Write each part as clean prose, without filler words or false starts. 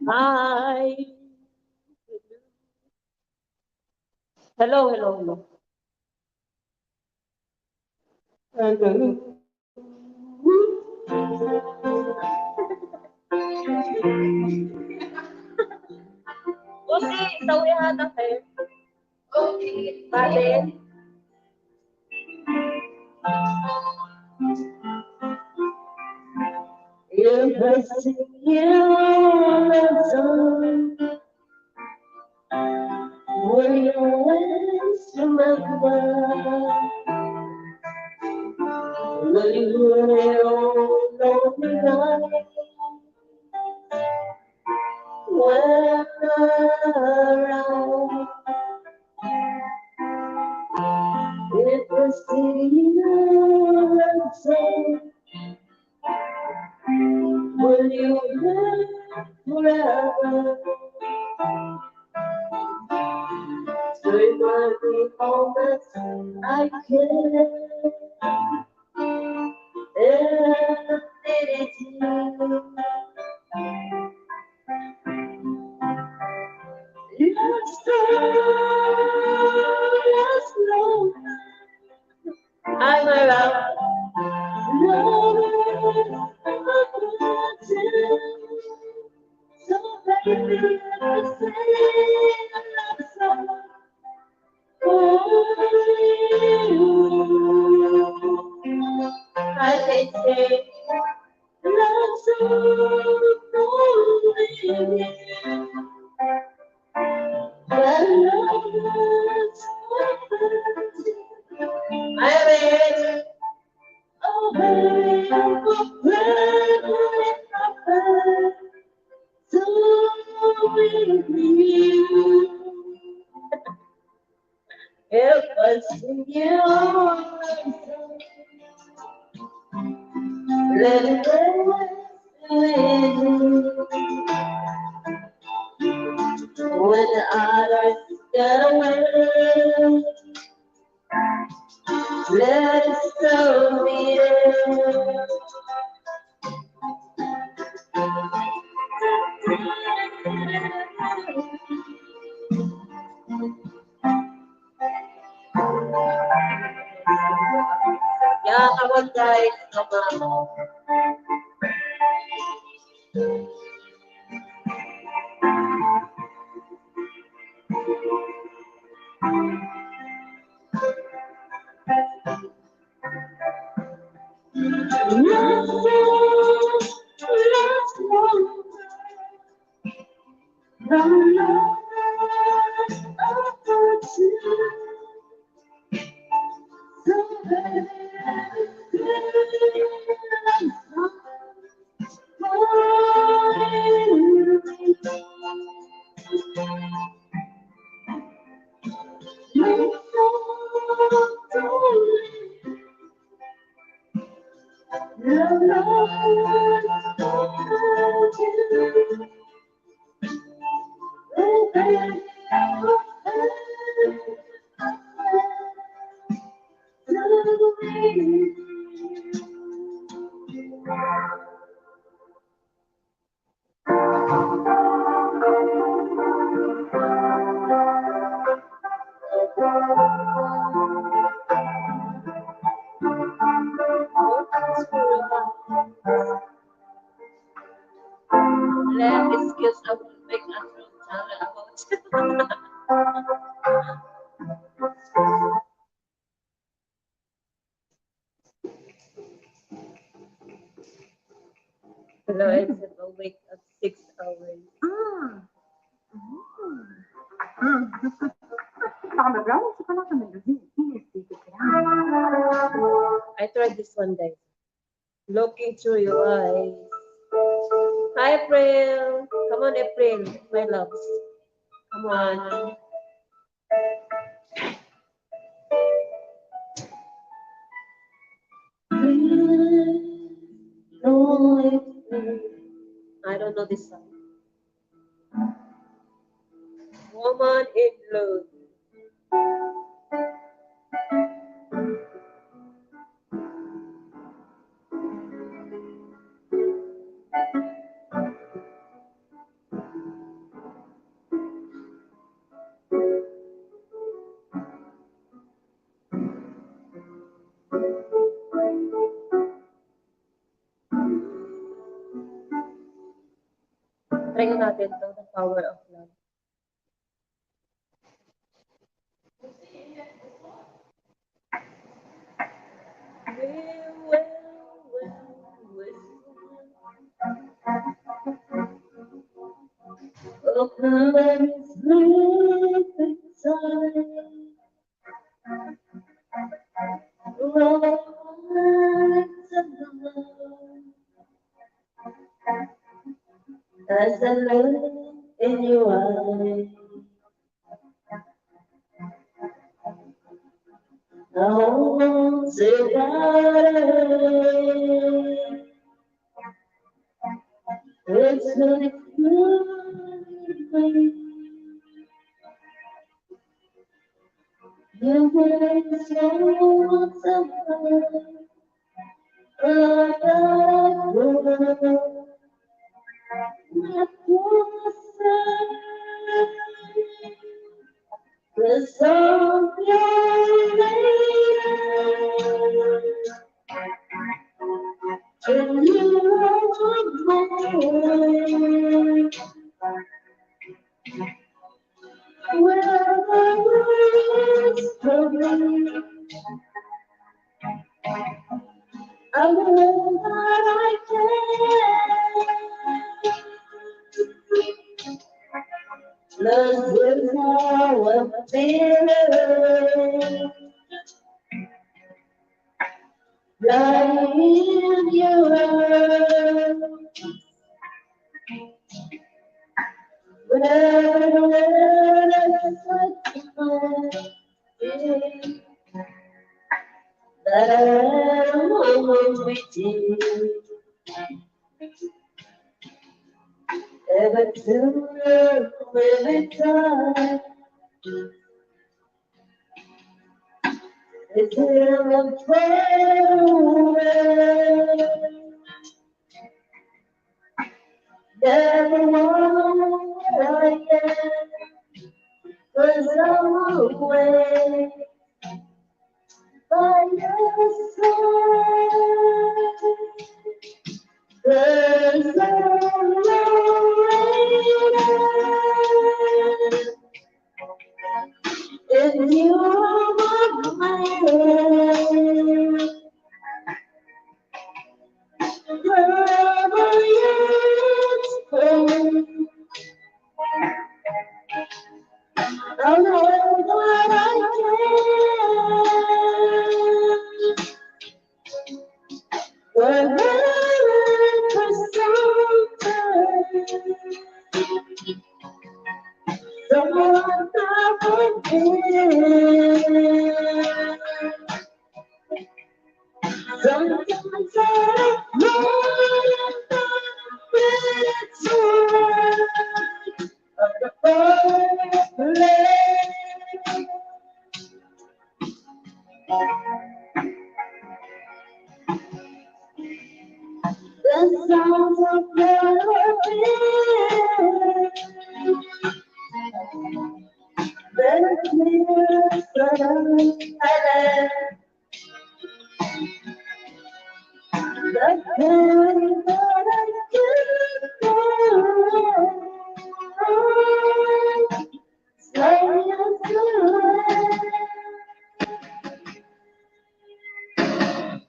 Hi. Hello, hello, hello. Hello. Oke, tahu ya tapi. Oke, balik. If I sing you a song, will you always remember? Will you know me night when around? If I sing you a song, will you live forever? So remind me all that I can. Infinity. Your stars know I'm around. Love so baby, let's sing a love song for you. I can say love song for you. But love I mean, oh baby, so with you. It was you. Let it go when the others get away. Let it still be there. Yeah, come on guys, come on. Excuse, I will make a channel about Hello, I said I'll wake up 6 hours. I tried this one day. Looking through your eyes. Hi, April. Come on, April, my loves. Come on. I don't know this song. Woman in Love. Try na natin to, the power of love. Open sleep inside. As I look in your eyes, I won't say that it's like you make so the song and you I know that I can. Love is how I'm feeling. Lying in your arms. Whenever I touch that I'm always with you. Every tune, every time. It's here I'm praying. Never want I am, 'cause I'm away by your side. There's no rain in your mind. Wherever it's from, I know that I can. Wherever it's someone never did. Sometimes I know it's right of the place. The sounds of melody, the clear silence. The pain that I can't slowly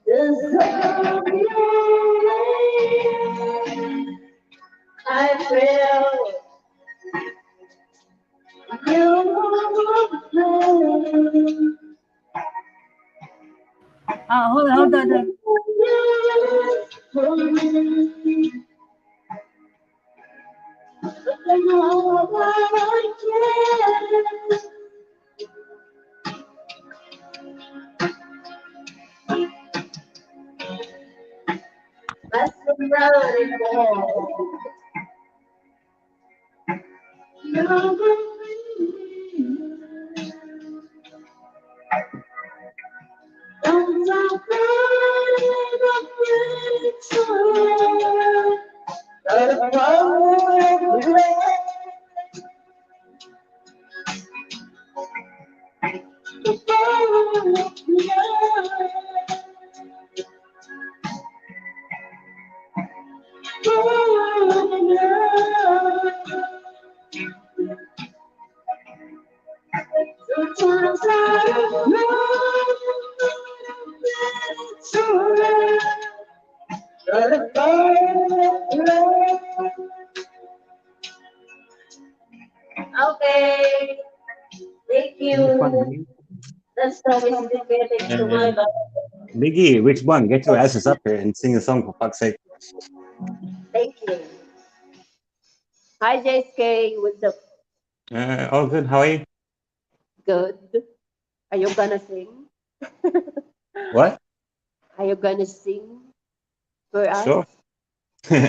the song I feel you Hold on. Okay. Thank Which one, you. Biggie? That song is dedicated to my Uh, love. Biggie, which one? Get your asses up here and sing a song for fuck's sake. Thank you. Hi, JSK. What's up? All good. How are you? Good. Are you gonna sing? What? Are you gonna sing for us? Sure.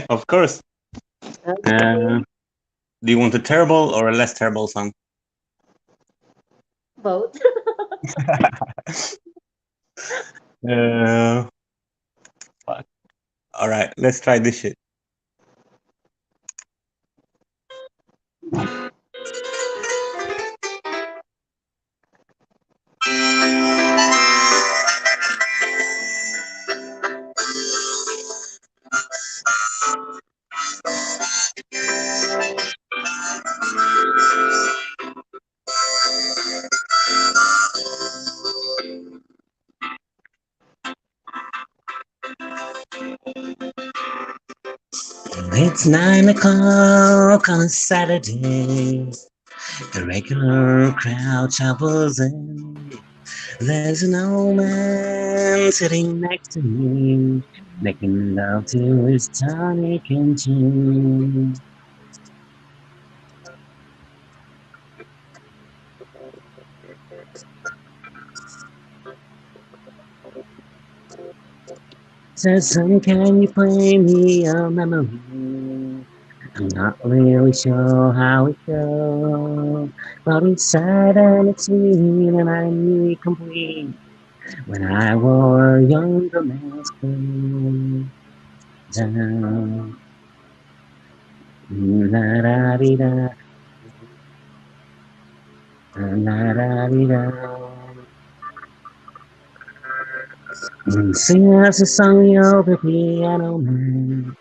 Of course. Okay. Uh, do you want a terrible or a less terrible song? Both. Uh, fuck. All right, let's try this shit. It's 9 o'clock on a Saturday. The regular crowd shuffles in. There's an old man sitting next to me, making love to his tonic and gin. Says, son, can you play me a memory? I'm not really sure how it goes, but it's sad and it's sweet and I'm complete when I wore a younger man's clothes. Down, la da dee da, la da dee da. Sing us a song, you're the piano man.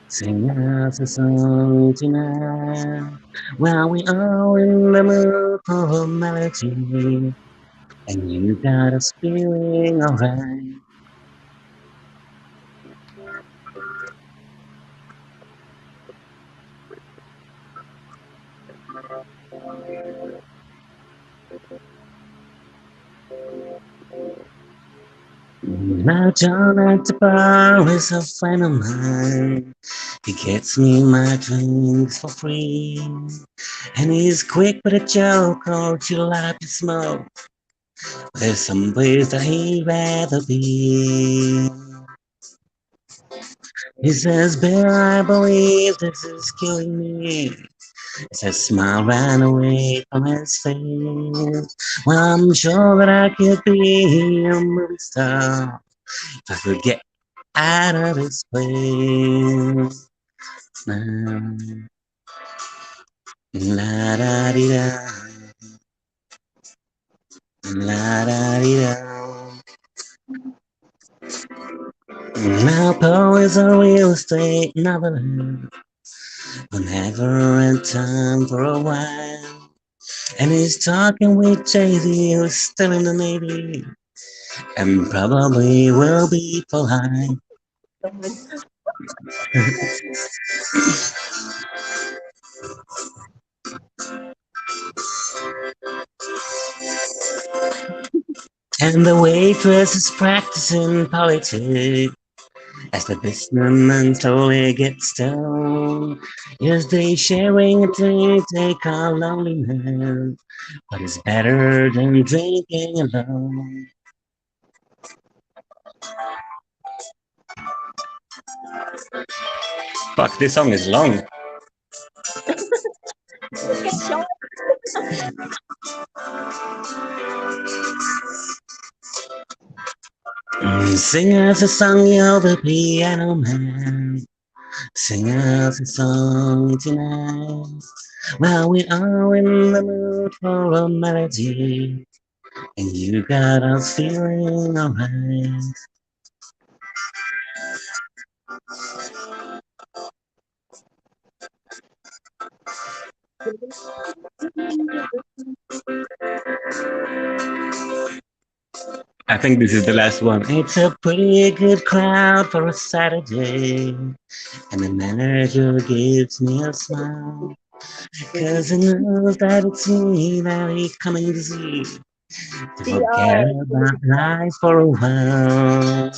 Sing us a song tonight. Well, we are in the mood for a melody, and you got us feeling alright. Now John at the bar is a friend of mine. He gets me my drinks for free. And he's quick with a joke or to light up your smoke. There's some place that he'd rather be. He says, Bear, I believe this is killing me. As a smile ran away from his face. Well, I'm sure that I could be a movie star if I could get out of this place. La da dee da, la da dee da. Now Poe is a real estate novelist who never had time for a while. And he's talking with Jay-Z, who's still in the Navy, and probably will be for life. And the waitress is practicing politics as the businessman slowly gets stoned. Yes, they sharing a drink, they call loneliness, but it's better than drinking alone. Fuck, this song is long. Make it short. Sing us a song, you're the piano man. Sing us a song tonight. Well, we are in the mood for a melody, and you got us feeling alright. I think this is the last one. It's a pretty good crowd for a Saturday, and the manager gives me a smile, 'cause he knows that it's me that he's coming to see, to forget TR. about life for a while.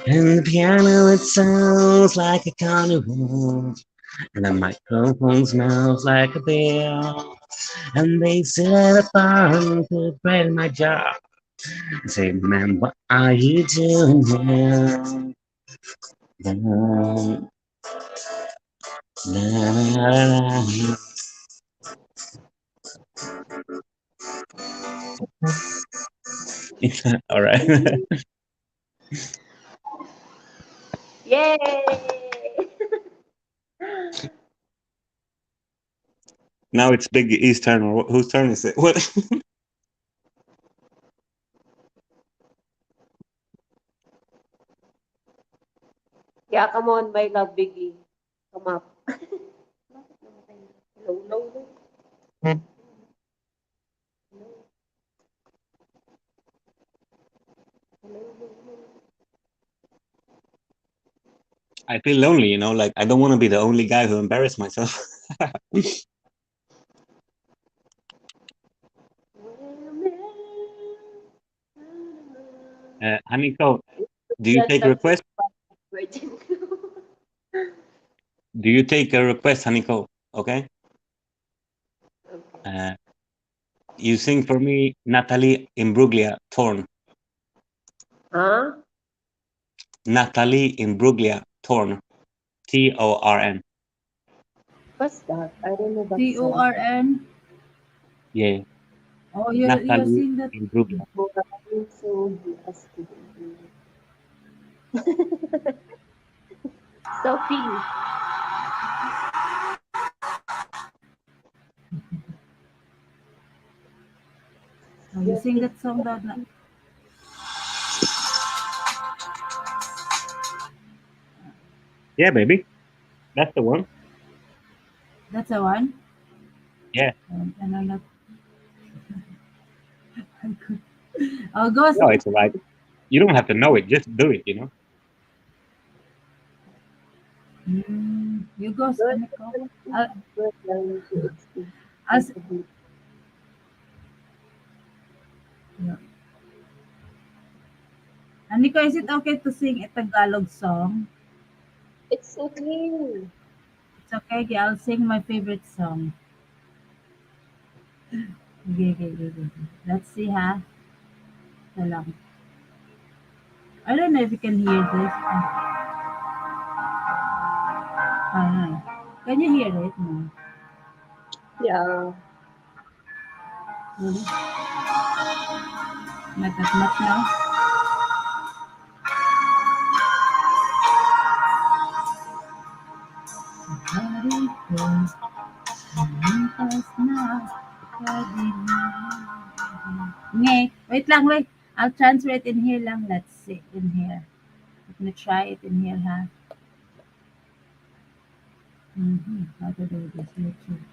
And the piano, it sounds like a carnival, and the microphone smells like a beer. And they sit at a bar and put bread in my jar. I say, man, what are you doing here? Da, da, da, da. All right. Yay! Now it's Big E's turn, or whose turn is it? What? Yeah, come on, my love, Biggie. Come up. Low, low, low. I feel lonely, like I don't want to be the only guy who embarrassed myself. Haniko, do you Just take a request? virgin. Do you take a request, Haniko? Okay. Okay. Uh, you sing for me, Natalie Imbruglia, Torn. Huh? Natalie Imbruglia, Torn. Torn. What's that? I don't know that song. TORN. Yeah, Oh, you're Natalie seeing that. Imbruglia. But I'm so blessed to be Sophie. Oh, you Yes, sing it- that song that. Yeah, baby, that's the one. That's the one. Yeah. And I'm not. Oh, Ghost. No, it's alright. You don't have to know it. Just do it. You Ghost, good, Aniko. good, I'll, good learning to experience I'll, s- responsibility. yeah. Aniko, is it okay to sing a Tagalog song? It's okay. It's okay. Okay, I'll sing my favorite song. Okay, okay, okay, okay. Let's see, ha. Ito lang. I don't know if you can hear this. Can you hear it? No. Yeah. Really? Not that much now? Hari ko, lumipas na, kadiliman. Nge, wait lang, wait. I'll transfer it in here lang. Let's see, in here. Let me try it in here, ha? How to do this? YouTube.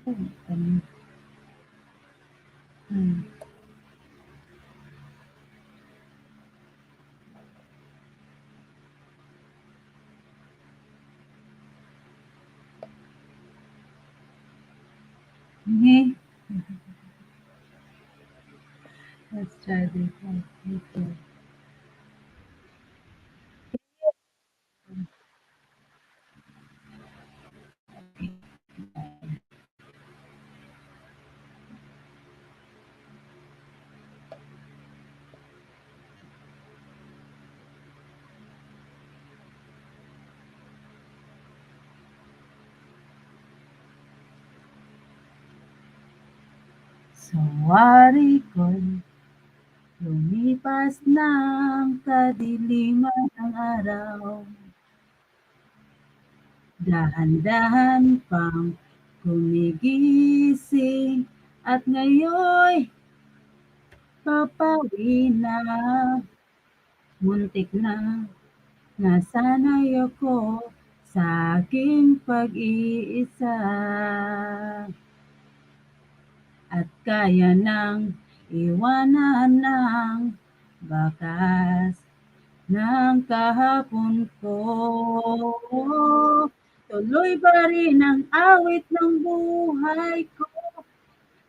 Um, hmm. Nge. Let's try this one. Okay. Sa wari ko'y lumipas ng kadiliman ang araw. Dahan-dahan pang gumigising at ngayon papawi na, muntik na, nasanay ako sa aking pag-iisa at kaya ng iwanan ng bakas ng kahapon ko. Tuloy pa rin ang awit ng buhay ko.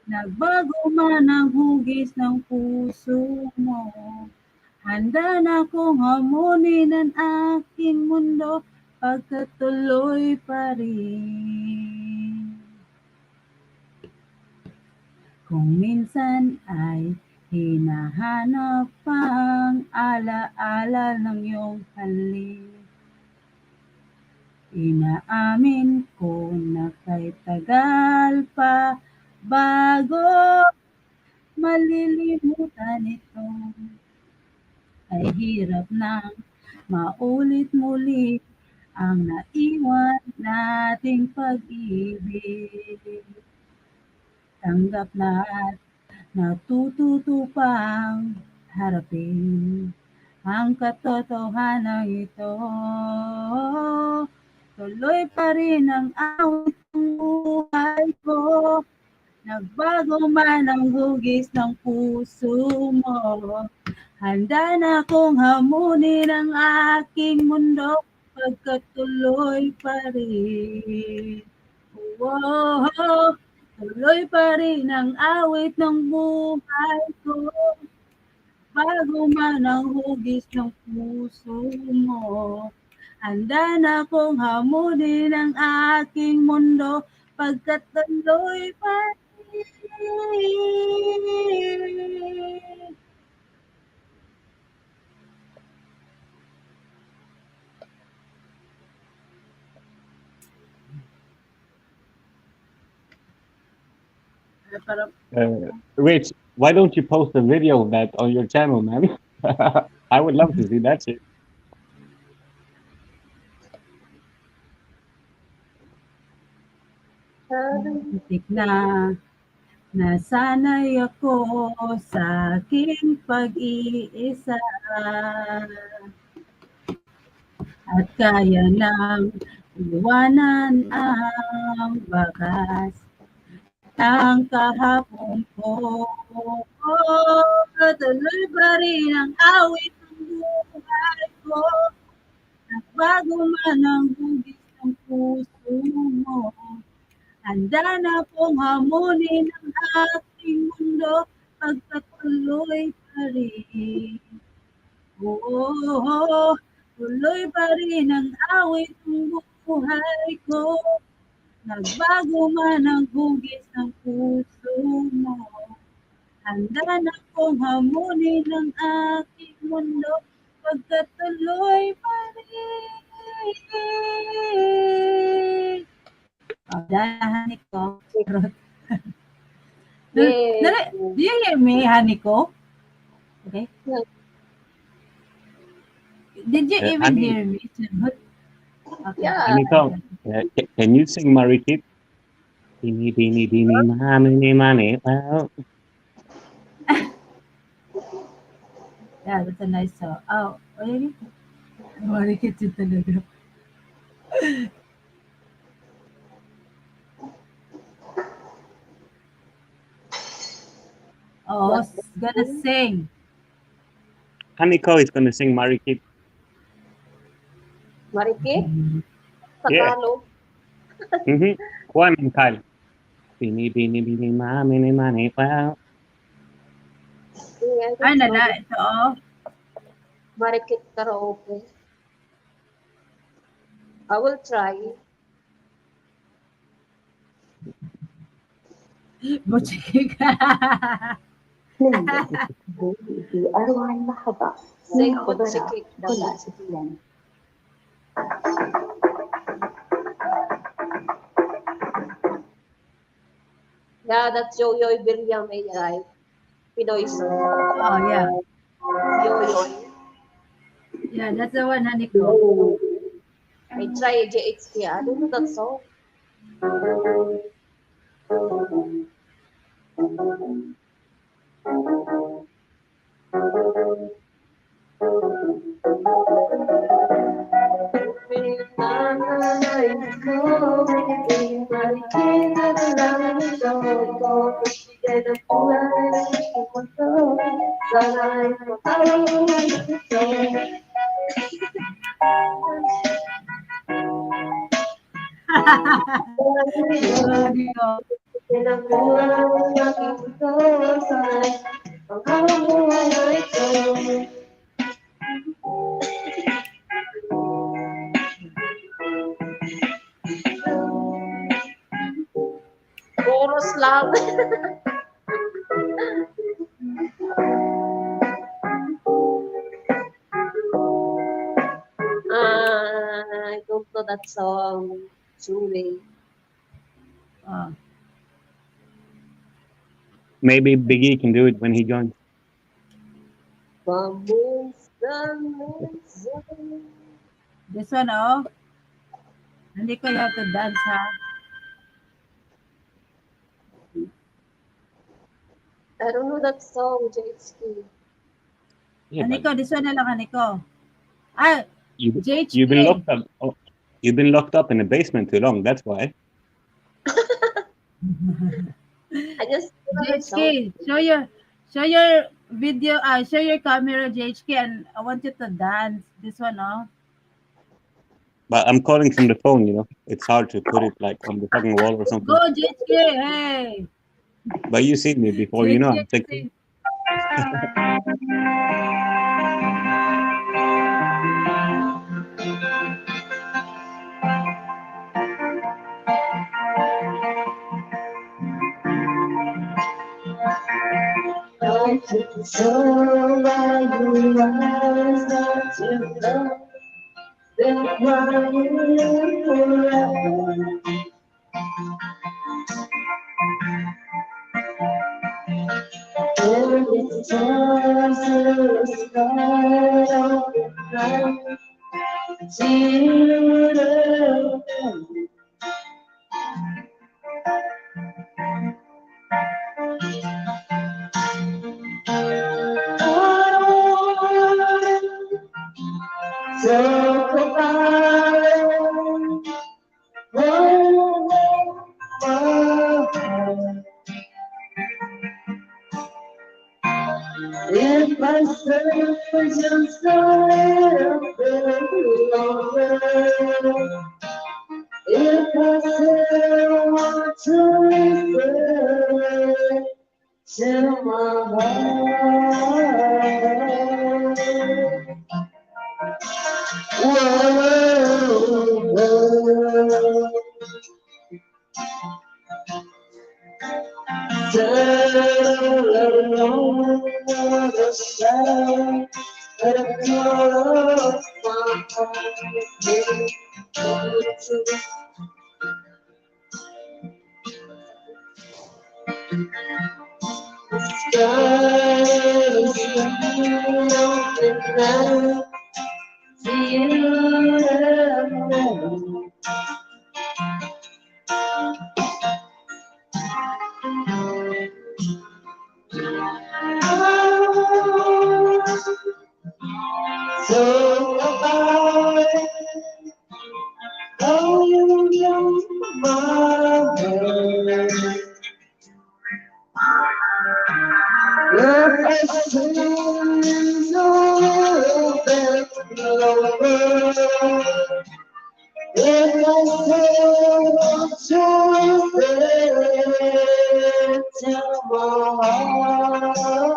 Nagbago man ang hugis ng puso mo. Handa na akong hamunin ang aking mundo pagkatuloy pa rin. Kung minsan ay hinahanap ang alaala ng iyong halik, inaamin ko na kay tagal pa bago malilimutan ito. Ay hirap nang maulit muli ang naiwan nating pag-ibig. Tanggap lahat, natututo pang harapin ang katotohanan ito. Tuloy pa rin ang awit ng buhay ko. Nagbago man ang hugis ng puso mo. Handa na akong hamunin ang aking mundo pagkatuloy pa rin. Oh, tuloy pa rin ang awit ng buhay ko. Bago man ang hugis ng puso mo. Handa na akong hamunin ang aking mundo pagkatuloy pa rin. Parang Rich, why don't you post a video of that on your channel, man? I would love to see that shit. muntik na nasanay ako sa aking pag-iisa at kaya nang iwanan ang bakas ng kahapon ko. Tuloy pa rin ang awit ng buhay ko. Nagbago man ang hugis ng puso mo. Handa na akong hamunin ang aking mundo pagkatuloy pa rin. Oo, tuloy pa rin ang awit ng buhay ko. Nagbago man ang hugis ng puso mo. Handa na akong hamunin ang aking mundo pagkatuloy pa rin. Dahil ko. Yeah. Do you hear me, Haniko? Okay. Did you even Honey. hear me? Okay. Yeah. Aniko, can you sing Marikit? Bini, bini, bini, mani, mani. Well, Yeah, that's a nice song. Oh, really? Marikit yun talaga. Oh, gonna sing. Aniko is gonna sing Marikit. Marikit? Yeah. Tagalog? Kuha ng Kyle. Bini, bini, bini, mani, mani. Well, Yeah, Ay, nala, ito oh. Marikit karaoke. I will try. Buchik. في أروع اللحظات Sing من خبراء Buchik. دولة سفيان. Yeah, that's Yoyoy Biryam AI. Pinoy song. Oh, yeah. Yoyoy. Yeah, that's the one, Haniko. I try JHP. I don't know that song. Rodeo. Pinabulang ang aking puso'y ang hawak buhay na ito. Chorus lang. I don't know that song. Truly. Oh. Maybe Biggie can do it when he joins. Vamos This one, oh. Hindi ko you have to dance, ha? I don't know that song, JHQ. Yeah, Aniko, but this one na lang, Aniko. Ah, you've JHK. been locked up. Oh, you've been locked up in the basement too long. That's why. I just JHK, show your video, show your camera, JHK, and I want you to dance. This one, oh. But I'm calling from the phone. You know, it's hard to put it like on the fucking wall or something. Go, JHK, hey. But you seen me before. You know, I'm JHK, thinking. don't take the soul while you rise not to love. Then why you forever? There is times to start of the night. Till talk about if I stay just a little bit longer, if I still want to listen to my heart. Whoa, whoa. Alone on the side, let it go my heart. The sky is shining open now. Beautiful. So about oh, you my world. Your passion is all that lover. If I say what you say to my heart.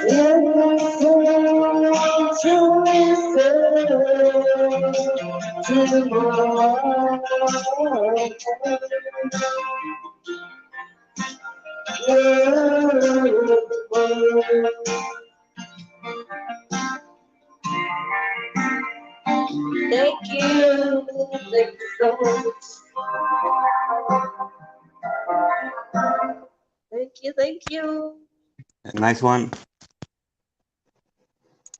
Thank you. Thank you so much. Thank you. Thank you. Nice one.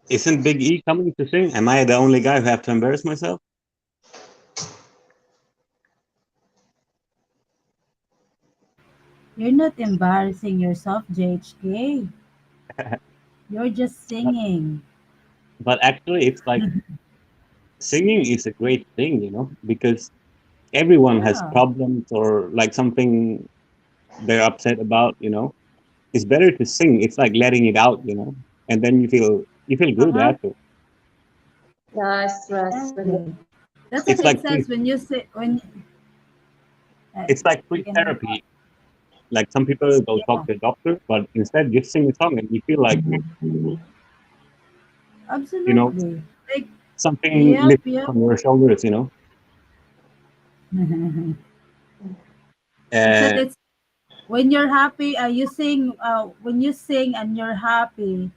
Isn't Big E coming to sing? Am I the only guy who have to embarrass myself? You're not embarrassing yourself, JHK. You're just But, singing. but actually, it's like singing is a great thing, because everyone has Yeah. problems or like something they're upset about. It's better to sing. It's like letting it out, and then you feel good Uh-huh. after. Yeah, stress. Exactly. That's what It's it like says when you say when it's like you free can therapy. Like some people go yeah, talk to a doctor, but instead just sing a song and you feel like you know absolutely. Like something yep, lifted yep. from your shoulders. It's that Uh, it's when you're happy, you sing when you sing and you're happy,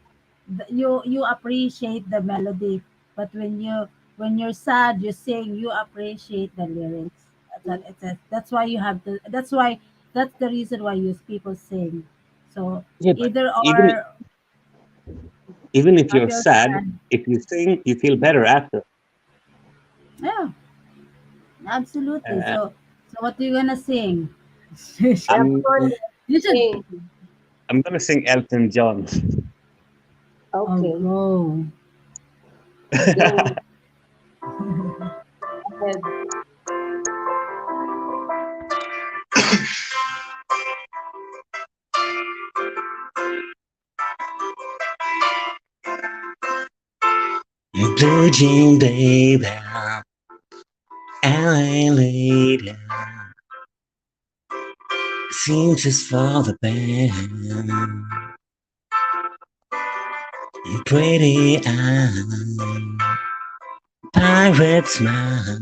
you appreciate the melody. But when you're sad, you sing, you appreciate the lyrics. That's why you have to. That's the reason why you people sing. So yeah, but either even or even if you're happy or sad, sad. if you sing, you feel better after. Yeah, absolutely. Uh, So what are you gonna sing? Yeah, of I'm course. You should. Sing. I'm gonna sing Elton John. Oh, Okay. go. Go ahead. Blue Jean baby, LA lady, seems just for the band. Pretty eyes, pirate smile.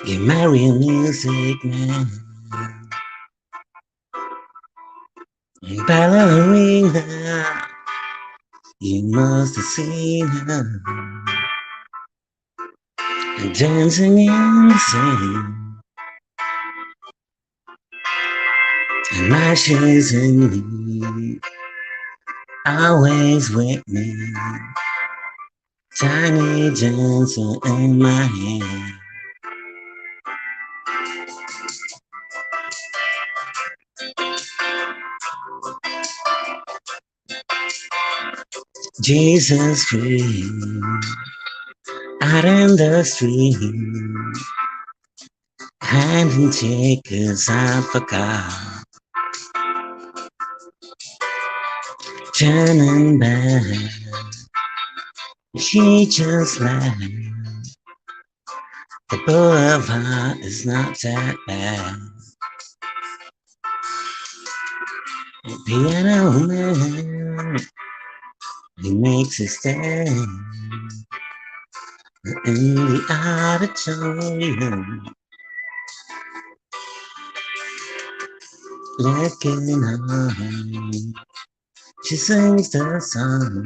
You marry a music man, ballerina. You must have seen her dancing in the sand. And now she's in me, always with me. Tiny dancer in my hand. Jesus street, out in the street, hand and take 'cause I forgot. Turning back, she just laughed. The boulevard is not that bad. Piano man, he makes a stand in the auditorium, looking on. She sings the song,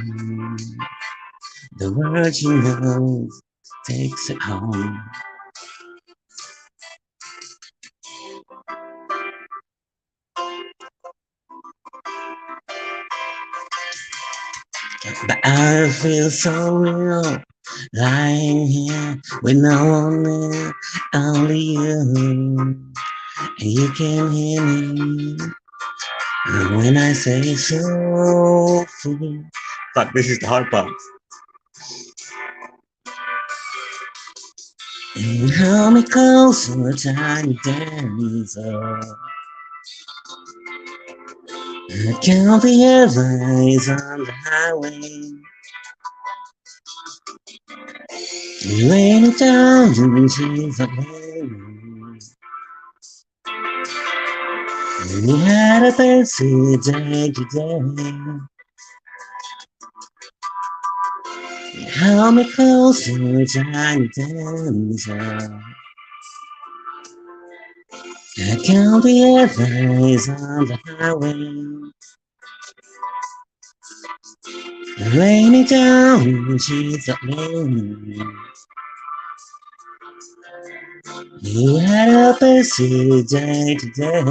the words she knows, takes it home. But I feel so real, lying here with no one there, only you. And you can hear me when I say so free. Fuck, this is the hard part. And hold me closer, tiny dancer. I count the airlines on the highway. Rainy times and she's a You had a busy day today. Hold me closer, tiny dancer. I count the eyes on the highway. Lay me down, she's a man. You had a busy day today.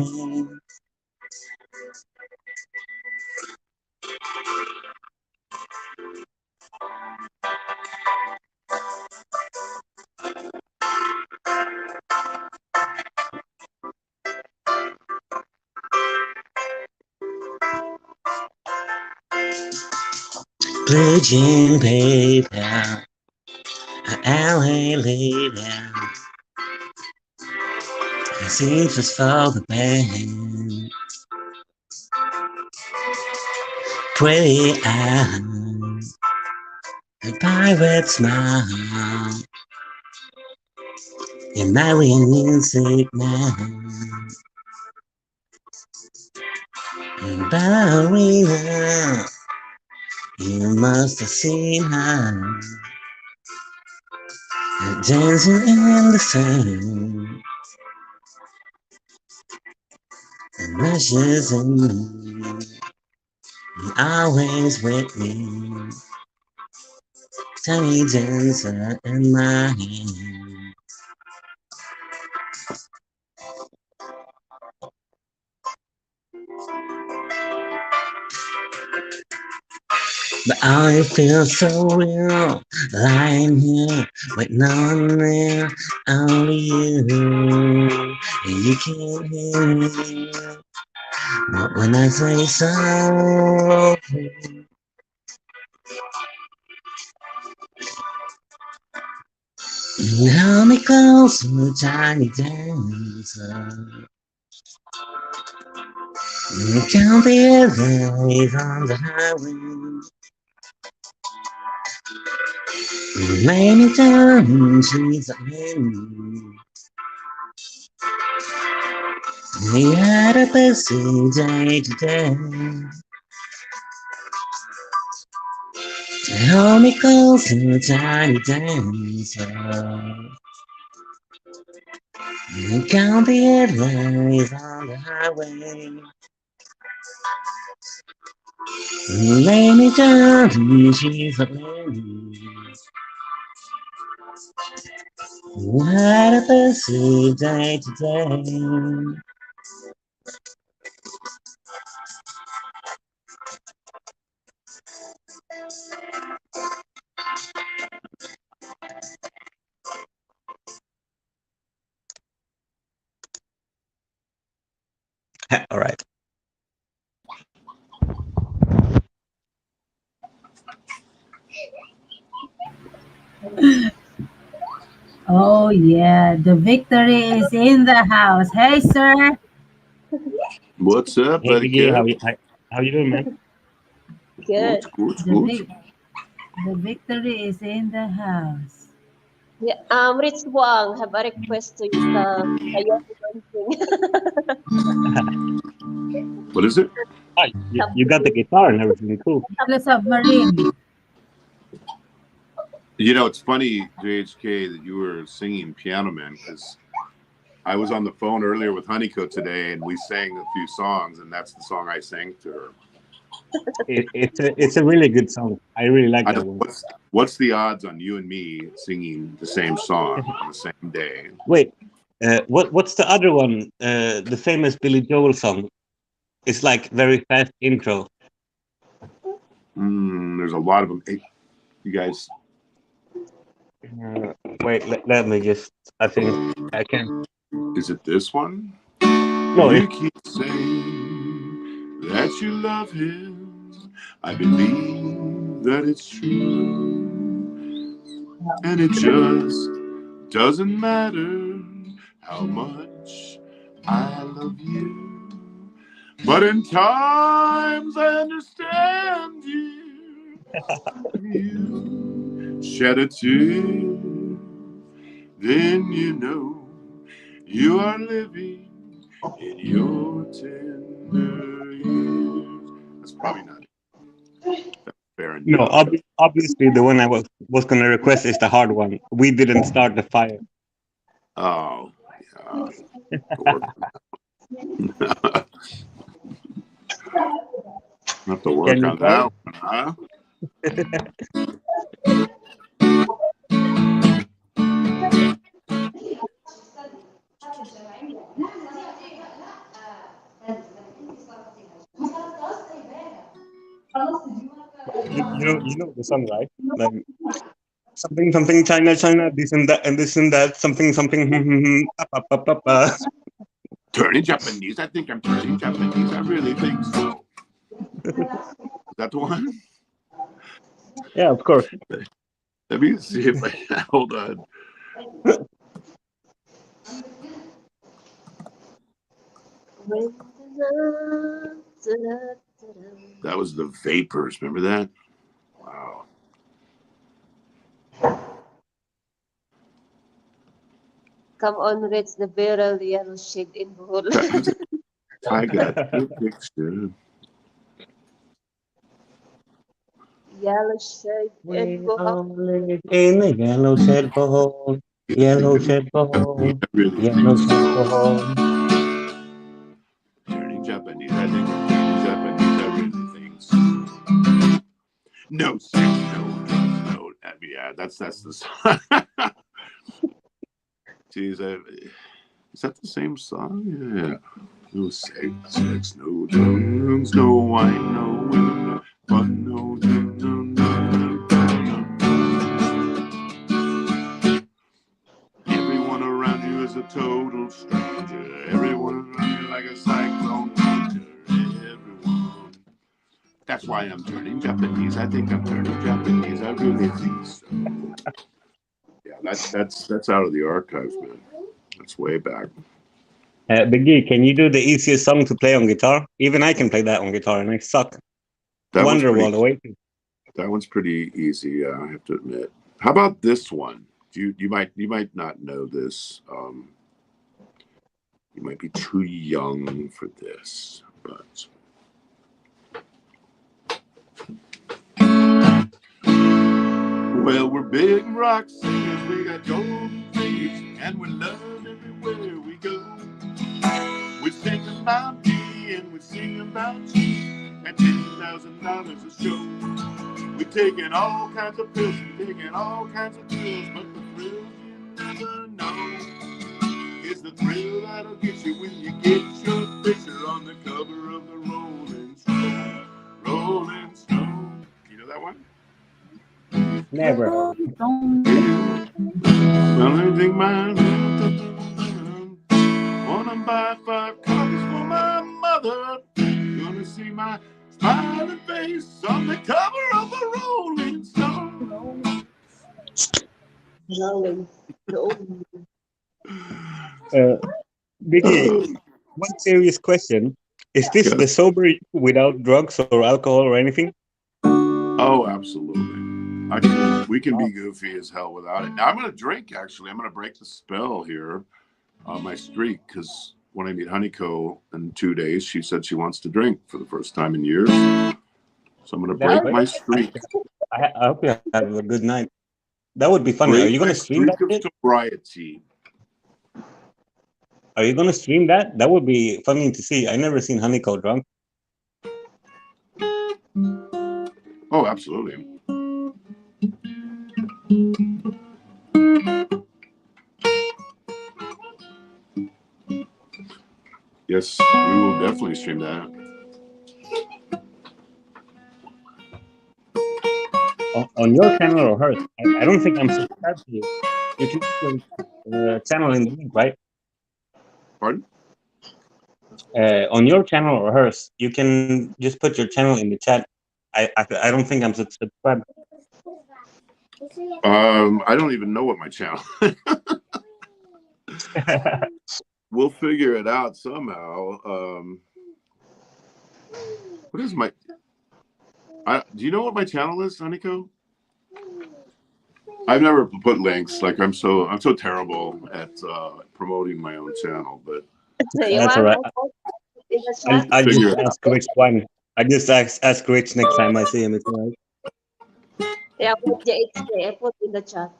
Bridging paper, alley later. I see just for the band. Pretty eyes, a pirate smile. You're marrying music man. Ballerina, you must have seen her dancing in the sun. And rushes in me, always with me. Tiny dancer in my hand. But I feel so real, lying here with no one there, only you. And you can't hear me, not when I say so. Hold me close, tiny dancer. Count the days on the highway. Lay me down, she's a man. We had a busy day today. Hold me close, tiny dancer. Count the days on the highway. Lay me down, she's a man. We had a busy day today. All right. Oh yeah, the victory is in the house. Hey sir. What's up, Hey, buddy BJ, kid? how you doing, man? Good. Good, The good. vic the victory is in the house. Yeah, Rich Wang, have a request to use the karaoke dancing. What is it? Oh, you got the guitar and everything, cool. The submarine. You know, it's funny, JHK, that you were singing Piano Man, because I was on the phone earlier with Honeyco today, and we sang a few songs, and that's the song I sang to her. It's a really good song. I really like I that don't, one. what's the odds on you and me singing the same song on the same day? Wait, what's the other one? The famous Billy Joel song. It's like very fast intro. There's a lot of them. Hey, you guys, Wait, let me just. I think I can. is it this one? No, You keep saying that you love him. I believe that it's true. And it just doesn't matter how much I love you. But in times I understand you. You shed a tear. Then you know you are living in your tender years. That's probably not fair and No, young. obviously the one I was gonna request is the hard one. We didn't start the fire. Oh, yeah. Gordon. Have to work Can you on play? that one, huh? You know the song, right? Like something something China China this and this and that something something up, up, up, up, Turning Japanese. I think I'm turning Japanese. I really think so. Is that the one? Yeah, of course. Let me see if I hold on. That was the Vapors. Remember that? Wow. Come on, Rich, the barrel yellow shade in Bohol. I got your picture. Yellow shade in We Bohol. all live in a yellow shed hole, yellow shed hole, I really yellow think shed so. hole. Turning Japanese. I think I'm turning Japanese. I really think so. No sex, no drugs, no. Yeah, that's the song. Jeez, is that the same song? Yeah. No sex, no drugs, no wine, no women, no fun, no. Everyone around you is a total stranger. Everyone around you like a cyclone danger. Everyone. That's why I'm turning Japanese. I think I'm turning Japanese. I really think so. Yeah, that's out of the archives, man. That's way back. Biggie, can you do the easiest song to play on guitar? Even I can play that on guitar, and I suck. That one's Wonderwall pretty. Awakening. That one's pretty easy. I have to admit. How about this one? You might not know this. You might be too young for this, but. Well, we're big rock singers, we got golden feet, and we love everywhere we go. We sing about me and we sing about you, and $10,000 a show. We're taking all kinds of pills and taking all kinds of thrills, but the thrill you never know is the thrill that'll get you when you get your picture on the cover of the Rolling Stone. Rolling Stone. You know that one? Never heard. Well, anything mine. Wanna buy 5 copies for my mother. Gonna see my smiling face on the cover of the Rolling Stone. Rolling Stone. Biggie, one serious question: is this the Yes. sober you without drugs or alcohol or anything? Oh, absolutely. We can be goofy as hell without it. Now I'm gonna drink. Actually, I'm gonna break the spell here on my streak because when I meet Honeyco in 2 days, she said she wants to drink for the first time in years. So I'm gonna That's break great. my streak. I hope you have a good night. That would be funny. Are Break you my gonna stream that streak of shit? sobriety. Are you gonna stream that? That would be funny to see. I never seen Honeyco drunk. Oh, absolutely. Yes, we will definitely stream that. On your channel or hers? I don't think I'm subscribed to you. You can put your channel in the link, right? Pardon? On your channel or hers, you can just put your channel in the chat. I don't think I'm subscribed. I don't even know what my channel. We'll figure it out somehow. What is my? Do you know what my channel is, Honeyco? I've never put links. Like I'm so terrible at promoting my own channel. But You That's all want? right. I put in the chat. I'll just Figure it out. ask Rich one. I just ask Rich next time I see him. It's all right. Yeah, put JHK. I put in the chat.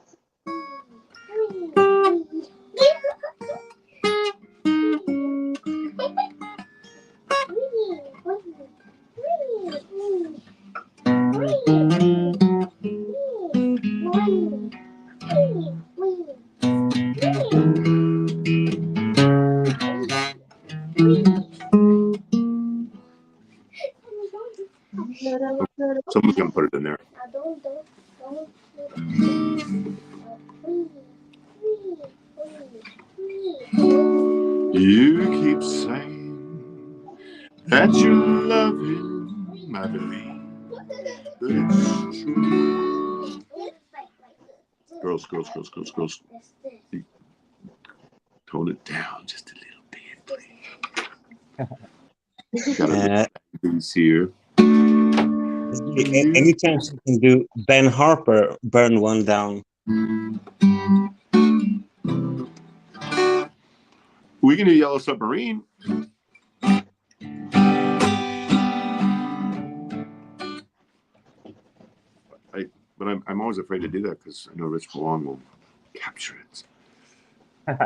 Someone's gonna put it in there. You keep saying that you love him. I believe that it's true. Girls. Tone it down just a little bit, please. Gotta things here. Any chance you can do Ben Harper burn one down? We can do Yellow Submarine. But I'm always afraid to do that because I know Rich Belong will capture it.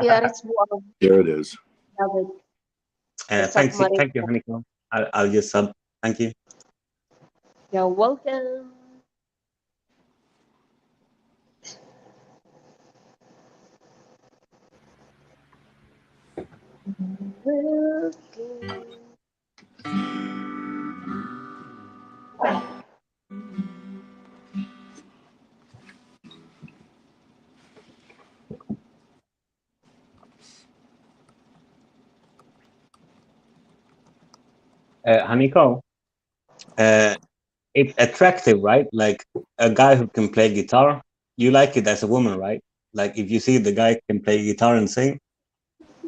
Yeah, it's warm. There it is. Love it. The Thank submarine. you, Honeycomb. I'll just sub. Thank you. You're welcome. Honeycomb. It's attractive, right? Like a guy who can play guitar. You like it as a woman, right? Like if you see the guy can play guitar and sing,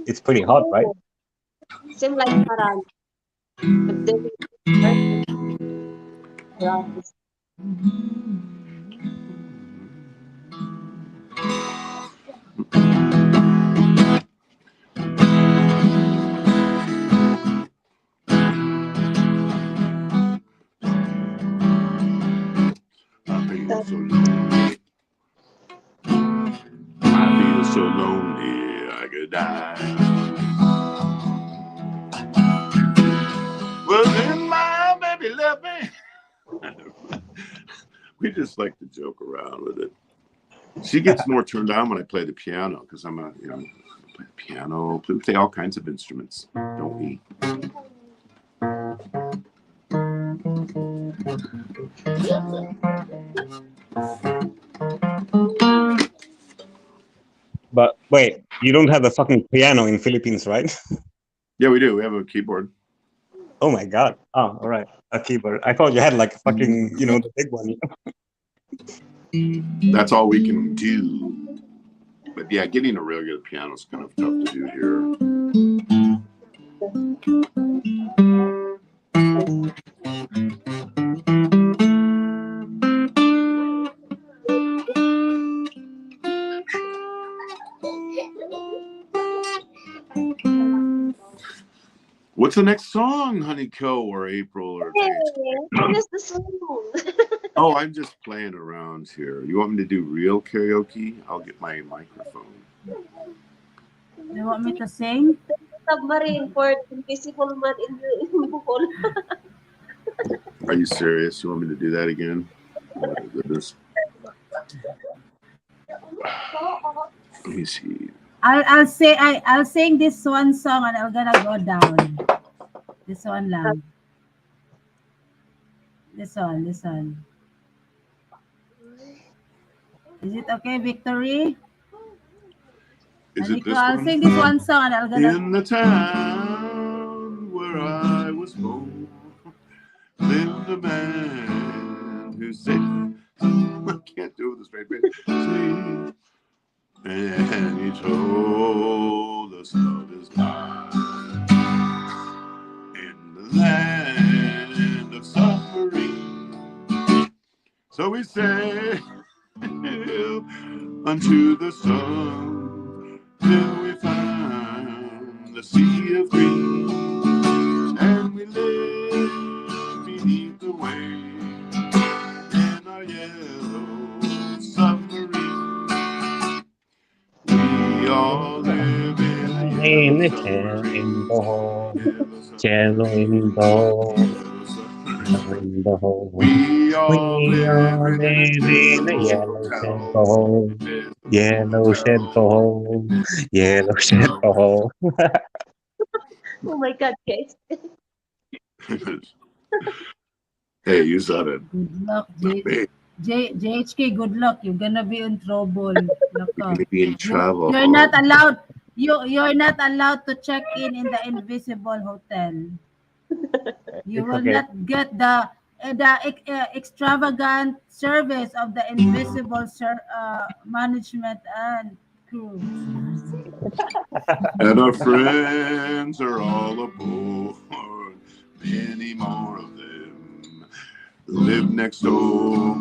it's pretty hot, right? Oh, seem like Paran. But then perfect. Practice. I feel so lonely. I feel so lonely I could die. Well, then my baby left me. We just like to joke around with it. She gets more turned on when I play the piano because I'm play the piano, play all kinds of instruments, don't we? But wait, you don't have a fucking piano in Philippines, right? Yeah, we do. We have a keyboard. Oh my god. Oh, all right. A keyboard. I thought you had like a fucking, the big one. That's all we can do. But yeah, getting a real good piano is kind of tough to do here. What's the next song, Honeyco or April or Hey, James? what is the song? Oh, I'm just playing around here. You want me to do real karaoke? I'll get my microphone. You want me to sing? Submarine for the invisible man in Bohol. Are you serious? You want me to do that again? Oh my goodness. Let me see. I'll sing this one song and I'm gonna go down. This one lang. This one. Is it okay, Victory? Is it this I'll one? sing this one song and I'm gonna. In the town where I was born, lived a man who said, I can't do it with a straight face. And he told us love is blind in the land of suffering. So we sail unto the sun till we find the the sea of green, and we live beneath the waves in our yellow submarine. We all live in a in yellow the submarine, yellow cello in submarine, the yellow cello submarine. in the We all We live all in an live in a invisible yellow hotel, shadow, invisible yellow hotel, shadow, invisible yellow hotel. shadow. Oh my God, guys. Hey, you said it, Good luck, not me. JHK, good luck. You're gonna be in trouble. We're Laka. gonna be in You're not trouble. allowed. You're not allowed to check in the invisible hotel. You It's will okay. not get the extravagant service of the invisible management and crew. And our friends are all aboard. Many more of them live next door.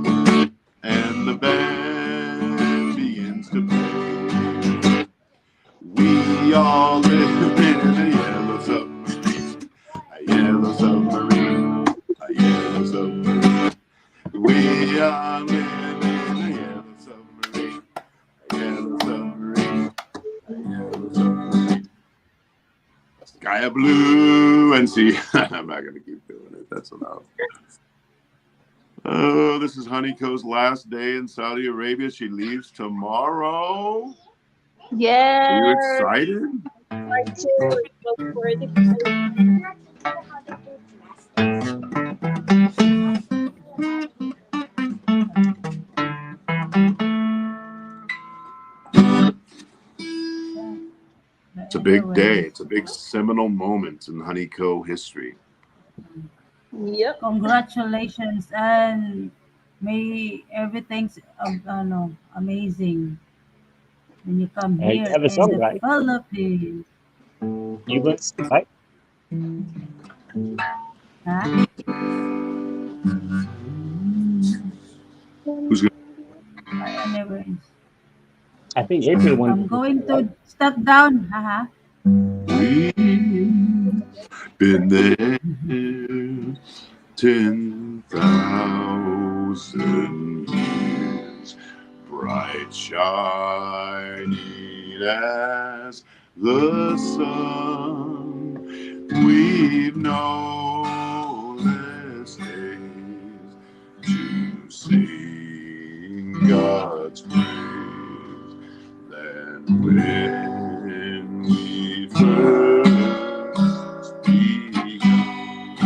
And the band begins to play. We all live in a yellow submarine. A yellow submarine. A yellow submarine. We all live in a yellow submarine. A yellow submarine. A yellow submarine. Sky blue and sea. I'm not going to keep doing it. That's enough. Oh, this is Honeyco's last day in Saudi Arabia. She leaves tomorrow. Are you Yes, excited? I too. It was 45. But It's a big day. anyways, It's a big seminal moment in Honeyco history. Yep. congratulations and may everything's amazing when you come You here have a in song, the right? Philippines. You gonna sing, right? Huh? Who's going But anyways, I think April wanted I'm to going sing, right? to step down. Haha. to? We've been there 10,000 years, bright shining as the sun. We've no less days to sing God's praise than when we first began.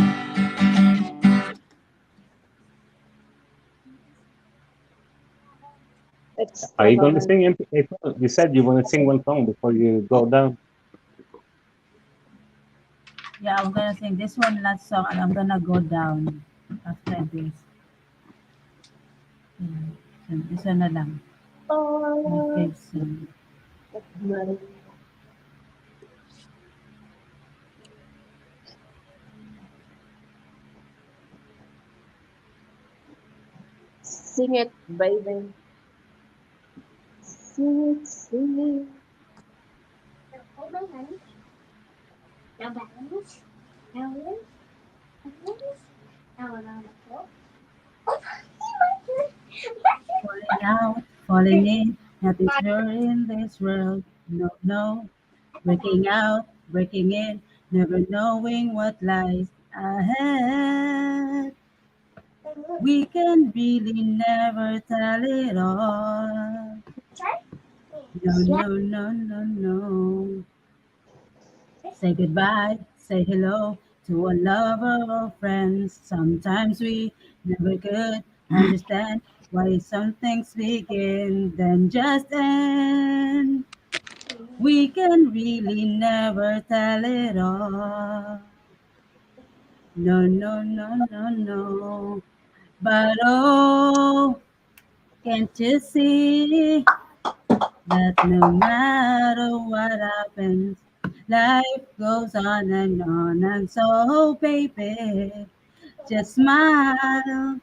Are you gonna Extravagant. sing, April? You said you want to sing one song before you go down. Yeah, I'm gonna sing this one last song and I'm gonna go down after this. Yeah. So, this one na lang. My Oh, fave song. my. Sing it, baby. Sing it, sing it. Falling out, falling in, nothing sure in this world. No, no. Breaking out, breaking in, never knowing what lies ahead. We can really never tell it all. No, no, no, no, no. Say goodbye, say hello to a lover or friends. Sometimes we never could understand why some things begin, then just end. We can really never tell it all. No, no, no, no, no. But oh, can't you see that no matter what happens, life goes on, and so, baby, just smile,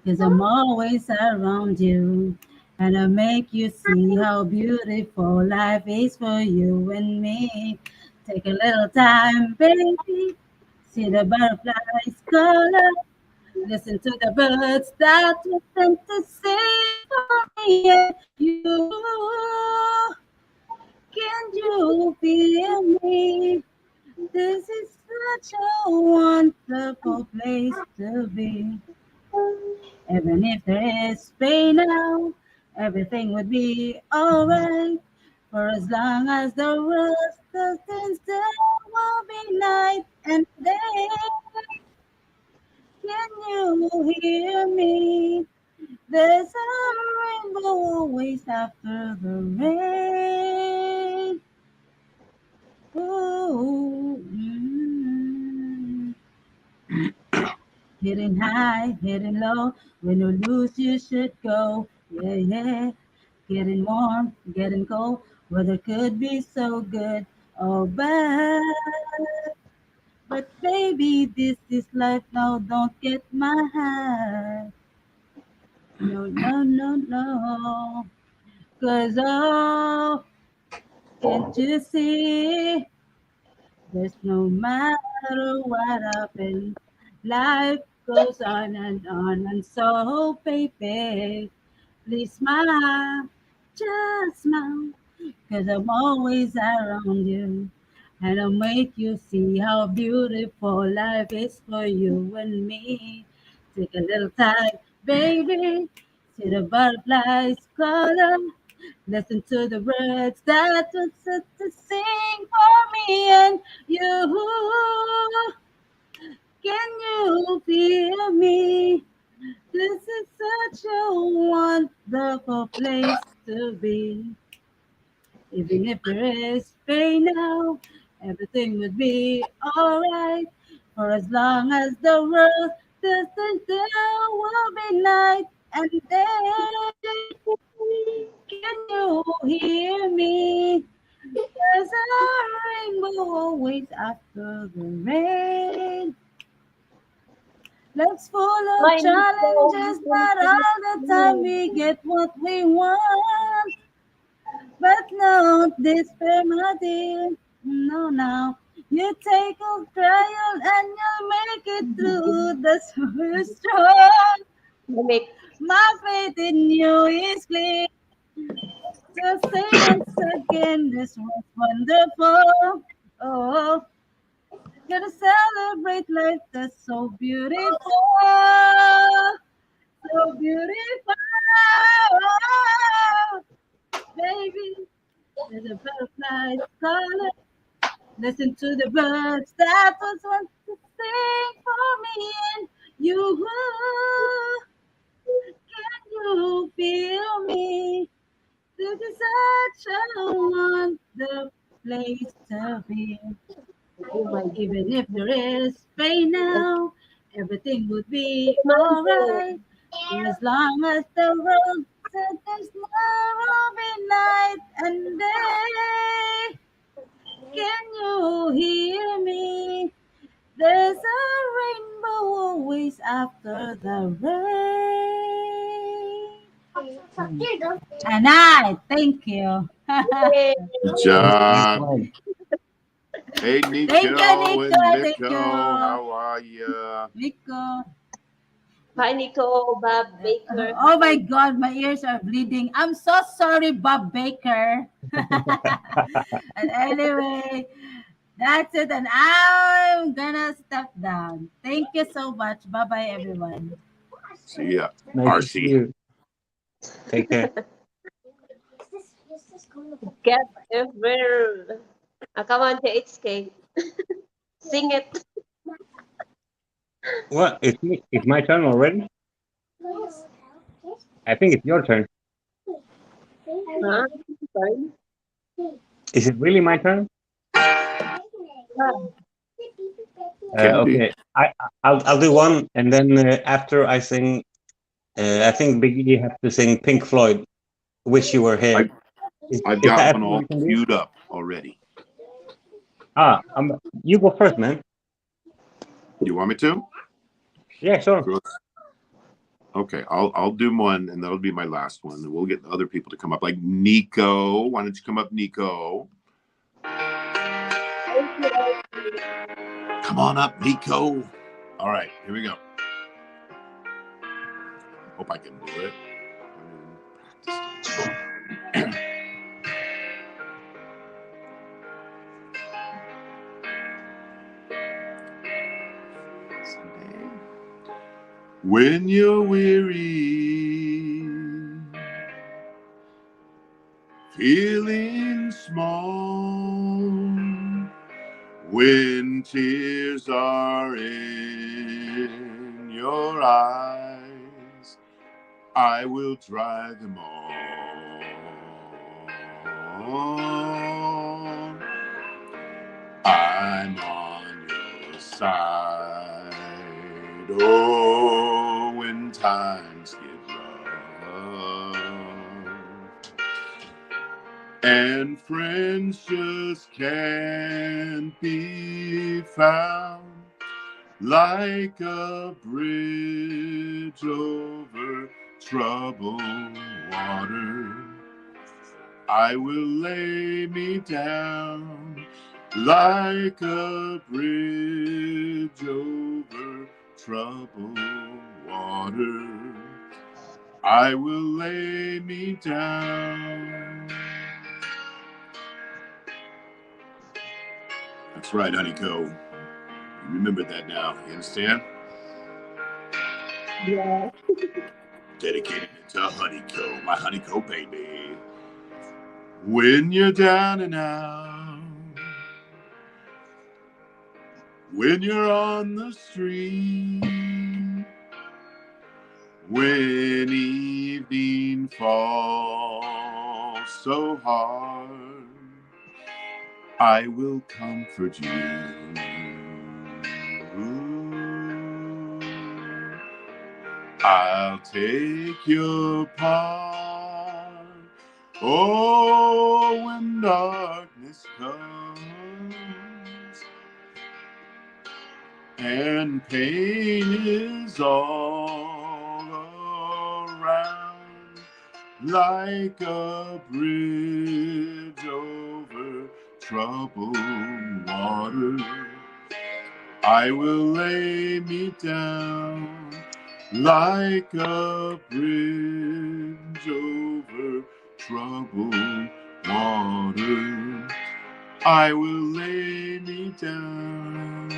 'cause I'm always around you. And I make you see how beautiful life is for you and me. Take a little time, baby. See the butterflies color. Listen to the birds that listen to sing for me and you. Can you feel me? This is such a wonderful place to be. Even if there is pain now, everything would be alright. For as long as the world stands, there will be night and day. Can you hear me? There's a rainbow always after the rain. Ooh, Hitting high, hitting low. When you lose, you should go. Yeah, yeah. Getting warm, getting cold. Weather could be so good or bad. But baby, this is life now. Don't get mad. No, no, no, no. Cause oh, can't you see? There's no matter what happens, life goes on, and so, baby, please smile, just smile, cause I'm always around you, and I'll make you see how beautiful life is for you and me. Take a little time, baby, see the butterflies color. Listen to the birds that would sit to sing for me and you. Can you feel me? This is such a wonderful place to be. Even if there is pain now, everything would be alright. For as long as the world doesn't, there will be night and day. Can you hear me? There's a rainbow always after the rain. Life's full of Mine is so challenges, not all the time we get what we want. But no despair, my dear. No, now you take a trial and you'll make it through. That's who's strong. mimic. My faith in you is clear. Just say once again, this was wonderful. Oh, gotta celebrate life that's so beautiful. So beautiful. Baby, there's a butterfly's color. Listen to the birds that was once to sing for me and you. Can you feel me? This is such a wonderful place to be. Oh my Even God. if there is pain now, everything would be Mango. alright. For as long as the world said there's no be night and day. Can you hear me? There's a rainbow always after the rain. And I thank you. Yay. Good Nice, nice job. one. Hey, Thank you, Nico Nico. and Thank Miko, you. how are ya? Nico. Hi, Nico, Bob Baker. Oh my God, my ears are bleeding. I'm so sorry, Bob Baker. And anyway, that's it. And I'm gonna step down. Thank you so much. Bye bye, everyone. See ya. Nice to see RC. you. Take care. Get Ever. Come on, HK. Sing it. What? It's my turn already? I think it's your turn. Huh? Fine. Is it really my turn? Ah, Can be. Okay. I'll do one, and then after I sing, I think Biggie have to sing Pink Floyd. Wish You Were Here. I, I've Is got that one what all we can do? queued up already. You go first, man. You want me to? Yeah, sure. Go- Okay, I'll do one, and that'll be my last one. And we'll get other people to come up, like Nico. Why don't you come up, Nico? Come on up, Nico. All right, here we go. Hope I can do it. When you're weary, feeling small, when tears are in your eyes, I will dry them all. I'm on your side. Oh, when times get rough and friends just can't be found, like a bridge over troubled water, I will lay me down like a bridge over troubled water. I will lay me down. That's right, Honeyco. You remember that now. You understand? Yeah. Dedicated it to Honeyco, my Honeyco baby. When you're down and out, when you're on the street, when evening falls so hard, I will comfort you. I'll take your part. Oh, when darkness comes and pain is all around, like a bridge over troubled water, I will lay me down like a bridge over troubled water. I will lay me down.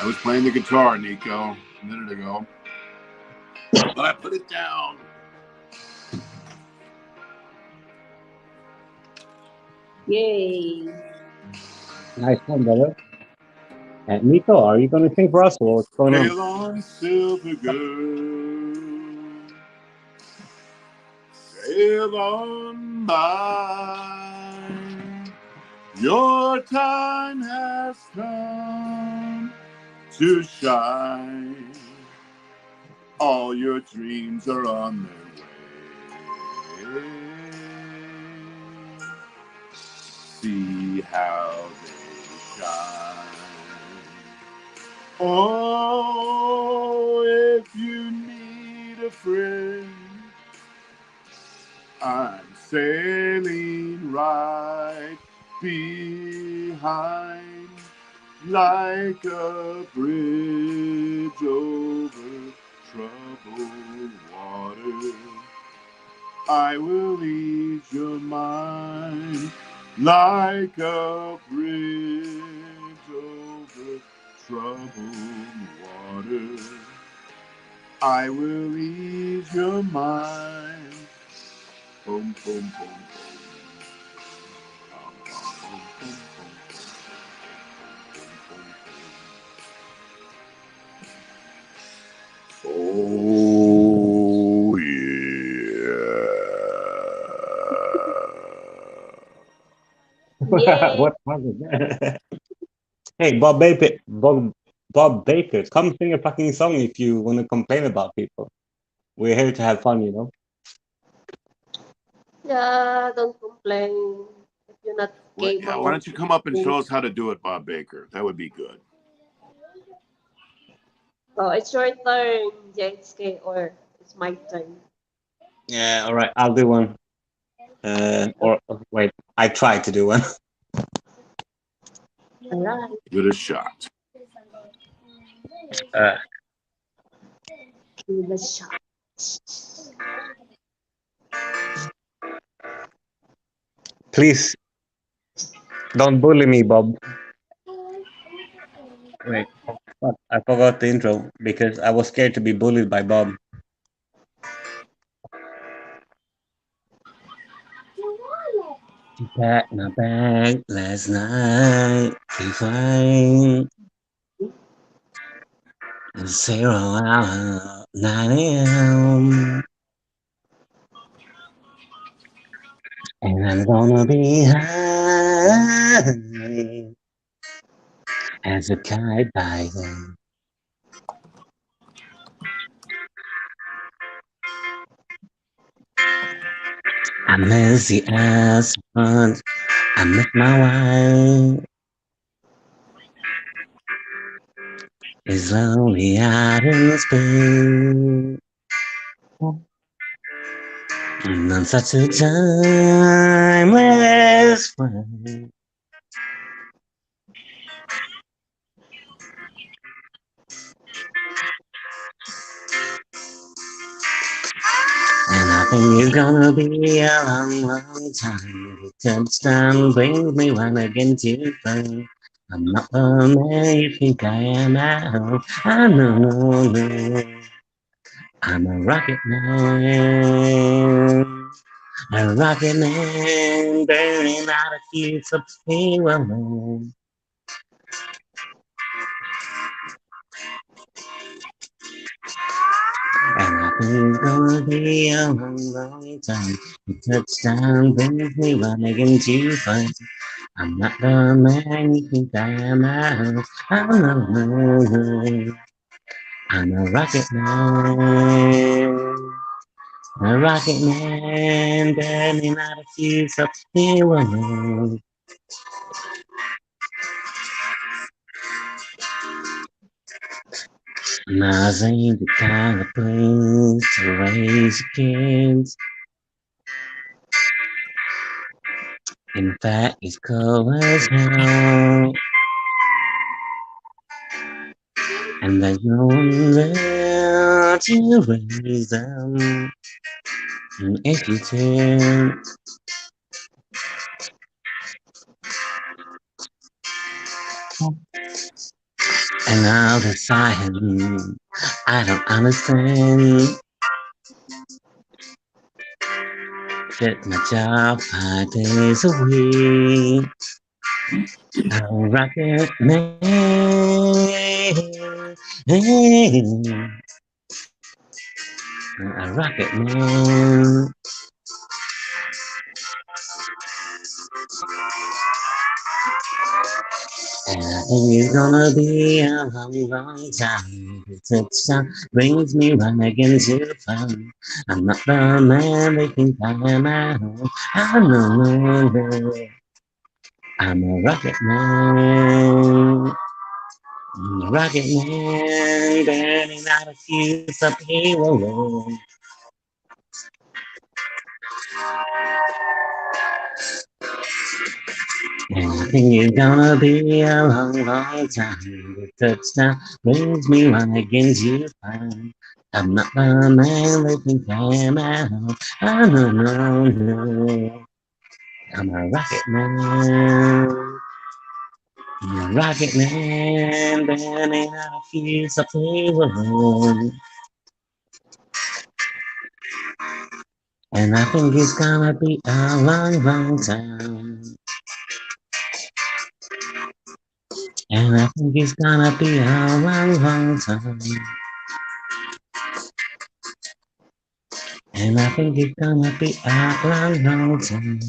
I was playing the guitar, Nico, a minute ago, but I put it down. Yay. Nice one, brother. And Nico, are you going to sing for us, or what's going on? Sail on, silver girl, sail on by. Your time has come to shine. All your dreams are on their way. See how they shine. Oh, if you need a friend, I'm sailing right behind, like a bridge over troubled water. I will ease your mind, like a bridge over troubled water. I will ease your mind. Boom, boom, boom, oh, Yay. What was it? Hey, Bob Baker, come sing a fucking song if you want to complain about people. We're here to have fun, you know. Yeah, don't complain if you're not Well, yeah, why capable don't you come up and to. show us how to do it, Bob Baker? That would be good. Oh, it's your turn, JXK, or it's my turn. Yeah, all right, I'll do one. Or wait, I tried to do one. Alright, Give it a shot. Uh, give it a shot. please don't bully me, Bob. Wait, fuck, I forgot the intro because I was scared to be bullied by Bob. She packed my bag last night. We find 0 hour 9 a.m. And I'm gonna be high as a kite by then. I miss the asphalt. I miss my wife. It's lonely out in Spain. And on such a timeless friend. And I think it's gonna be a long, long time. The touchdown brings me one again to find. I'm not the man you think I am now. I know, no, no. I'm a rocket man. A rocket man burning out a fuse of fuel. And I think it's gonna be a long, long time. The touchdown brings me one again to find. I'm not the man you think I am now. I'm no, I'm a rocket man. A rocket man burning out a fuse of fuel. Mars ain't the kind of place to raise kids. In fact, it's cold as hell. And there's no one there to raise them. And if you can, and I'll decide, I don't understand. Get my job 5 days a week. A rocket man. A rocket man. And I think it's gonna be a long, long time. The touchdown brings me right again to fun. I'm not the man they think I am at home. I'm no. I'm a rocket man. I'm a rocket man, burning out a fuse up here alone. And I think it's gonna be a long, long time. The touchdown brings me right against you fine. I'm not the man they think I am at home. I no. I'm a rocket man. I'm a rocket man, burning out a fuse up here alone. And I think it's gonna be a long, long time. And I think it's gonna be a long, long time. And I think it's gonna be a long, long time.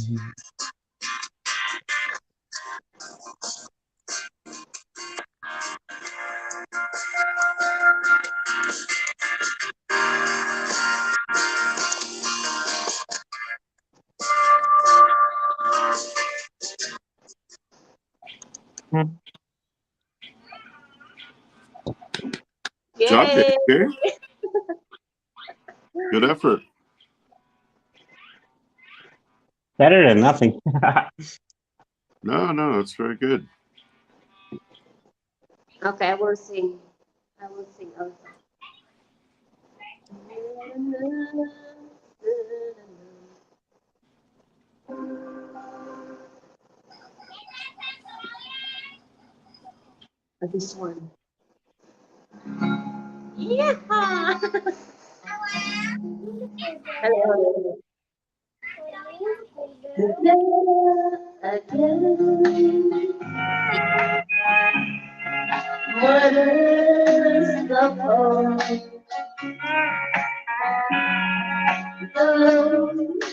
Job, Yay! JK. Good effort. Better than nothing. No, it's very good. Okay, I will sing. I will sing also. This one. Yeah. Hello. Again, what is the point? The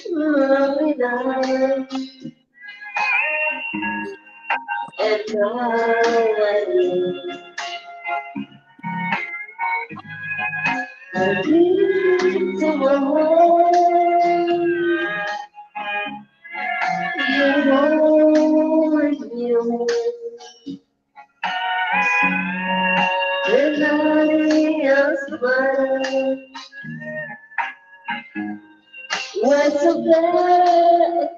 lonely night, and now I need to away. You want you, and I am mine. What's so bad?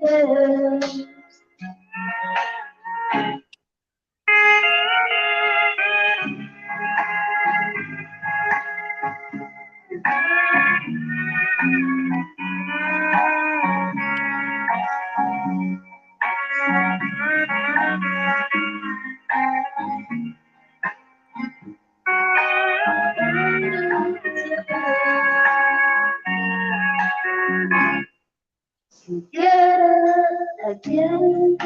Together again,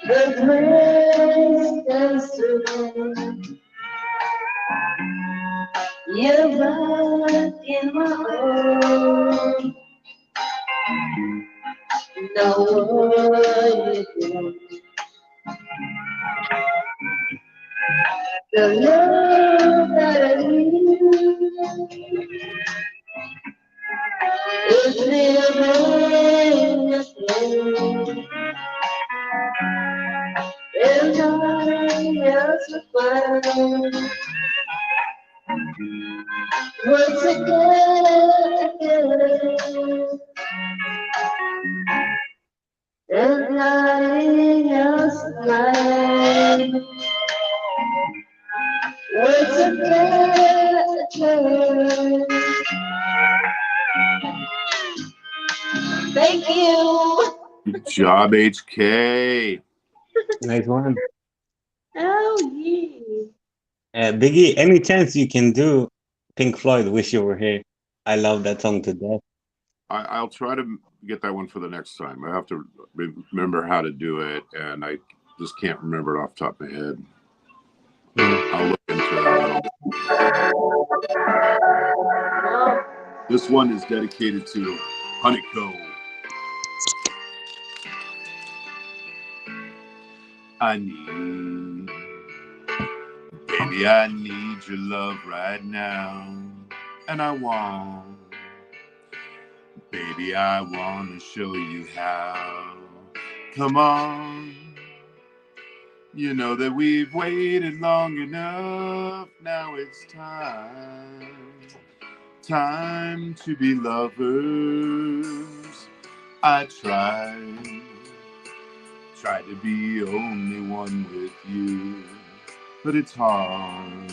the grace comes to you're back in my arms. No one you the love that I need is living again. And I ask for once again. And I ask mine once again. Thank you. Good job, HK. Nice one. Oh, yeah. Biggie, any chance you can do Pink Floyd, Wish You Were Here? I love that song to death. I'll try to get that one for the next time. I have to remember how to do it, and I just can't remember it off the top of my head. I'll look into that. This one is dedicated to Honeycomb. I need your love right now, and I want, baby, I want to show you how. Come on, you know that we've waited long enough. Now it's time to be lovers. I tried to be only one with you, but it's hard.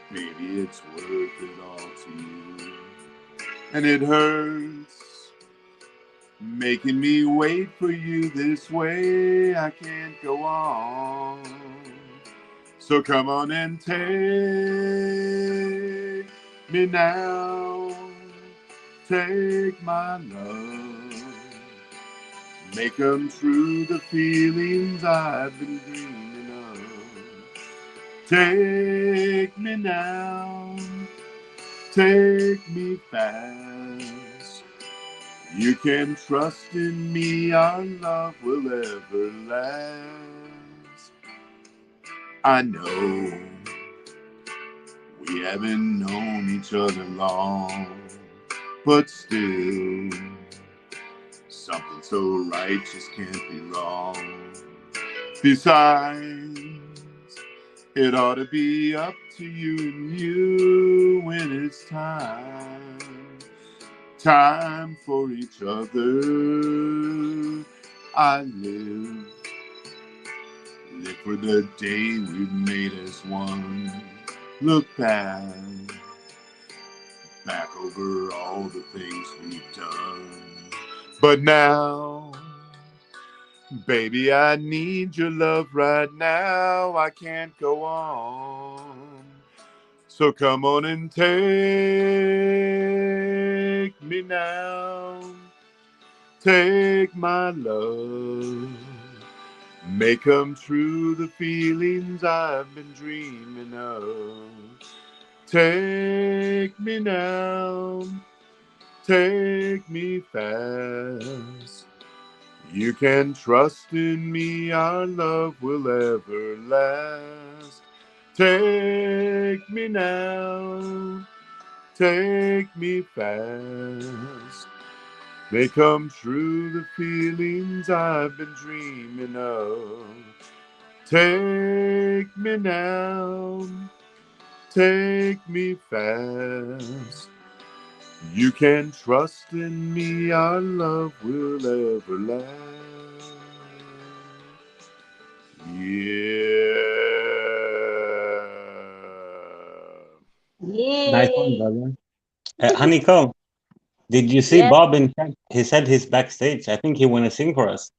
Baby, it's worth it all to you. And it hurts making me wait for you this way. I can't go on. So come on and take me now. Take my love. Make them true the feelings I've been dreaming of. Take me now, take me fast. You can trust in me, our love will ever last. I know we haven't known each other long, but still something so right just can't be wrong. Besides, it ought to be up to you and you when it's time for each other. I live for the day we made as one. Look back over all the things we've done. But now, baby, I need your love right now. I can't go on. So come on and take me now. Take my love. Make come true the feelings I've been dreaming of. Take me now. Take me fast. You can trust in me, our love will ever last. Take me now, take me fast. May come true the feelings I've been dreaming of. Take me now, take me fast. You can trust in me, our love will ever last. Nice one, Yay! brother. Honeycomb, did you see Yes. Bob in chat? He said he's backstage. I think he want to sing for us.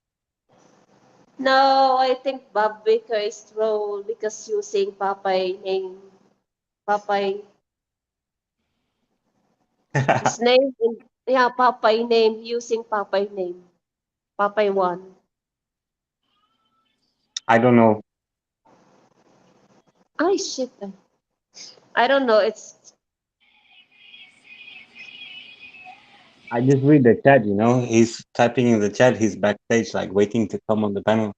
No, I think Bob Baker is troll because using Popeye name. Popeye, his name, yeah, Popeye name, using Popeye name. Popeye 1. I don't know. Ay, shit. I don't know. It's, I just read the chat, you know. He's typing in the chat. He's backstage, like waiting to come on the panel.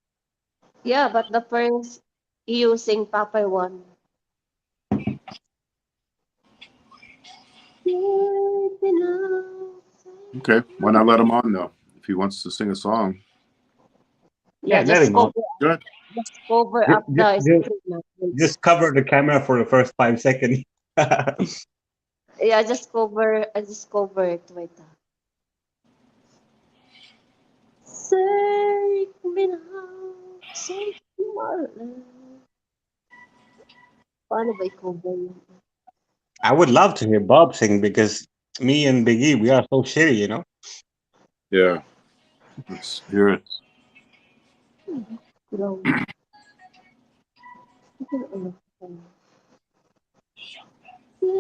yeah, but the first using Popeye 1. Okay, why not let him on though? If he wants to sing a song, Yeah, Yeah, let him on. good. just cover Just, up the just, screen. just cover the camera for the first 5 seconds. Yeah, just cover. I just cover it. Wait. Take me now, take my love. Paano ba i-cover yun? I would love to hear Bob sing because me and Biggie, we are so shitty, you know. Yeah, let's hear it. Grow. Take me now.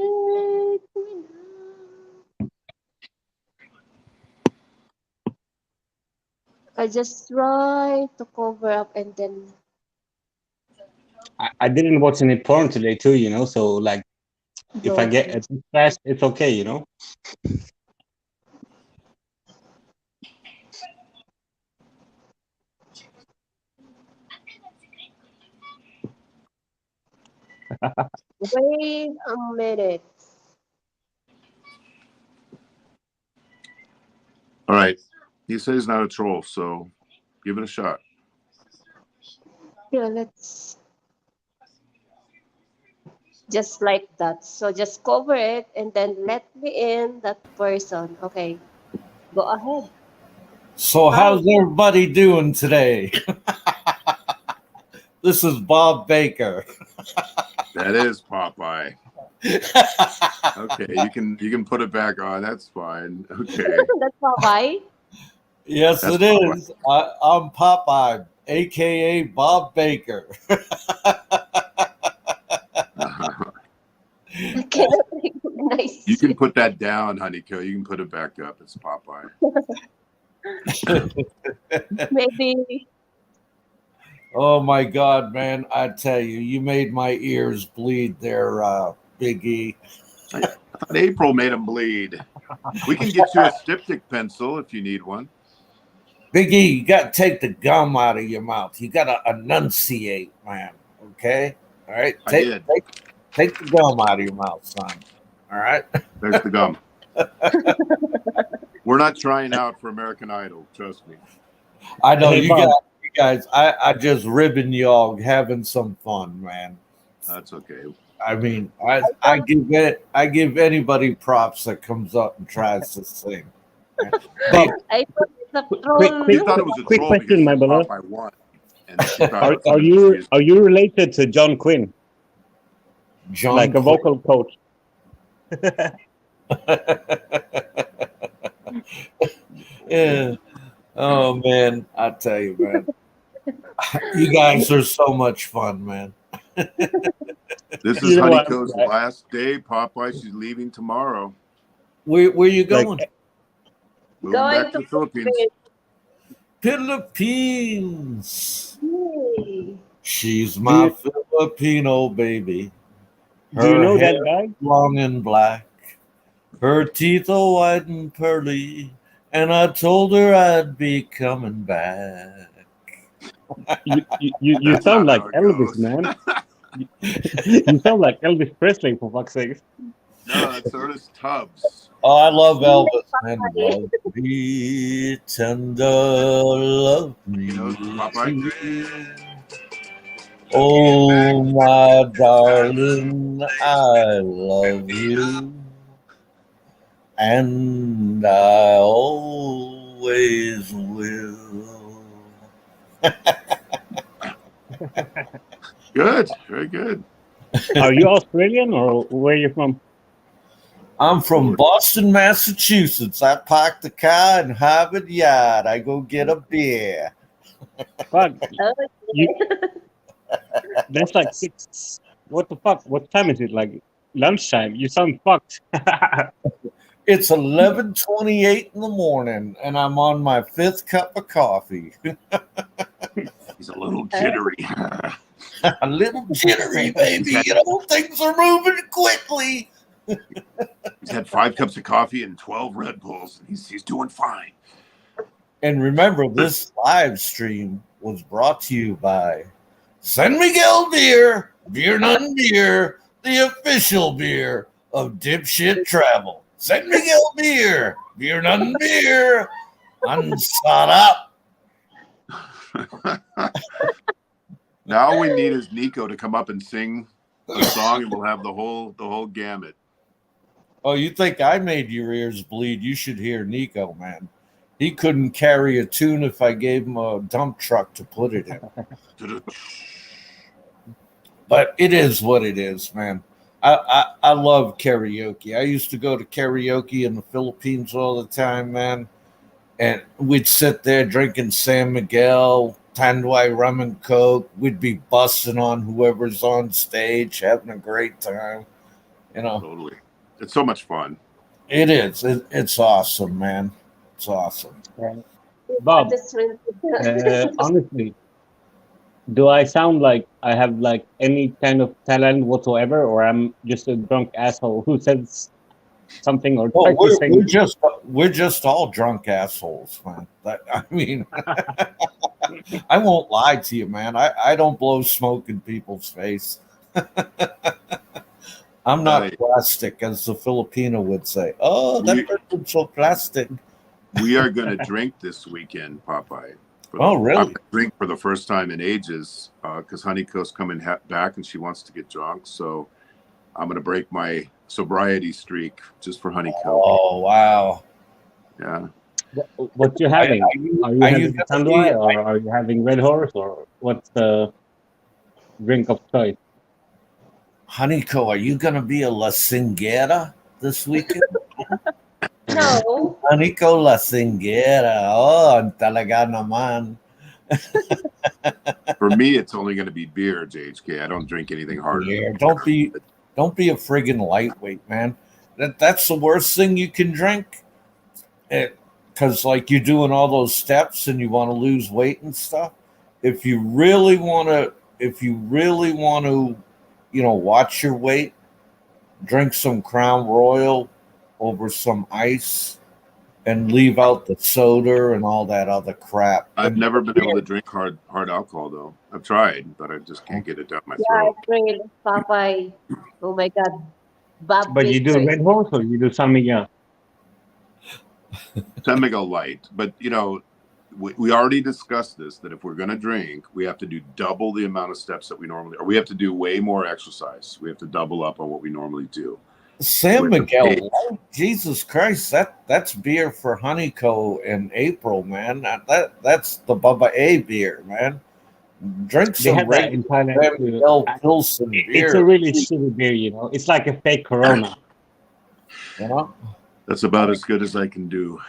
I just try to cover up and then I didn't watch any porn today too, you know. So like, if I go. get a bit fast, it's okay, you know. Wait a minute. All right, he says he's not a troll, so give it a shot. Yeah, let's just like that. So just cover it and then let me in that person. Okay, go ahead. So, Hi. how's everybody doing today? This is Bob Baker. That is Popeye. Okay, you can put it back on. That's fine. Okay, That's Popeye. Yes, that's it Popeye. is. I'm Popeye, aka Bob Baker. I cannot recognize You you. can put that down, Honeyco. You can put it back up. It's Popeye. Maybe Oh my God, man! I tell you, you made my ears bleed there, Big E. I thought April made him bleed. We can get you a styptic pencil if you need one. Big E, you got to take the gum out of your mouth. You got to enunciate, man. Okay, all right. I did. Take the gum out of your mouth, son. All right. There's the gum. We're not trying out for American Idol. Trust me. I know Hey, you Bob. guys. I just ribbing y'all, having some fun, man. That's okay. I mean, I give anybody props that comes up and tries to sing. Bob, They, I thought it's a quick, troll. She quick, thought it was a quick troll because question, my brother. Popeye won, and she thought Are it was serious. you related to John Quinn, John like a Quinn. vocal coach? Yeah. Oh man, I tell you, man, you guys are so much fun, man. This is You know what? Honeyco's last day. Popeye, she's leaving tomorrow. Where you Like, going? Moving Going back to to the Philippines. Philippines. Yay. She's do my you, Filipino baby. do you Her know hair that guy? long and black, her teeth are white and pearly, and I told her I'd be coming back. You That's sound not like how it Elvis, goes. man. You sound like Elvis Presley, for fuck's sake. No, that's Ernest Tubbs. Oh, I love Elvis, man. Love me tender, love me You know Popeye? sweet. Oh, my darling, I love you, and I always will. Good, very good. Are you Australian or where are you from? I'm from Boston, Massachusetts. I park the car in Harvard Yard. I go get a beer. Fuck, Oh, you. That's like 6. What the fuck? What time is it? Like lunchtime. You sound fucked. It's 11:28 in the morning, and I'm on my 5th cup of coffee. He's a little jittery. A little jittery, baby. You know, things are moving quickly. He's had 5 cups of coffee and 12 Red Bulls, and he's doing fine. And remember, this live stream was brought to you by San Miguel Beer, Beer None Beer, the official beer of Dipshit Travel. San Miguel Beer, Beer None Beer, Ansarap. Now all we need is Nico to come up and sing a song, and we'll have the whole gamut. Oh, you think I made your ears bleed? You should hear Nico, man. He couldn't carry a tune if I gave him a dump truck to put it in. But it is what it is, man. I love karaoke. I used to go to karaoke in the Philippines all the time, man. And we'd sit there drinking San Miguel, Tanduay rum and coke. We'd be busting on whoever's on stage, having a great time. You know, Totally. It's so much fun. it is. It's awesome, man. It's awesome. Bob, just honestly, do I sound like I have like any kind of talent whatsoever, or I'm just a drunk asshole who says something or Well, tries to sing? we're just all drunk assholes, man. I mean, I won't lie to you, man. I don't blow smoke in people's face. I'm not Right. plastic, as the Filipino would say. Oh, that person's so plastic. We are going to drink this weekend, Popeye. Oh, really? I'm gonna drink for the first time in ages because Honeyco's coming back and she wants to get drunk. So I'm going to break my sobriety streak just for Honeyco. Oh, wow. Yeah. What you having? Are you are you having gonna Tanduay be- or are you having Red Horse or what's the drink of choice? Honeyco, are you going to be a La Singera this weekend? no. Honeyco La Singera. Oh, talaga naman. For me, it's only going to be beer, JHK. I don't drink anything harder. Yeah, don't be a friggin' lightweight, man. That's the worst thing you can drink. Because like you're doing all those steps and you want to lose weight and stuff. If you really want to, watch your weight, drink some Crown Royal over some ice and leave out the soda and all that other crap. I've never been able to drink hard alcohol, though. I've tried, but I just can't get it down my Yeah, throat. April, Popeye. Oh my God. Bob But you do Victor. Red Horse or you do San Miguel? San Miguel Light. But we already discussed this, that if we're going to drink, we have to do double the amount of steps that we normally, or we have to do way more exercise. We have to double up on what we normally do. San With the Miguel, pace. Jesus Christ, that's beer for Honeyco in April, man. That's the Bubba A beer, man. Drink They some have that in regular Thailand San too. Miguel Pilsen It's a beer, really shitty beer, you know. It's like a fake Corona. you know. That's about as good as I can do.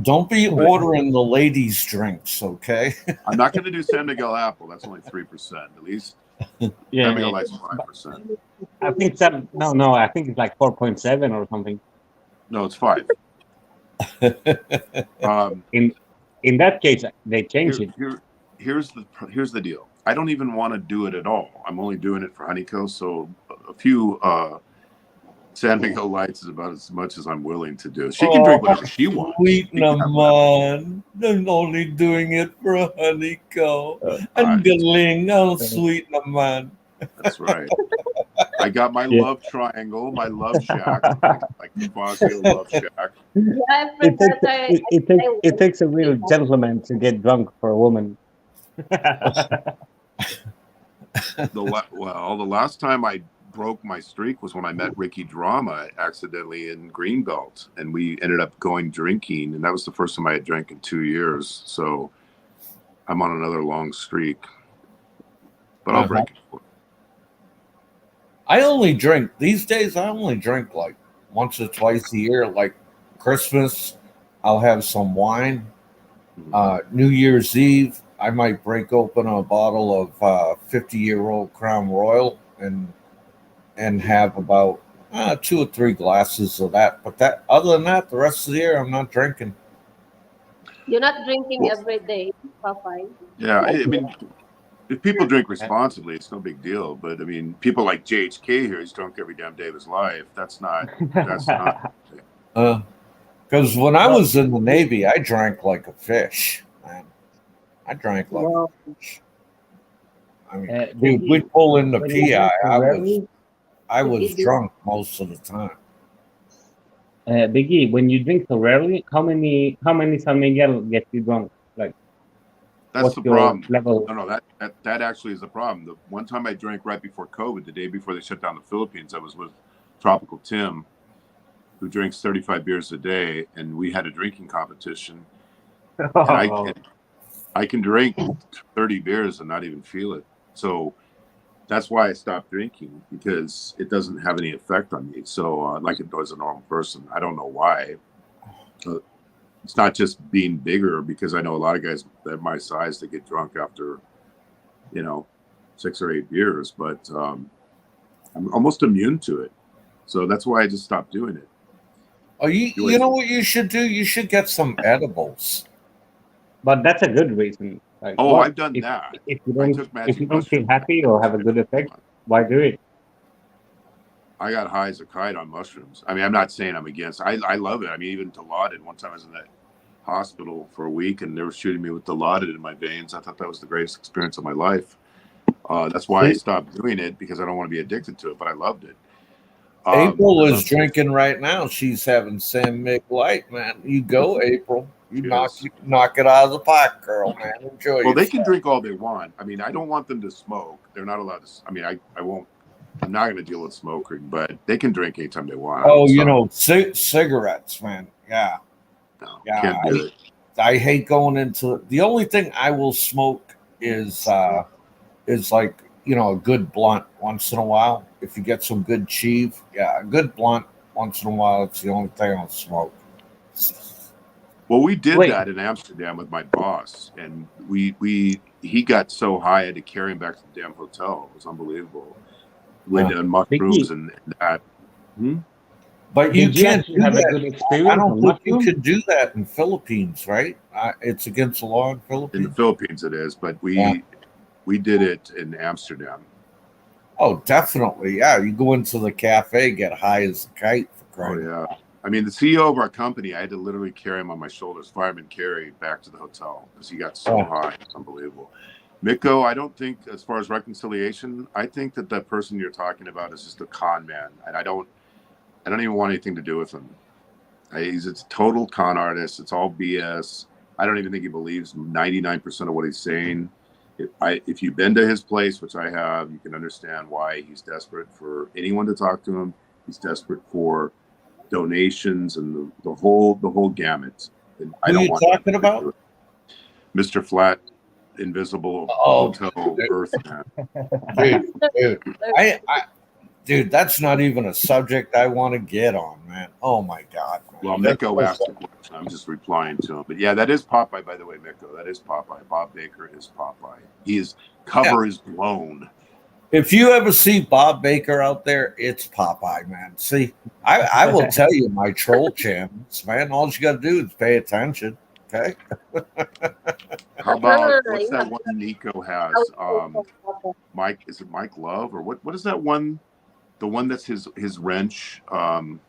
Don't be ordering the ladies' drinks, okay? I'm not going to do San Miguel Apple. That's only 3%. At least Yeah, San Miguel yeah. Light's 5%. I think that no, I think it's like 4.7 or something. No, it's 5. In that case, they changed it. Here's the deal. I don't even want to do it at all. I'm only doing it for Honeyco. So a few San Miguel Lights is about as much as I'm willing to do. She can drink whatever she wants. Sweet She can have man. I'm only doing it for a Honeyco. I'm it's- galing, I'll sweeten a man. That's right. I got my Yeah. love triangle, my love shack, like the Fazio love shack. I prefer It takes a real gentleman to get drunk for a woman. The last time I broke my streak was when I met Ricky Drama accidentally in Greenbelt, and we ended up going drinking, and that was the first time I had drank in 2 years. So I'm on another long streak, but I'll break it. I only drink these days. I only drink like once or twice a year. Like Christmas, I'll have some wine. New Year's Eve, I might break open a bottle of 50-year-old Crown Royal and have about 2 or 3 glasses of that. But that, other than that, the rest of the year, I'm not drinking. You're not drinking every day, Popeye. Yeah, I mean, if people drink responsibly, it's no big deal. But I mean, people like JHK here, he's drunk every damn day of his life. That's not. Because when I was in the Navy, I drank like a fish, man. I drank like a fish. I mean, we'd pull in the PI. I was drunk most of the time. Biggie, when you drink so rarely, how many San Miguel get you drunk? Like, that's the problem. Level? No, that actually is the problem. The one time I drank right before COVID, the day before they shut down the Philippines, I was with Tropical Tim, who drinks 35 beers a day, and we had a drinking competition. And I can drink 30 beers and not even feel it. So that's why I stopped drinking, because it doesn't have any effect on me. So like it does a normal person. I don't know why. It's not just being bigger, because I know a lot of guys at my size that get drunk after, 6 or 8 beers, but I'm almost immune to it. So that's why I just stopped doing it. Oh, you know what you should do? You should get some edibles. But that's a good reason. Like, I've done that. If you don't feel happy or have a good effect, why do it? I got high as a kite on mushrooms. I mean, I'm not saying I'm against. I love it. I mean, even Dilaudid. One time I was in that hospital for a week, and they were shooting me with Dilaudid in my veins. I thought that was the greatest experience of my life. That's why I stopped doing it, because I don't want to be addicted to it. But I loved it. April is drinking right now. She's having San Mig Light, man. You go, April. You knock it out of the park, girl, man. Enjoy. Well, they can drink all they want. I mean, I don't want them to smoke. They're not allowed to. I mean, I won't. I'm not going to deal with smoking, but they can drink anytime they want. Oh, cigarettes, man. Yeah. No, can't do it. I hate going into. The only thing I will smoke is like, a good blunt once in a while. If you get some good cheeve, a good blunt once in a while. It's the only thing I'll smoke. Well, we did that in Amsterdam with my boss, and he got so high I had to carry him back to the damn hotel. It was unbelievable. With mushrooms and that. But you can't have a good experience. I don't think you could do that in Philippines, right? It's against the law in Philippines. In the Philippines, it is, but we did it in Amsterdam. Oh, definitely, yeah. You go into the cafe, get high as a kite. Oh yeah. I mean, the CEO of our company, I had to literally carry him on my shoulders, fireman carry, back to the hotel, because he got so high. It's unbelievable. Mikko, I don't think, as far as reconciliation, I think that person you're talking about is just a con man, and I don't even want anything to do with him. He's a total con artist. It's all BS. I don't even think he believes 99% of what he's saying. If you've been to his place, which I have, you can understand why he's desperate for anyone to talk to him. He's desperate for donations and the whole gamut. And I Who don't you want talking about? Mr. Flat, Invisible Oh, Hotel Earthman. Dude, that's not even a subject I want to get on, man. Oh my God. Man. Well, Miko asked a question. I'm just replying to him. But yeah, that is Popeye, by the way, Miko. That is Popeye. Bob Baker is Popeye. His cover is blown. If you ever see Bob Baker out there, it's Popeye, man. See, I will tell you my troll channels, man. All you got to do is pay attention. Okay. How about what's that one Nico has? Mike, is it Mike Love or what is that one? The one that's his wrench. Fred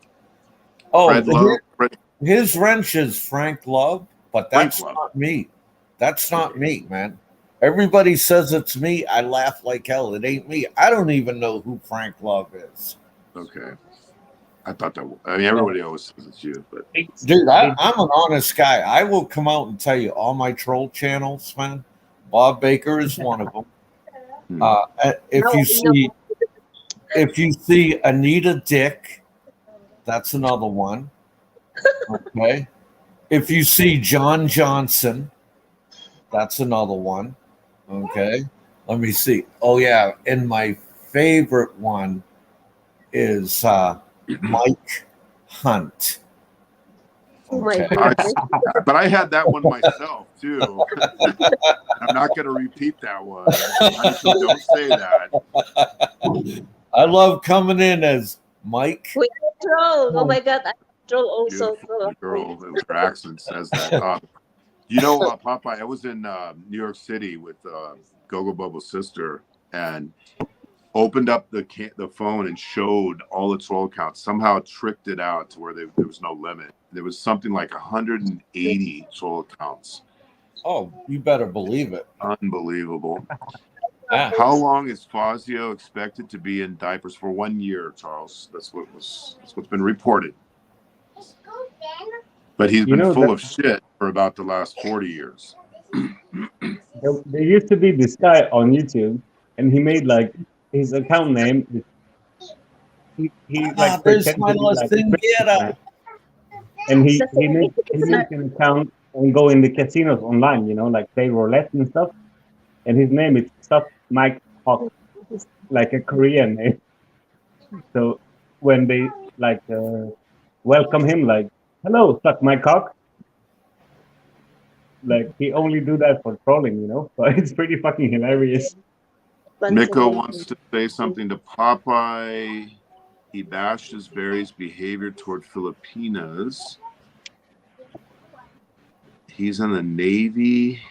Love. His wrench is Frank Love, but that's not me. That's not me, man. Everybody says it's me. I laugh like hell. It ain't me. I don't even know who Frank Love is. Okay. I thought that. I mean, everybody always says it's you, but dude, I'm an honest guy. I will come out and tell you all my troll channels, man. Bob Baker is one of them. If you see Anita Dick, that's another one. Okay. If you see John Johnson, that's another one. Okay. Let me see. Oh yeah, and my favorite one is Mike Hunt. Okay. But I had that one myself too. I'm not going to repeat that one. Don't say that. I love coming in as Mike. We troll. Oh my God, I troll also. The girl, her accent says that. You know, Popeye, I was in New York City with Gogo Bubba's sister and opened up the phone and showed all the troll accounts. Somehow tricked it out to where there was no limit. There was something like 180 troll accounts. Oh, you better believe it. Unbelievable. How long is Fazio expected to be in diapers? For 1 year, Charles. That's what's been reported. But he's been full of shit for about the last 40 years. There used to be this guy on YouTube, and he made like his account name. He like there's my last thing. Get up. And he makes an account and go in the casinos online, you know, like play roulette and stuff. And his name is Sup Mike Hawk, like a Korean name. So when they like welcome him, like, hello, Suck My Cock. Like he only do that for trolling, you know. But it's pretty fucking hilarious. Miko wants to say something to Popeye. He bashed his Barry's behavior toward Filipinas. He's in the Navy,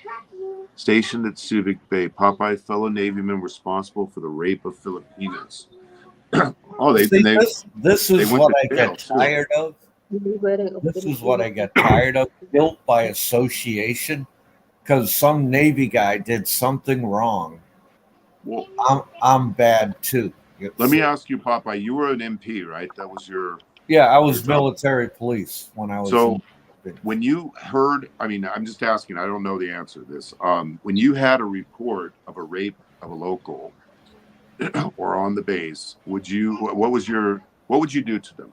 stationed at Subic Bay. Popeye, fellow Navyman responsible for the rape of Filipinas. This is what I get tired of. This is what I get tired of. Guilt by association, because some Navy guy did something wrong. Well, I'm bad too. Let me ask you, Popeye. You were an MP, right? That was your. Yeah, I was military police when I was. So, when you heard, I mean, I'm just asking. I don't know the answer to this. When you had a report of a rape of a local, or on the base, what would you do to them?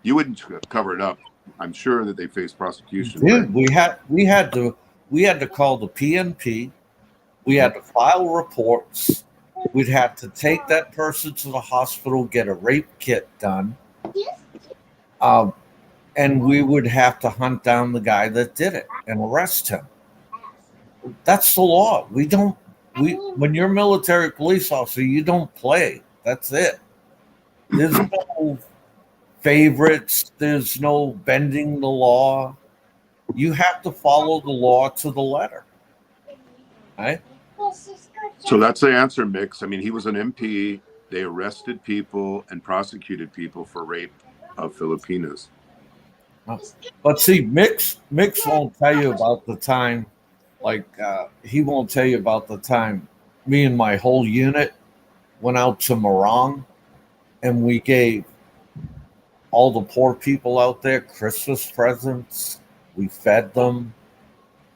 You wouldn't cover it up. I'm sure that they face prosecution. Dude, right? we had to call the PNP. We had to file reports. We'd have to take that person to the hospital, get a rape kit done, and we would have to hunt down the guy that did it and arrest him. That's the law. When you're a military police officer, you don't play. That's it. There's no favorites. There's no bending the law. You have to follow the law to the letter. Right? So that's the answer, Mix. I mean, he was an MP. They arrested people and prosecuted people for rape of Filipinas. But see, Mix won't tell you about the time. Like he won't tell you about the time me and my whole unit went out to Morong, and we gave all the poor people out there Christmas presents. We fed them.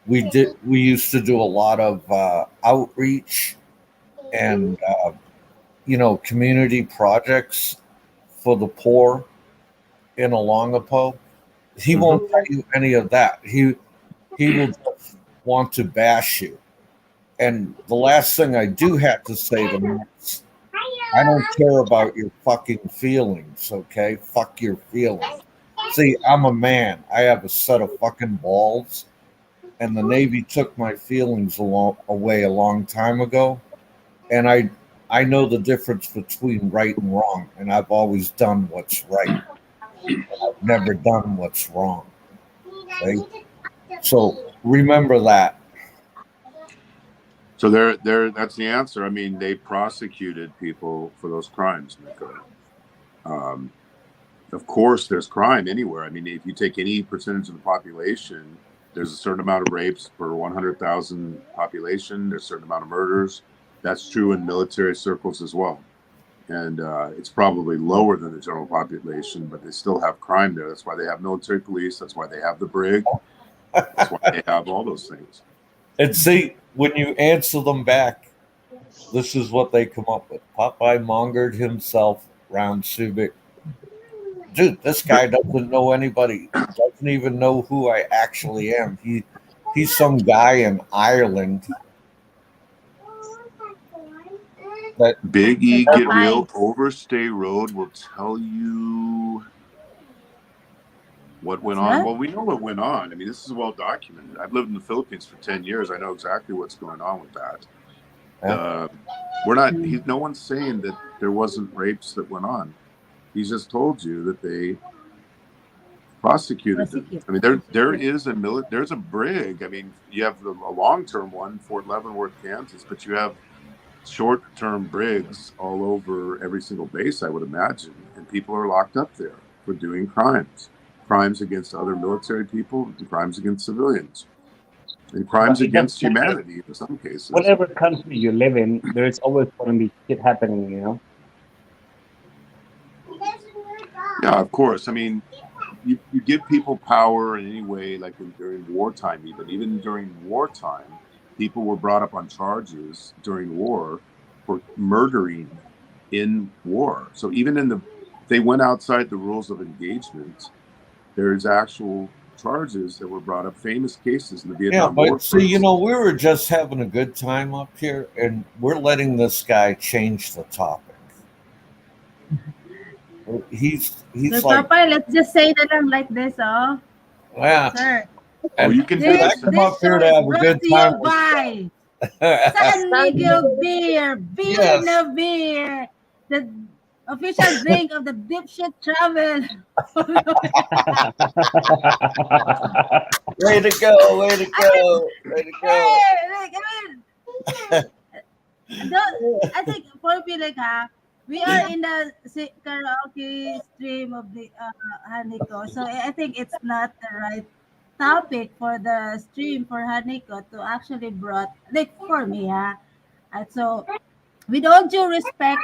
We used to do a lot of outreach and community projects for the poor in Alongapo. He Mhm. won't tell you any of that. He will just want to bash you. And the last thing I do have to say to Max, I don't care about your fucking feelings, okay? Fuck your feelings. See, I'm a man. I have a set of fucking balls, and the Navy took my feelings away a long time ago. And I know the difference between right and wrong, and I've always done what's right. I've never done what's wrong. Okay? So remember that. So there. That's the answer. I mean, they prosecuted people for those crimes, Nico. Um, of course, there's crime anywhere. I mean, if you take any percentage of the population, there's a certain amount of rapes per 100,000 population. There's a certain amount of murders. That's true in military circles as well. And it's probably lower than the general population, but they still have crime there. That's why they have military police. That's why they have the brig. That's why they have all those things. And see, when you answer them back, this is what they come up with. Popeye mongered himself round Subic. Dude, this guy doesn't know anybody. Doesn't even know who I actually am. He's some guy in Ireland that Big E Get Real Bye. Overstay Road will tell you what went What's on. that? Well, we know what went on. I mean, this is well documented. I've lived in the Philippines for 10 years. I know exactly what's going on with that. yeah. We're not, no one's saying that there wasn't rapes that went on. He's just told you that they prosecuted them. Prosecute. I mean, there's a brig. I mean, you have a long-term one, Fort Leavenworth, Kansas, but you have short-term brigs all over every single base, I would imagine, and people are locked up there for doing crimes against other military people, and crimes against civilians, and crimes But it doesn't against matter. humanity in some cases. Whatever country you live in, there's always going to be shit happening, you know? Yeah, of course. I mean, you give people power in any way, like during wartime, even during wartime, people were brought up on charges during war for murdering in war. So even they went outside the rules of engagement. There's actual charges that were brought up, famous cases in the Yeah, Vietnam War, but for see, instance. we were just having a good time up here, and we're letting this guy change the topic. He's Sir like, Popeye, let's just say na lang like this, oh. yeah, Sir, Oh, and you can do I this this. come this up here show to is have a brought good to time you with by you. San San Miguel Beer. Beer Yes, na beer. The official drink of the dipshit travel. way to go, way to I mean, go, way to go. like, I think for me, like, we are in the karaoke stream of the Haniko. So I think it's not the right topic for the stream for Haniko to actually brought, like, for me, And so with all due respect,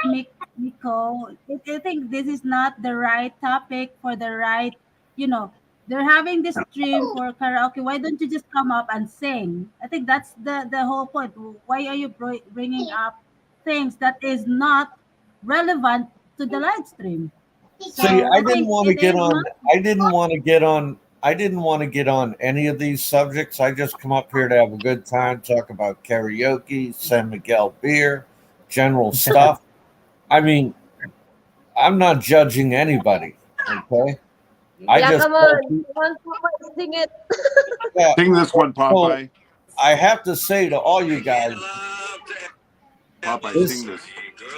Miko, I think this is not the right topic for the right, you know, they're having this stream for karaoke. Why don't you just come up and sing? I think that's the whole point. Why are you bringing up things that is not relevant to the live stream? See, So I think it is not. I didn't want to get on. I didn't want to get on any of these subjects. I just come up here to have a good time, talk about karaoke, San Miguel beer, general stuff. I mean, I'm not judging anybody. Okay, I Yeah, just come tell on. people, Come on, Papa, sing it. yeah. Sing this one, So Popeye. I have to say to all you guys, Popeye, sing this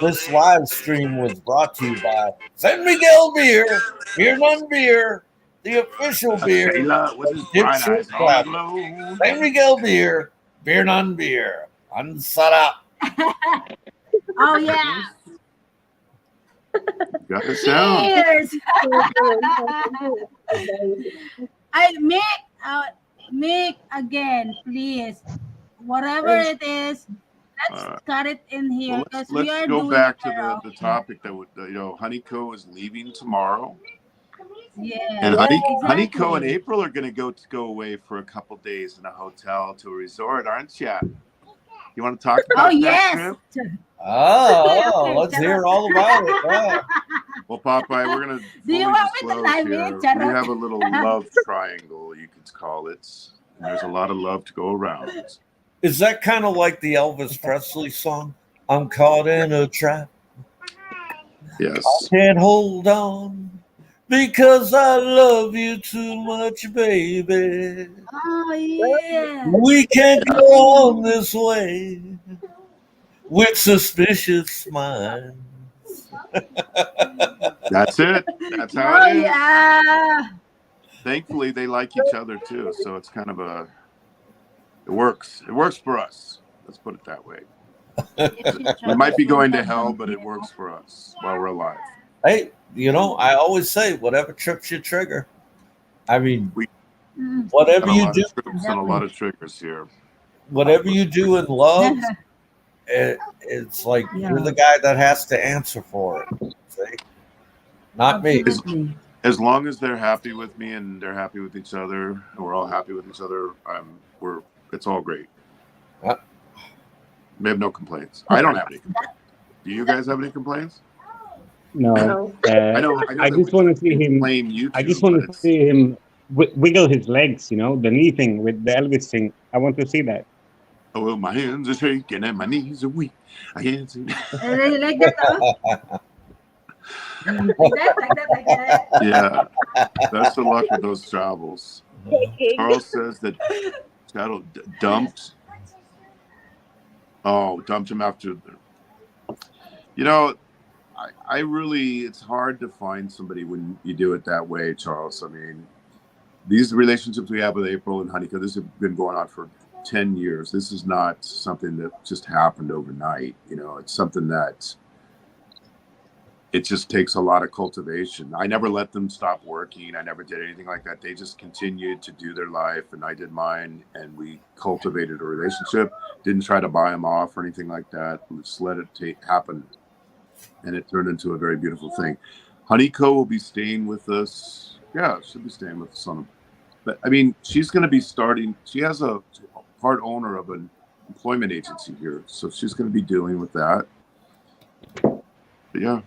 this. this live stream was brought to you by San Miguel Beer, Beer None Beer, the official A beer sailor with of his bright Dipshit eyes all Travel. aglow. San Miguel Beer, Beer None Beer. Unsara. Oh yeah, Got the sound. cheers! Come I make again, please. Whatever on. it is, let's Uh, cut it in well, here let's because we let's are go doing a back to the karaoke. topic that would Honeyco is leaving tomorrow. Yeah, And Yeah. Honeyco and exactly. April are going to go away for a couple days in a hotel to a resort, aren't you? You want to talk Oh, about that yes. trip? Okay, Oh, okay, let's charot. hear all about it. Yeah. Well, Popeye, we're going to Do you fully want me to disclose live it, here. We charot? have a little love triangle, you could call it. And there's a lot of love to go around. Is that kind of like the Elvis Presley song? I'm caught in a trap. Yes. Can't hold on because I love you too much, baby. Oh, Well, yeah. We can't go Yeah. on this way with suspicious minds. That's it. That's how it Oh, is. yeah. Thankfully, they like each other too. So it's kind of it works. It works for us. Let's put it that way. If she We might travels be with going to her hell, from but it here. works for us while we're alive. Hey, I always say whatever trips your trigger. I mean, We Mm, whatever got a you lot do, of trips and a lot exactly. of triggers here. whatever you do in love, it's like you're Yeah, the guy that has to answer for it. See? Not me. As, absolutely. as long as they're happy with me and they're happy with each other, and we're all happy with each other, it's all great. Uh, We have no complaints. I don't have any complaints. Do you guys have any complaints? No, no. I know I that just want to see him. blame you I two, just want but to it's see him wiggle his legs. The knee thing with the Elvis thing. I want to see that. oh well, my hands are shaking and my knees are weak. I can't see. Like that, like that. Yeah, best of luck with those travels. Taking. Charles says that Shadow dumped. Oh, dumped him after. You know, I really, it's hard to find somebody when you do it that way, Charles. I mean, these relationships we have with April and Honeycomb, this has been going on for 10 years. This is not something that just happened overnight. It's something that it just takes a lot of cultivation. I never let them stop working. I never did anything like that. They just continued to do their life, and I did mine, and we cultivated a relationship. Didn't try to buy them off or anything like that. We just let it happen, and it turned into a very beautiful thing. Honeyco will be staying with us. Yeah, she'll be staying with us on. But I mean, she's going to be starting. She has a part owner of an employment agency here, so she's going to be dealing with that. But yeah.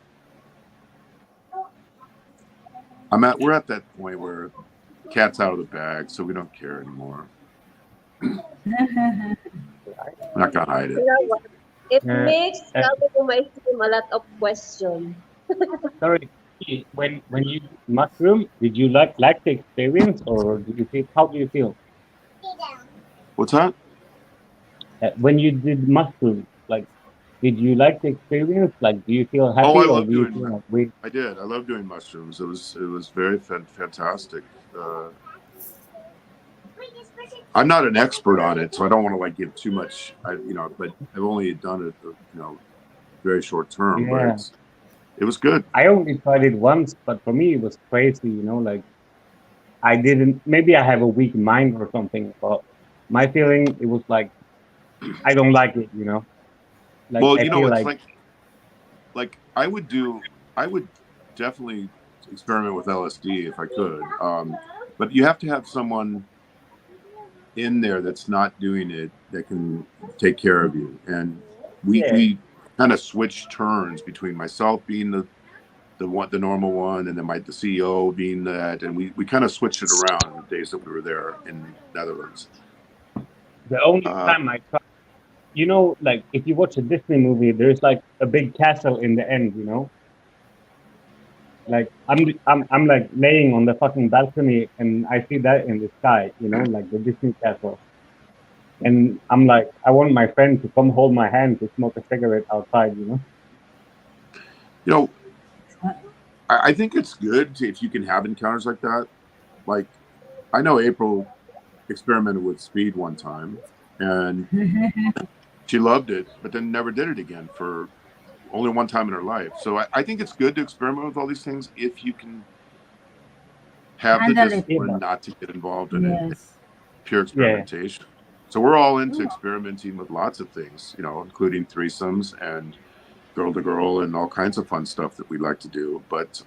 We're at that point where cat's out of the bag, so we don't care anymore. We're not gonna hide You it. know what? It Uh, makes uh, my team a lot of questions. sorry, when you did mushroom, did you like the experience, or do you feel? How do you feel What's that? when you did mushroom? Like, did you like the experience? Like, do you feel Oh, I happy, or love do you doing. feel like we? I did. I love doing mushrooms. It was very fantastic. I'm not an expert on it, so I don't want to give too much. But I've only done it, very short term. But Yeah, it was good. I only tried it once, but for me it was crazy. Like I didn't. Maybe I have a weak mind or something, but my feeling it was like I don't like it. Like Well, I feel it's like like I would definitely experiment with LSD if I could. But you have to have someone in there that's not doing it that can take care of you. And yeah, we kind of switched turns between myself being the normal one, and then the CEO being that, and we kind of switched it around the days that we were there in Netherlands. the only Uh, time I tried. Like if you watch a Disney movie, there's like a big castle in the end. Like I'm like laying on the fucking balcony and I see that in the sky. Like the Disney castle. And I'm like, I want my friend to come hold my hand to smoke a cigarette outside. you know, I think it's good if you can have encounters like that. Like I know April experimented with speed one time, and she loved it, but then never did it again for only one time in her life. So I think it's good to experiment with all these things if you can have the Handle it. Yeah, discipline but not to get involved in it. Yes. Pure yeah, experimentation. So we're all into experimenting with lots of things, including threesomes and girl to girl and all kinds of fun stuff that we like to do. But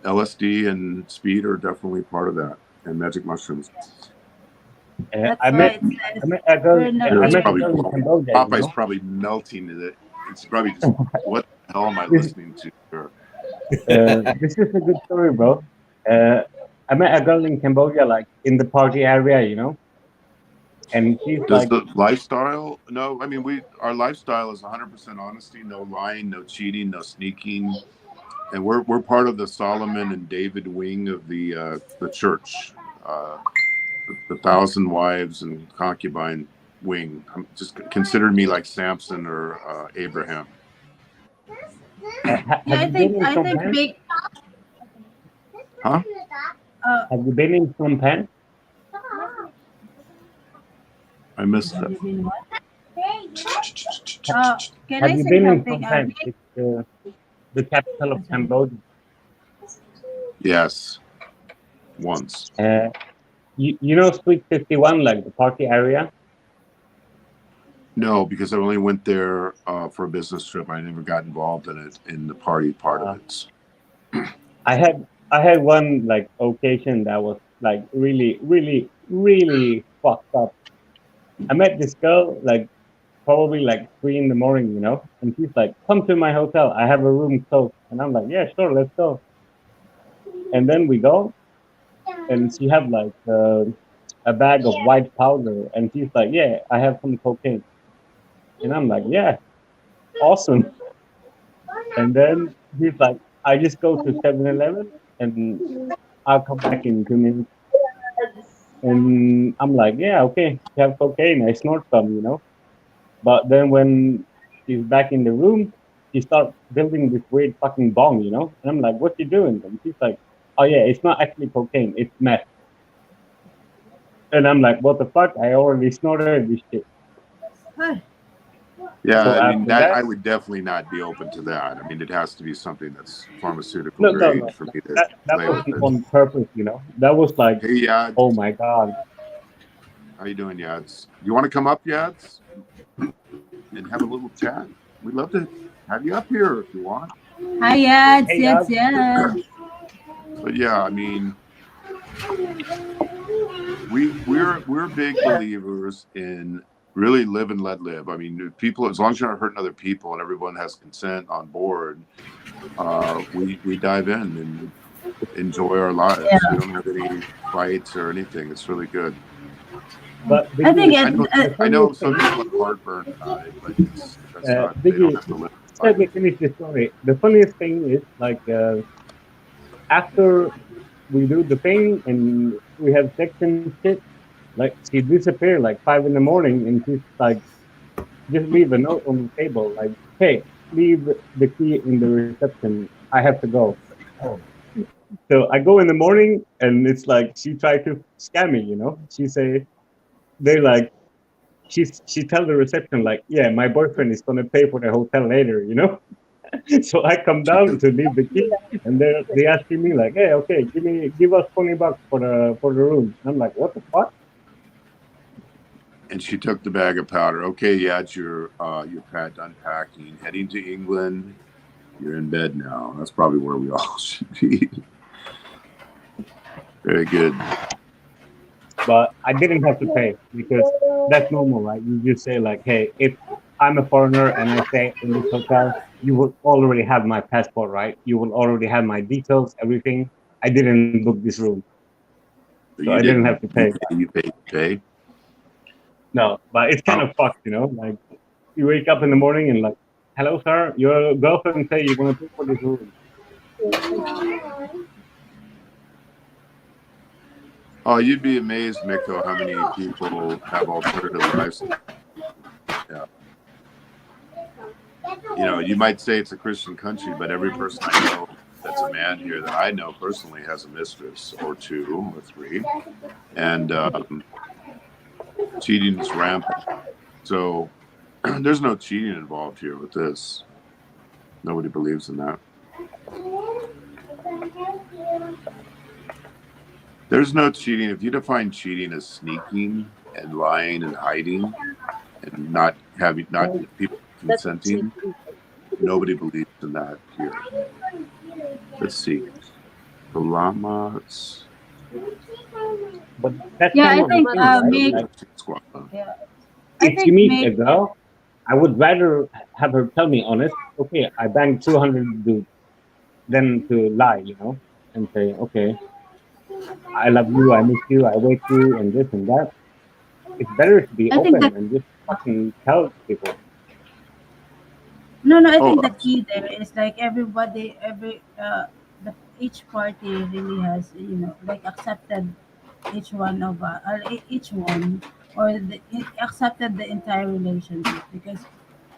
LSD and speed are definitely part of that, and magic mushrooms. That's I why met it says I met a girl. burn I It's met a away. probably girl in Cambodia. You Popeye's know, probably melting it. It's probably just what the hell am I this listening to? Here? this is a good story, bro. I met a girl in Cambodia, like in the party area, you know, and she's Does like, the lifestyle? No, I mean our lifestyle is 100% honesty, no lying, no cheating, no sneaking, and we're part of the Solomon and David wing of the church, the thousand wives and concubine wing. Just consider me like Samson or Abraham, Yeah, Have you been in I Phnom think Penh? big. huh? Uh, Have you been in Phnom Penh? I missed have that. you been what? Can Have I you say been in something? Phnom Penh? It's the capital of Sorry. Cambodia. Yes, once. Uh, you know Suite 51, like the party area. No, because I only went there for a business trip. I never got involved in it in the party part of Uh, it. I had one like occasion that was like really fucked up. I met this girl like probably like 3 in the morning, you know, and she's like, "Come to my hotel. I have a room closed." And I'm like, "Yeah, sure, let's go." And then we go, and she had like a bag of white powder, and she's like, "Yeah, I have some cocaine." And I'm like, "Yeah, awesome." And then he's like, "I just go to 7-Eleven and I'll come back in 2 minutes." And I'm like, "Yeah, okay, you have cocaine. I snort some, you know." But then when she's back in the room, she starts building this weird fucking bong, you know? And I'm like, "What you doing?" And she's like, "Oh yeah, it's not actually cocaine, it's meth." And I'm like, "What the fuck? I already snorted this shit." Yeah, So I mean after that that, I would definitely not be open to that. I mean, it has to be something that's pharmaceutical no, grade for me to that play with wasn't it. on purpose, you know? That was like, Hey, Yads, oh my God. how you doing, Yads? You want to come up, Yads, and have a little chat? We'd love to have you up here if you want. Hi, yes, Hey, yes, yes. But yeah, I mean, we're big believers in really live and let live. I mean, people, as long as you're not hurting other people and everyone has consent on board, we dive in and enjoy our lives. We Yeah. don't have any fights or anything. It's really good. But I think Biggie, I it. know the I know funniest some thing, people have heartburn about it, but that's not, they don't Biggie, have to live a let life. me finish the story. The funniest thing is like, after we do the thing and we have sex and shit, like she disappeared like 5 in the morning, and she's like, just leave a note on the table, like, "Hey, leave the key in the reception. I have to go." So I go in the morning, and it's like she tried to scam me. You know, she say they like she tell the reception like, "Yeah, my boyfriend is gonna pay for the hotel later." You know, so I come She down took to leave the key, and they asking me like, "Hey, okay, give us $20 for the room." And I'm like, "What the fuck?" and she took the bag of powder. Okay, yeah, it's your packed unpacking, heading to England. You're in bed now. That's probably where we all should be. Very good. But I didn't have to pay because that's normal, right? You just say like, "Hey, if I'm a foreigner and I stay in this hotel, you will already have my passport, right? You will already have my details, everything. I didn't book this room, so So I you didn't have didn't. to pay." You pay. You pay. You pay. No, but it's kind Oh, of fucked, you know? Like you wake up in the morning and like, "Hello, sir, your girlfriend say you want to pay for this room." oh, you'd be amazed, Miko, how many people have alternative lives. Yeah. You know, you might say it's a Christian country, but every person I know that's a man here that I know personally has a mistress or two or three, and cheating is rampant. So there's no cheating involved here with this. Nobody believes in that. There's no cheating. If you define cheating as sneaking and lying and hiding and not people That's consenting, cheating. nobody believes in that here. Let's see. Salamat. But that's Yeah, kind I of the think thing, Salamat right? make Like, Squad. yeah, I if you think meet a make girl, I would rather have her tell me honest, okay, I banged 200 dudes, than to lie, and say, okay, I love you, I miss you, I wait you, and this and that. It's better to be I think that open and just fucking tell people. no, I Oh, think the key there is like everybody, the each party really has, like accepted each one of each one, or accepted the entire relationship. Because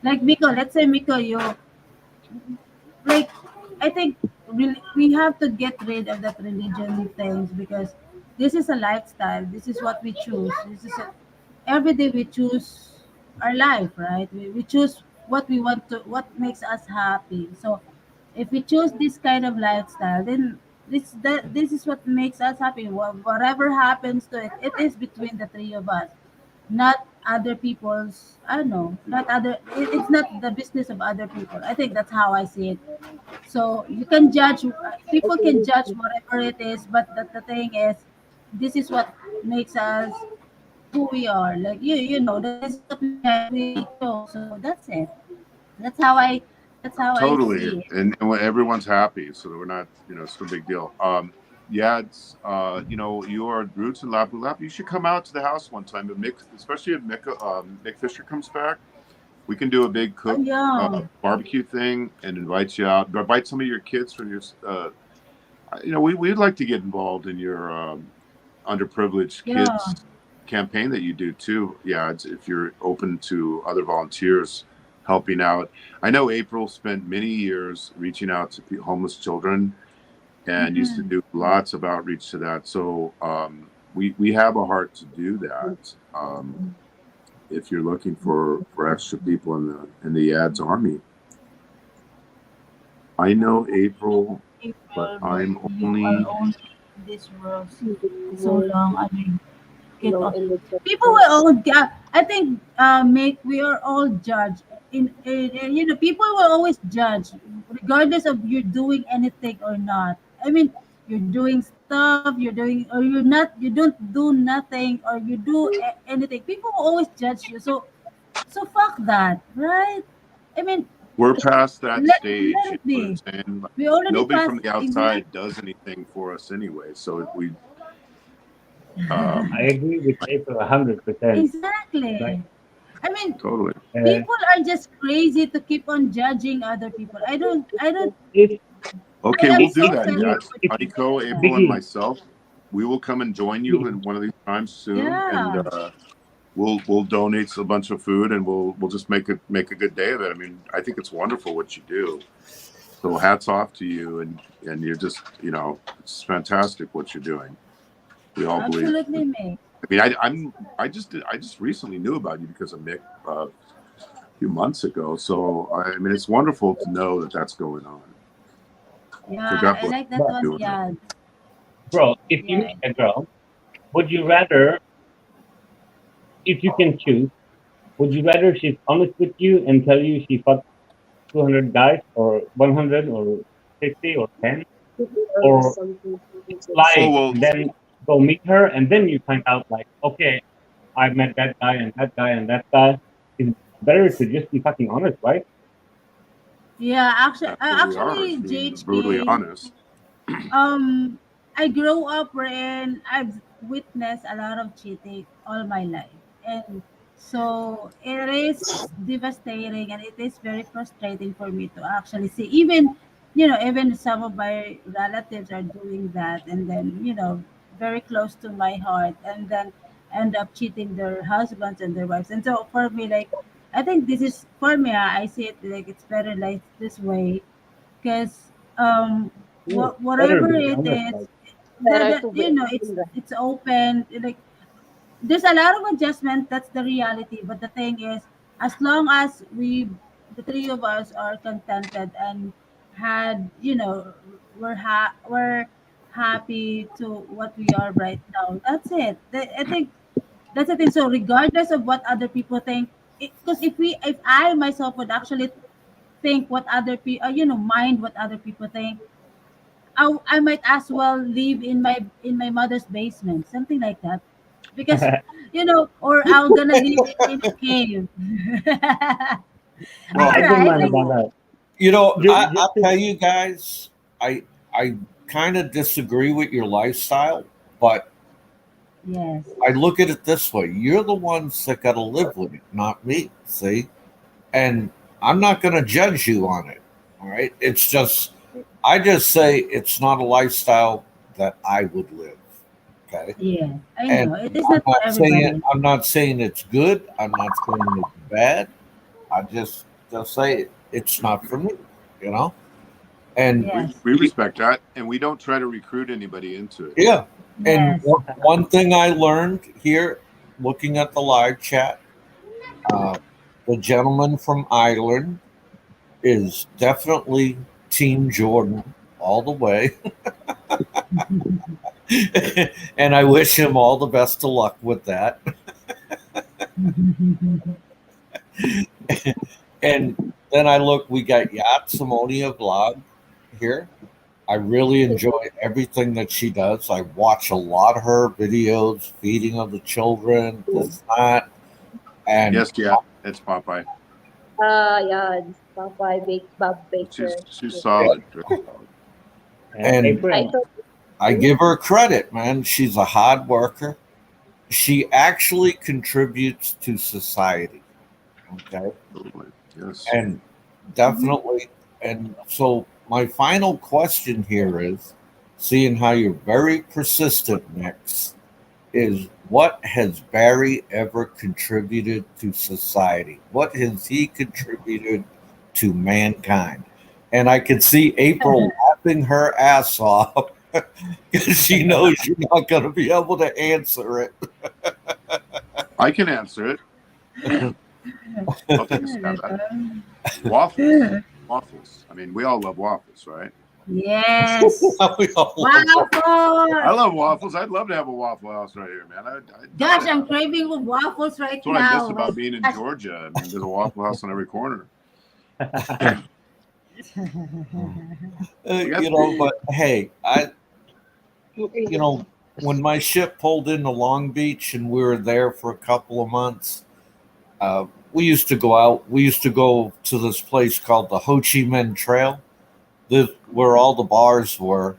like Miko, let's say Miko, you like, I think really we have to get rid of that religion things, because this is a lifestyle. This is what we choose. Every day we choose our life, right? We choose what we want to, what makes us happy. So if we choose this kind of lifestyle, then this is what makes us happy. Whatever happens to it, it is between the three of us, not other people's. I don't know, not other. It's not the business of other people. I think that's how I see it. So you can judge, people can judge whatever it is, but the thing is, this is what makes us who we are. Like this is what we chose. So that's it. That's how I that's how I totally. see it. And when everyone's happy, so that we're not, it's no big deal. Yeah, it's your roots in Lapu Lapu. You should come out to the house one time. And Mick, especially if Mick Fisher comes back, we can do a big Oh yeah, barbecue thing and invite you out. Invite some of your kids from your. We'd like to get involved in your underprivileged yeah. kids campaign that you do too. Yeah, if you're open to other volunteers helping out. I know April spent many years reaching out to homeless children and used to Mm-hmm. do lots of outreach to that. So we have a heart to do that. If you're looking for extra people in the ads army, I know April, but April, but I'm you are only only in this world so more long. I mean, get long off. in the People will all I think make we are all judged people will always judge regardless of you're doing anything or not. I mean, you're doing stuff, you don't do nothing, or you do anything, people will always judge you. So fuck that, right? I mean, we're past that let stage. You it know what I'm be. saying? Like, We already nobody passed from the exact. outside does anything for us anyway. So if we, I um, agree with April 100%. Like, Exactly. I mean, totally. uh, people are just crazy to keep on judging other people. I don't if Okay, I'm we'll so do if that. sorry you Yes, for if you, Aiko, that. April, and Biggie, myself, we will come and join you Biggie, in one of these times soon, and Yeah. we'll donate a bunch of food, and we'll just make a good day of it. I mean, I think it's wonderful what you do. So hats off to you, and you're just it's fantastic what you're doing. We all believe. Absolutely, mate. I mean, I just recently knew about you because of Mick a few months ago. So I mean, it's wonderful to know that that's going on. So Yeah, God I bless like that bro, you one. doing that. Yeah. if you Yeah. meet a girl, would you rather, if you can choose, would you rather she's honest with you and tell you she fucked 200 guys, or 100, or 50, or 10, or or something. Oh lie well, and then go meet her and then you find out, like, okay, I met that guy and that guy and that guy? It's better to just be fucking honest, right? Yeah, that's what we are, actually, being brutally JHK, honest. um, I grew up wherein I've witnessed a lot of cheating all my life, and so it is devastating and it is very frustrating for me to actually see. Even some of my relatives are doing that, and then very close to my heart, and then end up cheating their husbands and their wives. And so for me, like, I think this is for me. I see it like it's better like this way, because Yeah, better whatever to be it honest, is, like, Better to be it's open. Like, there's a lot of adjustment. That's the reality. But the thing is, as long as the three of us, are contented and had, we're happy to what we are right now. That's it. I think that's the thing. So regardless of what other people think, because if I myself would actually think what other people, mind what other people think, I might as well live in my mother's basement, something like that, because or I'm gonna live in a cave. I All Well, don't right, mind about that. Just I'll tell you guys, I kind of disagree with your lifestyle, but yes, I look at it this way: you're the ones that got to live with it, not me. See, and I'm not going to judge you on it. All right, it's just I just say it's not a lifestyle that I would live. Okay, yeah, I and know it is not for everybody. I'm not saying it's good. I'm not saying it's bad. I just say it's not for me. You know, and we, Yes, we respect that, and we don't try to recruit anybody into it. yeah, and yes. one thing I learned here, looking at the live chat, uh, the gentleman from Ireland is definitely Team Jordan all the way. And I wish him all the best of luck with that. And then I look, we got Yat Simonia vlog here. I really enjoy everything that she does. I watch a lot of her videos, feeding of the children, this, that, and Yes, yeah, it's Popeye. Yeah, this Popeye Bob She's Baker. she's solid, very solid. and I April. thought I give her credit, man. She's a hard worker. She actually contributes to society. Okay. Absolutely. Yes. And definitely. And so, my final question here is, seeing how you're very persistent, Mix, is what has Barry ever contributed to society? What has he contributed to mankind? And I could see April laughing her ass off because she knows you're not going to be able to answer it. I can answer it. I'll take a stab at it. Waffles. Waffles. I mean, we all love waffles, right? Yes. We all love I Waffles. love waffles. I'd love to have a Waffle House right here, man. I'd love Gosh, to I'm have it. craving with waffles right That's what I miss now. My about being in gosh. Georgia. I mean, there's a Waffle House on every corner. We got but hey, when my ship pulled into Long Beach and we were there for a couple of months, we used to go out. We used to go to this place called the Ho Chi Minh Trail, where all the bars were.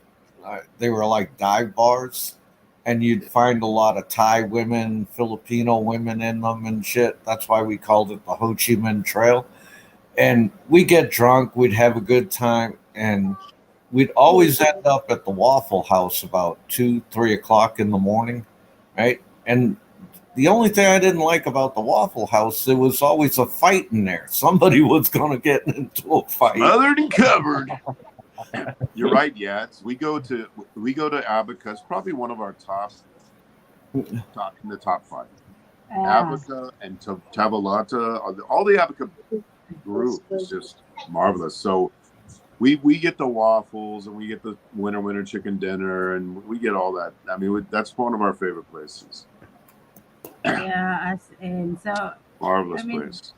They were like dive bars, and you'd find a lot of Thai women, Filipino women in them and shit. That's why we called it the Ho Chi Minh Trail. And we get drunk, we'd have a good time, and we'd always end up at the Waffle House about 2, 3 o'clock in the morning, right? And the only thing I didn't like about the Waffle House, there was always a fight in there. Somebody was going to get into a fight. smothered and covered. You're right, Yats. We go to Abaca. It's probably one of our top in the top five. Ah, Abaca and Tavolata, all the Abaca group is just marvelous. So we get the waffles and we get the winter chicken dinner and we get all that. I mean, that's one of our favorite places. yeah, as in so I Marvelous mean place.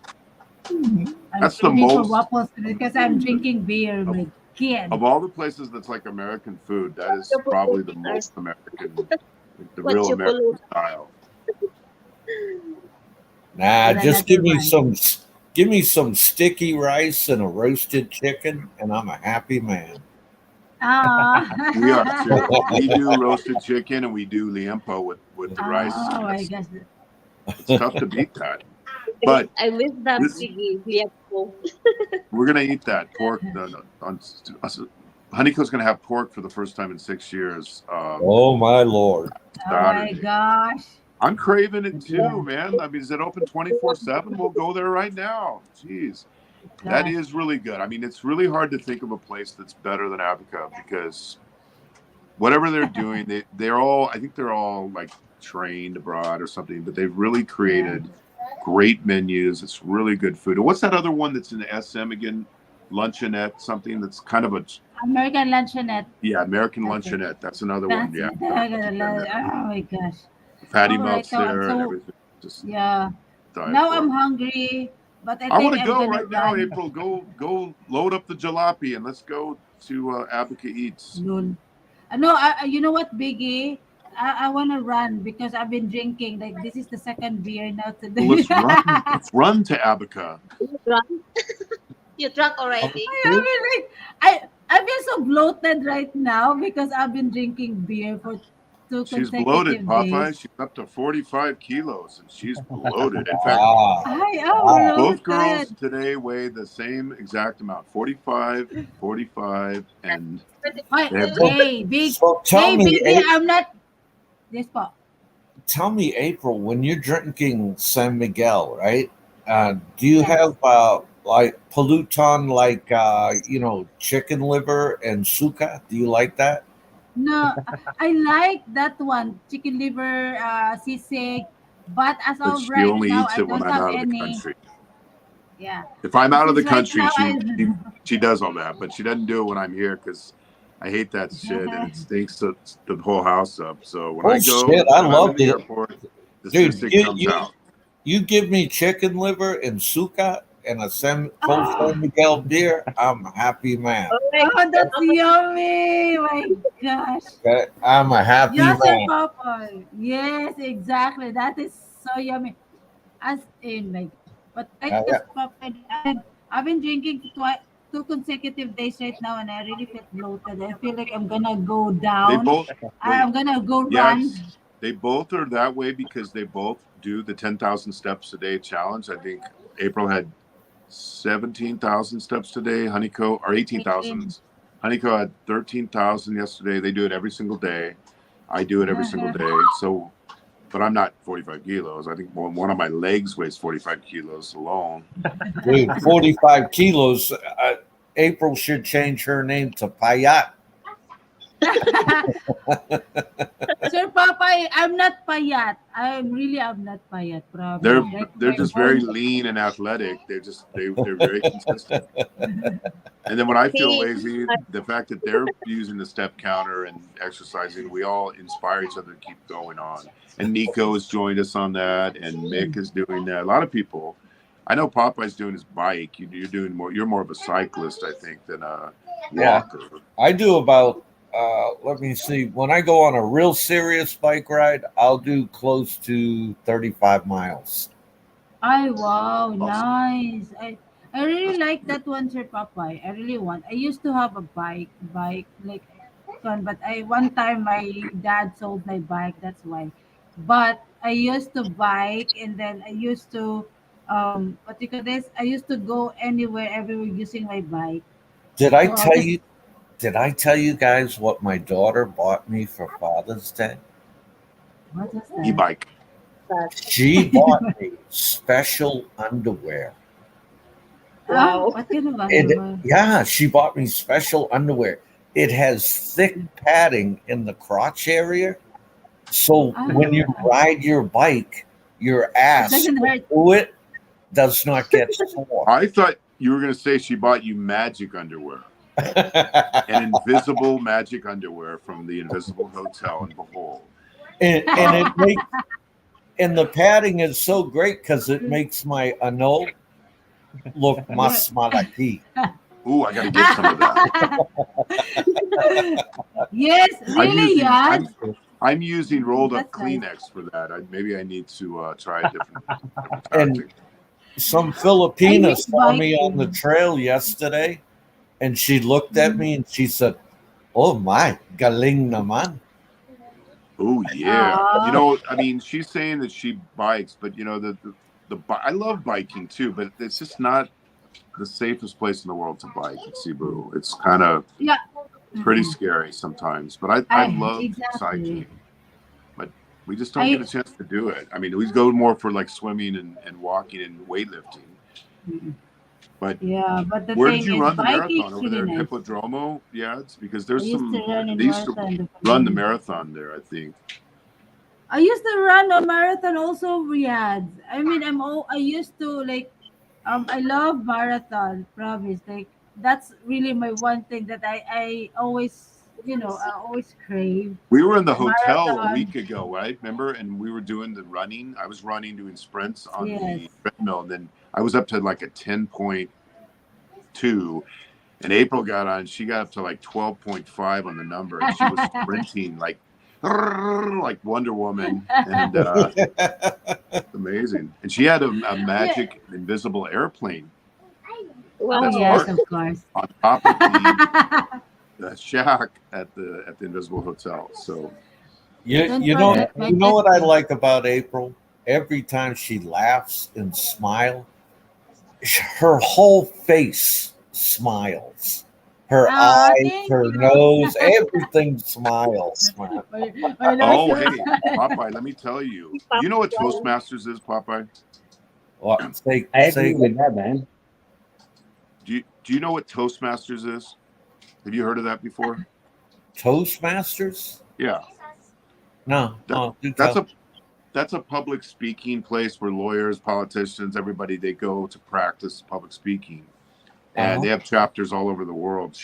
I'm That's the craving for most waffles because I'm drinking beer, of, my kid. of all the places that's like American food. That is probably the most American, like the what real you American polluted. style. Nah, And just another one. give me some sticky rice and a roasted chicken, and I'm a happy man. We are Oh. too. We do roasted chicken and we do liempo with the rice. Oh my Yes, gosh. it's tough to beat that. But I miss that this, piggy. Liapo. we're gonna eat that pork. Honeyco's gonna have pork for the first time in 6 years. Oh my lord! Oh my Saturday. gosh. I'm craving it Yeah. too, man. I mean, is it open 24/7? We'll go there right now. Jeez, that Gosh. is really good. I mean, it's really hard to think of a place that's better than Abaca because whatever they're doing, they're all. I think they're all like trained abroad or something, but they've really Yeah. created great menus. It's really good food. And what's that other one that's in the SM again? Luncheonette, something that's kind of a American luncheonette. American That's it. luncheonette. That's another one. That's Yeah, it. I gotta love it. Oh my gosh. patty All right. melts So I'm there and so everything. Just yeah. dive Now for I'm it. hungry, but I I want think to I'm go gonna right now, run. April. Go load up the jalopy and let's go to Abaca Eats? Lol. No, you know what, Biggie? I want to run because I've been drinking. Like, this is the second beer now Well, today. let's run to Abaca. You drunk? You drunk Okay. already? I mean, like, I feel so bloated right now because I've been drinking beer for two She's bloated, consecutive days. Popeye. She's up to 45 kilos, and she's bloated. In fact, Wow. I am Wow. both girls bloated. today weigh the same exact amount, 45, 45, and Wait, they have So, hey, big, so tell hey, me, Biggie, I'm not. This po. tell me, April, when you're drinking San Miguel, right? Do you Yes. have like polluton, like chicken liver and suka? Do you like that? No, I like that one, chicken liver, sisig. But as but of she right only now, eats I it when don't I'm have out of the any. country. Yeah. If I'm out of the Since right country, now, she does all that, but she doesn't do it when I'm here because I hate that shit and it stinks the whole house up. So when I Oh go, shit, I when I'm in loved the it, airport, the dude. sisig You comes you out. you give me chicken liver and suka and a full oh, San Miguel beer. I'm a happy man. Oh my oh, God. that's Oh my yummy. My gosh. Okay? I'm a happy Yes, sir, man. Papa. Yes, exactly. That is so yummy. As in, like, but I Yeah. just Papa, I've been drinking for 2 consecutive days right now, and I really feel bloated. I feel like I'm gonna go They down. both wait. I'm gonna go Yeah, run. they both are that way because they both do the 10,000 steps a day challenge. I think April had 17,000 steps today. Honeyco or 18,000. In. Honeyco had 13,000 yesterday. They do it every single day. I do it every single day. So, but I'm not 45 kilos. I think one of my legs weighs 45 kilos alone. Dude, 45 kilos. April should change her name to Payat. Sir Papa, I'm not payat. I'm not payat, They're promise. Like they're my just very whole lean and athletic. They're very consistent. And then when I feel See, lazy, the fact that they're using the step counter and exercising, we all inspire each other to keep going on. And Nico has joined us on that, and Mick is doing that. A lot of people. I know Popeye's doing his bike. You're doing more. You're more of a cyclist, I think, than a Yeah, walker. I do about, let me see, when I go on a real serious bike ride, I'll do close to 35 miles. Ay, wow, Awesome. nice. I really like that one, Sir Papay. I really want. I used to have a bike like one, but I one time my dad sold my bike. That's why. But I used to bike, and then I used to what do you call this? I used to go anywhere, everywhere using my bike. Did I So I'll tell just you, did I tell you guys what my daughter bought me for Father's Day? what was that? E-bike. that. She bought me special underwear. Ah, Wow. what kind of It, underwear? yeah, she bought me special underwear. It has thick padding in the crotch area. So when you Ah, ride your bike, your it ass doesn't hurt. through it does not get sore. I thought you were going to say she bought you magic underwear, an invisible magic underwear from the Invisible Hotel in Bohol. And it makes and the padding is so great because it makes my ano look Yeah. mas malaki. Ooh, I got to get some of that. Yes, I'm really, using yeah. I'm using rolled up That's nice. Kleenex for that. Maybe I need to try a different And tactic. some I Filipina miss saw me on the biking. trail yesterday, and she looked at Mhm. me and she said, "Oh my, galing naman." Oh yeah, you Ah, know, I mean, she's saying that she bikes, but you know I love biking too, but it's just not the safest place in the world to bike in Cebu. It's kind of yeah. pretty Mm-mm. scary sometimes. But I love Exactly. cycling, but we just don't get a I chance to do it. I mean, we go more for like swimming and walking and weightlifting. Mm-mm. But Yeah, but the where did thing you is, run the biking marathon is over really there in nice. Hippodromo? Yeah, it's because I there's used to some. run They in used to marathon the run the Philippines. marathon there, I think. I used to run a marathon also, Riyadh. I mean, I used to like I love marathon, promise. Like that's really my one thing that I always, I always crave We were in the hotel a marathon. week ago, right? Remember? And we were doing the running. I was running, doing sprints on Yes. the treadmill, and then I was up to like a 10.2, And April got on. She got up to like 12.5 on the number, and she was sprinting like Wonder Woman, and amazing. And she had a Yeah. magic invisible airplane Oh that's yes, parked of course. on top of the shack at the Invisible Hotel. So You Don't you know forget my you know what I testing. like about April? Every time she laughs and smiles, her whole face smiles. Her Oh, eyes, thank her you. nose, everything smiles, man. My nose oh, was. hey, Popeye, let me tell you. You know what Toastmasters is, Popeye? What? Say I say agree with that, man. Do you know what Toastmasters is? Have you heard of that before? Toastmasters? Yeah. No, That, do that's tell. a public speaking place where lawyers, politicians, everybody, they go to practice public speaking, and Uh-huh. they have chapters all over the world.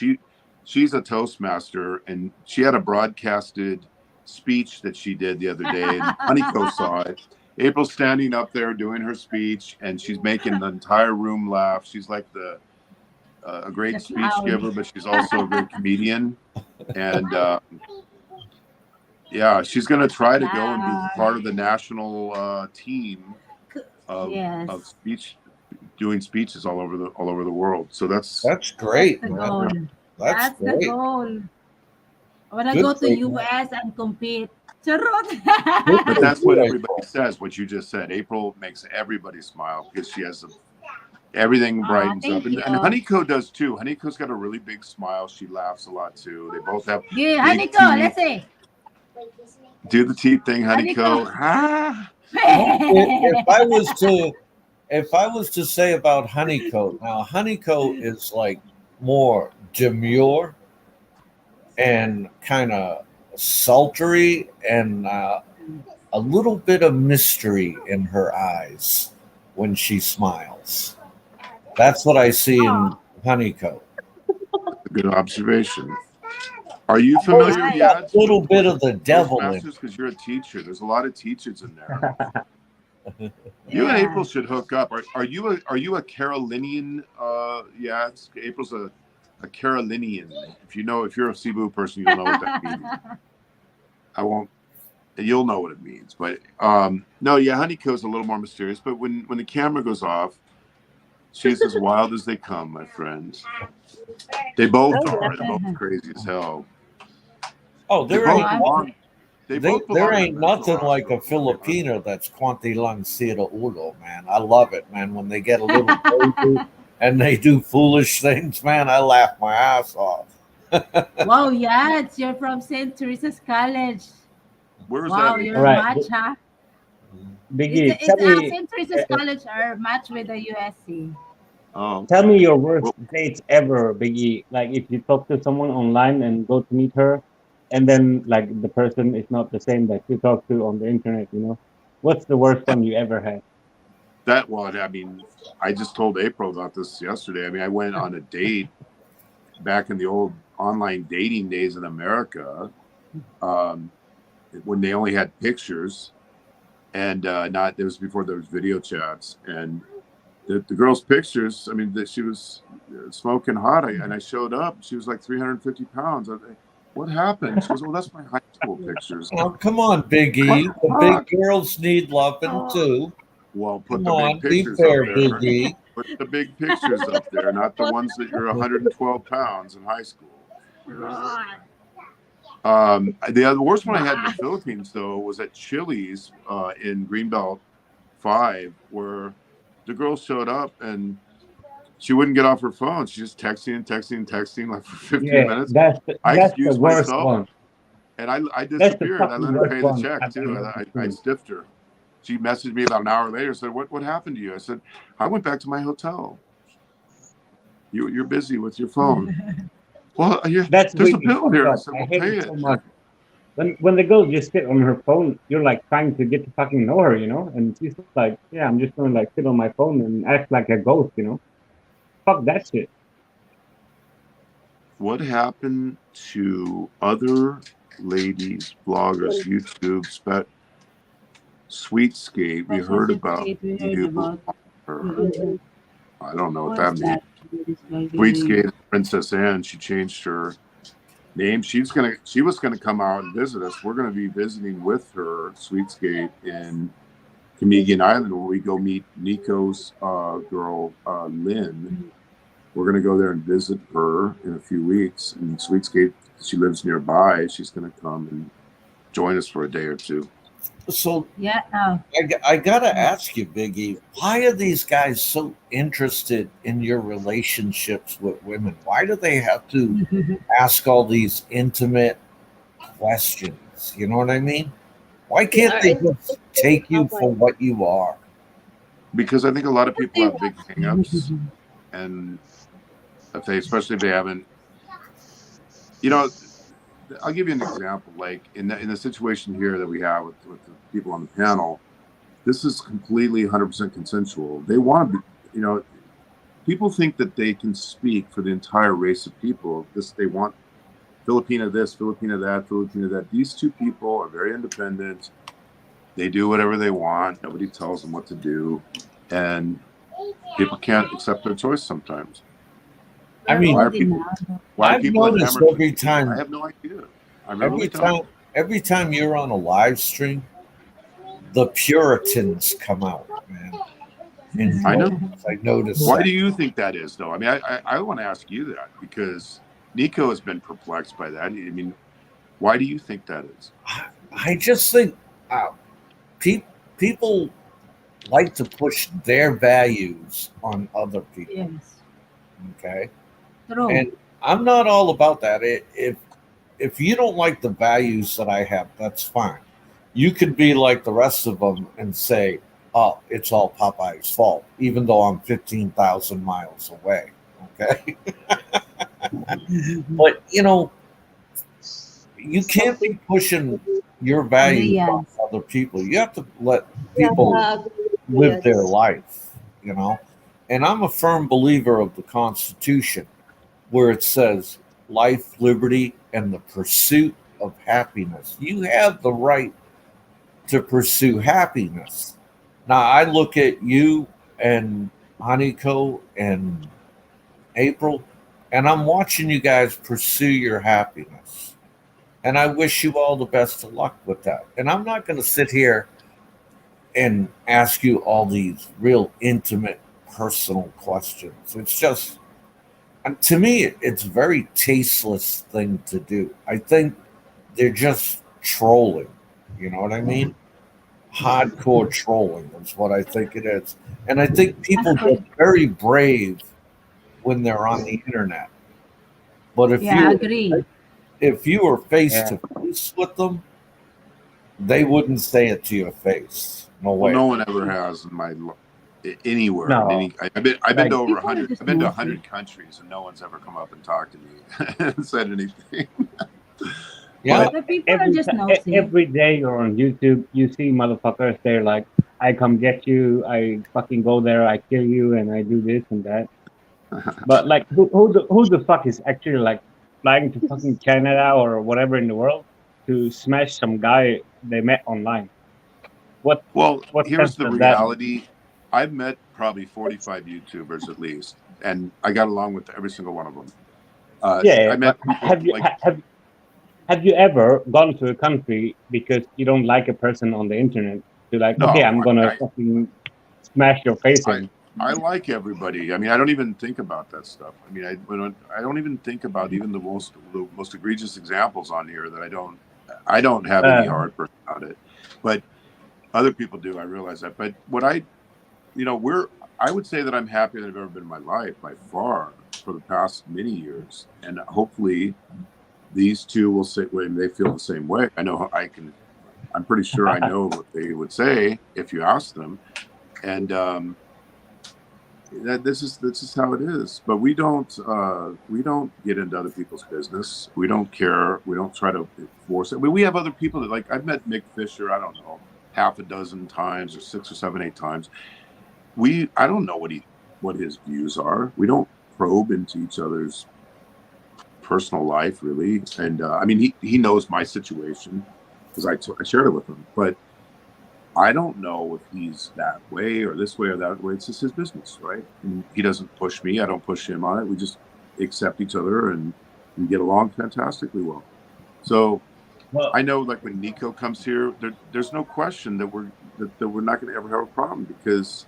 She's a Toastmaster, and she had a broadcasted speech that she did the other day, and Honeyco saw it. April's standing up there doing her speech, and she's making the entire room laugh. She's like a great The speech clown. giver, but she's also a great comedian. And yeah, she's going to try to go and be Clown. part of the national team of Yes, speech, doing speeches all over the world. So that's That's that's great, the man. goal. That's That's the great. goal. I wanna Good go to for you. US and compete. Charot. Good but for that's what you, everybody April. says. What you just said, April makes everybody smile because she has everything Aw, brightens up, thank you. and Honeyco does too. Honeyco's got a really big smile. She laughs a lot too. They both have Yeah, big Haniko, teeth. let's see. Do the teeth thing, Haniko. Honeyco. Ah. Well, if I was to say about Honeycoat, now Honeycoat is like more demure and kind of sultry and a little bit of mystery in her eyes when she smiles. That's what I see in Oh, Honeycoat. Good observation. Are you I've always familiar, seen right. a Yads, little with bit of the devil in Toastmasters? Because you're a teacher. There's a lot of teachers in there. it. You and April Yeah. should hook up. Are you a Carolinian? Yads? April's a Carolinian. If you're a Cebu person, you'll know what that means. I won't. You'll know what it means. But no, yeah, Honeyco's a little more mysterious. But when the camera goes off, she's as wild as they come, my friends. They both Oh, are. They're both crazy as hell. Oh, They there Oh, both ain't I'm nothing. belong. They There, both there belong in a ain't mental nothing like a hospital. I'll be honest. Filipino that's Conti lang sira ulo, man. I love it, man. When they get a little crazy and they do foolish things, man, I laugh my ass off. wow, yes, you're from St. Teresa's College. Where's Wow, that, All you're April? right, match, huh? Biggie, St. Teresa's College are match with the USC. Oh, tell me your worst well, dates ever, Biggie. Like if you talk to someone online and go to meet her, and then like the person is not the same that you talk to on the internet, you know? What's the worst one you ever had? that one. I mean, I just told April about this yesterday. I mean, I went on a date back in the old online dating days in America, um, when they only had pictures, and not. It was before there was video chats, and the girl's pictures. I mean, that she was smoking hot, and I showed up. She was like 350 pounds. What happened? She goes, "Well, that's my high school pictures." Oh, come on, Big What E. the The big fuck? girls need loving Oh, too. Well, put Come the big on, be pictures up fair, Big there. E. Put the big pictures up there, not the ones that you're 112 pounds in high school. right. The worst one I had in the Philippines, though, was at Chili's in Greenbelt 5, where the girl showed up and she wouldn't get off her phone. She just texting and texting and texting like for 15 Yeah, minutes. I that's the excused worst myself one. and I That's the disappeared. I fucking let her worst pay the one check I've too. ever I seen. stiffed her. She messaged me about an hour later. Said, "What happened to you?" I said, "I went back to my hotel. You're busy with your phone." Well, That's there's a really bill fucked here. I up. said, I "Well, hate pay it it." so much. When the girl just sit on her phone, you're like trying to get to fucking know her, you know? And she's like, yeah, I'm just gonna like sit on my phone and act like a ghost, you know? Fuck that shit. What happened to other ladies, bloggers, YouTube, Sweetscape? We Special heard about certificate we heard you. about. Or, Mm-mm. I don't know what What's that means. that? This guy Sweetscape, Princess Anne. She changed her name. She was gonna come out and visit us. We're gonna be visiting with her, Sweetscape, in Comedian Island, where we go meet Nico's girl, Lynn. We're gonna go there and visit her in a few weeks. And Sweetscape, she lives nearby. She's gonna come and join us for a day or two. So Yeah. I gotta ask you, Biggie, why are these guys so interested in your relationships with women? Why do they have to ask all these intimate questions? You know what I mean? Why They can't are they interested just in take you for our what you are? Because I think a lot of people They have big hangups, and especially if they haven't, you know, I'll give you an example. Like in the situation here that we have with the people on the panel, this is completely 100% consensual. They want to be, people think that they can speak for the entire race of people. They want Filipina this, Filipina that, Filipina that. These two people are very independent. They do whatever they want. Nobody tells them what to do, and people can't accept their choice sometimes. I are mean, Why are old people? enough. Why are I've people noticed enamored with every me? I time, have no idea. I really every don't. time, every time you're on a live stream, the Puritans come out, man. In I know. droves. I noticed Why that. do you think that is, though? I mean, I want to ask you that because Nico has been perplexed by that. I mean, why do you think that is? I just think uh, pe- people like to push their values on other people. Yes. Okay, True. and I'm not all about that. If you don't like the values that I have, that's fine. You could be like the rest of them and say, "Oh, it's all Popeye's fault," even though I'm 15,000 miles away. Okay, but you can't be pushing your Agree values on yan. other people. You have to let yeah, people I agree with you, live their yes. life. And I'm a firm believer of the Constitution, where it says life, liberty, and the pursuit of happiness. You have the right to pursue happiness. Now, I look at you and Haniko and April, and I'm watching you guys pursue your happiness. And I wish you all the best of luck with that. And I'm not going to sit here and ask you all these real intimate, personal questions. It's just, and to me, it's a very tasteless thing to do. I think they're just trolling. You know what I mean? Hardcore trolling is what I think it is. And I think people get Actually, very brave when they're on the internet. But yeah, agree. if you were face Yeah. to face with them, they wouldn't say it to your face. No Well, way. no one ever has in anywhere in No, any. I've been to like over People are 100. I've just been to nosy. 100 countries, and no one's ever come up and talked to me and said anything. Yeah. But The people are just nosy. every day you're on YouTube, you see motherfuckers. They're like, I come get you. I fucking go there. I kill you, and I do this and that. But like, who the fuck is actually like flying to fucking Canada or whatever in the world to smash some guy they met online? What well, what here's sense the does that make? reality. I've met probably 45 YouTubers at least, and I got along with every single one of them. Yeah, I met but people like have you ever gone to a country because you don't like a person on the internet to like, okay, no, I'm gonna fucking smash your face I in? I like everybody. I mean, I don't even think about that stuff. I mean, I don't even think about even the most egregious examples on here that I don't have any Uh, heartburn about it, but other people do. I realize that. But what I would say that I'm happier than I've ever been in my life by far for the past many years, and hopefully these two will say when they feel the same way. I know I can. I'm pretty sure I know what they would say if you ask them, and that this is how it is. But we don't get into other people's business. We don't care. We don't try to force it. We have other people that, like, I've met Mick Fisher, I don't know, half a dozen times or six or seven, eight times. I don't know what his views are. We don't probe into each other's personal life really. And I mean, he knows my situation because I shared it with him. But I don't know if he's that way or this way or that way. It's just his business, right? And he doesn't push me. I don't push him on it. We just accept each other and get along fantastically well. So Well, I know, like when Nico comes here, there's no question that we're not going to ever have a problem because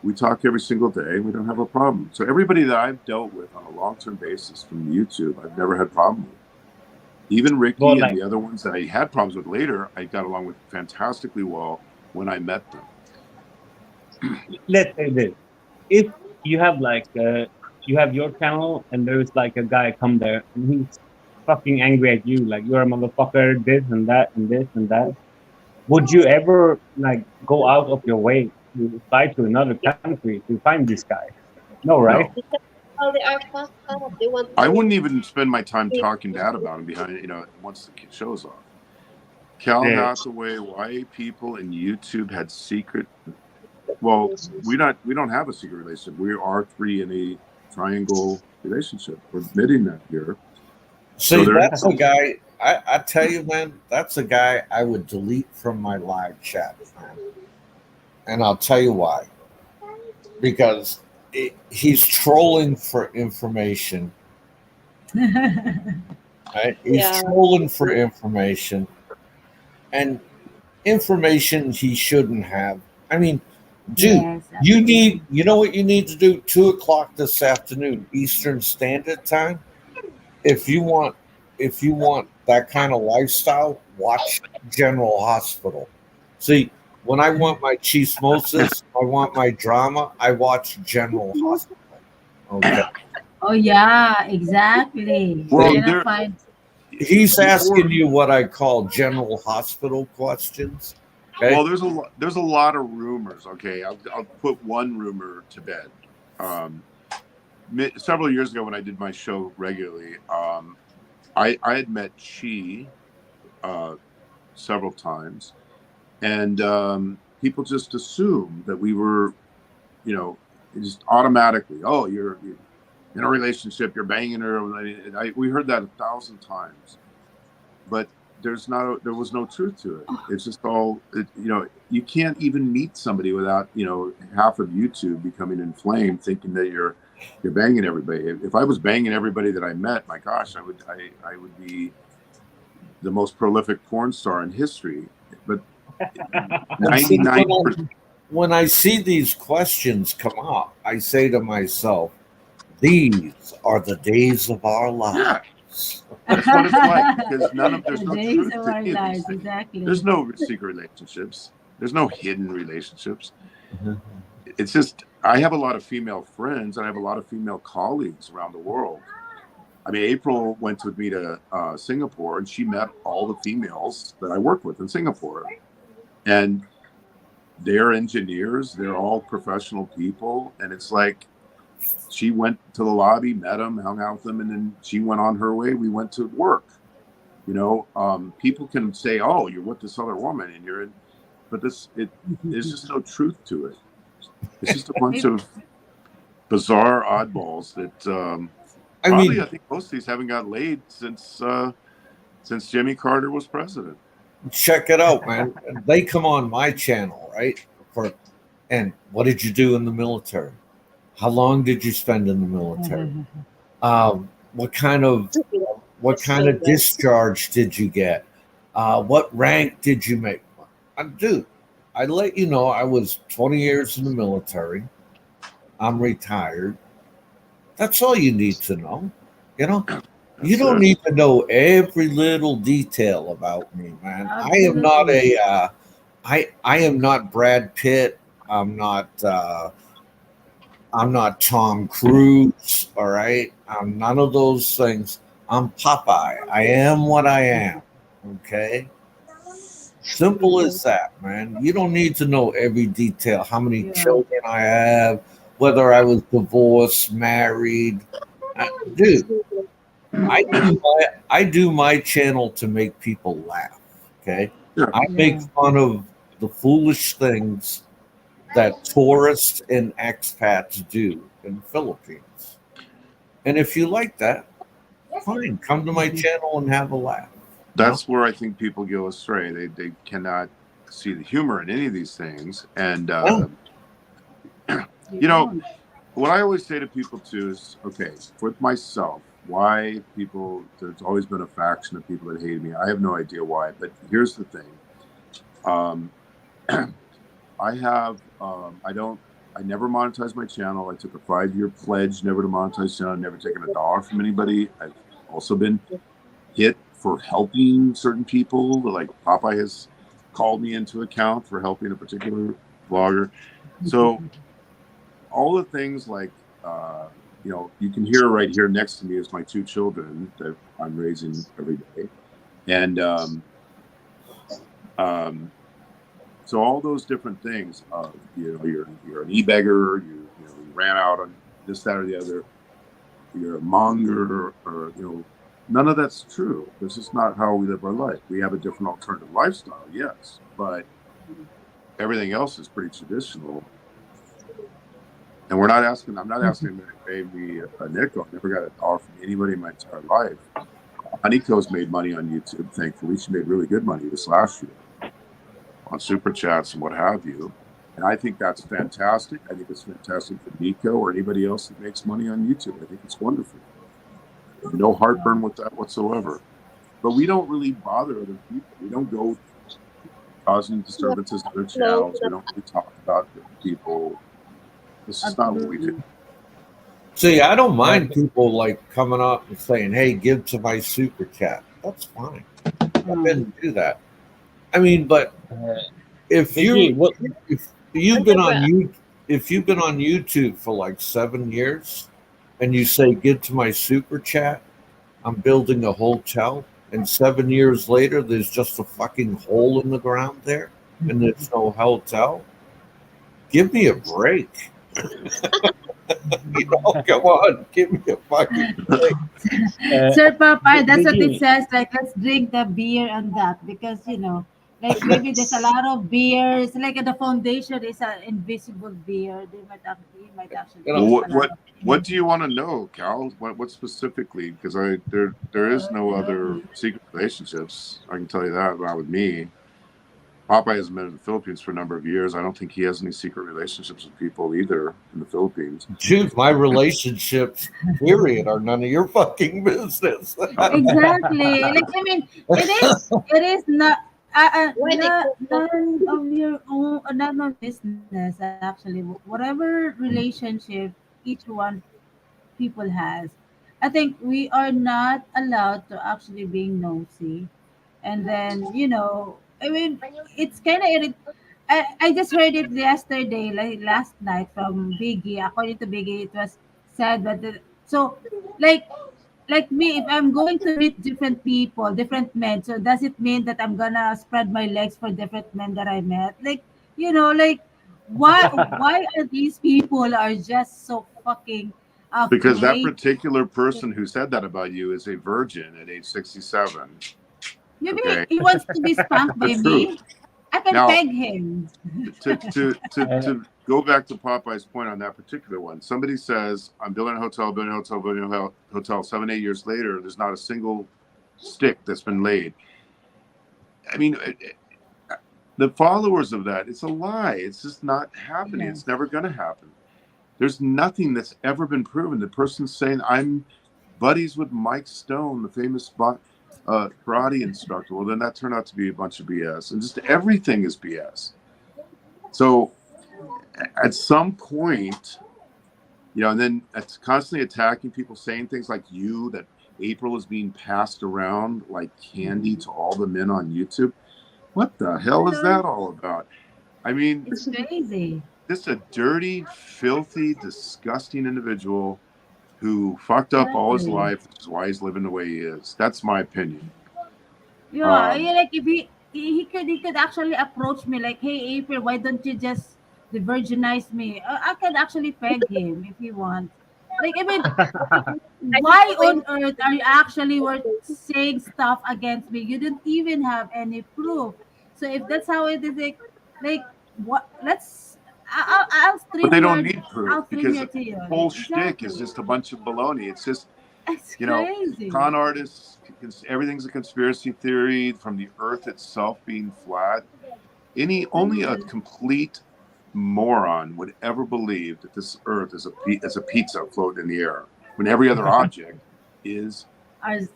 we talk every single day. We don't have a problem. So everybody that I've dealt with on a long-term basis from YouTube, I've never had a problem with. Even well, Ricky and like the other ones that I had problems with later, I got along with fantastically well when I met them. let's say this: if you have like you have your channel and there's like a guy come there and he's fucking angry at you, like you're a motherfucker, this and that and this and that. Would you ever like go out of your way to fly to another country to find this guy? No, right? No, Because how they are fucked up. They want I to wouldn't even spend my time be talking bad about him behind, once the show's off. Cal Yeah. Hathaway, YA people, and YouTube had secret. Well, we don't have a secret relationship. We are three in a triangle relationship. We're admitting that here. See, there is that's a guy. I tell you, man, that's a guy I would delete from my live chat, man. And I'll tell you why. Because he's trolling for information. Right? He's yeah. trolling for information, and information he shouldn't have. I mean, dude, Yes, you know what you need to do? 2 o'clock this afternoon, Eastern Standard Time. If you want, that kind of lifestyle, watch General Hospital. See, when I want my chismosis, I want my drama, I watch General Hospital. Okay. Oh yeah, exactly. You're Well, gonna there find He's before. asking you what I call General Hospital questions. Okay. Well, there's a lot of rumors. Okay, I'll put one rumor to bed. Several years ago, when I did my show regularly, I had met Chi several times, and people just assumed that we were, just automatically, oh, you're in a relationship, you're banging her. We heard that 1,000 times, but there was no truth to it. It's just all, you can't even meet somebody without, half of YouTube becoming inflamed, thinking that you're banging everybody. If I was banging everybody that I met, my gosh, I would be the most prolific porn star in history. But And see, 99%. when I see these questions come up, I say to myself, these are the days of our Yeah, lives. that's what it's like, because there's the no days truth of to our any of these lives, things. exactly. There's no secret relationships. There's no hidden relationships. It's just, I have a lot of female friends and I have a lot of female colleagues around the world. I mean, April went with me to Singapore, and she met all the females that I work with in Singapore. And they're engineers. They're all professional people. And it's like, she went to the lobby, met them, hung out with them, and then she went on her way. We went to work. People can say, "Oh, you're with this other woman," and you're in, but there's just no truth to it. It's just a bunch of bizarre oddballs that I probably, mean, I think most of these haven't got laid since Jimmy Carter was president. check it out, man. They come on my channel, right? And what did you do in the military? How long did you spend in the military? What kind of That's so bad. discharge did you get? What rank did you make? Dude, I let you know I was 20 years in the military. I'm retired. That's all you need to know. You know, you That's don't it. need to know every little detail about me, man. I am not Absolutely. I am not Brad Pitt. I'm not Tom Cruise. All right. I'm none of those things. I'm Popeye. I am what I am. Okay. Simple as that, man. You don't need to know every detail. How many Yeah. children I have, whether I was divorced, married. Dude, I do my channel to make people laugh. Okay. Yeah. I make Yeah. fun of the foolish things that tourists and expats do in the Philippines. And if you like that, fine, come to my channel and have a laugh. That's where I think people go astray. They cannot see the humor in any of these things. And You you know, don't. what I always say to people too is, okay, with myself, why people, there's always been a faction of people that hate me. I have no idea why, but here's the thing. Um, I never monetize my channel. I took a 5-year pledge never to monetize channel. I've never taken a dollar from anybody. I've also been hit for helping certain people. Like Popeye has called me into account for helping a particular vlogger. So all the things like, you can hear right here next to me is my 2 children that I'm raising every day. And um, so all those different things of, you're an e-beggar, you ran out on this, that, or the other, you're a monger, or, none of that's true. This is not how we live our life. We have a different alternative lifestyle, yes, but everything else is pretty traditional. And I'm not asking them to pay me a nickel. I never got a dollar from anybody in my entire life. Honeyco's made money on YouTube, thankfully. She made really good money this last year on super chats and what have you. And I think that's fantastic. I think it's fantastic for Nico or anybody else that makes money on YouTube. I think it's wonderful. No heartburn with that whatsoever. But we don't really bother other people. We don't go causing disturbances to their channels. We don't really talk about different people. This is not what we do. See, I don't mind people like coming up and saying, "Hey, give to my super chat." That's fine. I didn't do that. I mean, but if Vicky, if you've been on you if you've been on YouTube for like 7 years and you say, "Give to my super chat," I'm building a hotel, and 7 years later, there's just a fucking hole in the ground there, and there's no hotel. Give me a break. Come on, give me a fucking break. Sir Popeye, that's what it Vicky, says. Like, let's drink the beer and that because like maybe there's a lot of beers. Like the foundation is an invisible beer. They might actually You Well, know, drink what a lot what of what beer. do you want to know, Cal? What specifically? Because there is no other secret relationships. I can tell you that. Not with me. Popeye has been in the Philippines for a number of years. I don't think he has any secret relationships with people either in the Philippines. dude, my relationships, period, are none of your fucking business. Exactly. Like I mean, it is not. Why they Not call none of your own, none of business actually. Whatever relationship each one people has. I think we are not allowed to actually being nosy. And then, I mean, it's kind of I just heard it yesterday, like last night from Biggie. According to Biggie, it was said that so like me, if I'm going to meet different people, different men, so does it mean that I'm gonna spread my legs for different men that I met? Like, like why are these people are just so fucking Because that afraid? particular person who said that about you is a virgin at age 67. Maybe Okay, he wants to be spanked the by truth. me. I can Now, peg him. to go back to Popeye's point on that particular one, somebody says, I'm building a hotel, building a hotel, building a hotel. 7, 8 years later, there's not a single stick that's been laid. I mean, the followers of that, it's a lie. It's just not happening. Yes. It's never going to happen. There's nothing that's ever been proven. The person's saying, I'm buddies with Mike Stone, the famous karate instructor. Well, then that turned out to be a bunch of BS. And just everything is BS. So at some point, and then it's constantly attacking people, saying things like that April is being passed around like candy to all the men on YouTube. What the hell is that all about? I mean, It's crazy. just a dirty, filthy, disgusting individual who fucked up all his Exactly. life, which is why he's living the way he is. That's my opinion. Yeah, Um, yeah, like if he could actually approach me like, "Hey, April, why don't you just virginize me?" I could actually peg him if he wants. Like, I mean, I think why when on earth are you actually were saying stuff against me? You didn't even have any proof. So if that's how it is, like what? I'll but stream they don't your need proof I'll stream because your the to you. whole shtick is Exactly. just a bunch of baloney. It's just, It's you know, crazy. con artists, everything's a conspiracy theory from the earth itself being flat. Only a complete moron would ever believe that this Earth is a pizza floating in the air when every other object is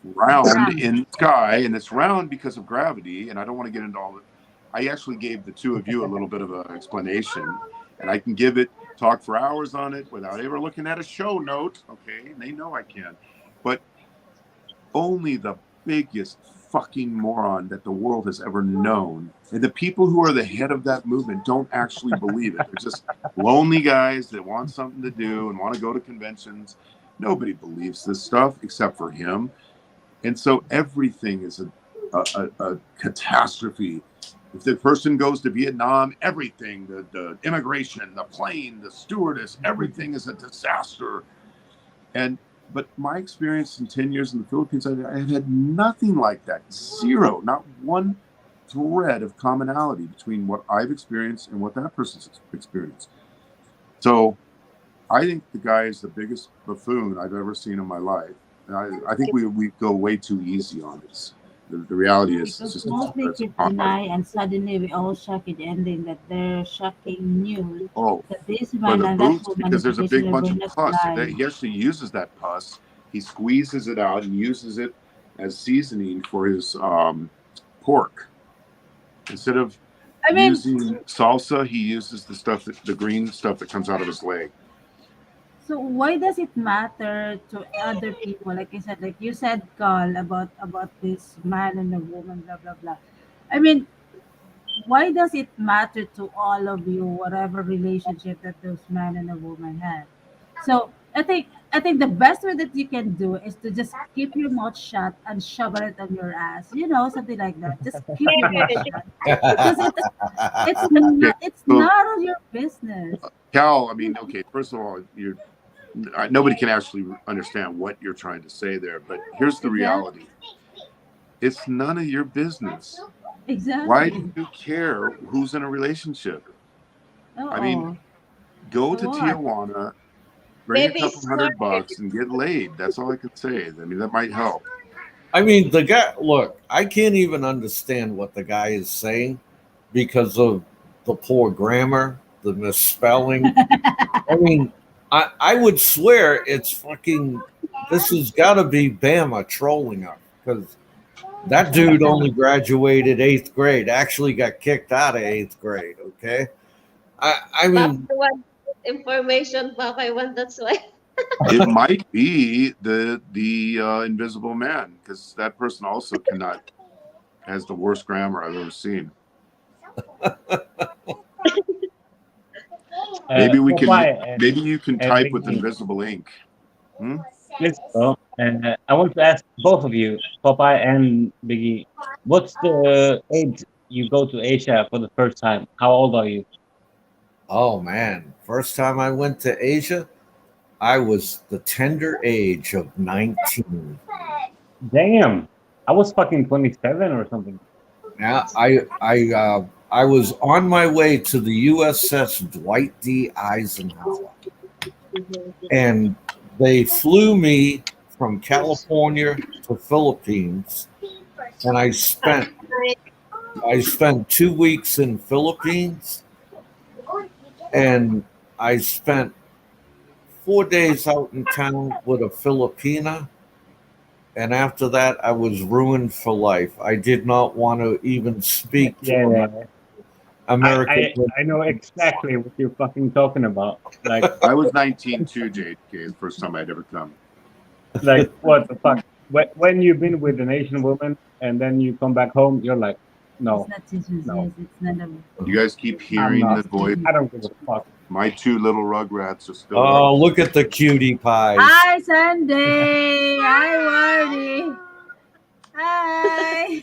round in the sky, and it's round because of gravity. And I don't want to get into all of it. I actually gave the two of you a little bit of an explanation, and I can talk for hours on it without ever looking at a show note. Okay, and they know I can, but only the biggest fucking moron that the world has ever known, and the people who are the head of that movement don't actually believe it. They're just lonely guys that want something to do and want to go to conventions. Nobody believes this stuff except for him, and so everything is a catastrophe. If the person goes to Vietnam, everything, the immigration, the plane, the stewardess, everything is a disaster. But my experience in 10 years in the Philippines, I had nothing like that. Zero, not one thread of commonality between what I've experienced and what that person's experienced. So I think the guy is the biggest buffoon I've ever seen in my life. And I think we go way too easy on this. The reality is, it's just Mostly keep deny, and suddenly we all shocked at the ending that they're shocking news that this for man the and that boots, woman because there's a big traditionally bunch were of not pus. blind. He actually uses that pus. He squeezes it out and uses it as seasoning for his pork. Instead of using salsa, he uses the green stuff that comes out of his leg. So why does it matter to other people? Like I said, like you said, Carl, about this man and the woman, blah blah blah. I mean, why does it matter to all of you, whatever relationship that those man and a woman had? So I think the best way that you can do is to just keep your mouth shut and shovel it on your ass. Something like that. Just keep your mouth shut because Okay, it's so not of your business. Cal, I mean, okay, first of all, nobody can actually understand what you're trying to say there, but here's the Exactly. reality. It's none of your business. Why do Exactly. you care who's in a relationship? I mean, Oh, go so to what? Tijuana, bring a Maybe couple it's smart. $100 and get laid. That's all I can say. I mean, that might help. I mean, the guy. Look, I can't even understand what the guy is saying because of the poor grammar, the misspelling. I mean, I would swear it's fucking. This has got to be Bama trolling us because that dude only graduated eighth grade. Actually, got kicked out of eighth grade. Okay, I Papa mean, want information, Papa I want, that's why. It might be the Invisible Man, because that person also has the worst grammar I've ever seen. Maybe Popeye maybe you can and type with Biggie, invisible ink. Hmm? please go. I want to ask both of you, Popeye and Biggie, what's the age you go to Asia for the first time? How old are you? oh man, first time I went to Asia, I was the tender age of 19. Damn, I was fucking 27 or something. Now, I was on my way to the USS Dwight D. Eisenhower, Mhm. and they flew me from California to Philippines, and I spent 2 weeks in Philippines, and I spent 4 days out in town with a Filipina, and after that, I was ruined for life. I did not want to even speak to Yeah, yeah, yeah. American. I know exactly what you're fucking talking about. Like, I was 19 too, JK, the first time I'd ever come. what the fuck? When you've been with an Asian woman and then you come back home, you're like, It's no, not Jesus. no, Yes, it's not a. You guys keep I'm hearing not. the voice. I don't give a fuck. My two little rugrats are still up. Oh, look at the cutie pies. Hi, Sunday. Hi, Wardy. Hi.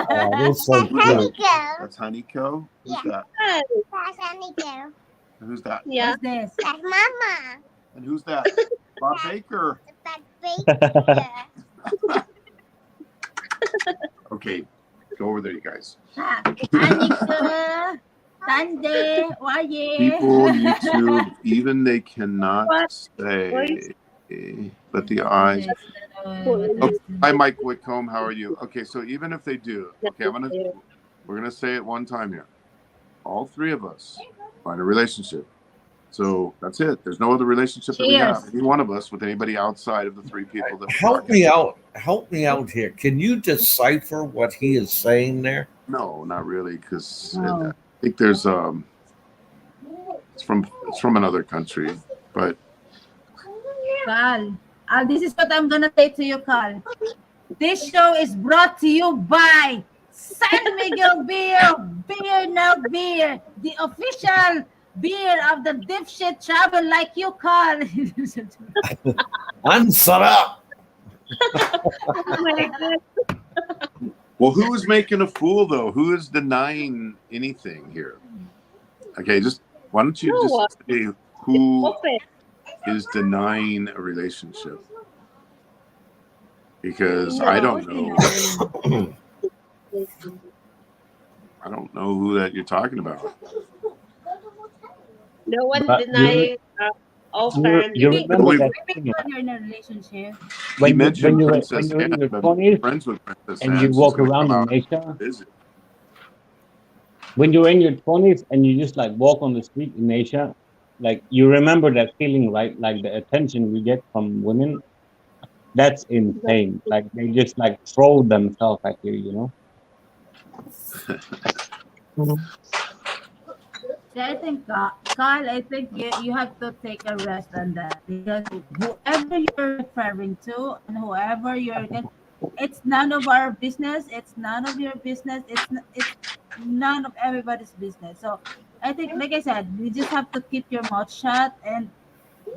Oh, they're so Who's that? cute. That's Honeyco? Who's that? Hi. And who's that? Yeah. What's this? And who's that? Bob Baker. Okay, go over there, you guys. Anika, Sunday, Waye. People, YouTube, even they cannot What? say, but the eyes. Okay, hi, Mike Whitcomb. How are you? Okay, so even if they do, okay, we're gonna say it one time here. All three of us find a relationship. So that's it. There's no other relationship that we have, Cheers. any one of us, with anybody outside of the three people that we're Help talking me out. Help me out here. Can you decipher what he is saying there? No, not really, because I Oh. think there's it's from another country, but Carl, this is what I'm gonna say to you, Carl. This show is brought to you by San Miguel Beer, Beer Now Beer, the official beer of the dipshit travel like you, Carl. Answer up. Oh my God. well, who is making a fool though? Who is denying anything here? Okay, just why don't you No just one. say who Open. is denying a relationship? Because No. I don't know. I don't know who that you're talking about. No one But denying open. you The remember only that Maybe thing, when you're in a relationship. he when mentioned you Princess when you're Anne. in your I've been 20s friends with Princess and you Anne. She's walk going to around come in out Asia, and visit. when you're in your 20s and you just like walk on the street in Asia, like you remember that feeling, right? Like the attention we get from women, that's insane. Like they just like throw themselves at you, you know? So I think, Carl, I think you have to take a rest on that because whoever you're referring to and whoever it's none of our business. It's none of your business. It's none of everybody's business. So I think, like I said, you just have to keep your mouth shut and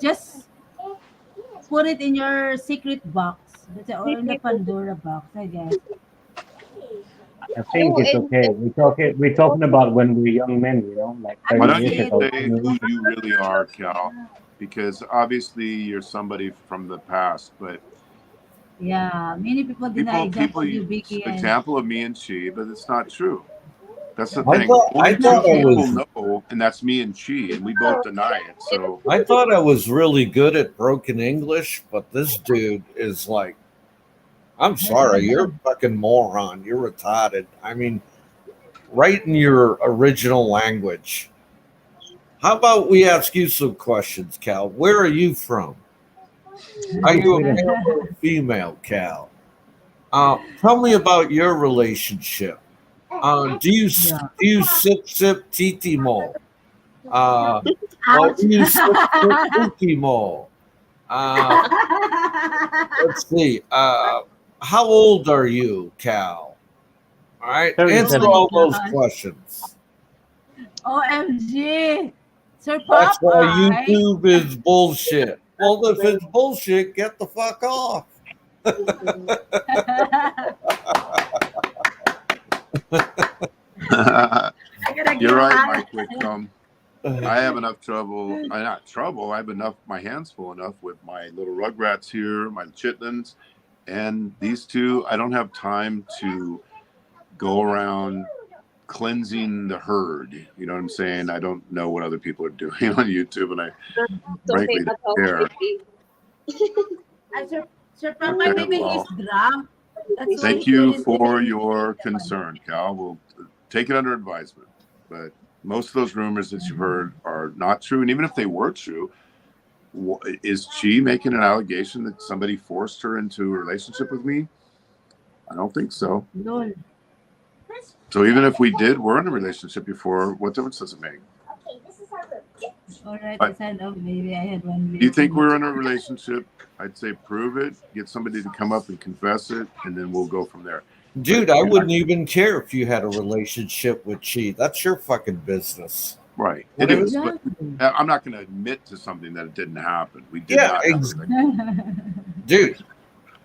just put it in your secret box, or in the Pandora box, I guess. I think No, it's and okay. We're talking about when we're young men, you know, like I'm Why 30 just don't years you saying. ago, say 20 who years ago. you really are, Cal? Because obviously you're somebody from the past, but Yeah, many people deny people example you, use Vicky, and example of me and she, but it's not true. That's the I thing. thought I Only two thought I people was know, and that's me and she, and we both deny it. So I thought I was really good at broken English, but this dude is like, I'm sorry, you're a fucking moron. You're retarded. I mean, write in your original language. How about we ask you some questions, Cal? Where are you from? Are you a Sweden. male or a female, Cal? Tell me about your relationship. yeah. Do you sip titi mo? Uh, or Ouch. do you sip cookie mo? Uh, let's see. How old are you, Cal? All right, Oh answer 37. my all those god. questions. OMG. Sir That's why Popeye. YouTube is bullshit. Well, if it's bullshit, get the fuck off. I gotta you're give right, high. Mike Whitcomb. I have enough trouble. I not trouble. I have enough. My hands full enough with my little rugrats here, my chitlins, and these two. I don't have time to go around cleansing the herd. You know what I'm saying? I don't know what other people are doing on YouTube, and I talking frankly don't about care. baby. Sir Popeye, Okay, maybe he's well, drunk. That's why thank he you couldn't for even your take one. concern, Cal. We'll take it under advisement. But most of those rumors that you've heard are not true, and even if they were true, is she making an allegation that somebody forced her into a relationship with me? I don't think so. Lol. So even if we did, we're in a relationship before. What difference does it make? Alright, I But signed up, maybe I had one do you think lately. we're in a relationship? I'd say prove it. Get somebody to come up and confess it, and then we'll go from there. But Dude, I you're not wouldn't even care if you had a relationship with Chi. That's your fucking business. right. It Whatever. is, but Exactly. I'm not going to admit to something that it didn't happen. We did Yeah, not have a relationship.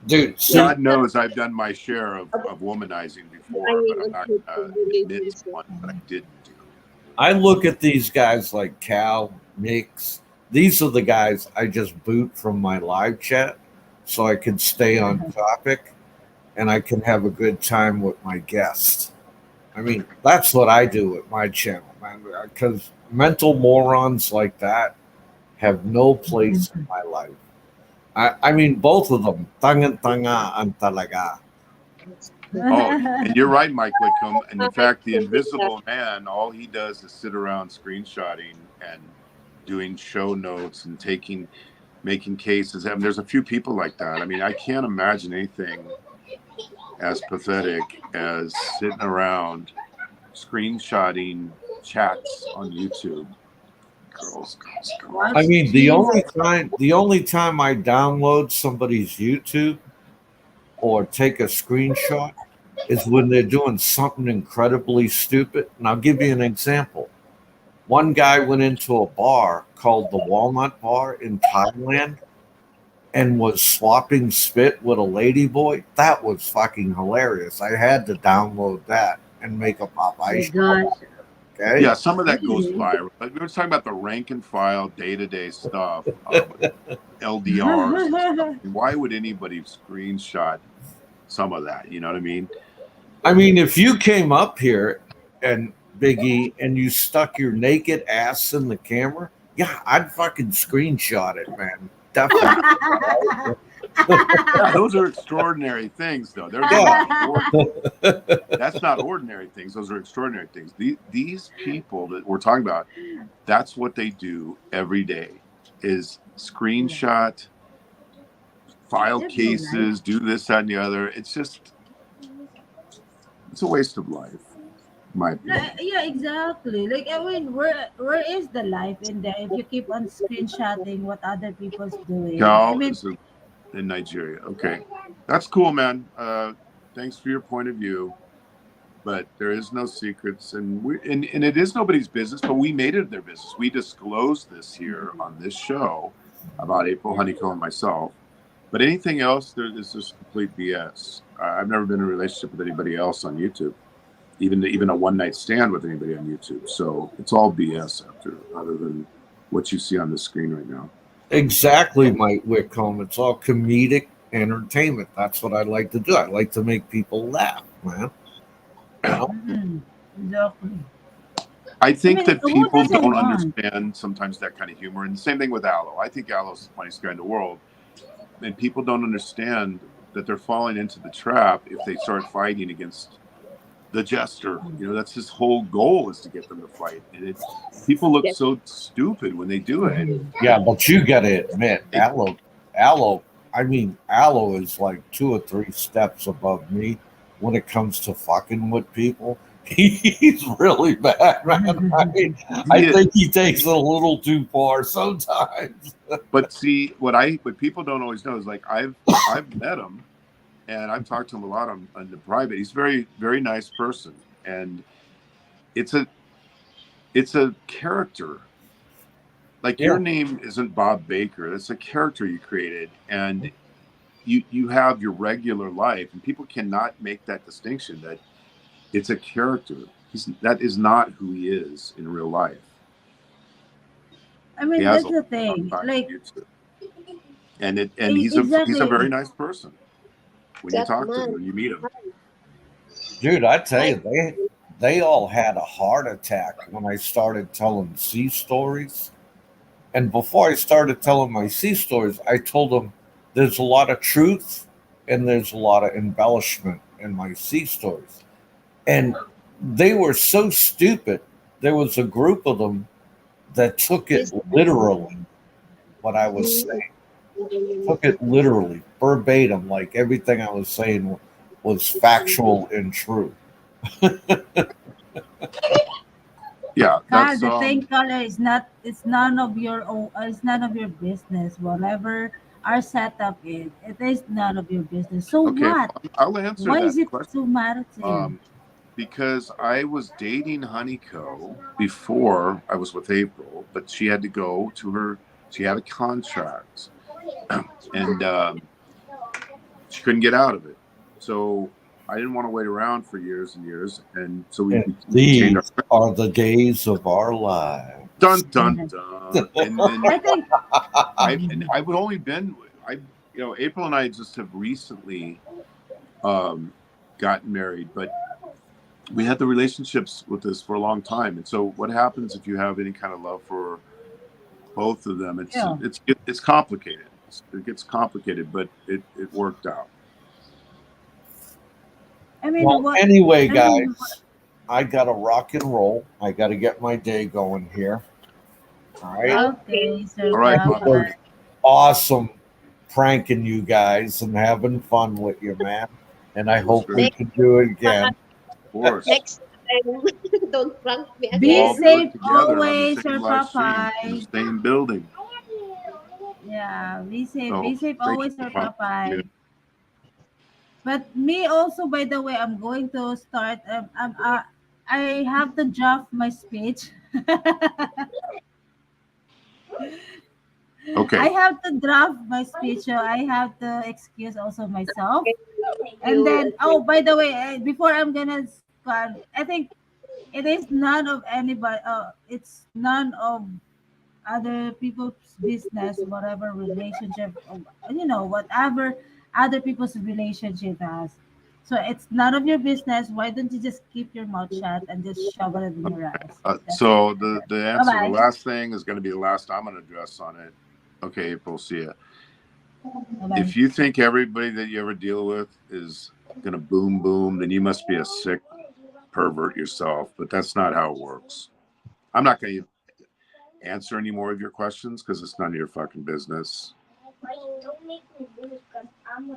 dude. See, God knows I've done my share of womanizing before, but I'm not going to admit to one that I didn't do. I look at these guys like Cal, Mix. These are the guys I just boot from my live chat so I can stay on topic and I can have a good time with my guests. I mean, that's what I do with my channel, man, because mental morons like that have no place in my life. I mean, both of them, tanga tanga and talaga. Oh, and you're right, Mike Whitcomb. And in fact, the can do that. invisible man, all he does is sit around screenshotting and doing show notes and making cases. I mean, there's a few people like that. I mean, I can't imagine anything as pathetic as sitting around screenshotting chats on YouTube. Girls. I Watch mean, Jesus. the only time I download somebody's YouTube or take a screenshot is when they're doing something incredibly stupid. And I'll give you an example. One guy went into a bar called the Walnut Bar in Thailand and was swapping spit with a lady boy. That was fucking hilarious. I had to download that and make a Oh my Popeye show. gosh. Okay. Yeah, some of that goes Really? viral. But we were talking about the rank and file day-to-day stuff, LDRs and stuff. Why would anybody screenshot some of that? You know what I mean? I mean, if you came up here and Biggie and you stuck your naked ass in the camera, yeah, I'd fucking screenshot it, man. Definitely. Yeah, those are extraordinary things, though. They're not ordinary. That's not ordinary things. Those are extraordinary things. These people that we're talking about, that's what they do every day is screenshot, file That's no life. cases, do this, that, and the other. It's a waste of life, in my opinion. Yeah, exactly. Like, I mean, where is the life in there if you keep on screenshotting what other people's doing? I Cal mean, is in Nigeria. Okay, that's cool, man. Thanks for your point of view. But there is no secrets, and it is nobody's business. But we made it their business. We disclosed this here on this show about April Honeycomb and myself. But anything else, there is just complete BS. I've never been in a relationship with anybody else on YouTube, even a one night stand with anybody on YouTube. So it's all BS other than what you see on the screen right now. Exactly, Mike Whitcomb. It's all comedic entertainment. That's what I like to do. I like to make people laugh, man. You know? exactly. I think I mean, that who people doesn't don't want? understand sometimes that kind of humor. And the same thing with Aloe. I think Aloe's the funniest guy in the world. And people don't understand that they're falling into the trap if they start fighting against the jester. You know, that's his whole goal is to get them to fight. And people look so stupid when they do it. Yeah, but you got to admit, Aloe. I mean, Aloe is like 2 or 3 steps above me when it comes to fucking with people. He's really bad, man. I think he takes it a little too far sometimes. But see, what people don't always know is like I've met him, and I've talked to him a lot on the private. He's a very, very nice person, and it's a character. Like your name isn't Bob Baker. That's a character you created, and you have your regular life, and people cannot make that distinction that it's a character. That is not who he is in real life. I mean, He has that's a the thing. lot of Like, YouTube. And he's a exactly. very nice person when you That talk to him, man. when you meet him. Dude, I tell you, they all had a heart attack when I started telling sea stories. And before I started telling my sea stories, I told them there's a lot of truth and there's a lot of embellishment in my sea stories. And they were so stupid. There was a group of them that took it literally, what I was saying. Took it literally, verbatim, like everything I was saying was factual and true. Yeah, God, that's the thing color is not. It's none of your own. It's none of your business. Whatever our setup is, it is none of your business. So okay. what? I'll answer Why that is it question. so matter to you? Because I was dating Honeyco before I was with April, but she had to go to her. She had a contract, and she couldn't get out of it. So I didn't want to wait around for years and years, and so we These changed are the days of our lives. Dun dun dun. And I think I've only been April and I just have recently gotten married, but we had the relationships with this for a long time. And so what happens if you have any kind of love for both of them? It's complicated. It gets complicated, but it worked out. I mean, Well, what? anyway, I mean, guys, I got to rock and roll. I got to get my day going here. All right. Okay. okay, Sir All right, It Papa. was Papa. awesome pranking you guys and having fun with you, man. And I It was hope we great. Next can do it time, again. Of course. next time, don't prank me We'll Be all again. do it safe together on the always, same Sir live stream in the Popeye. same building. Yeah, be safe. So Be safe thank you always, for Sir popping Popeye. But me also, by the way, I'm going to start. I have to draft my speech. in. I Okay. have to draft my speech, so I have to excuse also myself. Okay, thank And you. then, oh, by the way, before I'm gonna start, I think it is none of anybody. It's none of other people's business, whatever relationship, or, whatever other people's relationship has. So it's none of your business. Why don't you just keep your mouth shut and just shove it in your ass? That's it. So the Bye answer, the bye. last thing is going to be the last I'm going to address on it. Okay, April, see ya. Bye bye. If you think everybody that you ever deal with is going to boom boom, then you must be a sick pervert yourself. But that's not how it works. I'm not going to answer any more of your questions because it's none of your fucking business.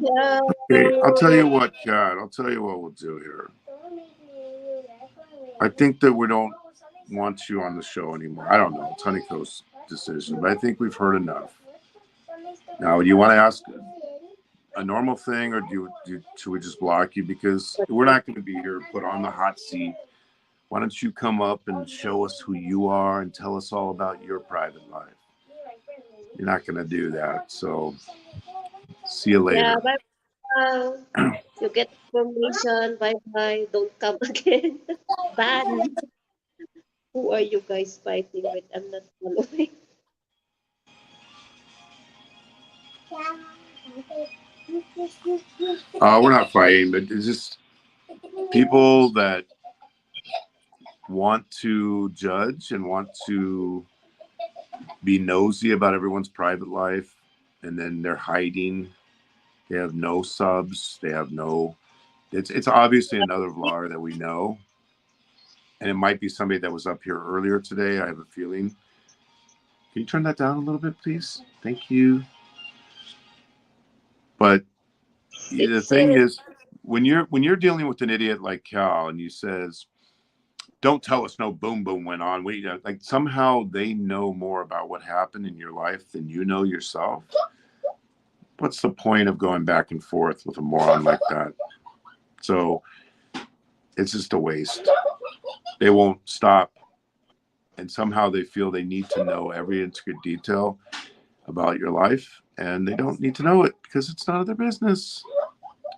Yeah. Okay, I'll tell you what, Chad. I'll tell you what we'll do here. I think that we don't want you on the show anymore. I don't know. It's Honeyco's decision, but I think we've heard enough. Now, do you want to ask a normal thing, or should we just block you? Because we're not going to be here put on the hot seat. Why don't you come up and show us who you are and tell us all about your private life? You're not going to do that. So, see you Yeah, later. bye bye. You get information. Bye bye. Don't come again. Ban. Who are you guys fighting with? I'm not following. We're not fighting, but it's just people that want to judge and want to be nosy about everyone's private life, and then they're hiding. They have no subs. They have no. It's obviously another vlogger that we know, and it might be somebody that was up here earlier today. I have a feeling. Can you turn that down a little bit, please? Thank you. But the It's thing serious. is, when you're dealing with an idiot like Cal, and he says, "Don't tell us no boom boom went on," like somehow they know more about what happened in your life than you know yourself. What's the point of going back and forth with a moron like that? So it's just a waste. They won't stop, and somehow they feel they need to know every intricate detail about your life, and they don't need to know it because it's none of their business.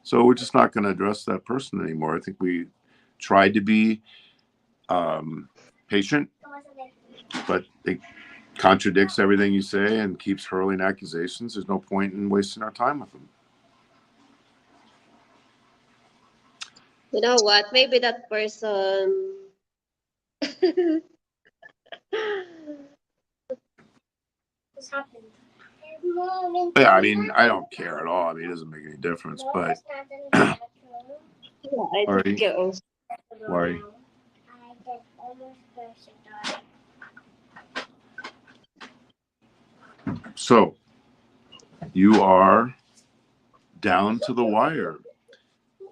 So we're just not going to address that person anymore. I think we tried to be patient, but it contradicts everything you say and keeps hurling accusations. There's no point in wasting our time with them. You know what? Maybe that person. Yeah, I mean, I don't care at all. I mean, it doesn't make any difference. But Yeah, I don't Lori, care also. Lori, so you are down to the wire.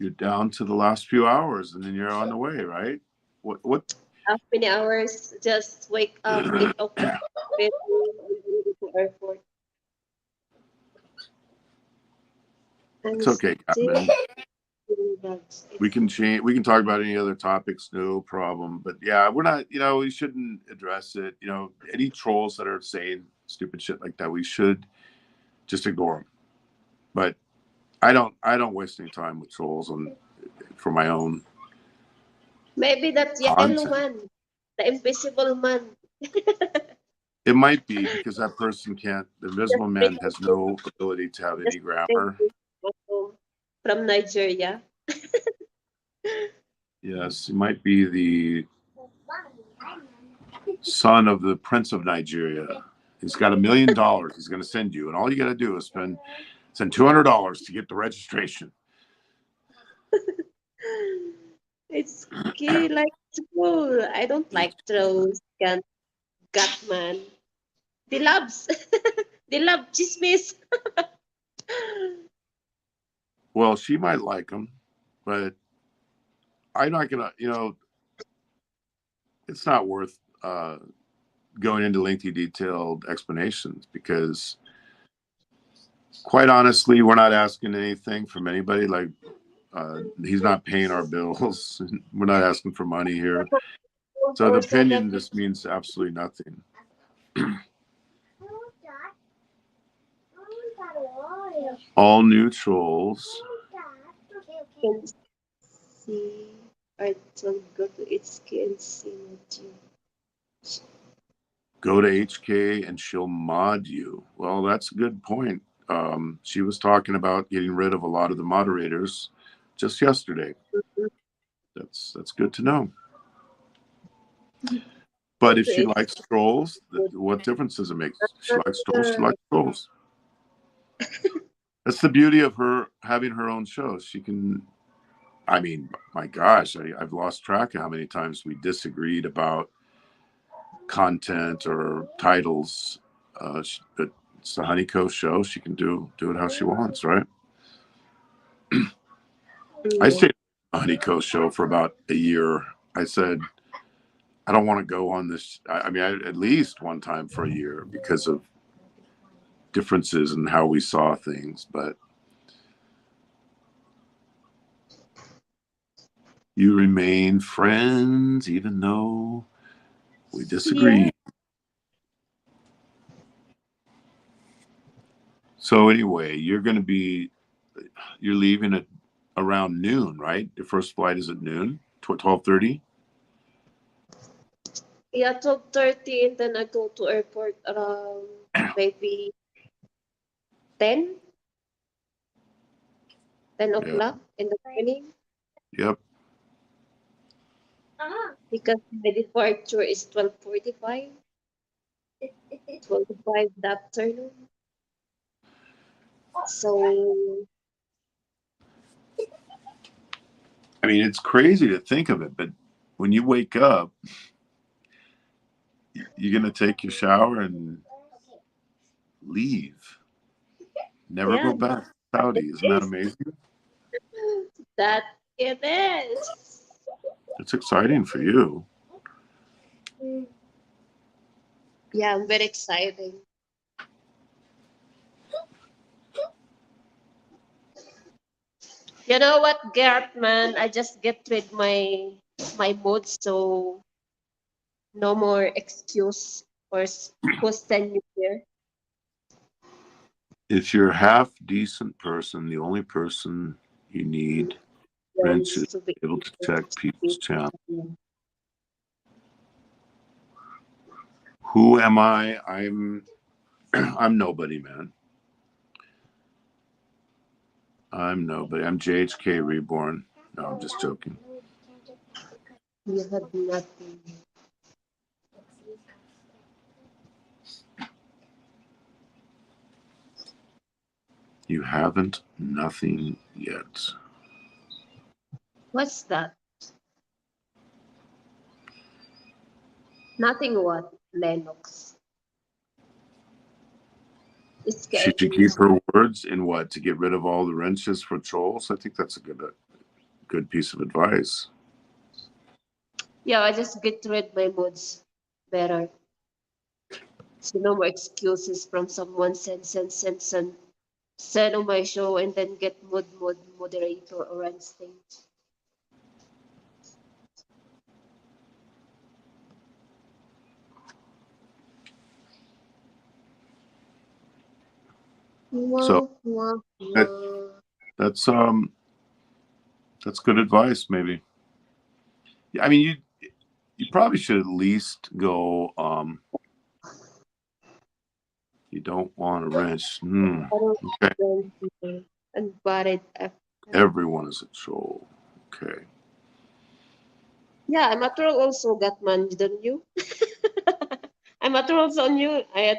You're down to the last few hours, and then you're on the way, right? What? How many hours? Just wake up, eat o'clock, bed, and go to airport. I'm It's okay, still Captain. doing that. We can change. We can talk about any other topics, no problem. But yeah, we're not. We shouldn't address it. Any trolls that are saying stupid shit like that, we should just ignore them. But I don't. I don't waste any time with trolls for my own Maybe that yellow content. man, the invisible man, It might be because that person can't. The just invisible man has pretending, no ability to have just any grammar. pretending also from Nigeria. Yes, he might be the son of the Prince of Nigeria. He's got $1 million. He's going to send you, and all you got to do is send $200 to get the registration. It's key like school. I don't like trolls. Can't Gatman. They loves. They love chismis. Well, she might like him, but I'm not gonna. It's not worth going into lengthy, detailed explanations because, quite honestly, we're not asking anything from anybody. Like, he's not paying our bills. We're not asking for money here. So the Also that opinion just means absolutely nothing. All new trolls. can see or to go to its key and see what you. Go to HK and she'll mod you. Well, that's a good point. She was talking about getting rid of a lot of the moderators just yesterday. That's good to know. But if she likes trolls, what difference does it make? She likes trolls. She likes trolls. That's the beauty of her having her own show. She can. I mean, my gosh, I've lost track of how many times we disagreed about content or titles. But it's the Honeyco show. She can do it how she wants, right? I stayed on the Honeyco show for about a year. I said, I don't want to go on this. I mean, at least one time for a year because of differences in how we saw things. But you remain friends even though we disagree. Yeah. So anyway, you're leaving at around noon, right? Your first flight is at noon, 12:30. Yeah, 12:30 and then I go to airport around maybe 10, 10 Yeah. o'clock in the morning Yep. because my departure is 12:45, 12:45 the afternoon. So I mean, it's crazy to think of it, but when you wake up, you're going to take your shower and leave. Never yeah, go back to Saudi. Isn't that amazing? that it is. It's exciting for you. Yeah, I'm very excited. You know what, Gert, man? I just get rid my mood, so no more excuse for who send you here. If you're a half decent person, the only person you need wrench Friends is to be able to check people's channel. Who am I? I'm nobody, man. I'm nobody. I'm JHK Reborn. No, I'm just joking. You have nothing. You haven't nothing yet. What's that? Nothing what? Lennox. It's She should getting keep her words in what? To get rid of all the wrenches for trolls? I think that's a good piece of advice. yeah, I just get rid my moods better. So no more excuses from someone send on my show and then get moderator or on stage. So Wah, wah, that, wah. that's good advice, maybe. Yeah, I mean you probably should at least go you don't want a wrench. I don't Okay. know. And buried Everyone is a troll. Okay. yeah, I'm a troll also, Gatman, don't you? I'm a trolls on you. I'm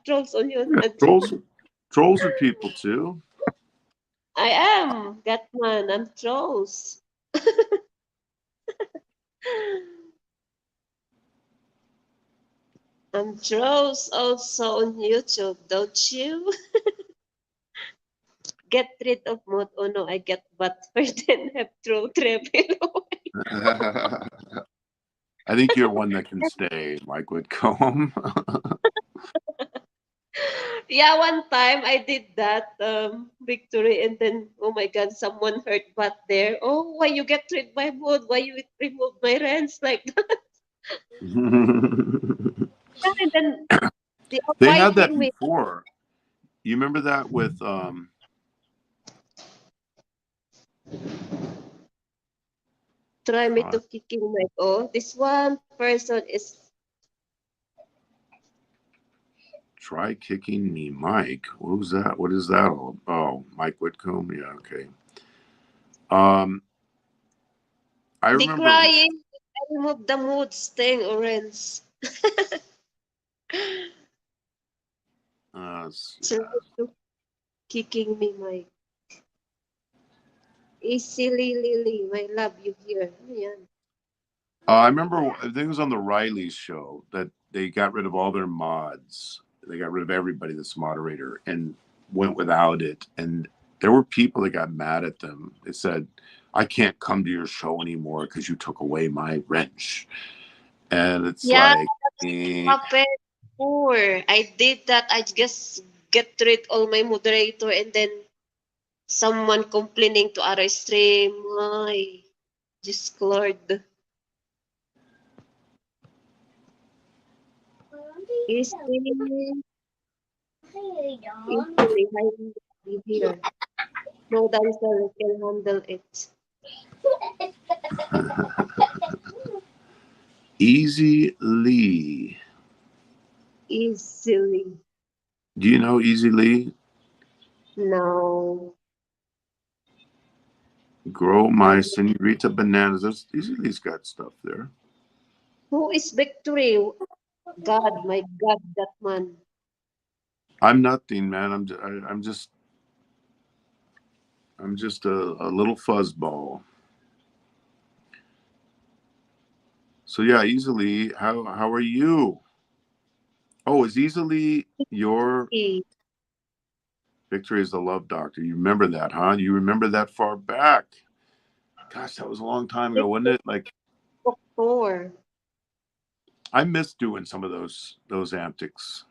trolls on you. Yeah, trolls are people too. I am Gatman. I'm trolls. And Rose also on YouTube, don't you? Get rid of mood. Oh no, I get butthurt and have throat reveal. I think you're one that can stay, Mike Whitcomb. Yeah, one time I did that, Victory, and then oh my God, someone hurt butt there. Oh, why you get rid my mood? Why you remove my rents like that? And then they are They had that fighting me. before. You remember that with Try me uh, to kicking my oh. This one person is Try Kicking Me Mike. What was that? What is that all? Oh, Mike Whitcomb. Yeah, okay. Um, I they remember. crying. I remove the mood sting orange. Try Yeah. to kicking me, my easily Lily, my love you here. Ano yan? I remember. I think it was on the Riley show that they got rid of all their mods. They got rid of everybody that's moderator and went without it. And there were people that got mad at them. They said, "I can't come to your show anymore because you took away my wrench." And it's Yeah, like, happened before. I did that. I just get rid all my moderator and then someone complaining to our stream. Ay, just Lord. Easily, easily, I here. No dancer can handle it. Easy Lee. Easily. Do you know Easy Lee? No. Grow My Senorita Bananas. Easy Lee's got stuff there. Who is Victory? God, my God, that man. I'm nothing, man. I'm just a little fuzzball. So yeah, Easily. How are you? Oh, is Easily your He, Victory is the Love Doctor? You remember that, huh? You remember that far back? Gosh, that was a long time ago, wasn't it? Like Doctor. I miss doing some of those antics.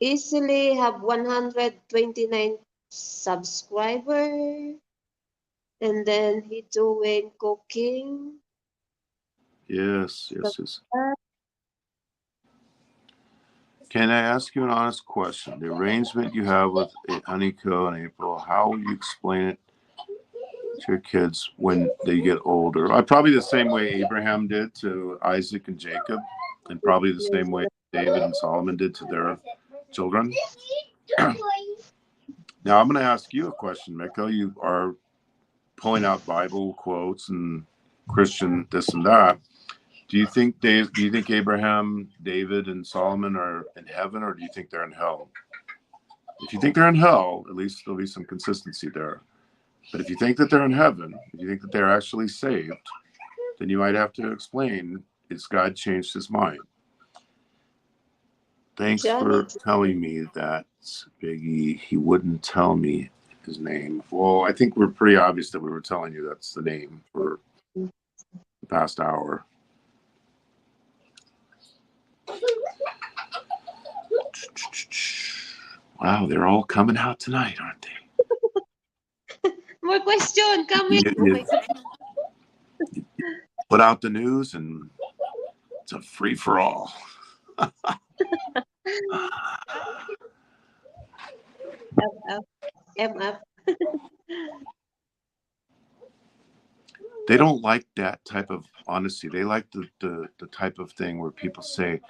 Easily have 129 subscriber. And then he doing cooking. Yes, So yes, yes. that Can I ask you an honest question? The arrangement you have with Honeyco and April, how will you explain it to your kids when they get older? Probably the same way Abraham did to Isaac and Jacob, and probably the yes, same way David and Solomon did to their children. Now, I'm going to ask you a question, Miko. You are pulling out Bible quotes and Christian this and that. Do you think Abraham, David, and Solomon are in heaven, or do you think they're in hell? If you think they're in hell, at least there'll be some consistency there. But if you think that they're in heaven, if you think that they're actually saved, then you might have to explain, is God changed his mind? Thanks Johnny. for telling me that, Biggie. He wouldn't tell me his name. Well, I think we're pretty obvious that we were telling you that's the name for the past hour. Wow, they're all coming out tonight, aren't they? More question coming. Oh You my God. put out the news and it's a free for all. MF. MF. They don't like that type of honesty. They like the type of thing where people say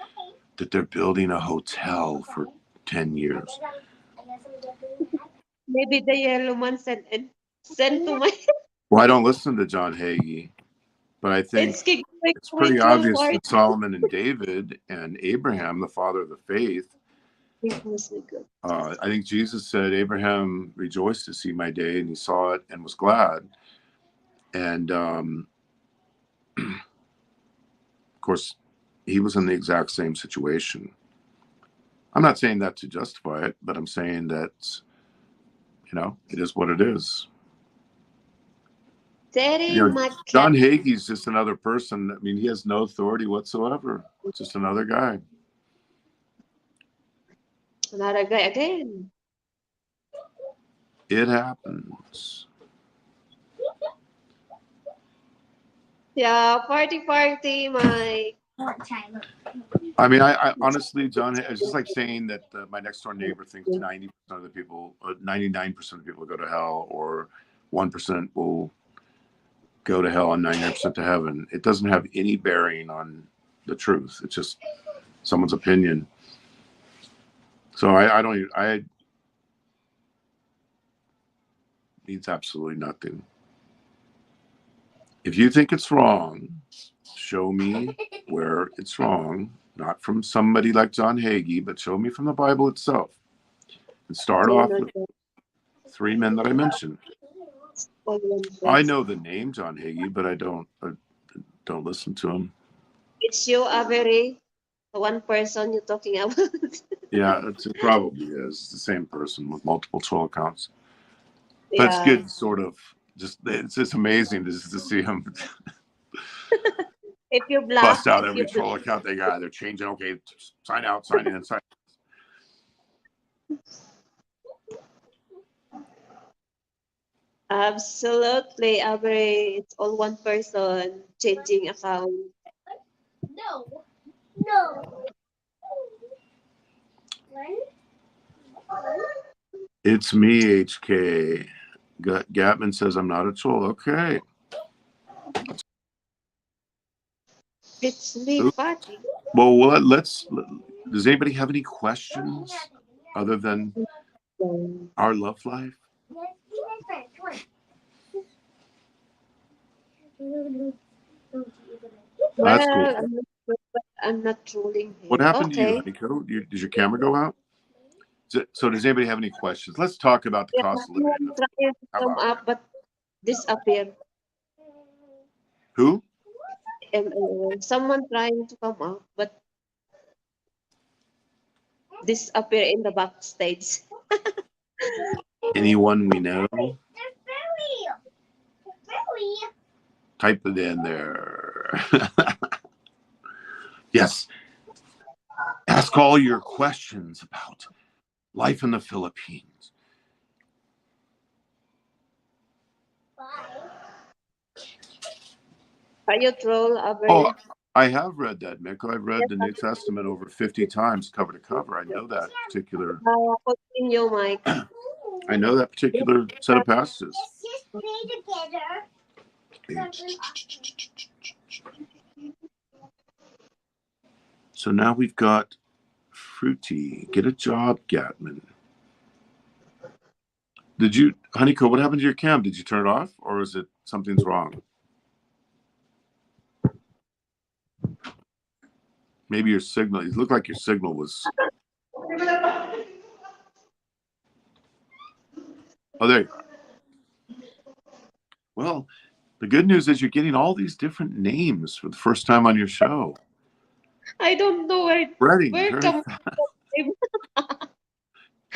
that they're building a hotel for 10 years. Maybe the yellow man send to my Well, I don't listen to John Hagee, but I think it's kicking my it's pretty ritual obvious party. that Solomon and David and Abraham, the father of the faith, It must be good. I think Jesus said, Abraham rejoiced to see my day, and he saw it and was glad. And Of course, he was in the exact same situation. I'm not saying that to justify it, but I'm saying that, it is what it is. Terry You know, John McCaffrey. Hagee's just another person. I mean, he has no authority whatsoever. Just another guy. Another guy again. It happens. Yeah, party, Mike. I mean, I honestly, John, it's just like saying that my next door neighbor thinks 90% of the people, 99% of people go to hell, or 1% will go to hell and 99% to heaven. It doesn't have any bearing on the truth. It's just someone's opinion. So I don't even, I means absolutely nothing. If you think it's wrong, show me where it's wrong. Not from somebody like John Hagee, but show me from the Bible itself. And start You off know, with 3 men that I mentioned. all one I person. know the name John Hagee, but I don't listen to him. It's you, Avery, the one person you're talking about. Yeah, it probably is. It's the same person with multiple troll accounts. But it's Yeah. good, sort of. It's just amazing to see him If you bust block, out if every you troll block, account they got. They're changing. Okay, sign out, sign in, sign. absolutely, Avery, it's all one person changing account. It's me, HK. Gatman says I'm not a troll. Okay. It's me, Oop. Fatty. Well, let's. Does anybody have any questions other than our love life? That's cool. Well, I'm not trolling What him. happened to you, Okay. Honeyco? Does your camera go out? So does anybody have any questions? Let's talk about the Yeah, cost of living. someone trying to How come about up, that? but disappear. Who? Someone trying to come up, but disappear in the backstage. Anyone we know? Type it in there. Yes. Ask all your questions about life in the Philippines. Are you troll, Oh, Avery? I have read that, Miko. I've read Yes, the New Testament over 50 times, cover to cover. I know that particular. continue, Mike. I know that particular set of passages. So now we've got Fruity. Get a job, Gatman. Did you, Honeyco, what happened to your cam? Did you turn it off, or is it something's wrong? Maybe your signal, it looked like your signal was. Oh, there you are. Well, the good news is you're getting all these different names for the first time on your show. I don't know Spreading where very come fast. from.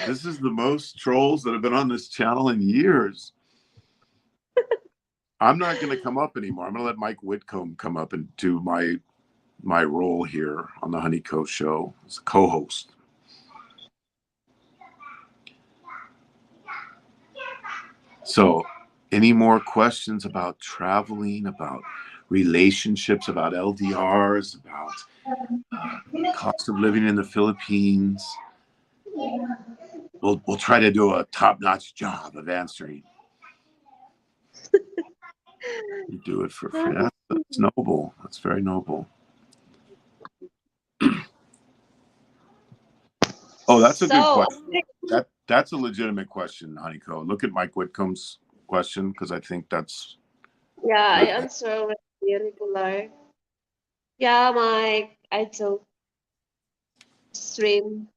This is the most trolls that have been on this channel in years. I'm not going to come up anymore. I'm going to let Mike Whitcomb come up and do my role here on the Honeyco show as a co-host. So, any more questions about traveling, about relationships, about LDRs, about cost of living in the Philippines? We'll try to do a top-notch job of answering. You do it for free. That's noble. That's very noble. Oh, that's a good So, question. That's a legitimate question, Honeyco. Look at Mike Whitcomb's question, because I think that's yeah, I good. answer regular. Yeah, Mike, I don't stream.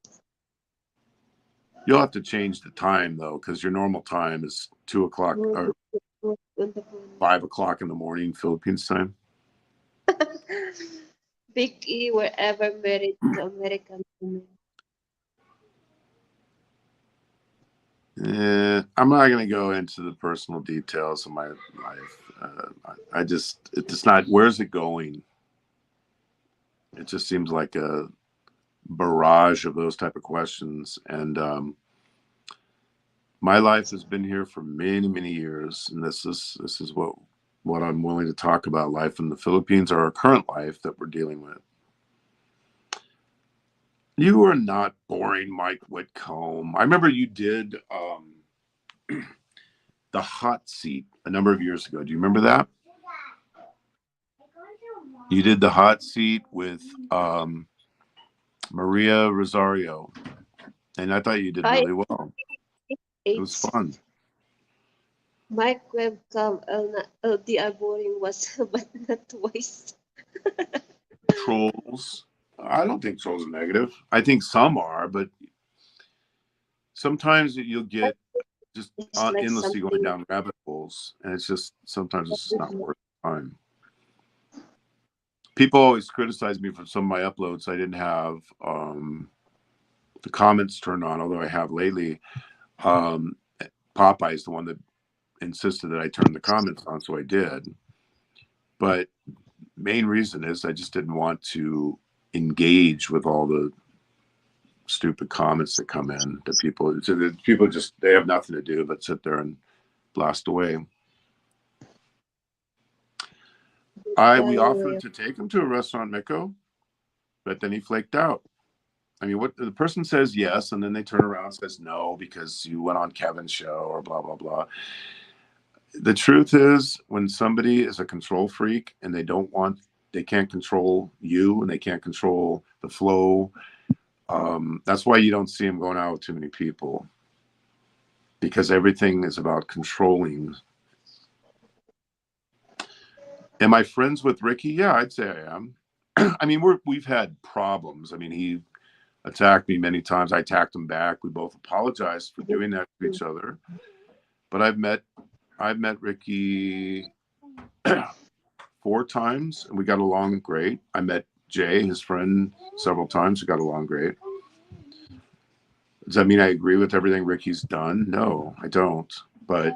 You'll have to change the time though, because your normal time is 2 o'clock or 5 o'clock in the morning Philippines time. Big E were ever married to American women. I'm not going to go into the personal details of my life. It's not, where's it going? It just seems like a barrage of those type of questions. And my life has been here for many, many years. And this is what I'm willing to talk about. Life in the Philippines, or our current life that we're dealing with. You are not boring, Mike Whitcomb. I remember you did the hot seat a number of years ago. Do you remember that? You did the hot seat with Maria Rosario, and I thought you did I really well. It was age fun. Mike webcam LDR boring was but not twice. Trolls. I don't think trolls are negative. I think some are, but sometimes you'll get just It's like endlessly going something down rabbit holes, and sometimes it's just not worth the time. People always criticize me for some of my uploads. I didn't have the comments turned on, although I have lately. Um, Popeye is the one that insisted that I turn the comments on, so I did. But main reason is I just didn't want to engage with all the stupid comments that come in. That people just, they have nothing to do but sit there and blast away. We offered to take him to a restaurant, Miko, but then he flaked out. I mean, what the person says yes, and then they turn around and says no because you went on Kevin's show or blah blah blah. The truth is, when somebody is a control freak and they can't control you and they can't control the flow. That's why you don't see them going out with too many people, because everything is about controlling. Am I friends with Ricky? Yeah, I'd say I am. I mean, we've had problems. I mean, he attacked me many times. I attacked him back. We both apologized for doing that to each other. But I've met Ricky 4 times, and we got along great. I met Jay, his friend, several times. We got along great. Does that mean I agree with everything Ricky's done? No, I don't. But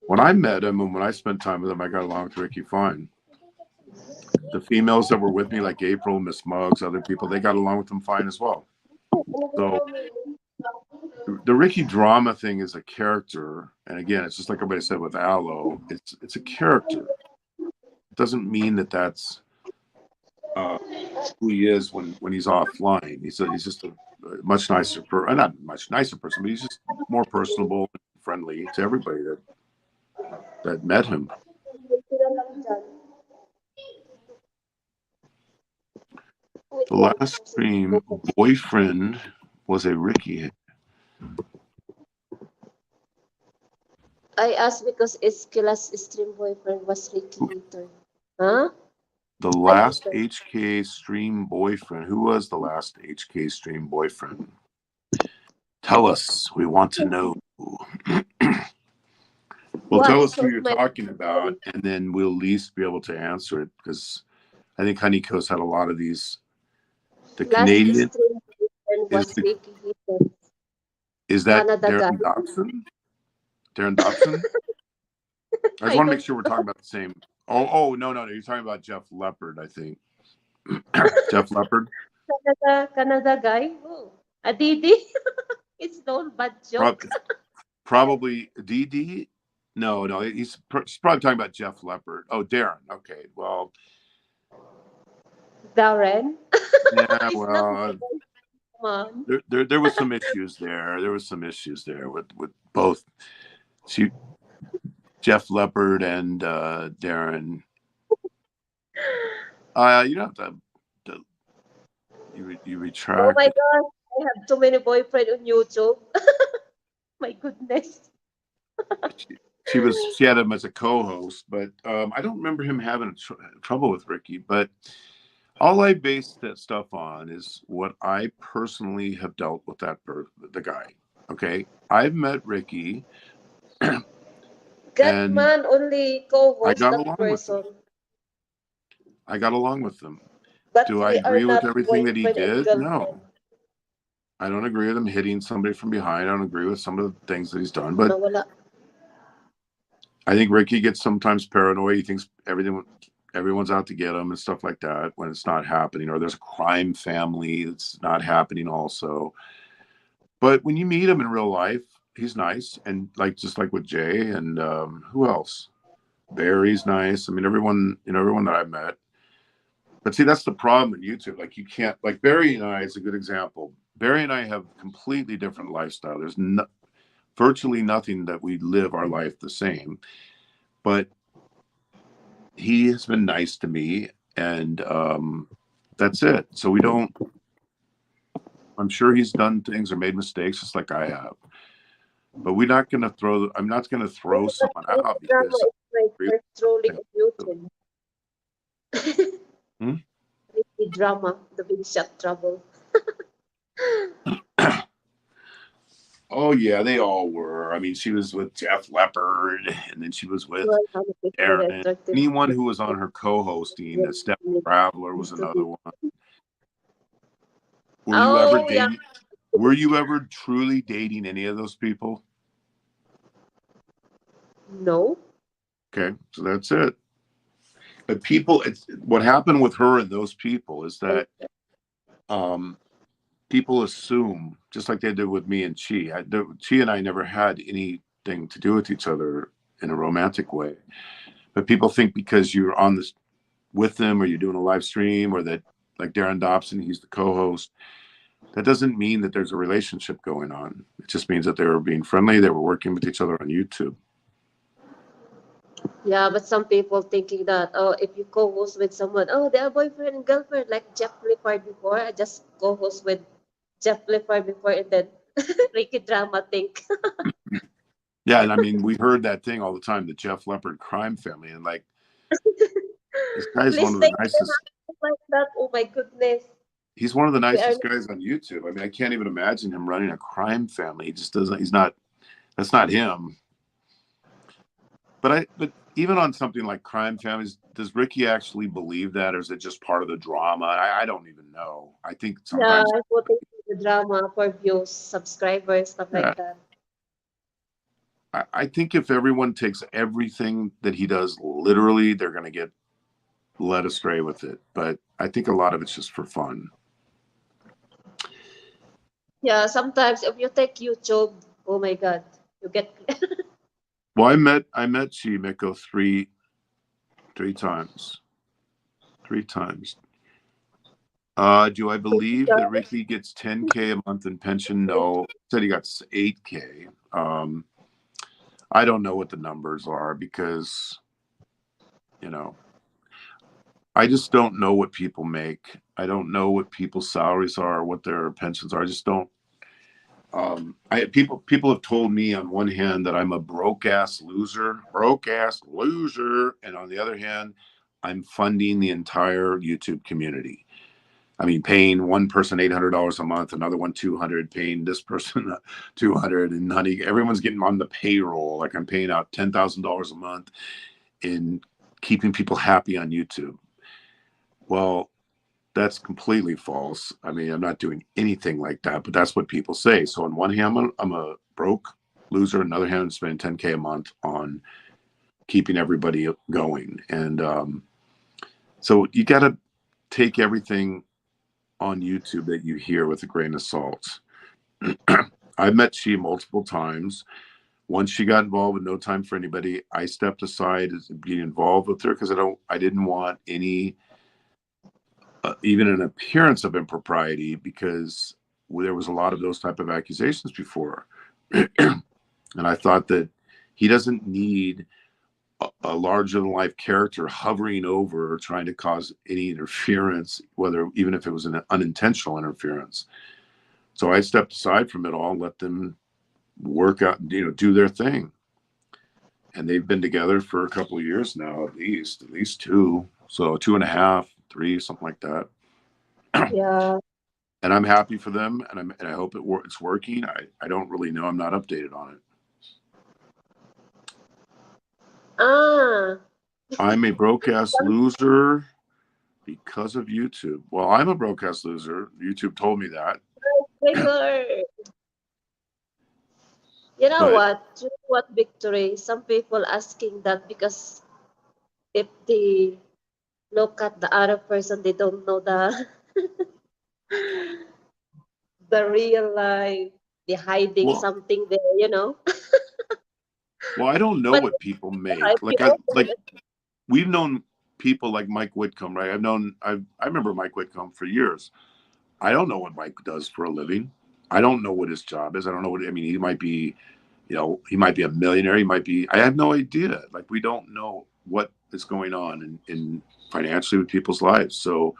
when I met him and when I spent time with him, I got along with Ricky fine. The females that were with me, like April, Miss Muggs, other people, they got along with him fine as well. So the Ricky drama thing is a character, and again, it's just like everybody said with Aloe. It's a character. It doesn't mean that that's who he is when he's offline. He's just a much nicer not much nicer person, but he's just more personable and friendly to everybody that met him. The last stream boyfriend was a Ricky. I asked because Esquila's stream boyfriend was Ricky Hater. Huh? The last HK stream boyfriend. Who was the last HK stream boyfriend? Tell us. We want to know. Well, tell us who you're talking about, and then we'll at least be able to answer it, because I think Honeycoast had a lot of these. The Canadian is that Darren Dobson? Darren Dobson? I just want to make sure we're talking about the same. Oh, no. You're talking about Jeff Leopard, I think. Jeff Leopard. Canada guy. Oh, Aditi. It's no bad joke. Probably DD. No, he's probably talking about Jeff Leopard. Oh, Darren. Okay, well. Darren. Yeah, well. There was some issues there. There was some issues there with both Jeff Leopard and Darren. You don't have to you retract. Oh my God, I have too many boyfriends on YouTube. My goodness. She had him as a co-host, but I don't remember him having trouble with Ricky. But all I base that stuff on is what I personally have dealt with the guy. Okay, I've met Ricky. That man only co-host that person. I got along with them. But Do I we are agree with not everything that he boyfriend and did? girlfriend. No. I don't agree with him hitting somebody from behind. I don't agree with some of the things that he's done. Na But wala. I think Ricky gets sometimes paranoid. He thinks everyone's out to get him and stuff like that when it's not happening, or there's a crime family that's not happening also. But when you meet him in real life, he's nice, and like just like with Jay and who else? Barry's nice. I mean, everyone that I've met. But see, that's the problem in YouTube. Like you can't like Barry and I is a good example. Barry and I have completely different lifestyle. There's virtually nothing that we live our life the same. But he has been nice to me, and that's it. So we don't. I'm sure he's done things or made mistakes, just like I have. But we're not going to throw. I'm not going to throw someone out Drama because is my real first trolling thing. on YouTube. Hmm? The drama, the big shot trouble. Oh yeah, they all were. I mean, she was with Jeff Leppard, and then she was with Well, I'm a very Aaron. attractive. Anyone who was on her co-hosting, Step Traveler was another one. Were you ever Oh yeah, dating? Were you ever truly dating any of those people? no. Okay, so that's it. But what happened with her and those people is that um, people assume, just like they did with me and Chi and I never had anything to do with each other in a romantic way. But people think because you're on this with them or you're doing a live stream or that, like Darren Dobson, he's the co-host, that doesn't mean that there's a relationship going on. It just means that they were being friendly. They were working with each other on YouTube. Yeah, but some people thinking that oh, if you co-host with someone, oh, they are boyfriend and girlfriend, like Jeff Lippard before. I just co-host with Jeff Lippard before, and then Ricky Drama think. Yeah, and I mean, we heard that thing all the time, the Jeff Leppard crime family, and like this guy's one Please of the take nicest. like that. Oh my goodness, He's one of the we are. nicest guys on YouTube. I mean, I can't even imagine him running a crime family. He just doesn't. He's not. That's not him. But even on something like crime families, does Ricky actually believe that, or is it just part of the drama? I don't even know. I think Yeah, sometimes. I put it in the drama for views, subscribers, stuff Yeah, like that. I think if everyone takes everything that he does literally, they're going to get led astray with it. But I think a lot of it's just for fun. Yeah, sometimes if you take YouTube, oh my God, you get. Well, I met Chimiko three times. Three times. Do I believe that Ricky gets 10K a month in pension? No. Said he got 8K. I don't know what the numbers are because, you know, I just don't know what people make. I don't know what people's salaries are, what their pensions are. I just don't. People have told me on one hand that I'm a broke ass loser, and on the other hand, I'm funding the entire YouTube community. I mean, paying one person $800 a month, another one 200, paying this person 200, and honey, everyone's getting on the payroll. Like I'm paying out $10,000 a month in keeping people happy on YouTube. Well, that's completely false. I mean, I'm not doing anything like that, but that's what people say. So on one hand, I'm a broke loser. On the other hand, I'm spending 10K a month on keeping everybody going. And so you got to take everything on YouTube that you hear with a grain of salt. I've met she multiple times. Once she got involved with No Time for Anybody, I stepped aside as being involved with her because I didn't want any even an appearance of impropriety because there was a lot of those type of accusations before. And I thought that he doesn't need a larger than life character hovering over trying to cause any interference, whether even if it was an unintentional interference. So I stepped aside from it all and let them work out, do their thing. And they've been together for a couple of years now, at least two. So 2.5, 3, something like that. Yeah. And I'm happy for them, and I hope it's working. I don't really know. I'm not updated on it. Ah, I'm a broke ass loser because of YouTube. Well, I'm a broadcast loser. YouTube told me that, Trigger. You know but what? You know what, Victory? Some people asking that because if they look at the other person, they don't know the real life. They're hiding well, something there, you know. well, I don't know But what people yeah, if make. you Like open we've known people like Mike Whitcomb, right? I remember Mike Whitcomb for years. I don't know what Mike does for a living. I don't know what his job is. I don't know what I mean. He might be, he might be a millionaire. He might be. I have no idea. Like we don't know what is going on in financially with people's lives. So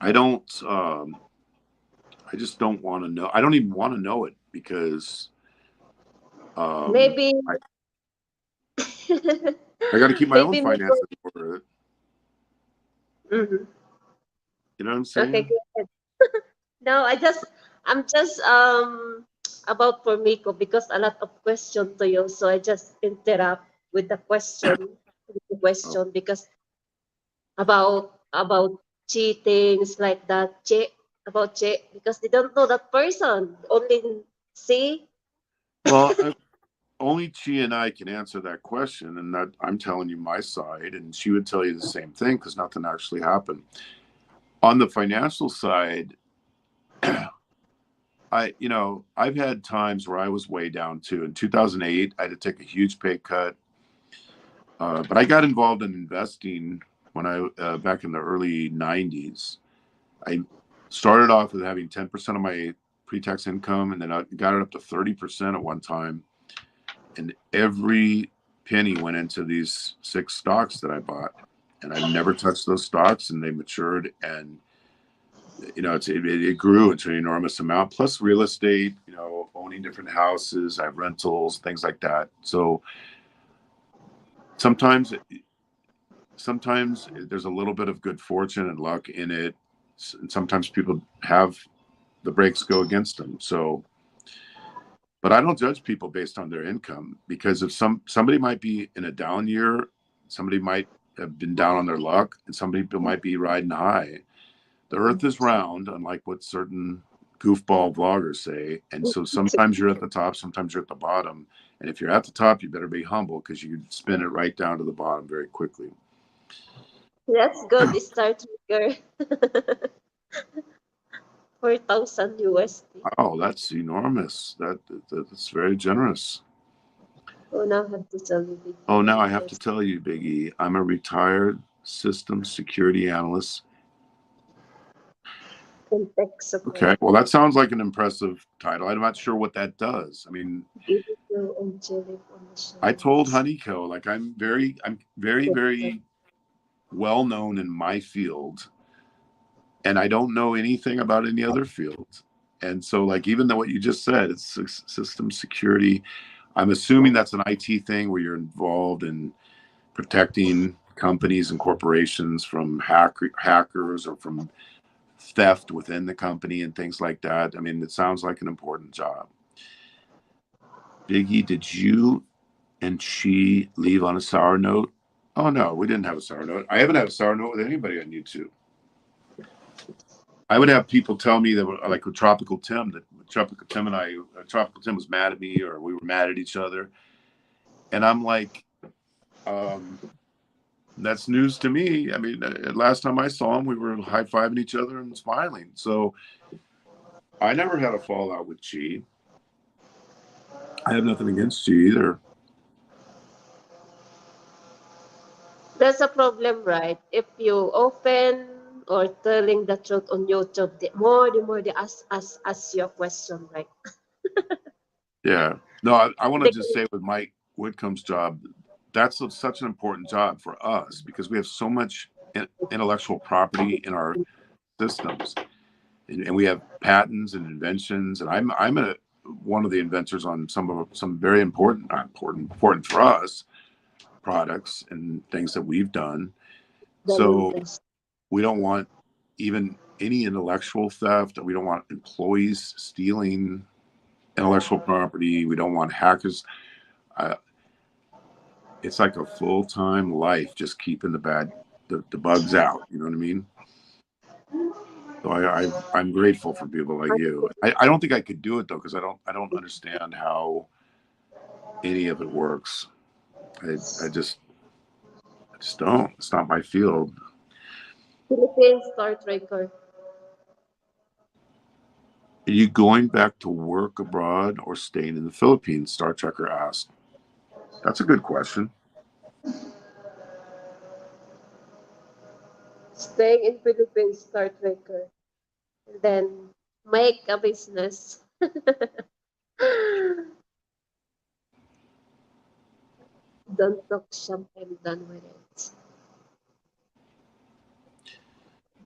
I don't. I just don't want to know. I don't even want to know it because maybe I I got to keep my own maybe me go. finances in order. Mhm. You know what I'm Okay, saying? go ahead. No, I'm just about for Miko because a lot of question to you, so I just interrupt with the Oh, question because about cheatings like that, about cheat because they don't know that person. Only see. well, only she and I can answer that question, and that I'm telling you my side, and she would tell you the same thing because nothing actually happened. On the financial side, I've had times where I was way down too. In 2008, I had to take a huge pay cut, but I got involved in investing when I back in the early 90s. I started off with having 10% of my pre-tax income, and then I got it up to 30% at one time, and every penny went into these 6 stocks that I bought, and I've never touched those stocks, and they matured, and it grew into an enormous amount. Plus real estate, owning different houses, I have rentals, things like that. So sometimes, sometimes there's a little bit of good fortune and luck in it, and sometimes people have the breaks go against them. So but I don't judge people based on their income because if somebody might be in a down year, somebody might have been down on their luck, and some people might be riding high. The earth is round, unlike what certain goofball vloggers say. And so sometimes you're at the top, sometimes you're at the bottom. And if you're at the top, you better be humble because you can spin it right down to the bottom very quickly. That's good. Start trigger 4,000 USD. Oh, that's enormous. That's very generous. Oh, now I have to tell you Oh, the now I have to interest tell you, Biggie, I'm a retired systems security analyst. in tech Okay. support. Well, that sounds like an impressive title. I'm not sure what that does. I mean, Give it to Angelic on the I told shows. Honeyco, like I'm very, very well known in my field, and I don't know anything about any other field. And so, like, even though what you just said, it's system security, I'm assuming that's an IT thing where you're involved in protecting companies and corporations from hackers or from theft within the company and things like that. I mean, it sounds like an important job. Biggie, did you and she leave on a sour note? Oh no, we didn't have a sour note. I haven't had a sour note with anybody on YouTube. I would have people tell me that, like with Tropical Tim, that Tropical Tim and I, Tropical Tim was mad at me, or we were mad at each other, and I'm like, um, that's news to me. I mean, last time I saw him, we were high fiving each other and smiling. So I never had a fallout with Chi. I have nothing against Chi either. That's a problem, right? If you open or telling the truth on YouTube, the more they ask you a question, right? Yeah. No, I want to They just say with Mike Whitcomb's job, that's such an important job for us because we have so much intellectual property in our systems, and we have patents and inventions. And I'm one of the inventors on some very important, not important for us, products and things that we've done. the So latest. we don't want even any intellectual theft. We don't want employees stealing intellectual property. We don't want hackers. Uh, it's like a full-time life just keeping the bad. the bugs out. You know what I mean? So I'm grateful for people like you. I don't think I could do it though, because I don't understand how any of it works. I just don't. It's not my field. Philippine Star Trekker. Are you going back to work abroad or staying in the Philippines? Star Trekker asked. That's a good question. Staying in Philippines Star Trekker. And then make a business. Don't talk shop, I'm done with it.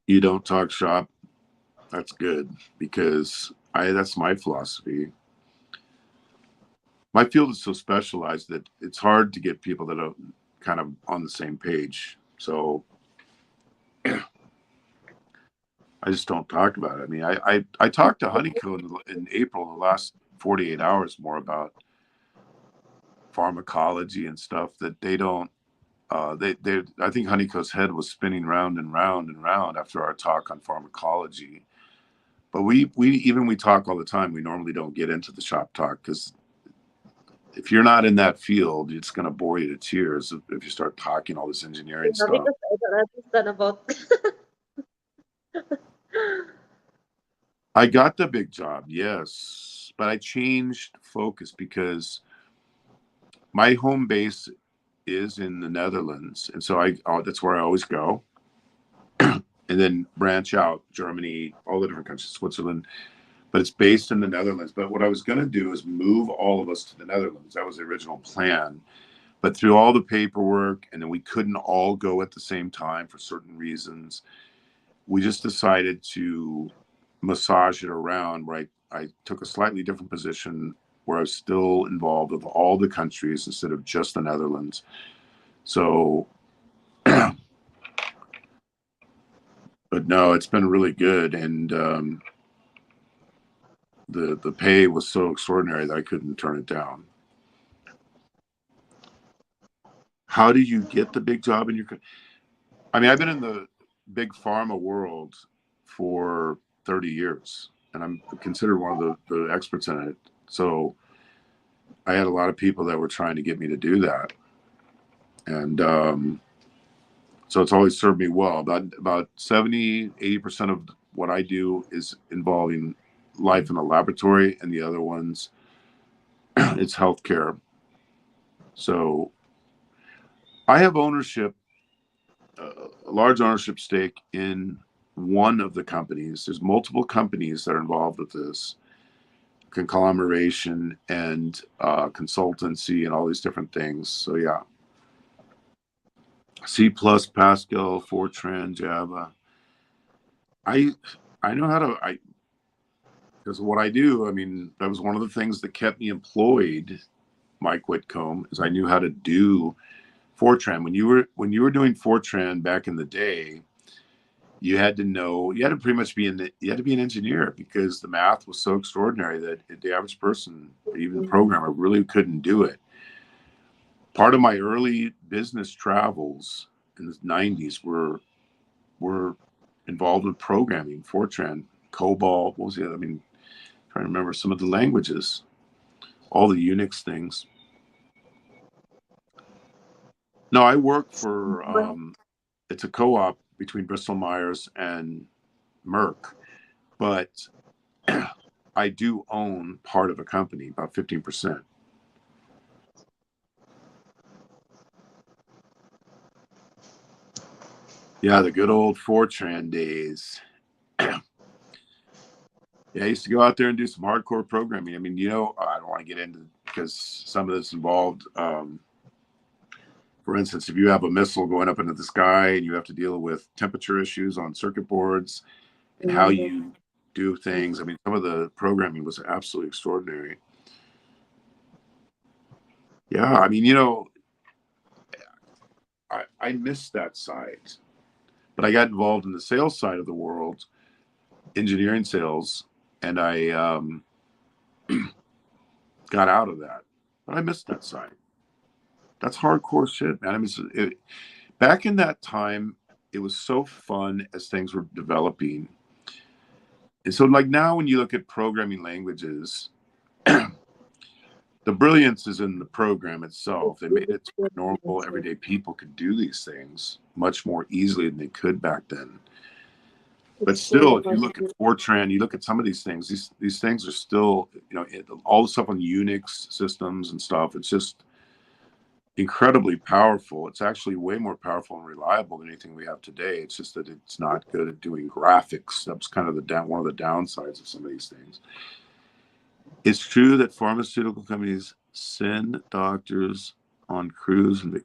You don't talk shop. That's good because I that's my philosophy. My field is so specialized that it's hard to get people that are kind of on the same page. So I just don't talk about it. I mean, I talked to Honeycomb in April, the last 48 hours, more about pharmacology and stuff that they don't. They I think Honeycomb's head was spinning round and round and round after our talk on pharmacology. But we talk all the time. We normally don't get into the shop talk because if you're not in that field, it's going to bore you to tears if you start talking all this engineering Yeah, stuff. because I don't understand about. I got the big job, yes, but I changed focus because my home base is in the Netherlands, and so that's where I always go, and then branch out Germany, all the different countries, Switzerland, but it's based in the Netherlands. But what I was going to do is move all of us to the Netherlands. That was the original plan. But through all the paperwork, and then we couldn't all go at the same time for certain reasons, we just decided to massage it around where I took a slightly different position where I was still involved with all the countries instead of just the Netherlands. So, but no, it's been really good. And the pay was so extraordinary that I couldn't turn it down. How do you get the big job in your? I mean, I've been in the big pharma world for 30 years, and I'm considered one of the experts in it. So I had a lot of people that were trying to get me to do that, and so it's always served me well. About 70-80% of what I do is involving life in a laboratory, and the other ones it's healthcare. So I have ownership, a large ownership stake in one of the companies. There's multiple companies that are involved with this conglomeration and consultancy and all these different things. So yeah, C plus, Pascal, Fortran, Java. I I know how to because what I do. I mean, that was one of the things that kept me employed. Mike Whitcomb is I knew how to do Fortran. When you were doing Fortran back in the day, you had to pretty much you had to be an engineer because the math was so extraordinary that the average person, even the programmer, really couldn't do it. Part of my early business travels in the 90s were involved with programming, Fortran, COBOL, what was the other? I mean, trying to remember some of the languages, all the Unix things. No, I work for it's a co-op between Bristol Myers and Merck, but I do own part of a company, about 15%. Yeah, the good old Fortran days. Yeah, I used to go out there and do some hardcore programming. I mean, I don't want to get into because some of this involved, for instance, if you have a missile going up into the sky and you have to deal with temperature issues on circuit boards and how you do things. I mean, some of the programming was absolutely extraordinary. Yeah, I mean, I missed that side, but I got involved in the sales side of the world, engineering sales, and I got out of that. But I missed that side. That's hardcore shit, man. I mean, back in that time, it was so fun as things were developing. And so, like now, when you look at programming languages, the brilliance is in the program itself. They made it so normal, everyday people could do these things much more easily than they could back then. But It's all still, if you about look at Fortran, you look at some of these things. These things are still, all the stuff on Unix systems and stuff. It's just incredibly powerful. It's actually way more powerful and reliable than anything we have today. It's just that it's not good at doing graphics. That's kind of one of the downsides of some of these things. It's true that pharmaceutical companies send doctors on cruise and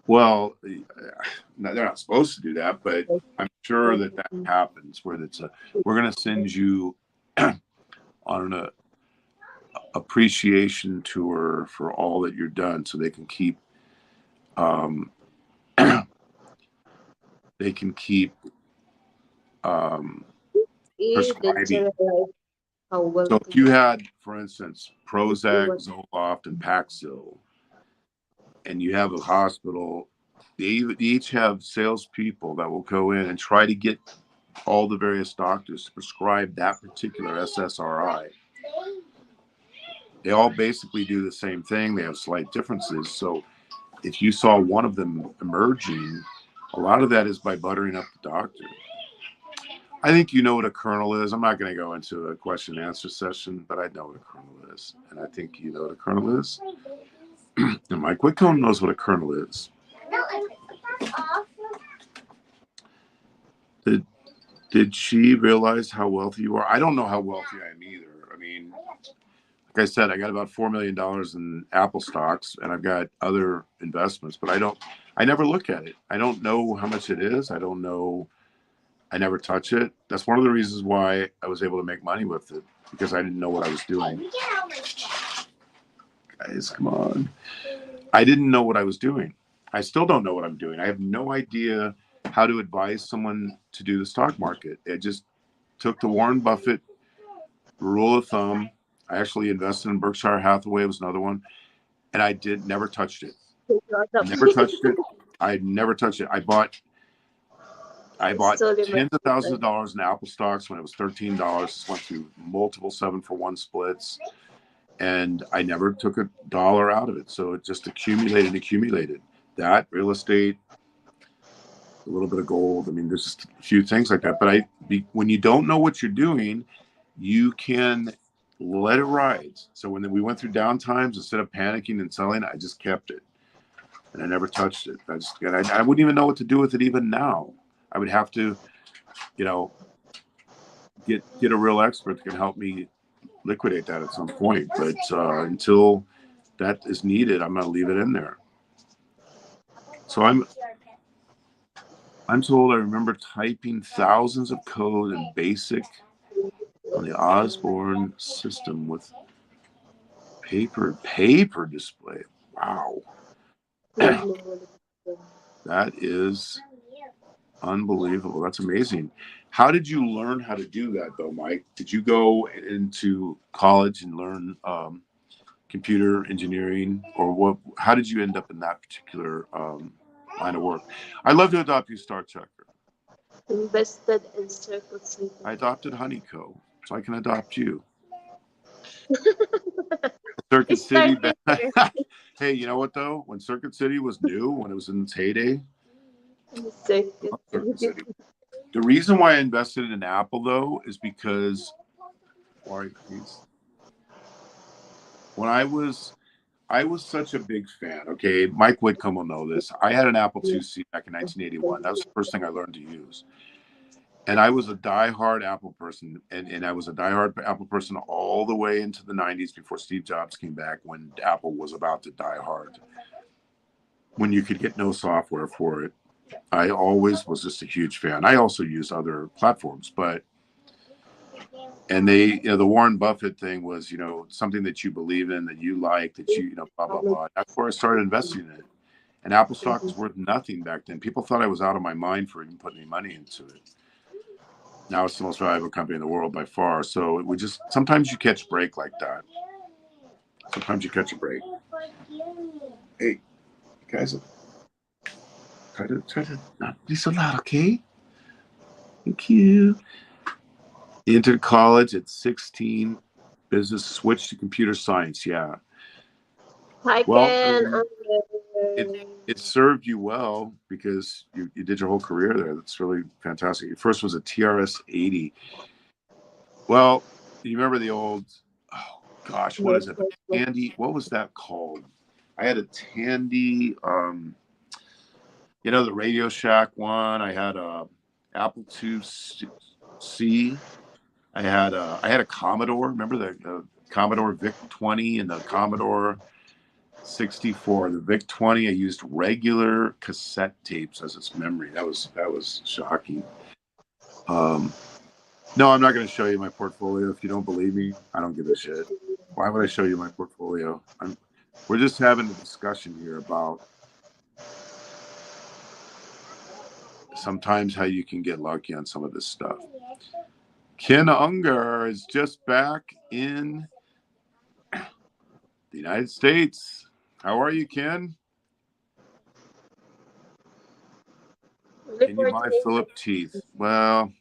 well, they're not supposed to do that, but I'm sure that happens where we're going to send you on an appreciation tour for all that you're done, so they can keep um, they can keep that's prescribing. like how well So if to you had, for instance, Prozac, Zoloft, and Paxil, and you have a hospital, they each have salespeople that will go in and try to get all the various doctors to prescribe that particular SSRI. They all basically do the same thing. They have slight differences. So if you saw one of them emerging, a lot of that is by buttering up the doctor. I think you know what a kernel is. I'm not going to go into a question and answer session, but I know what a kernel is. And I think you know what a kernel is. And Mike Whitcomb knows what a kernel is. Did she realize how wealthy you are? I don't know how wealthy I am either. I mean, like I said, I got about $4 million in Apple stocks, and I've got other investments, but I never look at it. I don't know how much it is. I don't know. I never touch it. That's one of the reasons why I was able to make money with it, because I didn't know what I was doing. Guys, come on. I didn't know what I was doing. I still don't know what I'm doing. I have no idea how to advise someone to do the stock market. It just took the Warren Buffett rule of thumb. I actually invested in Berkshire Hathaway. It was another one. And I never touched it. Never touched it. I never touched it. I bought tens of thousands of dollars in Apple stocks when it was $13. Just went through multiple 7-for-1 splits, and I never took a dollar out of it. So it just accumulated. That, real estate, a little bit of gold. I mean, there's just a few things like that. But when you don't know what you're doing, you can let it ride. So when we went through down times, instead of panicking and selling, I just kept it, and I never touched it. I wouldn't even know what to do with it even now. I would have to, get a real expert that can help me liquidate that at some point. But until that is needed, I'm going to leave it in there. So I'm told I remember typing thousands of code in BASIC on the Osborne system with paper display. Wow. That is unbelievable. That's amazing. How did you learn how to do that, though, Mike? Did you go into college and learn computer engineering, or what? How did you end up in that particular line of work? I'd love to adopt you, Star Checker. invested in Circle City. I adopted Honeyco, so I can adopt you. Circuit City. Hey, you know what though? When Circuit City was new, when it was in its heyday, Circuit City. The reason why I invested in Apple though is because, when I was such a big fan. Okay, Mike Whitcomb will know this. I had an Apple IIc back in 1981. That was the first thing I learned to use. And I was a diehard Apple person, and I was a diehard Apple person all the way into the 90s before Steve Jobs came back, when Apple was about to die hard, when you could get no software for it. I always was just a huge fan. I also used other platforms, and the Warren Buffett thing was, something that you believe in, that you like, that blah, blah, blah. That's where I started investing in it. And Apple stock was worth nothing back then. People thought I was out of my mind for even putting any money into it. Now it's the most valuable company in the world by far. So sometimes you catch a break like that. Sometimes you catch a break. Hey, guys, Try to not be so loud, okay? Thank you. Entered college at 16. Business switched to computer science. Yeah. I Well, I can mean, it served you well because you did your whole career there. That's really fantastic. Your first was a TRS 80. Well, you remember the old, oh gosh, what is it? Tandy, what was that called? I had a Tandy, the Radio Shack one. I had a Apple IIc. I had a Commodore. Remember the Commodore VIC 20 and the Commodore 64. The VIC 20. I used regular cassette tapes as its memory. That was shocking. No, I'm not going to show you my portfolio. If you don't believe me, I don't give a shit. Why would I show you my portfolio? We're just having a discussion here about sometimes how you can get lucky on some of this stuff. Ken Unger is just back in the United States. How are you, Ken? Can you buy Philip teeth? Well,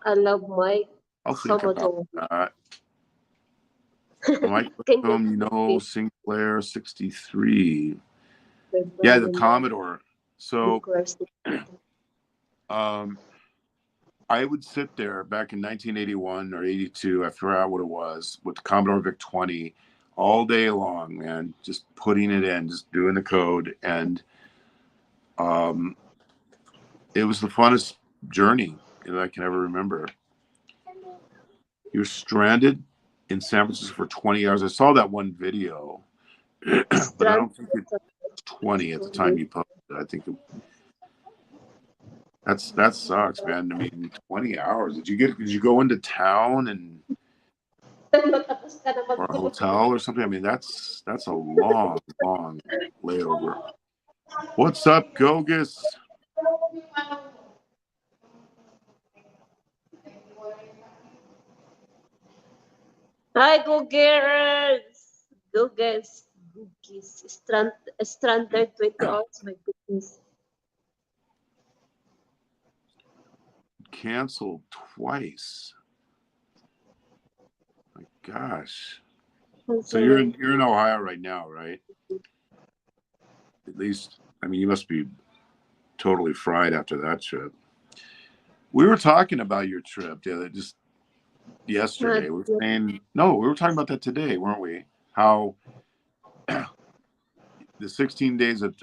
I love Mike. I'll think about that. Can you Sinclair 63. Yeah, the Commodore. So I would sit there back in 1981 or 82, I forgot what it was, with the Commodore VIC 20 all day long, man, just putting it in, just doing the code. And it was the funnest journey that I can ever remember. You were stranded in San Francisco for 20 hours. I saw that one video, but I don't think it was 20 at the time you posted it. I think that sucks, man. I mean, 20 hours. Did you go into town and or a hotel or something? I mean, that's a long layover. What's up, Gogus? Hi, go girls! Go guys! Googies. Stranded 20 hours, my goodness. Canceled twice. My gosh. So you're in Ohio right now, right? At least, I mean, you must be totally fried after that trip. We were talking about your trip just yesterday. We were talking about that today, weren't we? How the 16 days of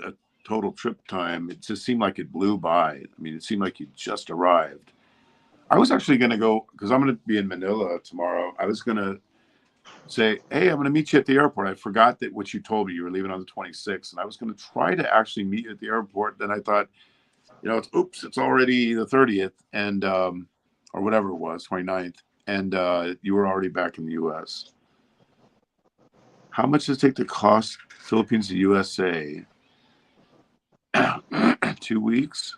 total trip time, it just seemed like it blew by. I mean, it seemed like you just arrived. I was actually going to go, because I'm going to be in Manila tomorrow. I was going to say, hey, I'm going to meet you at the airport. I forgot that what you told me. You were leaving on the 26th. And I was going to try to actually meet you at the airport. Then I thought, it's already the 30th and, or whatever it was, 29th. And you were already back in the U.S. How much does it take to cost Philippines to USA? 2 weeks?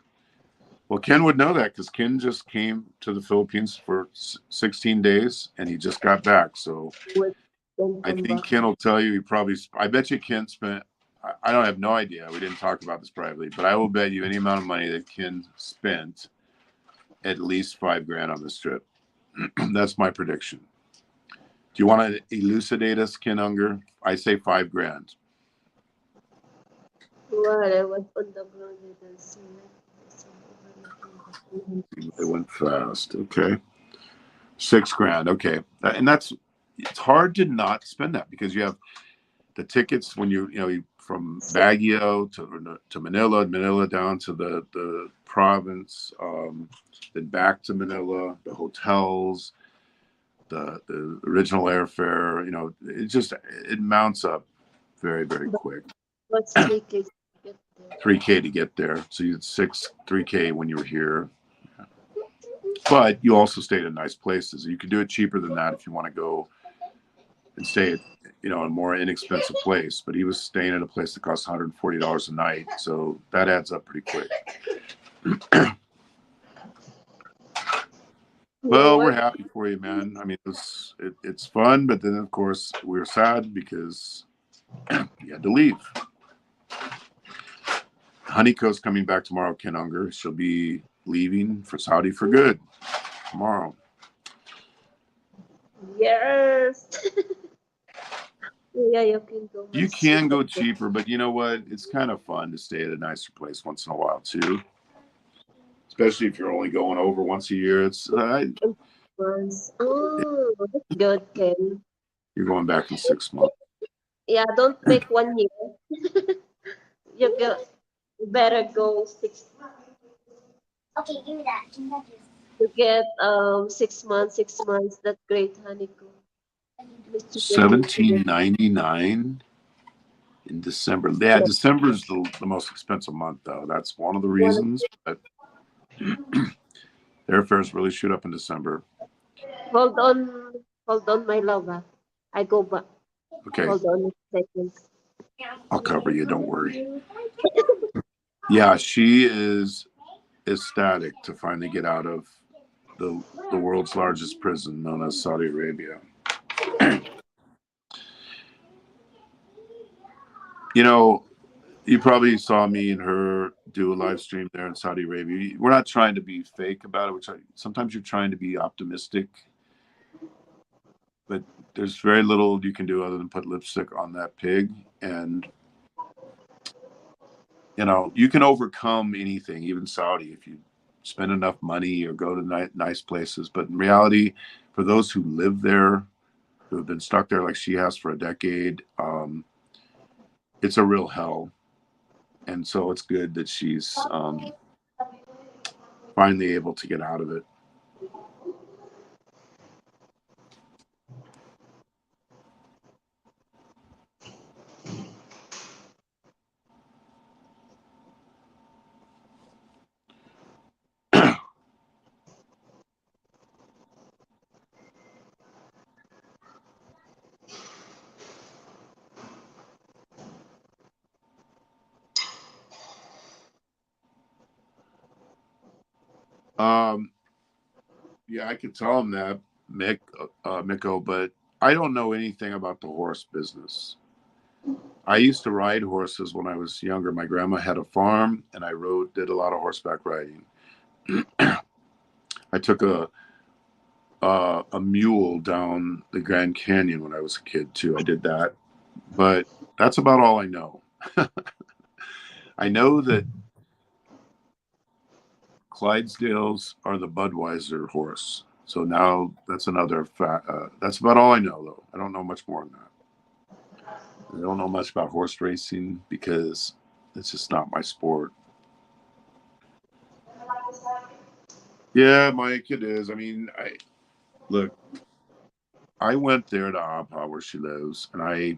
Well, Ken would know that because Ken just came to the Philippines for 16 days and he just got back. So I think Ken will tell you I bet you Ken spent, I don't have no idea. We didn't talk about this privately, but I will bet you any amount of money that Ken spent at least $5,000 on this trip. That's my prediction. Do you want to elucidate us, Ken Unger? I say $5,000. Well, I was on the ground with the It went fast. Okay. $6,000. Okay. And it's hard to not spend that because you have the tickets when from Baguio to Manila down to the province, then back to Manila, the hotels, the original airfare, it mounts up very, very quick. What's 3K to get there? 3K to get there. So you had 3K when you were here. But you also stayed in nice places. You can do it cheaper than that if you want to go and stay at a more inexpensive place. But he was staying at a place that costs $140 a night, so that adds up pretty quick. Well, we're happy for you, man. I mean, it's fun, but then of course we were sad because you had to leave. Honeyco's coming back tomorrow, Ken Unger. She'll be leaving for Saudi for good tomorrow. Yes. Yeah, you can go You much can cheaper. go cheaper, but you know what? It's kind of fun to stay at a nicer place once in a while too. Especially if you're only going over once a year. It's Months. Oh, that's good, Ken. you're going back in 6 months. Yeah, don't make 1 year. You go, you better go six. Okay, give me that. You get 6 months, 6 months. That great honeycomb. Mr. $17.99 in December. Yeah, December is the most expensive month, though. That's one of the reasons. But airfares really shoot up in December. Hold on, hold on, my love. Ah. I go back. Okay, Hold on a second. I'll cover you. Don't worry. Yeah, she is ecstatic to finally get out of the world's largest prison, known as Saudi Arabia. You know, you probably saw me and her do a live stream there in Saudi Arabia. We're not trying to be fake about it, which sometimes you're trying to be optimistic, but there's very little you can do other than put lipstick on that pig. And, you know, you can overcome anything, even Saudi, if you spend enough money or go to nice places. But in reality, for those who live there, who have been stuck there like she has for a decade, it's a real hell. And so it's good that she's finally able to get out of it. Yeah, I could tell him that, Miko, but I don't know anything about the horse business. I used to ride horses when I was younger. My grandma had a farm, and I did a lot of horseback riding. I took a mule down the Grand Canyon when I was a kid too. I did that, but that's about all I know. I know that Clydesdales are the Budweiser horse. So now that's another fact. That's about all I know, though. I don't know much more than that. I don't know much about horse racing because it's just not my sport. Yeah, Mike, it is. I mean, look. I went there to Abha, where she lives, and I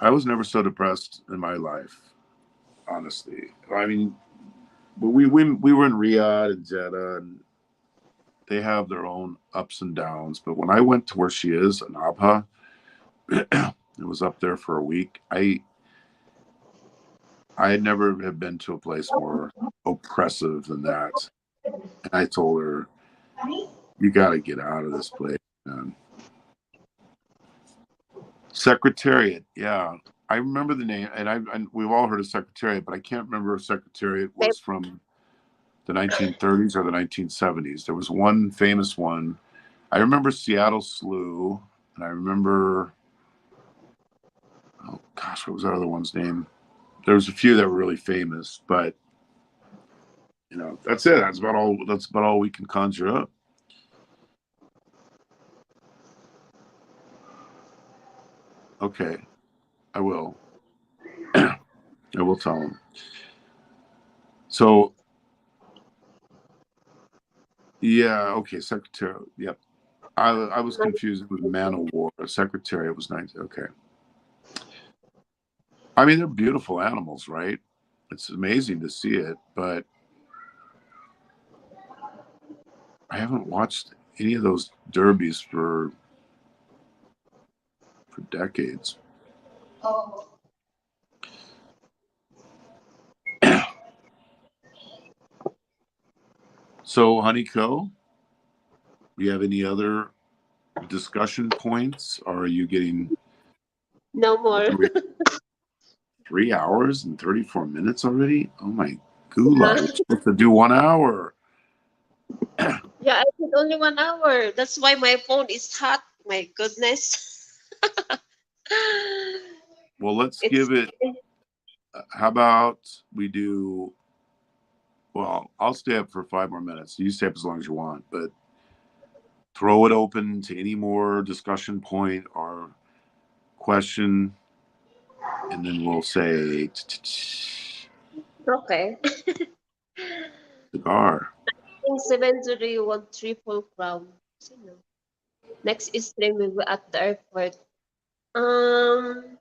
was never so depressed in my life, honestly. I mean, we were in Riyadh and Jeddah, and they have their own ups and downs. But when I went to where she is in Abha, it was up there for a week. I never have been to a place more oppressive than that. And I told her, "You got to get out of this place, man." Secretariat, yeah, I remember the name, and we've all heard of Secretariat, but I can't remember if Secretariat Okay. was from the 1930s or the 1970s. There was one famous one. I remember Seattle Slew, and I remember, oh gosh, what was that other one's name? There was a few that were really famous, but you know, that's it. That's about all. That's about all we can conjure up. Okay, I will. I will tell him. So yeah, okay, Secretary. Yep, I was confused with Man of War. Secretary was nice. Okay, I mean they're beautiful animals, right? It's amazing to see it, but I haven't watched any of those derbies for decades. So, Honeyco, do you have any other discussion points, or are you getting No more. 3 hours and 34 minutes already. Oh my gula, we're supposed to do 1 hour. Yeah, I did only 1 hour. That's why my phone is hot. My goodness. Well, let's It's give it. How about we do? Well, I'll stay up for 5 more minutes. You stay up as long as you want, but throw it open to any more discussion point or question, and then we'll say okay. cigar. In 701 triple crown. Sino? Next is stream will be at the airport. Um,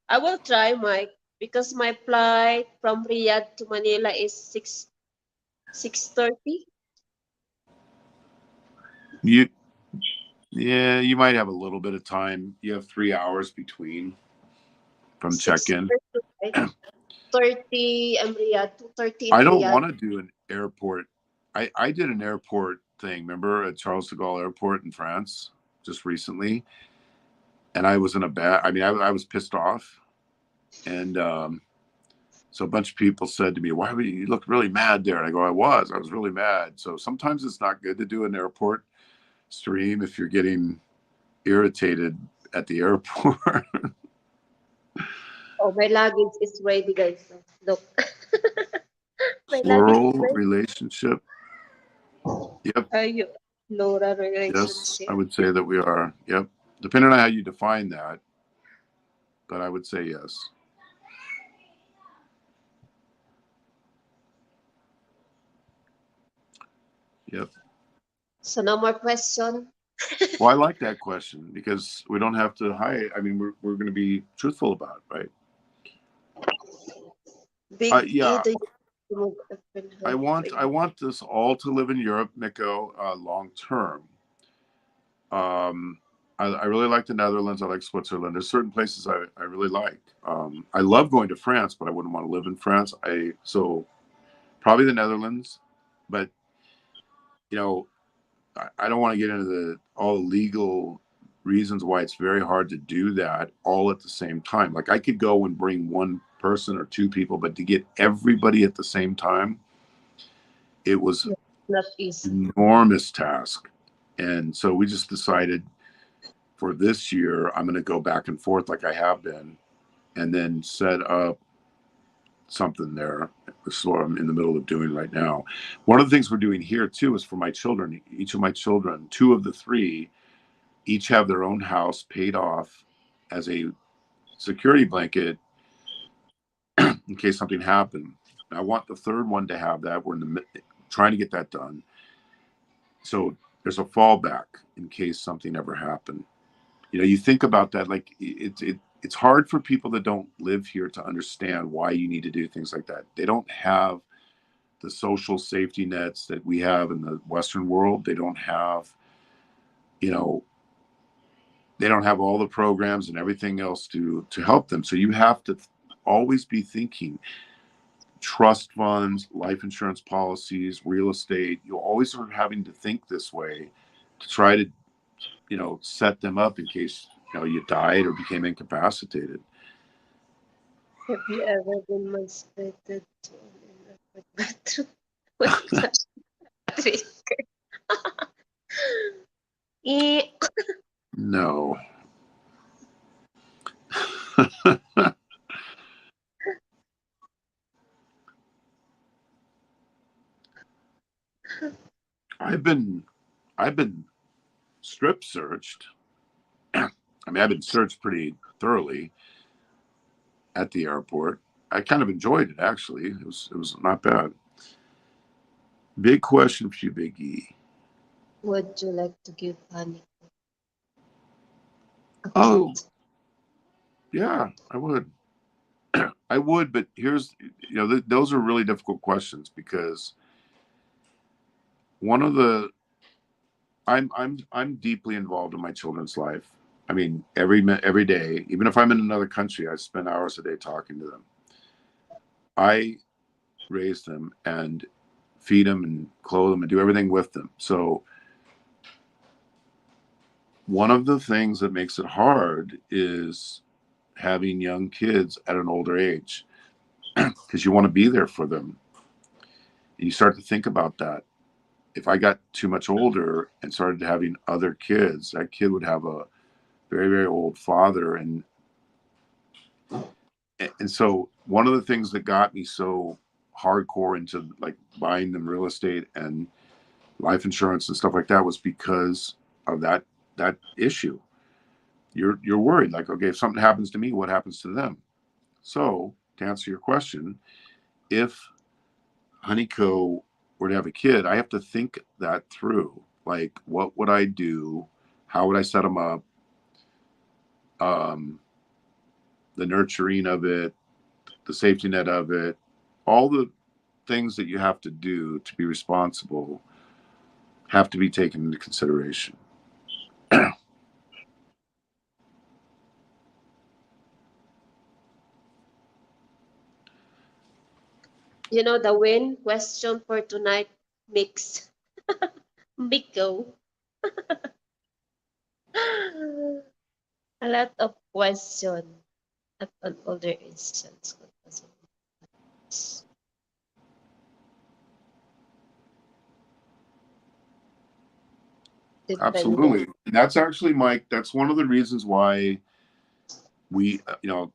I will try, Mike, because my flight from Riyadh to Manila is 6:30. You, yeah, you might have a little bit of time. You have 3 hours between from Six check-in. thirty, right? 30 Riyadh, 2:30 in I don't Riyadh. want to do an airport. I did an airport thing. Remember at Charles de Gaulle Airport in France just recently, and I was in a bad. I mean, I was pissed off, and so a bunch of people said to me, "Why were you look really mad there?" And I go, I was really mad." So sometimes it's not good to do an airport stream if you're getting irritated at the airport. Oh, my luggage is ready, guys. Look, my luggage is Plural ready. relationship. Yep. Are you Laura Yes, I relationship? would say that we are. Yep. Depending on how you define that, but I would say yes. Yep. So no more question. Well, I like that question because we don't have to hide. I mean, we're going to be truthful about it, right? Big E, Yeah. do you move open I her want I frame? want us all to live in Europe, Nico, long term. Um, I really like the Netherlands. I like Switzerland. There's certain places I really like. I love going to France, but I wouldn't want to live in France. So probably the Netherlands, but you know, I don't want to get into all the legal reasons why it's very hard to do that all at the same time. Like I could go and bring one person or two people, but to get everybody at the same time, it was Yeah, not easy. enormous task. And so we just decided for this year, I'm going to go back and forth like I have been and then set up something there. This is what I'm in the middle of doing right now. One of the things we're doing here too is for my children. Each of my children, two of the three, each have their own house paid off as a security blanket in case something happened. I want the third one to have that. We're in the trying to get that done. So there's a fallback in case something ever happened. You think about that, like it's hard for people that don't live here to understand why you need to do things like that. They don't have the social safety nets that we have in the Western world. They don't have, you know, they don't have all the programs and everything else to help them. So you have to always be thinking trust funds, life insurance policies, real estate. You always are having to think this way to try to set them up in case you died or became incapacitated. Have you ever been masturbated to in a bathroom with a trick? E, No. I've been I've been strip searched. I mean, I've been searched pretty thoroughly at the airport. I kind of enjoyed it actually. It was not bad. Big question for you, Big E. would you like to give honey a Oh, cat? yeah, I would. I would, but here's those are really difficult questions because one of the I'm deeply involved in my children's life. I mean, every day, even if I'm in another country, I spend hours a day talking to them. I raise them and feed them and clothe them and do everything with them. So one of the things that makes it hard is having young kids at an older age because you want to be there for them. And you start to think about that. If I got too much older and started having other kids, that kid would have a very, very old father. And so one of the things that got me so hardcore into like buying them real estate and life insurance and stuff like that was because of that issue. You're worried, like, okay, if something happens to me, what happens to them? So to answer your question, if Honeyco were to have a kid, I have to think that through. Like, what would I do? How would I set them up? Um, the nurturing of it, the safety net of it, all the things that you have to do to be responsible have to be taken into consideration. You know, the win question for tonight, mix. Miko. A lot of question at an older instance. Depending. Absolutely. And that's actually, Mike, that's one of the reasons why we,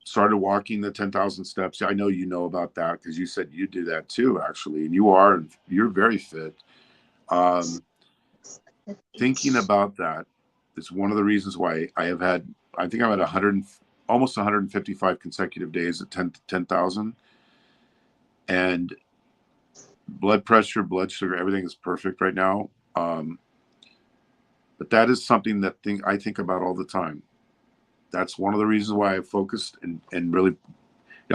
started walking the 10,000 steps. I know you know about that because you said you do that too, actually. And you're very fit. Um, Thinking about that is one of the reasons why I think I'm at 100, almost 155 consecutive days at 10,000. And blood pressure, blood sugar, everything is perfect right now. But that is something that I think about all the time. That's one of the reasons why I focused and really,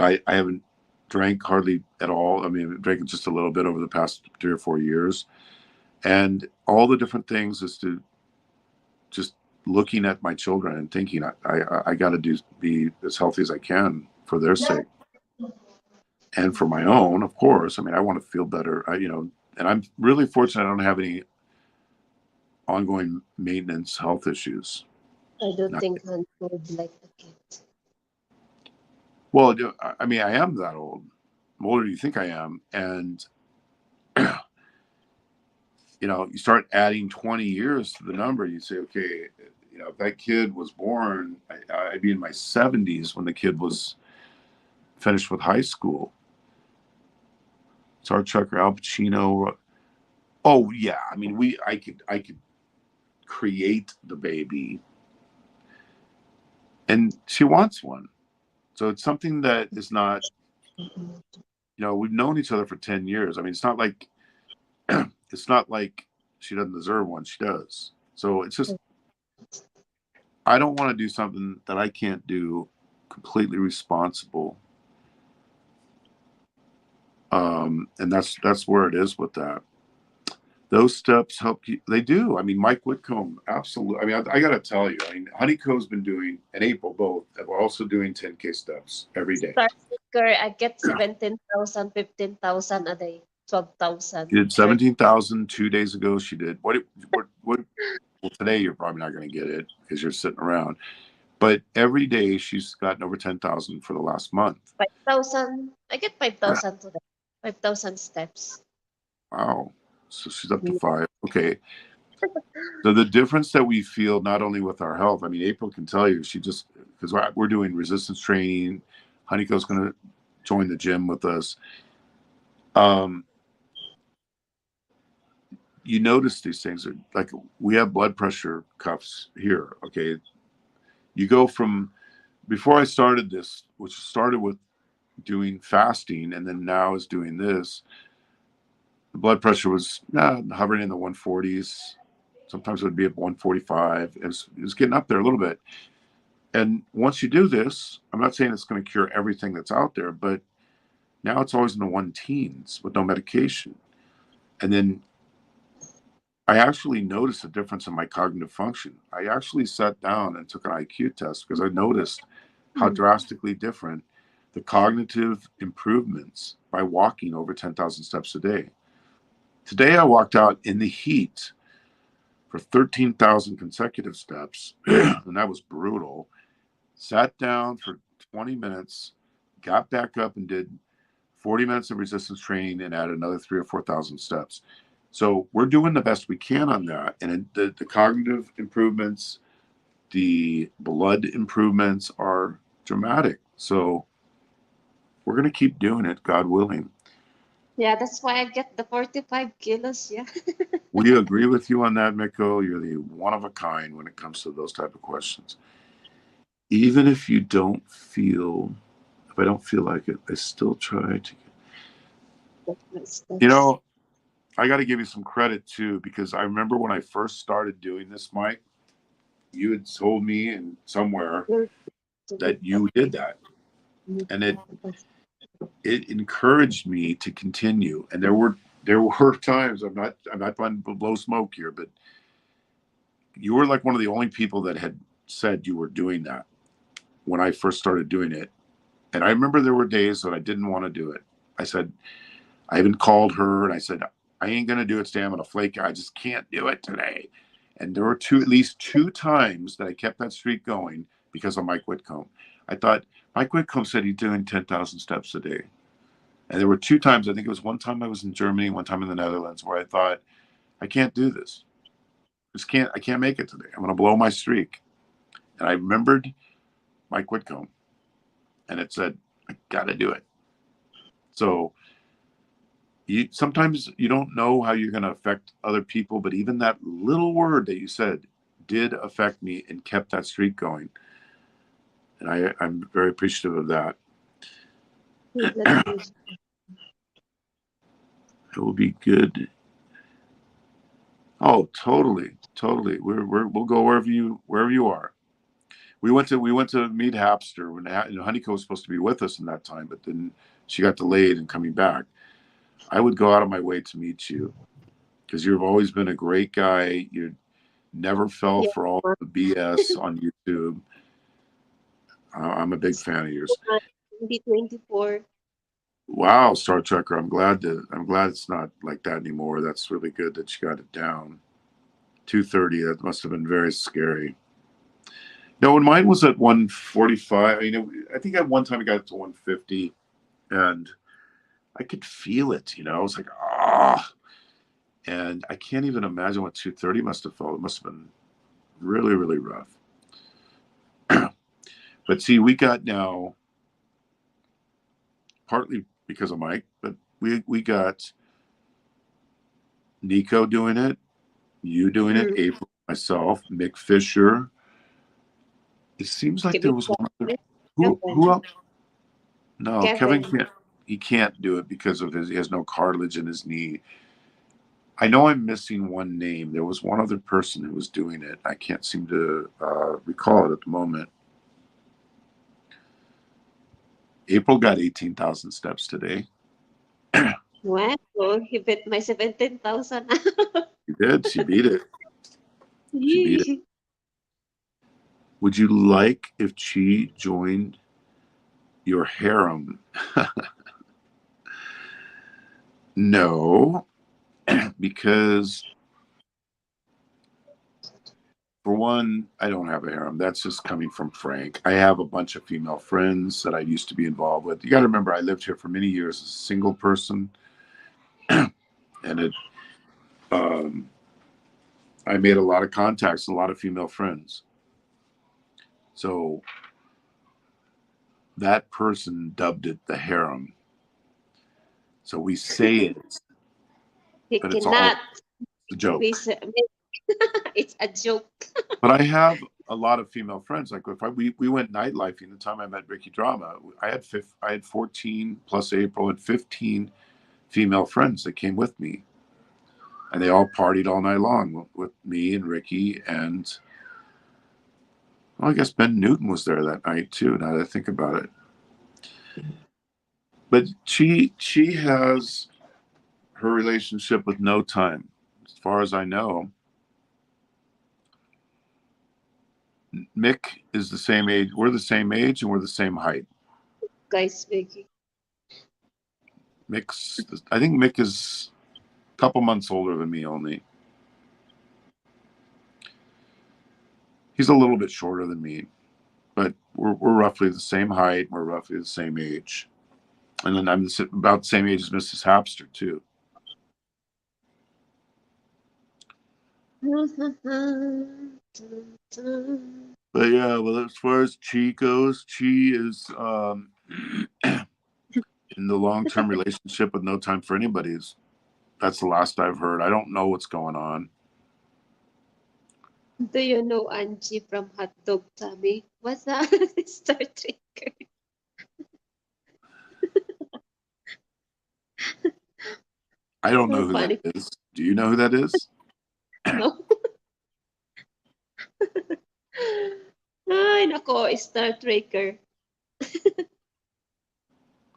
I haven't drank hardly at all. I mean, I've drank just a little bit over the past 3 or 4 years. And all the different things is to just looking at my children and thinking, I got to be as healthy as I can for their sake and for my own, of course. I mean, I want to feel better, and I'm really fortunate I don't have any ongoing maintenance health issues. I don't Not, think Hans would like a kid. well, I mean, I am that old. I'm older than you think I am. And, you start adding 20 years to the number. You say, okay, if that kid was born, I'd be in my 70s when the kid was finished with high school. Star Trek or Al Pacino. Oh yeah, I mean, I could create the baby, and she wants one. So it's something that is not. We've known each other for 10 years. I mean, it's not like she doesn't deserve one. She does. So it's just I don't want to do something that I can't do completely responsible. And that's where it is with that. Those steps help you. They do. I mean, Mike Whitcomb, absolutely. I mean, I got to tell you, I mean, Honeycomb's been doing, and April both, we're also doing 10K steps every day. Star Seeker, I get 17,000, 15,000 a day, She 12,000. did 17,000 2 days ago. She did, well, today you're probably not going to get it because you're sitting around. But every day she's gotten over 10,000 for the last month. 5,000. I get 5,000 today. 5,000 steps. Wow. So she's up to 5. Okay. So the difference that we feel not only with our health, I mean, April can tell you, because we're doing resistance training. Honeyco's going to join the gym with us. You notice these things are like we have blood pressure cuffs here. Okay. You go from before I started this, which started with doing fasting and then now is doing this, the blood pressure was hovering in the 140s. Sometimes it would be at 145. It was getting up there a little bit. And once you do this, I'm not saying it's going to cure everything that's out there, but now it's always in the 1 teens with no medication. And then I actually noticed a difference in my cognitive function. I actually sat down and took an IQ test because I noticed how drastically different the cognitive improvements by walking over 10,000 steps a day. Today I walked out in the heat for 13,000 consecutive steps, and that was brutal. Sat down for 20 minutes, got back up and did 40 minutes of resistance training and added another 3,000 or 4,000 steps. So we're doing the best we can on that. And the cognitive improvements, the blood improvements are dramatic. So we're going to keep doing it, God willing. Yeah, that's why I get the 45 kilos. Yeah. We agree with you on that, Miko. You're the one of a kind when it comes to those type of questions. Even if you don't feel, if I don't feel like it, I still try to. That's, You that's, know, I got to give you some credit too, because I remember when I first started doing this, Mike, you had told me in somewhere that you did that, and it encouraged me to continue. And there were times, I'm not trying to blow smoke here, but you were like one of the only people that had said you were doing that when I first started doing it. And I remember there were days that I didn't want to do it. I said, I even called her and I said, I ain't going to do it today. I'm going to flake. I just can't do it today. And there were at least two times that I kept that streak going because of Mike Whitcomb. I thought, Mike Whitcomb said he's doing 10,000 steps a day. And there were two times, I think it was one time I was in Germany, one time in the Netherlands, where I thought, I can't do this. I can't make it today. I'm going to blow my streak. And I remembered Mike Whitcomb and it said, I got to do it. So sometimes you don't know how you're going to affect other people, but even that little word that you said did affect me and kept that streak going. And I'm very appreciative of that. It will be good. Oh, totally, totally. We'll go wherever you are. We went to meet Hapster when Honeycomb was supposed to be with us in that time, but then she got delayed in coming back. I would go out of my way to meet you because you've always been a great guy. You never fell yeah. for all the BS on YouTube. I'm a big fan of yours. 2024. Wow, Star Trekker. I'm glad it's not like that anymore. That's really good that you got it down. 230. That must have been very scary. No, when mine was at 145, I think at one time I got it to 150, and I could feel it. I was like, ah, and I can't even imagine what 230 must have felt. It must have been really, really rough. But see, we got now partly because of Mike, but we got Nico doing it, you doing it, April, myself, Mick Fisher. It seems like there was one other. Who else? No, Kevin Kevin. can't. He can't do it because of he has no cartilage in his knee. I know I'm missing one name. There was one other person who was doing it. I can't seem to recall it at the moment. April got 18,000 steps today. Wow, he beat my 17,000. She did. She beat it. She beat it. Would you like if she joined your harem? No, because for one, I don't have a harem. That's just coming from Frank. I have a bunch of female friends that I used to be involved with. You got to remember, I lived here for many years as a single person, and I made a lot of contacts, a lot of female friends. So that person dubbed it the harem. So we say it, He but it's all cannot. a joke. It's a joke. But I have a lot of female friends. Like if we went nightlifing the time I met Ricky Drama, I had 14 plus April and 15 female friends that came with me, and they all partied all night long with me and Ricky. And well, I guess Ben Newton was there that night too. Now that I think about it, but she has her relationship with No Time, as far as I know. Mick is the same age. We're the same age and we're the same height. Guys, Vicky. I think Mick is a couple months older than me only. He's a little bit shorter than me. but we're roughly the same height. We're roughly the same age, and then I'm about the same age as Mrs. Hapster too. But yeah, well, as far as Chi goes, Chi is in the long-term relationship with no time for anybody. That's the last I've heard. I don't know what's going on. Do you know Angie from Hot Dog Tommy? What's that? Star Trek. I don't know So who that funny. is. Do you know who that is? No? Ay, nako, Star Trekker.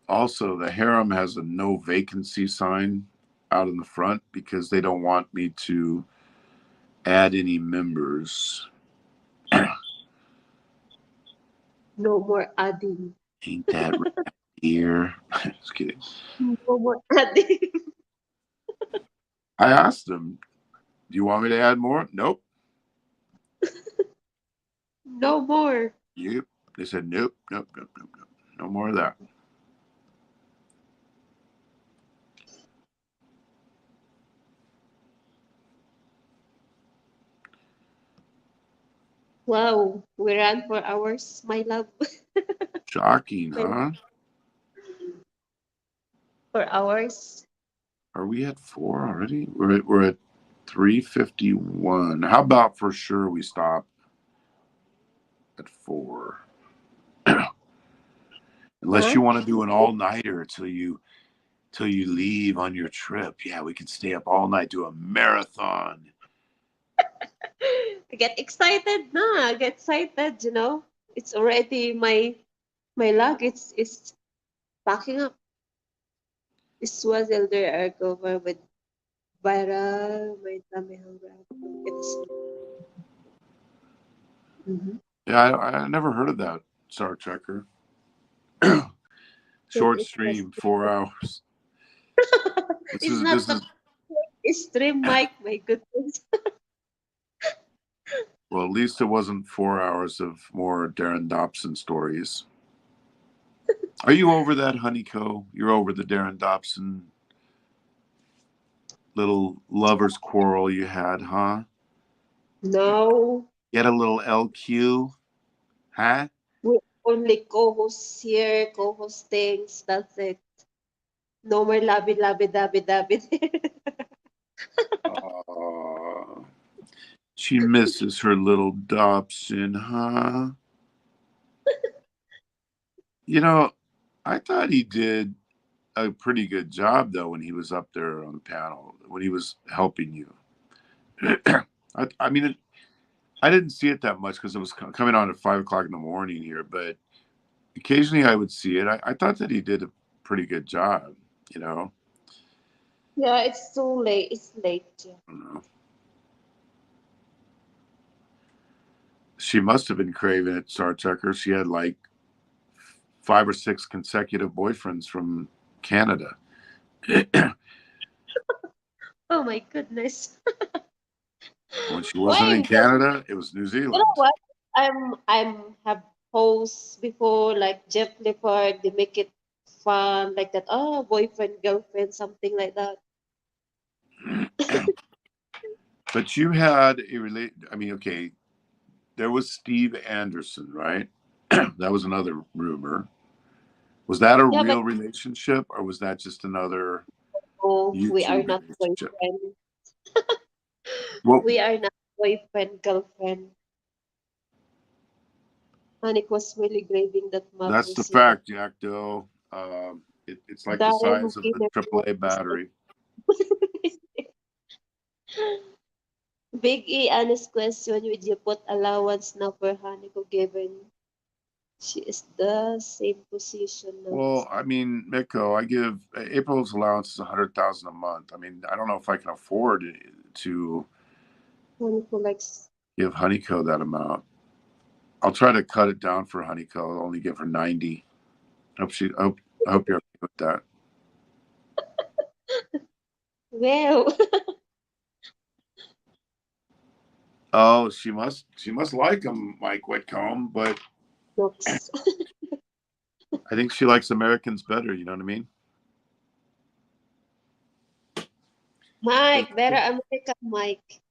Also, the harem has a no vacancy sign out in the front because they don't want me to add any members. No more adding. Ain't that right here? Just kidding. No more adding. I asked them, do you want me to add more? Nope. No more. Yep. They said, nope, nope, nope, nope, nope. No more of that. Wow, we ran for hours, my love. Shocking, My love, huh? for hours. Are we at 4 already? We're at 3:51. How about for sure we stop at 4? Unless Huh? you want to do an all-nighter till you leave on your trip. Yeah, we can stay up all night, do a marathon. I get excited na. I get excited, you know. It's already my luggage is packing up. Swaziland are covered with viral, my tummy hunger. It's mm-hmm. Yeah, I never heard of that Star Trekker. It Short is just stream, 4 hours. This it's is not this the is stream mic, my goodness. well, at least it wasn't 4 hours of more Darren Dobson stories. Are you over that, Honeyco? You're over the Darren Dobson little lovers quarrel you had, huh? No, Get a little LQ, huh? we only co-host here, co-host things. That's it. No more labby, labby, dabby, dabby. Uh, she misses her little Dobson, huh? You know, I thought he did a pretty good job though when he was up there on the panel when he was helping you. I mean, I didn't see it that much because it was coming on at 5 o'clock in the morning here, but occasionally I would see it. I thought that he did a pretty good job. You know, Yeah, it's too late. It's late. Yeah. I don't know. She must have been craving it, Star Trekker. She had like 5 or 6 consecutive boyfriends from Canada. Oh my goodness. When she wasn't in Why? Canada, it was New You know Zealand. what? I'm have posts before like Jeff Leppard. They make it fun like that. Oh, boyfriend, girlfriend, something like that. But you had a relate. I mean, okay, there was Steve Anderson, right? That was another rumor. Was that a Yeah, but real relationship, or was that just another no, we are YouTube not relationship? boyfriend. Well, We are not boyfriend, girlfriend. Hanik was really craving that that's the mapusi that fact, Jack Doe. It's like the Darren who size of gave the her AAA mapusi. battery. Big E, honest question, would you put allowance now for Haniko given she is the same position now Well, as I mean, Miko, I give April's allowance is 100,000 a month. I mean, I don't know if I can afford to Haniko likes give Honeyco that amount. I'll try to cut it down for Honeyco. I'll only give her 90. I hope you're okay with that. well. Oh, she must like him, Mike Whitcomb, but Looks. I think she likes Americans better. You know what I mean? The, Mike, better American Mike.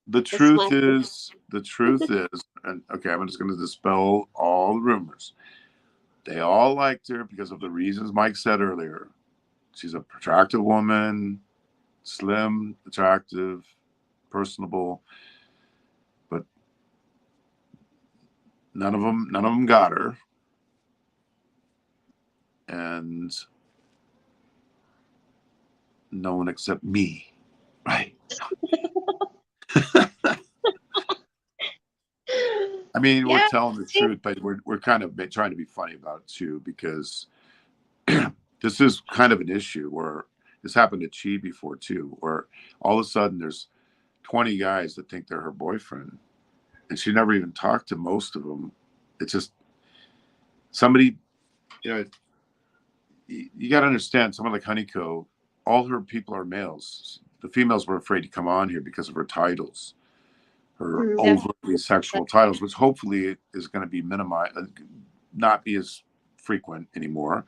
the That's truth my is, and okay, I'm just going to dispel all the rumors. They all liked her because of the reasons Mike said earlier. She's a attractive woman, slim, attractive, personable, but none of them got her, and no one except me, right? I mean, we're yeah. telling the truth, but we're kind of trying to be funny about it too, because this is kind of an issue where this happened to Chi before too, where all of a sudden there's 20 guys that think they're her boyfriend, and she never even talked to most of them. It's just somebody, you know, you got to understand, someone like Honeyco, all her people are males. The females were afraid to come on here because of her titles, her That's overtly sexual titles, which hopefully is going to be minimized, not be as frequent anymore.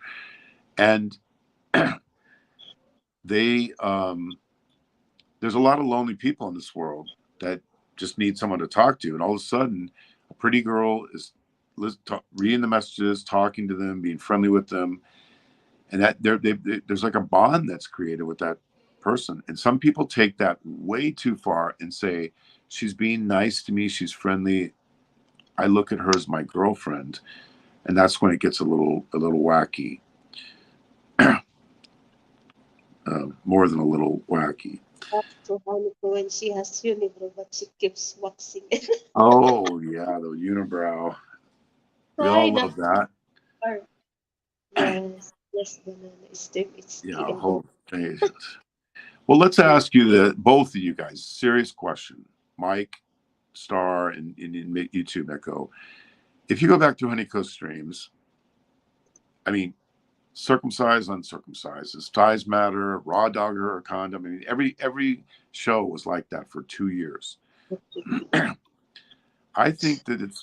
And they, there's a lot of lonely people in this world that just need someone to talk to. And all of a sudden, a pretty girl is reading the messages, talking to them, being friendly with them, and that there's like a bond that's created with that person. And some people take that way too far and say, she's being nice to me, she's friendly, I look at her as my girlfriend. And that's when it gets a little wacky. More than a little wacky. so funny when she has unibrow, but she keeps waxing it. Oh yeah, the unibrow. We Why all that love that. part? Yes, yes, banana is the it's Yeah, the whole important. thing. Well, let's ask you both of you guys, serious question. Mike, Star, and you too, Miko. If you go back to Honeyco streams, I mean, circumcised, uncircumcised, does ties matter, raw dogger or condom? I mean, every show was like that for 2 years. I think that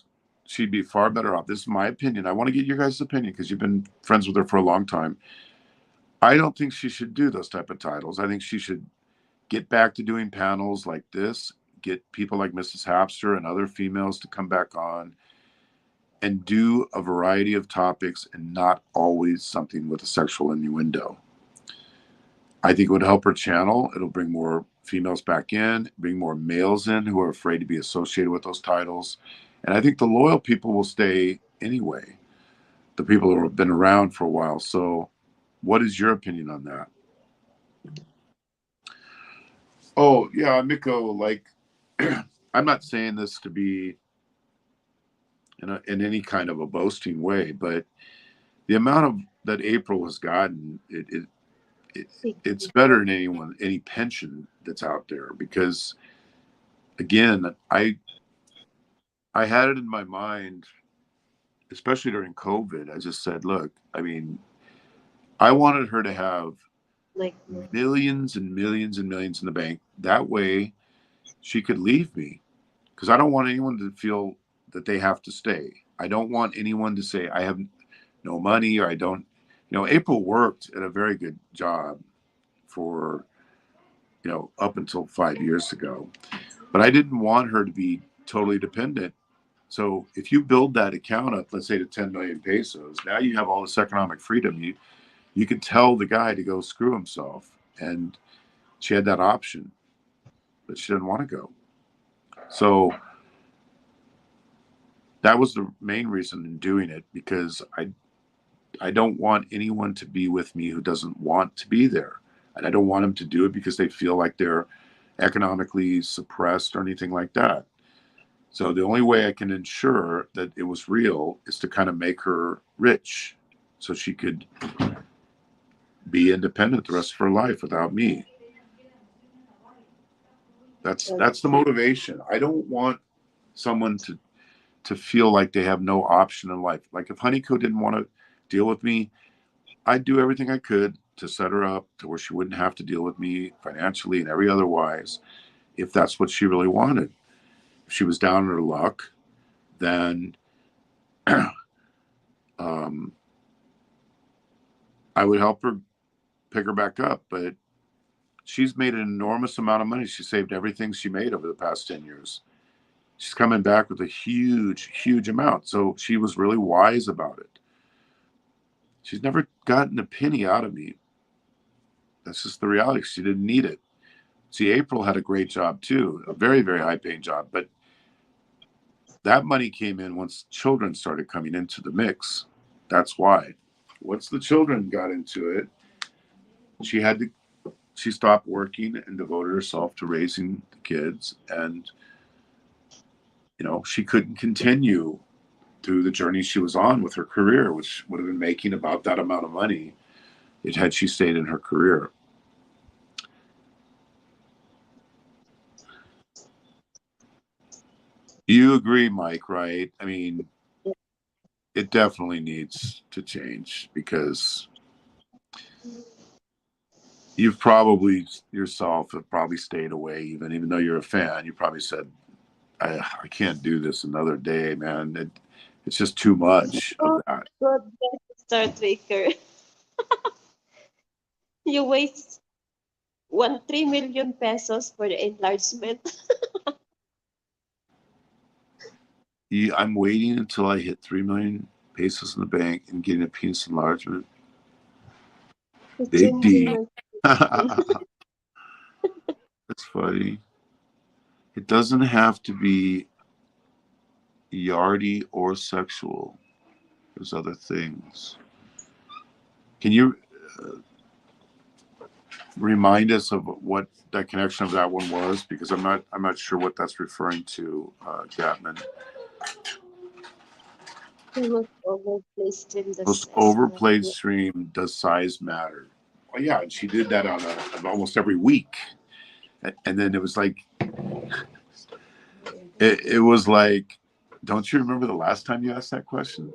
she'd be far better off. This is my opinion. I want to get your guys' opinion because you've been friends with her for a long time. I don't think she should do those type of titles. I think she should get back to doing panels like this, get people like Mrs. Hapster and other females to come back on and do a variety of topics and not always something with a sexual innuendo. I think it would help her channel. It'll bring more females back in, bring more males in who are afraid to be associated with those titles. And I think the loyal people will stay anyway, the people who have been around for a while. So, what is your opinion on that? Oh, yeah, Miko, like, I'm not saying this to be in any kind of a boasting way, but the amount of that April has gotten, it it's better than any pension that's out there, because again, I had it in my mind, especially during COVID. I just said, look, I mean, I wanted her to have Like millions and millions and millions in the bank. That way she could leave me, because I don't want anyone to feel that they have to stay. I don't want anyone to say I have no money, or I don't. April worked at a very good job for, up until 5 years ago. But I didn't want her to be totally dependent. So if you build that account up, let's say to 10 million pesos, now you have all this economic freedom. You could tell the guy to go screw himself. And she had that option, but she didn't want to go. So that was the main reason in doing it, because I don't want anyone to be with me who doesn't want to be there. And I don't want them to do it because they feel like they're economically suppressed or anything like that. So the only way I can ensure that it was real is to kind of make her rich so she could be independent the rest of her life without me. That's the motivation. I don't want someone to feel like they have no option in life. Like if Honeyco didn't want to deal with me, I'd do everything I could to set her up to where she wouldn't have to deal with me financially and every otherwise, if that's what she really wanted. If she was down in her luck, then um, I would help her pick her back up. But she's made an enormous amount of money. She saved everything she made over the past 10 years. She's coming back with a huge, huge amount. So she was really wise about it. She's never gotten a penny out of me. That's just the reality. She didn't need it. See, April had a great job too, a very, very high paying job. But that money came in once children started coming into the mix. That's why. Once the children got into it, she had to, she stopped working and devoted herself to raising the kids. And, she couldn't continue through the journey she was on with her career, which would have been making about that amount of money had she stayed in her career. You agree, Mike, right? I mean, it definitely needs to change because you've probably yourself have probably stayed away, even though you're a fan. You probably said, I can't do this another day, man. It's just too much of Oh, that. God, Star Tracker. You waste 3 million pesos for the enlargement. I'm waiting until I hit 3 million pesos in the bank and getting a penis enlargement. Big Changing D. my That's funny. It doesn't have to be yardy or sexual. There's other things. Can you remind us of what that connection of that one was? Because I'm not sure what that's referring to, Gatman. most overplaced in the Most size overplayed matter. stream, does size matter? Well, yeah, and she did that on almost every week, and then it was like it was like, don't you remember the last time you asked that question?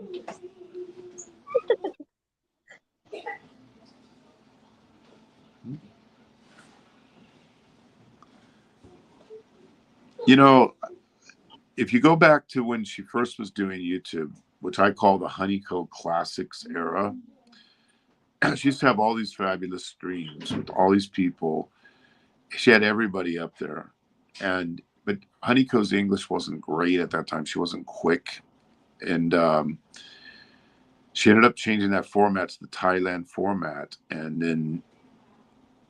You know, if you go back to when she first was doing YouTube, which I call the Honeycomb Classics era, she used to have all these fabulous streams with all these people. She had everybody up there, but Honeycomb's English wasn't great at that time. She wasn't quick, and she ended up changing that format to the Thailand format, and then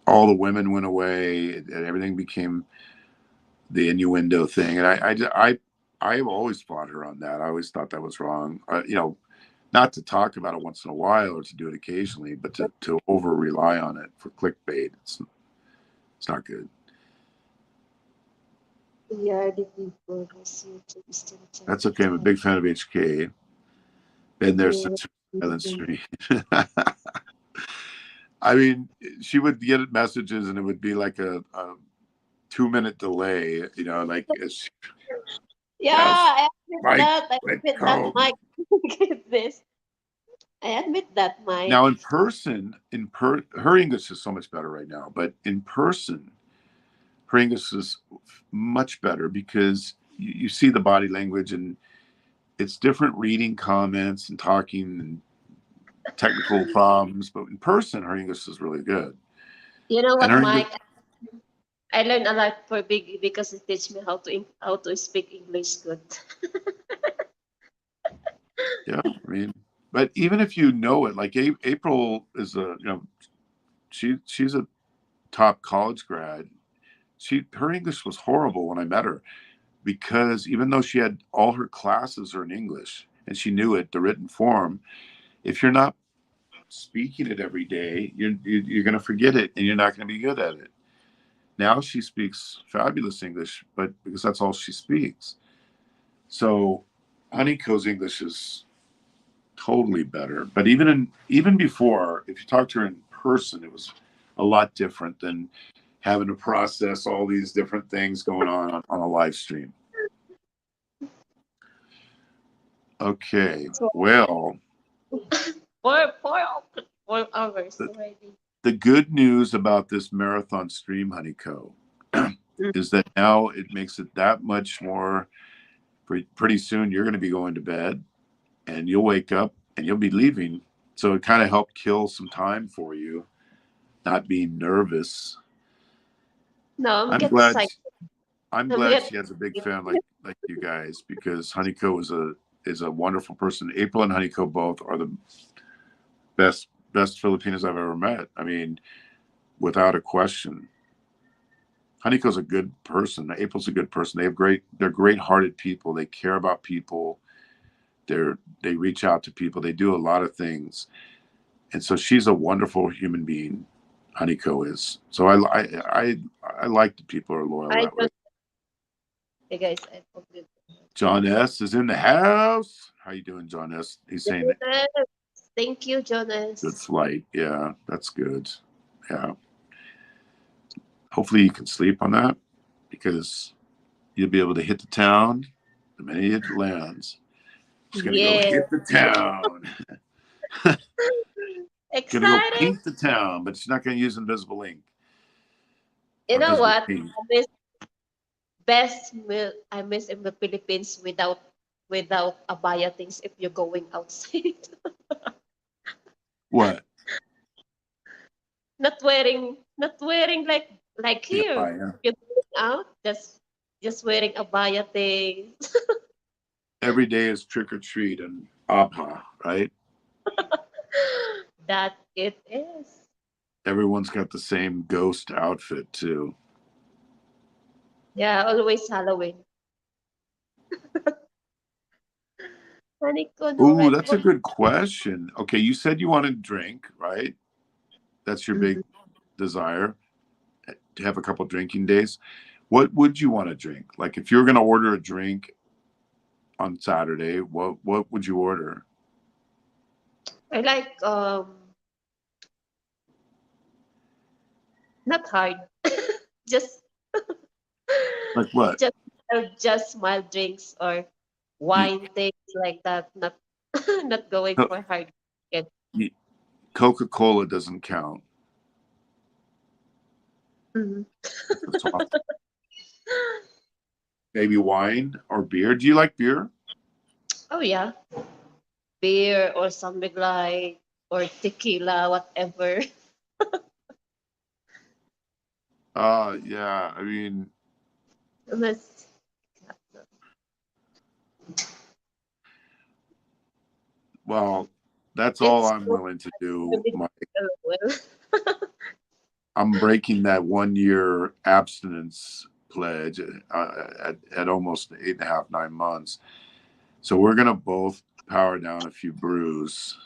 all the women went away, and everything became the innuendo thing. And I have always fought her on that. I always thought that was wrong. Not to talk about it once in a while or to do it occasionally, but to over rely on it for clickbait. It's not good. Yeah, the people who's YouTube still That's okay. I'm a time. big fan of HK. Been there Yeah. since Island Street. I mean, she would get messages and it would be like a 2 minute delay, like Yeah, yes, I admit Mike, that. I let's admit that, go. Mike. Get this. I admit that, Mike. Now in person, her English is so much better right now, but in person, her English is much better because you see the body language and it's different reading comments and talking and technical problems, but in person, her English is really good. You know And what, her English, Mike? I learned a lot for Big because it teach me how to speak English good. yeah, I mean, but even if you know it, like April is she's a top college grad. Her English was horrible when I met her because even though she had all her classes are in English and she knew it, the written form, if you're not speaking it every day, you're going to forget it and you're not going to be good at it. Now she speaks fabulous English, but because that's all she speaks. So Honeycomb's English is totally better. But even before, if you talk to her in person, it was a lot different than having to process all these different things going on a live stream. Okay, So well, 4 hours the, already. the good news about this marathon stream, Honeycomb, is that now it makes it that much more. Pretty soon, you're going to be going to bed, and you'll wake up and you'll be leaving. So it kind of helped kill some time for you, not being nervous. No, I'm I'm get glad. excited. I'm I'm glad get she has a big fan like you guys, because Honeyco is a wonderful person. April and Honeyco both are the best Filipinos I've ever met. I mean, without a question. Honeyco's a good person. April's a good person. They're great hearted people. They care about people. They reach out to people. They do a lot of things. And so she's a wonderful human being. Honeyco is. So I like the people who are loyal I that way. just hey guys, I forget. John S is in the house. How you doing, John S? He's saying Jonas. Thank you, good Jonas. flight. Yeah, that's good. Yeah. Hopefully you can sleep on that, because you'll be able to hit the town the minute it lands. She's gonna go Yeah. hit the town. Gonna go Excited. paint the town, but she's not gonna use invisible ink You or know invisible what? paint. I miss best meal I miss in the Philippines without abaya things if you're going outside. What? Not wearing like Yeah, here. yeah. If you're going out, just wearing abaya things. Every day is trick or treat and Abha, right? That it is. Everyone's got the same ghost outfit too. Yeah, always Halloween. Honeyko, no Ooh, red that's a ball. good question. Okay, you said you want to drink, right? That's your big Mhm. desire, to have a couple drinking days. What would you want to drink? Like if you were going to order a drink on Saturday, what would you order? I like not hard. Just Like what? just just mild drinks or wine things like that. Not not going Co- for hard. Get Coca-Cola doesn't count. mhm. It's a soft, maybe wine or beer. Do you like beer? Oh yeah, beer or something like or tequila, whatever. Yeah. I mean, Unless well, that's all it's I'm willing to do. well. I'm breaking that 1 year abstinence pledge at almost 8.5, 9 months. So we're gonna both power down a few brews.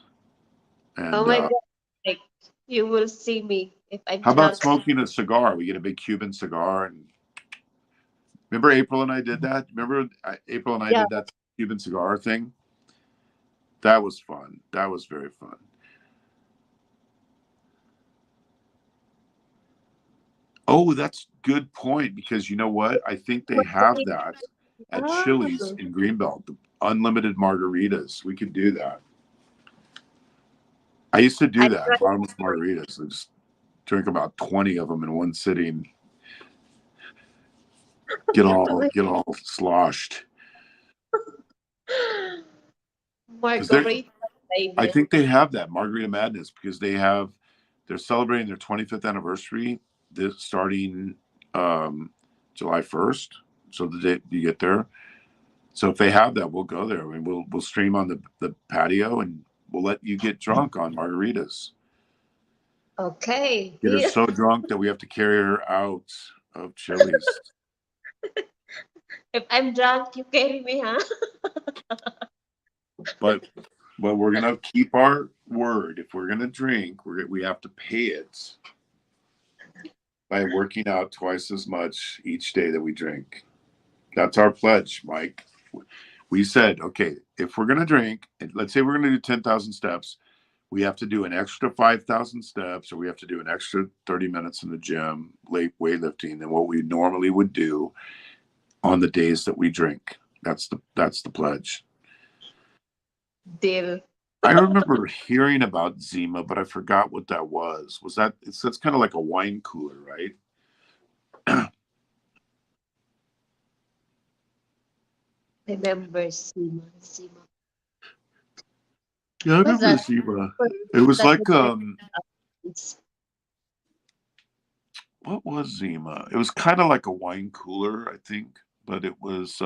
Oh And my god! Like you will see me if I'm how about drunk. smoking a cigar? We get a big Cuban cigar. And remember April and I did that. Remember April and I Yeah. did that Cuban cigar thing. That was fun. That was very fun. Oh, that's good point, because you know what? I think they have that at Ah, Chili's in Greenbelt, the unlimited margaritas. We could do that. I used to I do that, tried. bottomless margaritas. I just drink about 20 of them in one sitting, get all sloshed. Because Margarita I favorite. think they have that Margarita Madness, because they're celebrating their 25th anniversary this starting um, July 1st. So the day you get there. So if they have that, we'll go there. I mean, we'll stream on the patio, and we'll let you get drunk on margaritas. Okay, Get her deal. so drunk that we have to carry her out of Chili's. If I'm drunk, you carry me, huh? But we're gonna keep our word. If we're gonna drink, we have to pay it by working out twice as much each day that we drink. That's our pledge, Mike. We said, okay, if we're gonna drink, let's say we're gonna do 10,000 steps, we have to do an extra 5,000 steps, or we have to do an extra 30 minutes in the gym, late weightlifting, than what we normally would do on the days that we drink. That's the pledge. Deal. I remember hearing about Zima, but I forgot what that was. That's kind of like a wine cooler, right? Remember Sima. Sima. Yeah, I What's remember that? Zima. For It was that like with my kids. what was Zima? It was kind of like a wine cooler, I think, but it was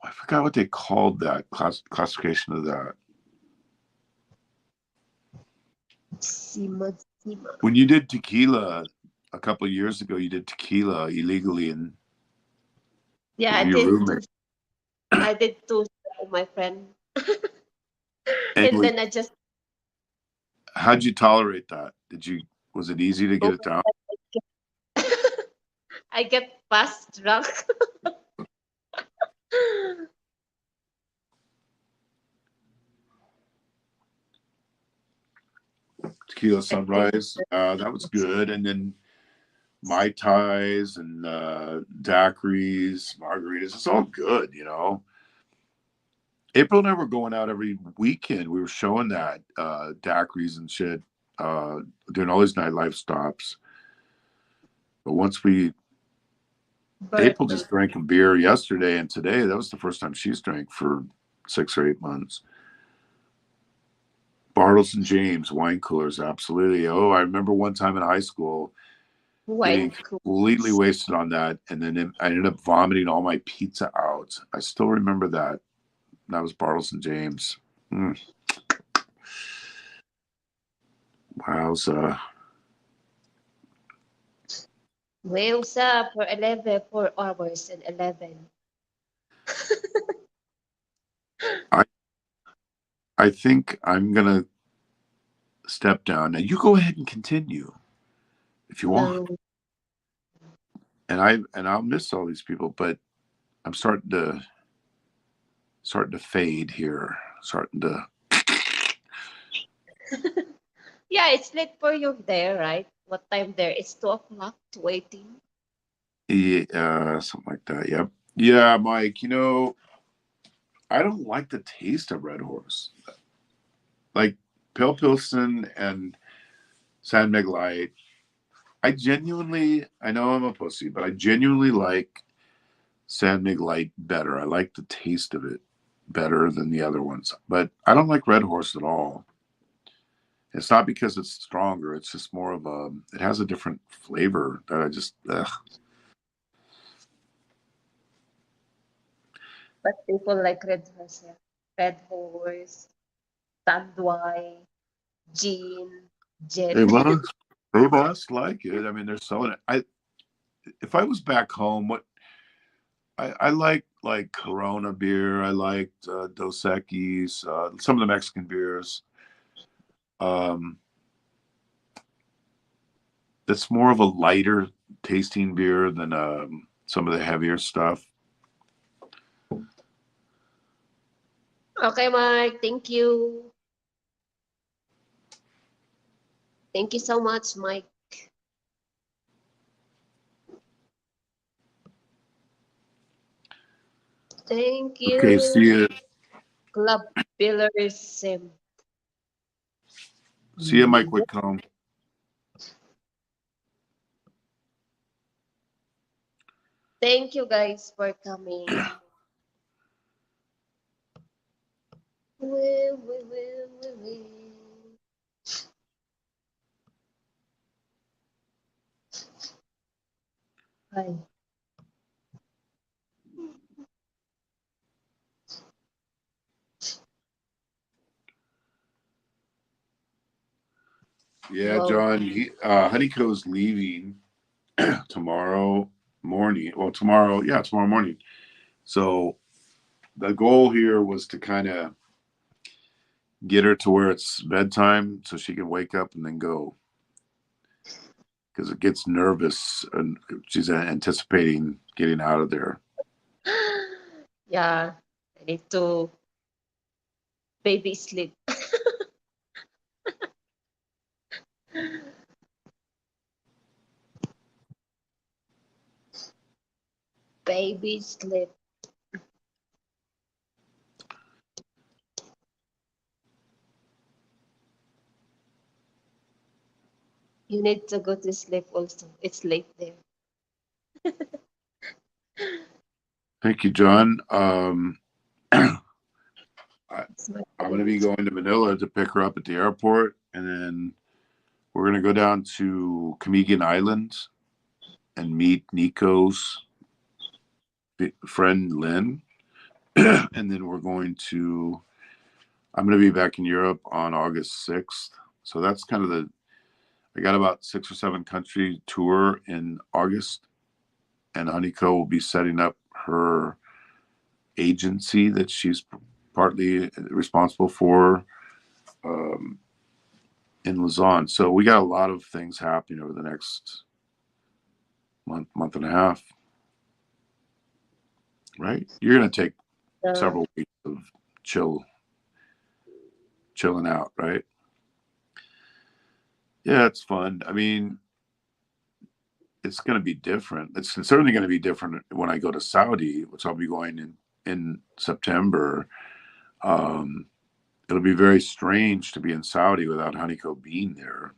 I forgot what they called that classification of that. Sima, Sima. When you did tequila a couple of years ago, you did tequila illegally and Yeah, with your roommate. I did two with my friend. And Anyway, then I just how'd you tolerate that? Did you was it easy to oh get it down? I get fast drunk. Tequila I think sunrise, that was good, and then mai tais and daiquiris, margaritas. It's all good, you know. April and I were going out every weekend. We were showing that daiquiris and shit, uh, doing all these nightlife stops. But once we but April just drank a beer yesterday and today. That was the first time she's drank for 6 or 8 months. Bartles and James wine coolers, absolutely. Oh, I remember one time in high school getting wine completely coolers. wasted on that, and then I ended up vomiting all my pizza out. I still remember that. That was Bartles and James. Mm, wowza. Wheels up for 11 for hours and 11. I I think I'm gonna step down. Now you go ahead and continue if you want. No, And I'll miss all these people, but I'm starting to fade here. Starting to yeah, it's late for you there, right? What time there? It's 2 o'clock, 2:18. yeah, something like that. Yep. Yeah, Mike. I don't like the taste of Red Horse. Like Pale Pilsen and San Mig Light. I know I'm a pussy, but I genuinely like San Mig Light better. I like the taste of it better than the other ones. But I don't like Red Horse at all. It's not because it's stronger. It's just more of a. It has a different flavor that I just. Ugh. But people like Red Horse, yeah. Red Horse, Tandwai, Gin, They Jen. must. They must like it. I mean, they're selling it. If I was back home, what I like Corona beer. I liked Dos Equis, some of the Mexican beers. Um, it's more of a lighter tasting beer than some of the heavier stuff. Okay, Mike. Thank you. Thank you so much, Mike. Thank Okay, you, see you. Club Pillarism. See you, Mike Whitcomb. Thank you guys for coming. Well. Hi. Yeah, Wow. John. Honeyco's leaving tomorrow morning. Well, tomorrow. Yeah, tomorrow morning. So the goal here was to kind of get her to where it's bedtime so she can wake up and then go because it gets nervous and she's anticipating getting out of there. Yeah, I need to baby sleep. Baby sleep. You need to go to sleep also. It's late there. Thank you, John. I, It's my I'm going to be favorite. going to Manila to pick her up at the airport, and then we're going to go down to Camiguin Island and meet Nico's friend Lynn, and then we're going to. I'm going to be back in Europe on August 6th. So that's kind of the. I got about 6 or 7 country tour in August, and Honeyco will be setting up her agency that she's partly responsible for um, in Lausanne. So we got a lot of things happening over the next month and a half. Right? You're going to take Uh, several weeks of chilling out, right? Yeah, it's fun. I mean, it's going to be different. It's certainly going to be different when I go to Saudi, which I'll be going in September. Um, it'll be very strange to be in Saudi without Honeyco being there.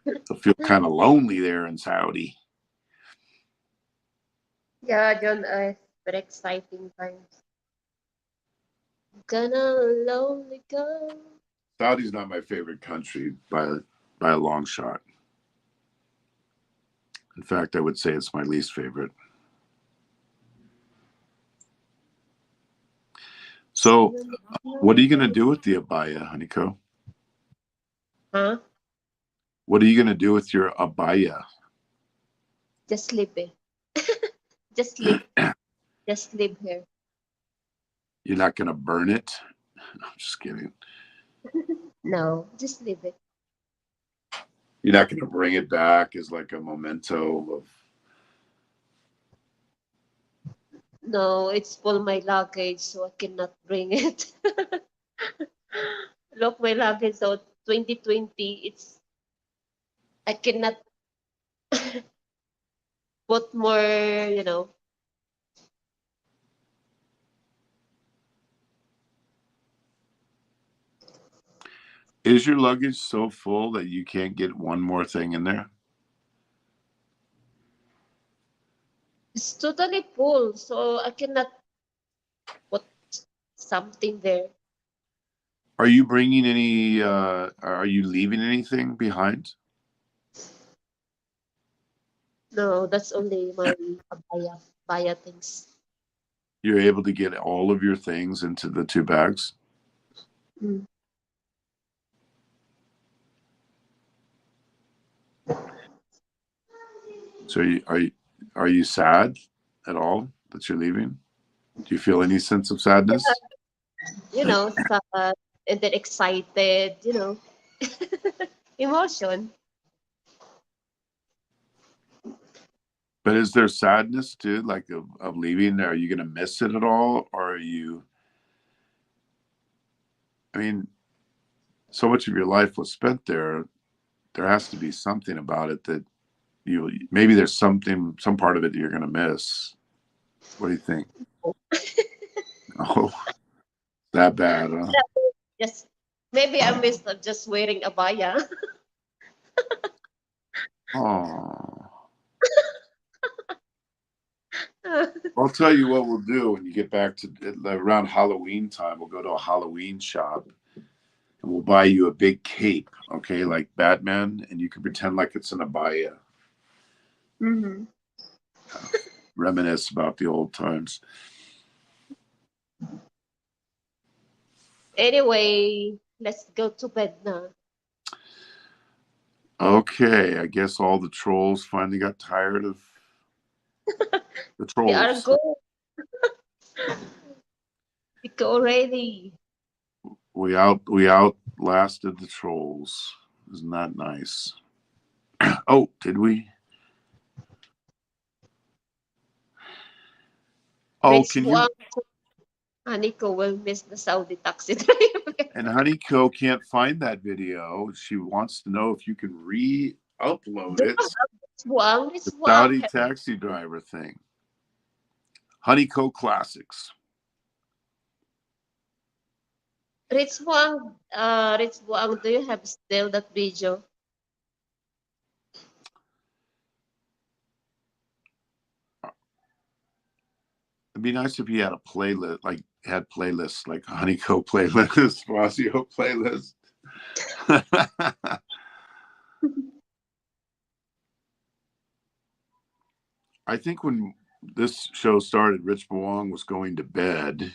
It'll feel kind of lonely there in Saudi. yeah, John, very exciting times. Gonna lonely go. Saudi's not my favorite country by a long shot. In fact, I would say it's my least favorite. So, what are you going to do with the abaya, Honeyco? Huh? What are you going to do with your abaya? Just live it. Just live. Just live here. You're not going to burn it? I'm just kidding. No, just live it. You're not going to bring it back as like a memento of. No, it's full my luggage, so I cannot bring it. Look, my luggage, so 2020, it's I cannot put more, you know. Is your luggage so full that you can't get one more thing in there? It's totally full, so I cannot put something there. Are you bringing any? Are you leaving anything behind? No, that's only my abaya things. You're able to get all of your things into the 2 bags. Mm. So are you sad at all that you're leaving? Do you feel any sense of sadness? You know, sad and then excited, you know, emotion. But is there sadness too, like of leaving? Are you going to miss it at all, or are you? I mean, so much of your life was spent there. There has to be something about it that you maybe there's some part of it you're going to miss. What do you think? Oh, that bad, huh? Just maybe I miss just wearing abaya. Oh, I'll tell you what we'll do when you get back to around Halloween time. We'll go to a Halloween shop and we'll buy you a big cape, okay, like Batman, and you can pretend like it's an abaya. Mm-hmm. Reminisce about the old times. Anyway, let's go to bed now. Okay, I guess all the trolls finally got tired of the We are trolls. good. We go already. We outlasted the trolls. Isn't that nice? Oh, did we? Oh, Rich can you? Wang Aniko will miss the Saudi taxi driver. And Honeyco can't find that video. She wants to know if you can re-upload Yeah, it. Rich The Wang. Saudi taxi driver thing. Honeyco Classics. Rich Wang, do you have still that video? be nice if he had a playlist, like had playlists like Honeyco playlist, Fazio playlist. I think when this show started, Rich Boang was going to bed,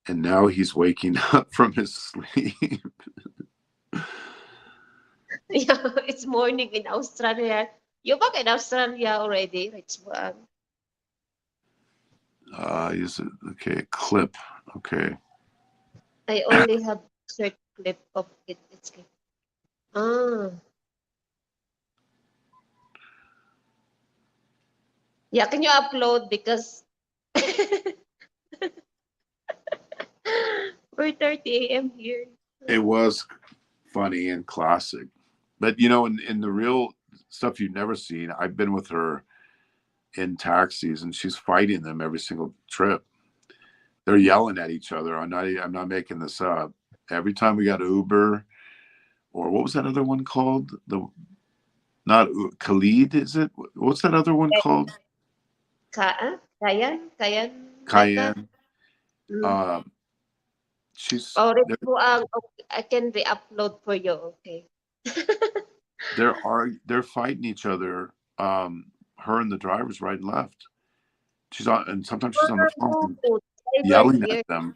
and now he's waking up from his sleep. Yeah, it's morning in Australia. You back in Australia already, Rich Buang? Is it okay? Clip. Okay. I only have short clip of it. It's good. Ah, yeah. Can you upload because 4:30 a.m. here. It was funny and classic, but you know, in the real stuff you've never seen, I've been with her in taxis, and she's fighting them every single trip. They're yelling at each other. I'm not making this up. Every time we got Uber, or what was that other one called? The not Khalid, is it? What's that other one called? Kayan, like that. Cayenne. Mm. Uh, she's Oh, Rich Buang. Okay, I can re-upload for you. Okay. they're fighting each other. Her and the driver's right and left. She's on, and sometimes she's on the phone Oh, driver yelling here. at them.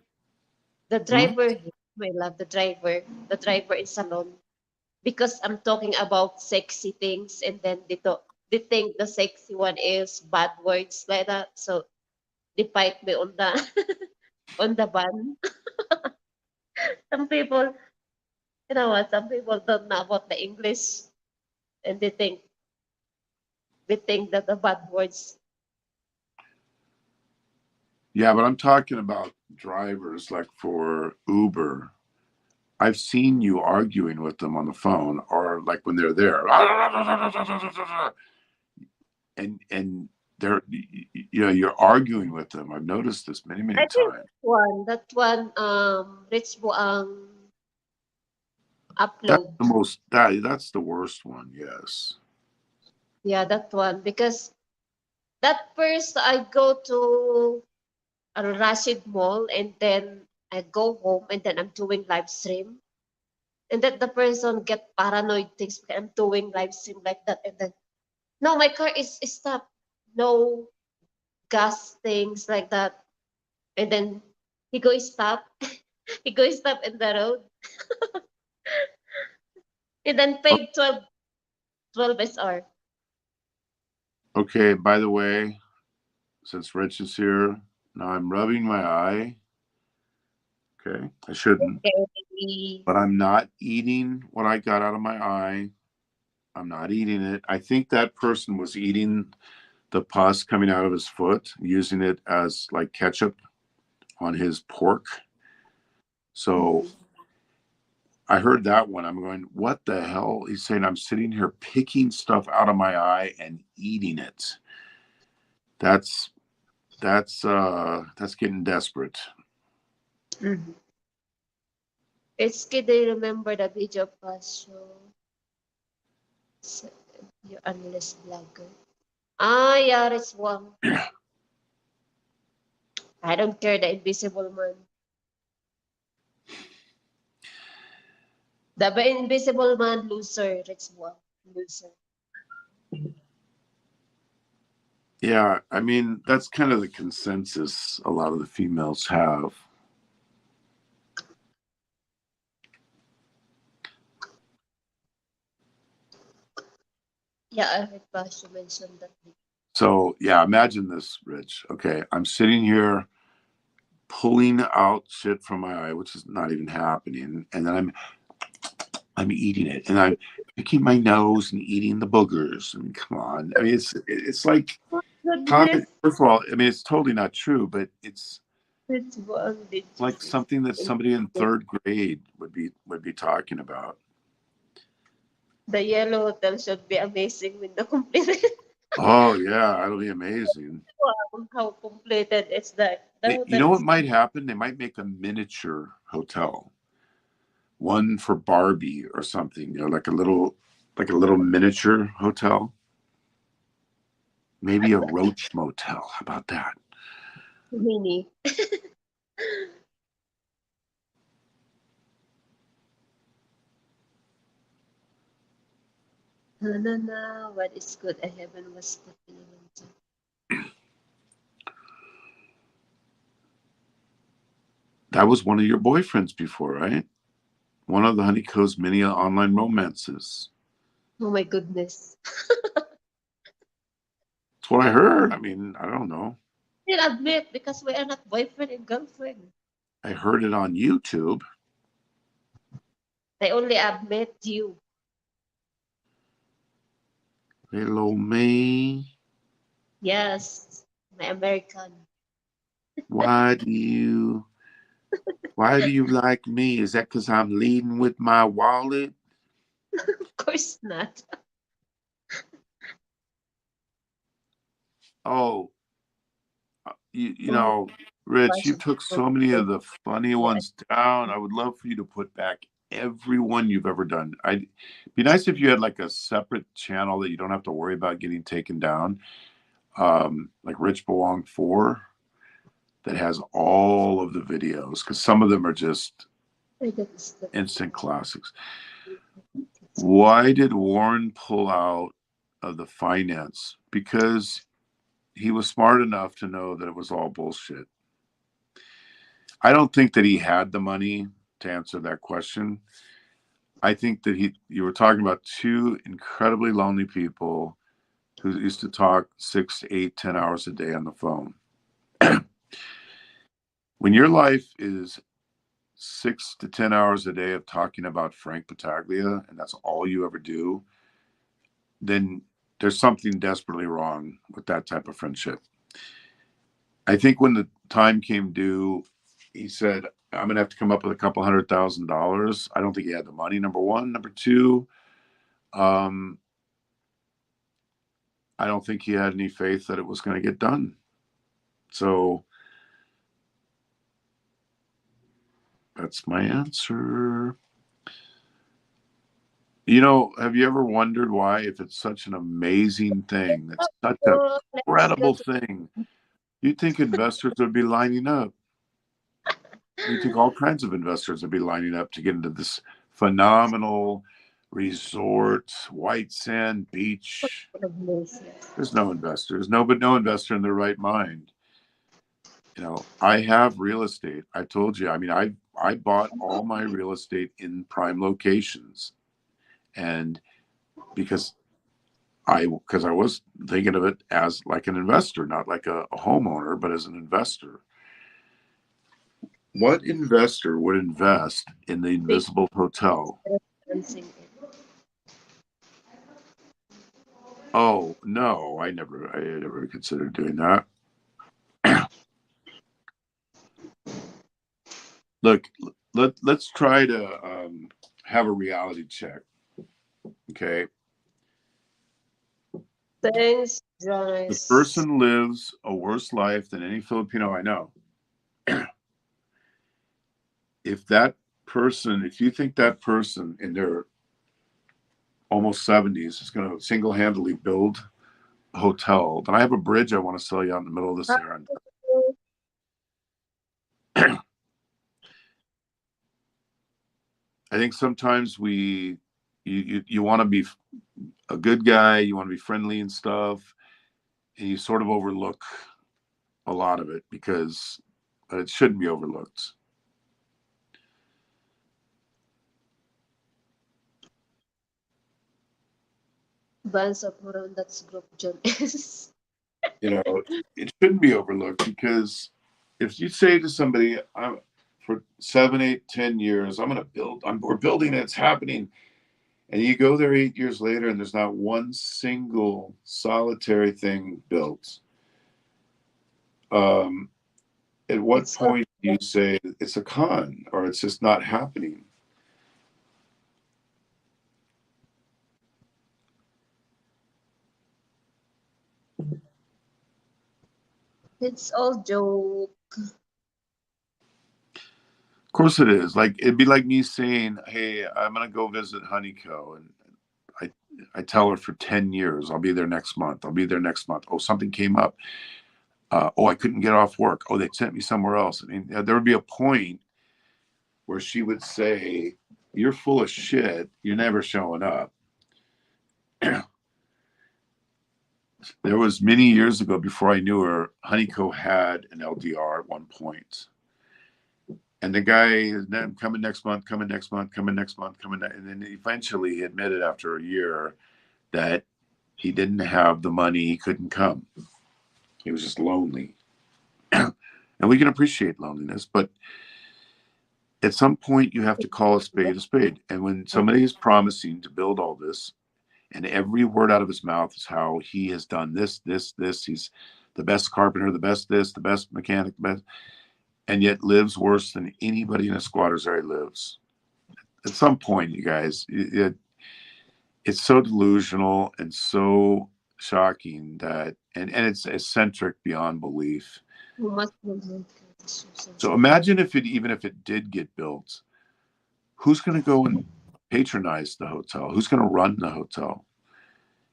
The Hmm? driver here. I love the driver. The driver in salon. Because I'm talking about sexy things, and then they think the sexy one is bad words like that. So they fight me on the on the van. Some people, you know what? Some people don't know about the English, and they think that the bad words. Yeah, but I'm talking about drivers like for Uber. I've seen you arguing with them on the phone, or like when they're there, and they're you're arguing with them. I've noticed this many I think times. that one, Rich Buang That's upload. the most that's the worst one. Yes. Yeah, that one because that first I go to Rashid Mall, and then I go home, and then I'm doing live stream, and then the person get paranoid, thinks I'm doing live stream like that, and then no, my car is stopped, no gas things like that, and then he go stop, he go stop in the road, and then paid 12 SR. Okay. By the way, since Rich is here, now I'm rubbing my eye. Okay, I shouldn't, Okay. but I'm not eating what I got out of my eye. I'm not eating it. I think that person was eating the pus coming out of his foot, using it as like ketchup on his pork. So Mhm. I heard that one. I'm going, what the hell? He's saying I'm sitting here picking stuff out of my eye and eating it. That's that's getting desperate. Mhm. It's good they remember the video pass show. So, you're unless vlogger. Ah, yeah, it's one. I don't care the invisible man. The invisible man loser, it's one. Loser. Yeah, I mean that's kind of the consensus a lot of the females have. Yeah, I heard Basho mention that. So yeah, imagine this, Rich. Okay, I'm sitting here pulling out shit from my eye, which is not even happening, and then I'm eating it, and I'm picking my nose and eating the boogers. I mean, come on. I mean, it's like Oh, common. goodness. First of all, I mean, it's totally not true, but it's It's one. like something that somebody in third grade would be talking about. The yellow hotel should be amazing with the completed. Oh yeah, that'll be amazing. Wow, how completed is that? The You hotel know what is might happen? They might make a miniature hotel, one for Barbie or something. Like a little miniature hotel. Maybe a roach motel. How about that? Mini. Na na na, what is good I haven't was good in a long time. That was one of your boyfriends before, right? One of the Honeyco's many online romances. Oh my goodness. That's what I heard. I mean, I don't know. Still admit because we are not boyfriend and girlfriend. I heard it on YouTube. I only admit you. Hello, May. Yes, my American. Why do you why do you like me? Is that because I'm leading with my wallet? Of course not. Oh, you Oh, know, Rich, bunch you of took good so many things. of the funny Yeah, ones down. I would love for you to put back every one you've ever done. I'd be nice if you had like a separate channel that you don't have to worry about getting taken down. Like Rich Belong 4 that has all of the videos because some of them are just I got this stuff. instant classics. Why did Warren pull out of the finance? Because he was smart enough to know that it was all bullshit. I don't think that he had the money to answer that question. I think that you were talking about two incredibly lonely people who used to talk 6, 8, 10 hours a day on the phone. When your life is 6 to 10 hours a day of talking about Frank Battaglia, and that's all you ever do, then there's something desperately wrong with that type of friendship. I think when the time came due, he said, I'm going to have to come up with a couple $100,000. I don't think he had the money, number one. Number two, um, I don't think he had any faith that it was going to get done. So that's my answer. You know, have you ever wondered why, if it's such an amazing thing, it's such an Oh, let's go incredible to thing, you'd think investors would be lining up? You think all kinds of investors would be lining up to get into this phenomenal resort, white sand beach. the place. Yes. There's no investors, no, but no investor in their right mind. You know, I have real estate. I told you. I mean, I bought all my real estate in prime locations, and because I was thinking of it as like an investor, not like a homeowner, but as an investor. What investor would invest in the Big Invisible Hotel? dancing. Oh no, I never considered doing that. Look, let's try to have a reality check. Okay, Thanks, the guys. person lives a worse life than any Filipino I know. If that person, if you think that person in their almost 70s is going to single-handedly build a hotel, then I have a bridge I want to sell you out in the middle of this area. I think sometimes you want to be a good guy, you want to be friendly and stuff, and you sort of overlook a lot of it because it shouldn't be overlooked. Bands of Moron, that's group John S. You know, it shouldn't be overlooked because if you say to somebody, for 7, 8, 10 years, we're building it, it's happening. And you go there 8 years later and there's not one single solitary thing built. Um, at what It's all point do you say it's a con or it's just not happening? it's all joke. Of course it is. Like it'd be like me saying, "Hey, I'm gonna go visit Honeyco," and I I tell her for 10 years, I'll be there next month. I'll be there next month. Oh, something came up. Oh, I couldn't get off work. Oh, they sent me somewhere else. I mean, there would be a point where she would say, "You're full of shit. You're never showing up." There was many years ago, before I knew her, Honeyco had an LDR at one point. And the guy is coming next month, coming next month, coming next month, and then eventually he admitted after a year that he didn't have the money, he couldn't come. He was just lonely. And we can appreciate loneliness, but at some point you have to call a spade a spade. And when somebody is promising to build all this, and every word out of his mouth is how he has done this, he's the best carpenter, the best this, the best mechanic, the best, and yet lives worse than anybody in a squatter's area lives. At some point, you guys, it's so delusional and so shocking that, and it's eccentric beyond belief. So imagine if it, even if it did get built, who's going to go and patronize the hotel? Who's going to run the hotel?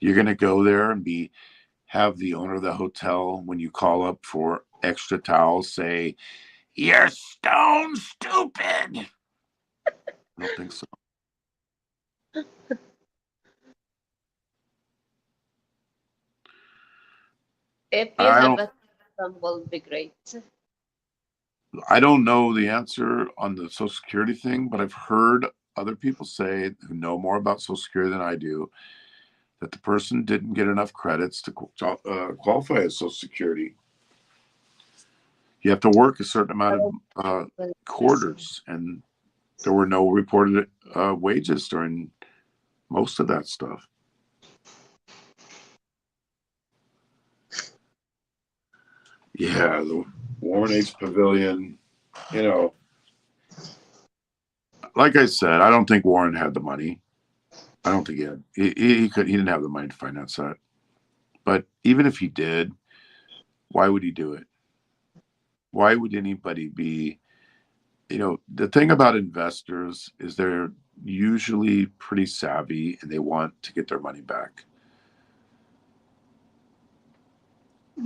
You're going to go there and have the owner of the hotel, when you call up for extra towels, say, "You're stone stupid." I don't think so. If you I have don't. a example, would be great. I don't know the answer on the Social Security thing, but I've heard other people say, who know more about Social Security than I do, that the person didn't get enough credits to qualify as Social Security. You have to work a certain amount of quarters, and there were no reported wages during most of that stuff. Yeah, the Warren H. Pavilion, you know, like I said, I don't think Warren had the money. I don't think he had. He didn't have the money to finance that. But even if he did, why would he do it? Why would anybody be? The thing about investors is they're usually pretty savvy and they want to get their money back.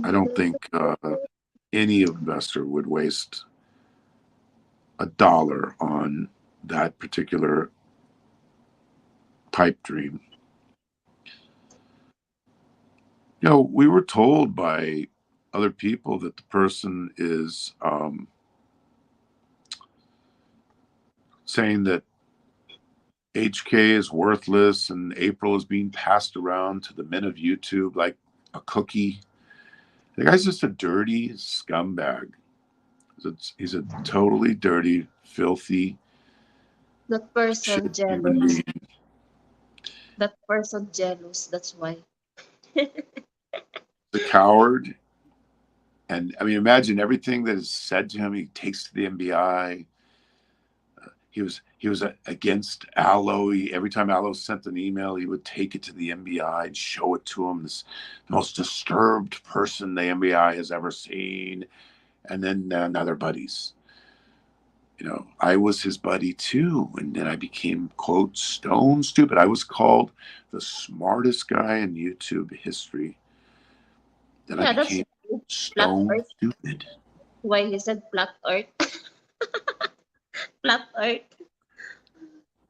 I don't think any investor would waste $1 on that particular pipe dream. We were told by other people that the person is saying that HK is worthless and April is being passed around to the men of YouTube like a cookie. The guy's just a dirty scumbag. He's a totally dirty, filthy That person shit human jealous. being. That person jealous. That's why. The coward. And I mean, imagine everything that is said to him. He takes to the MBI. He was against Allo. Every time Allo sent an email, he would take it to the MBI and show it to him. This most disturbed person the MBI has ever seen. And then now they're buddies. I was his buddy too, and then I became, quote, stone stupid. I was called the smartest guy in YouTube history. Then I Yeah, that's became flat stone earth. stupid. Why he said flat earth? Flat earth.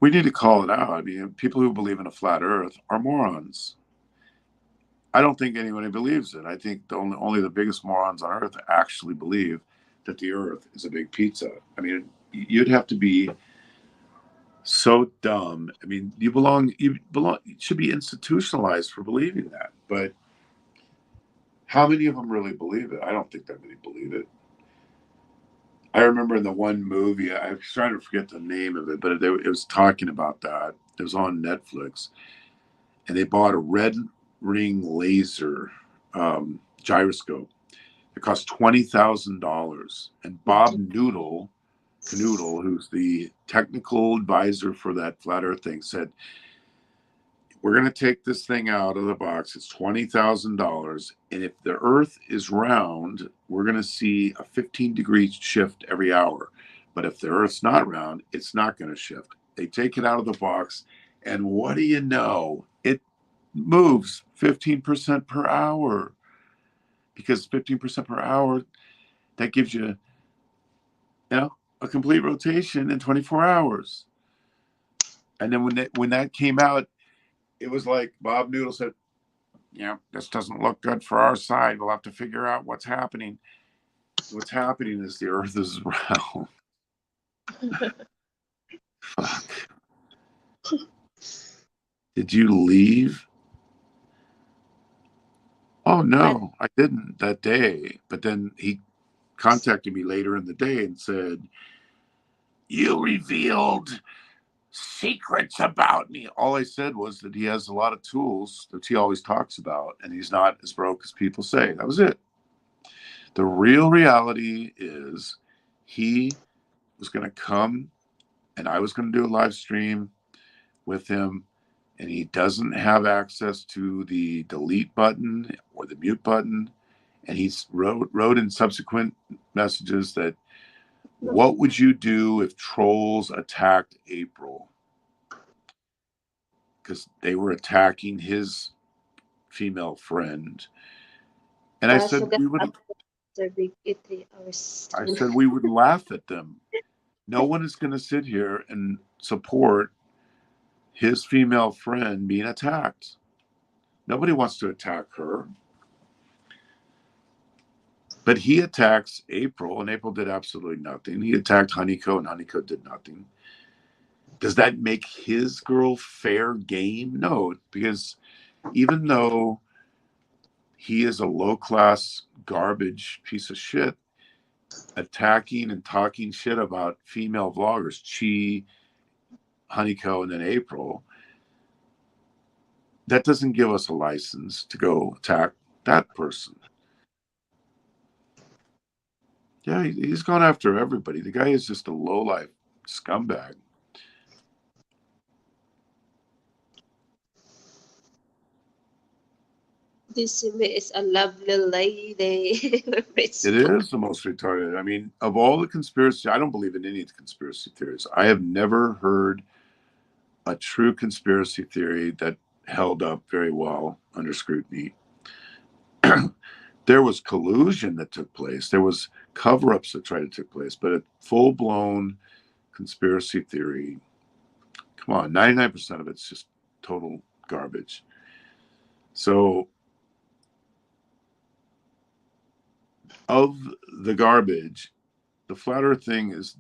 We need to call it out. I mean, people who believe in a flat earth are morons. I don't think anybody believes it. I think only the biggest morons on earth actually believe that the earth is a big pizza. I mean, you'd have to be so dumb. I mean, you should be institutionalized for believing that. But how many of them really believe it? I don't think that many believe it. I remember in the one movie, I was trying to forget the name of it, but it was talking about that. It was on Netflix, and they bought a red ring laser gyroscope. It cost $20,000, and Bob Canoodle, who's the technical advisor for that flat Earth thing, said, "We're going to take this thing out of the box. It's $20,000. And if the Earth is round, we're going to see a 15-degree shift every hour. But if the Earth's not round, it's not going to shift." They take it out of the box. And what do you know? It moves 15% per hour. because 15% per hour, that gives you, a complete rotation in 24 hours. And then when that came out, it was like Bob Noodle said, this doesn't look good for our side. We'll have to figure out what's happening. What's happening is the Earth is round. Fuck. Did you leave? Oh, But no, I didn't that day. But then he contacted me later in the day and said, you revealed secrets about me. All I said was that he has a lot of tools that he always talks about, and he's not as broke as people say. That was it. The real reality is he was going to come and I was going to do a live stream with him, and he doesn't have access to the delete button or the mute button. And he wrote in subsequent messages that, what would you do if trolls attacked April? Because they were attacking his female friend. And I said sugar we would after big 3 hours. I said we would laugh at them. No one is going to sit here and support his female friend being attacked. Nobody wants to attack her. But he attacks April, and April did absolutely nothing. He attacked Honeyco, and Honeyco did nothing. Does that make his girl fair game? No, because even though he is a low-class garbage piece of shit, attacking and talking shit about female vloggers, Chi, Honeyco, and then April, that doesn't give us a license to go attack that person. Yeah, he's gone after everybody. The guy is just a low-life scumbag. This is a lovely lady. It is the most retarded. I mean, of all the conspiracy, I don't believe in any of the conspiracy theories. I have never heard a true conspiracy theory that held up very well under scrutiny. There was collusion that took place. There was cover-ups that tried to take place, but a full-blown conspiracy theory, come on, 99% of it's just total garbage. So of the garbage, the flat earth thing is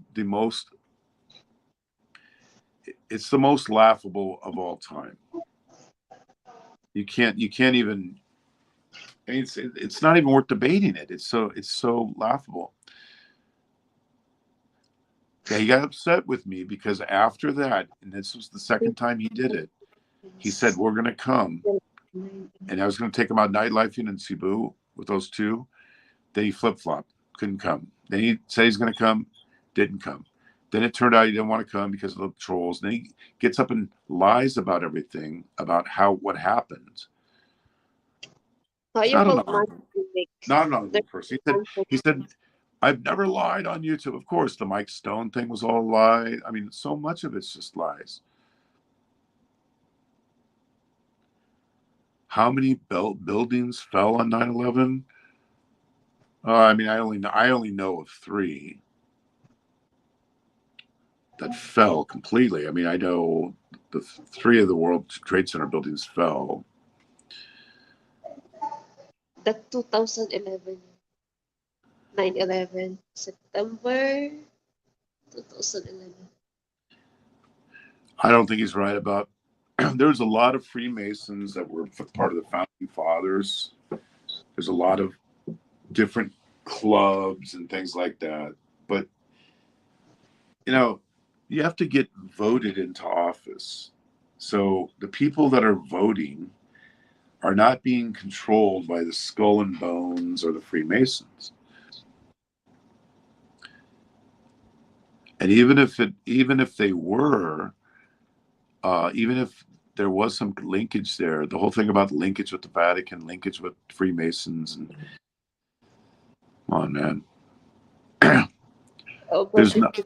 it's the most laughable of all time. You can't even, it's not even worth debating it. It's so laughable. Yeah, he got upset with me because after that, and this was the second time he did it, he said, we're going to come. And I was going to take him out nightlifing in Cebu with those two. Then he flip-flopped, couldn't come. Then he said he's going to come, didn't come. Then it turned out he didn't want to come because of the trolls. Then he gets up and lies about everything, about what happened. How It's you not a call normal, magic? not a normal person. He said, I've never lied on YouTube. Of course, the Mike Stone thing was all a lie. I mean, so much of it's just lies. How many buildings fell on 9/11? I mean, I only know of 3 that fell completely. I mean, I know the 3 of the World Trade Center buildings fell. The 2011, 9/11, September 2011. I don't think he's right about. There's a lot of Freemasons that were part of the founding fathers. There's a lot of different clubs and things like that. But, you have to get voted into office. So the people that are voting are not being controlled by the Skull and Bones or the Freemasons. And even if they were, even if there was some linkage there, the whole thing about linkage with the Vatican, linkage with Freemasons, and come on, man. Over There's no, 50%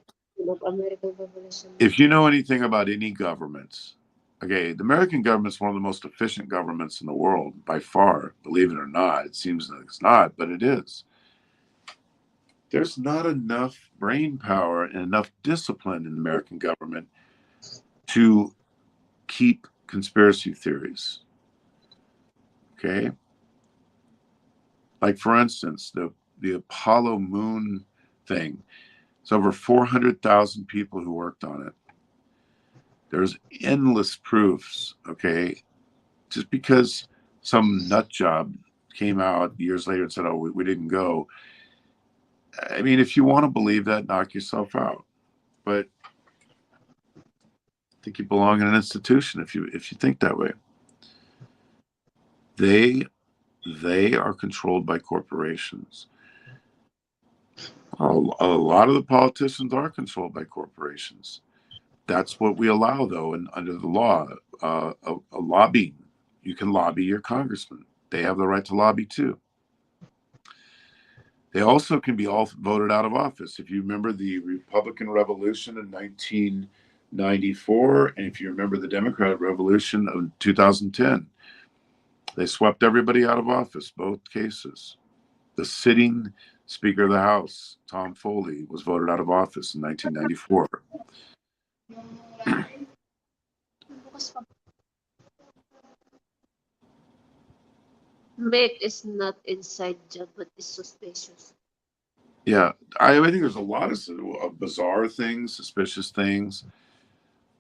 of American population. if you know anything about any governments, Okay, the American government is one of the most efficient governments in the world by far, believe it or not. It seems that it's not, but it is. There's not enough brain power and enough discipline in the American government to keep conspiracy theories. Okay? Like, for instance, the Apollo moon thing. It's over 400,000 people who worked on it. There's endless proofs, okay? Just because some nut job came out years later and said, oh, we didn't go. I mean, if you want to believe that, knock yourself out. But I think you belong in an institution if you think that way. They are controlled by corporations. A lot of the politicians are controlled by corporations. That's what we allow, though, and under the law, a lobbying. You can lobby your congressman. They have the right to lobby too. They also can be all voted out of office. If you remember the Republican Revolution in 1994, and if you remember the Democratic Revolution of 2010, they swept everybody out of office, both cases. The sitting Speaker of the House, Tom Foley, was voted out of office in 1994. Myth is not inside job, but is suspicious. Yeah, I think there's a lot of bizarre things, suspicious things,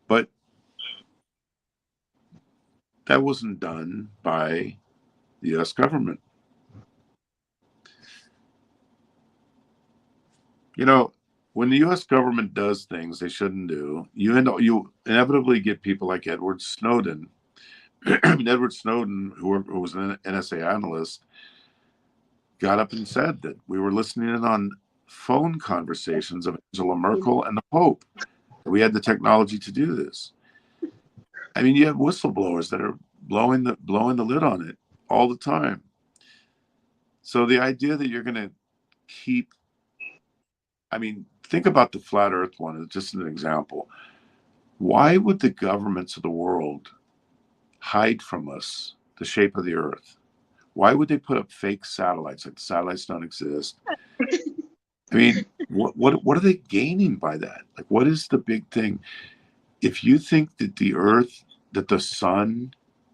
but that wasn't done by the U.S. government. You know, when the U.S. government does things they shouldn't do, you inevitably get people like Edward Snowden. Edward Snowden, who was an NSA analyst, got up and said that we were listening in on phone conversations of Angela Merkel and the Pope. We had the technology to do this. I mean, you have whistleblowers that are blowing the lid on it all the time. So the idea that you're going to keep, I mean, think about the flat Earth one as just an example. Why would the governments of the world hide from us the shape of the Earth? Why would they put up fake satellites like the satellites don't exist? I mean, what are they gaining by that? Like, what is the big thing? If you think that the sun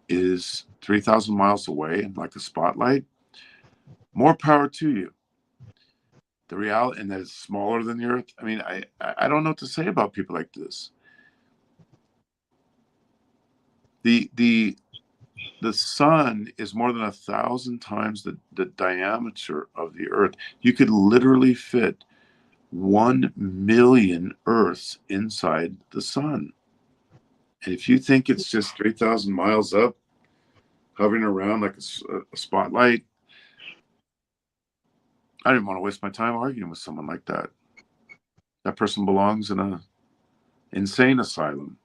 is 3,000 miles away and like a spotlight, more power to you. The reality, and that it's smaller than the Earth. I mean, I don't know what to say about people like this. The sun is more than 1,000 times the diameter of the Earth. You could literally fit 1 million Earths inside the sun. And if you think it's just 3,000 miles up, hovering around like a spotlight, I didn't want to waste my time arguing with someone like that. That person belongs in a insane asylum.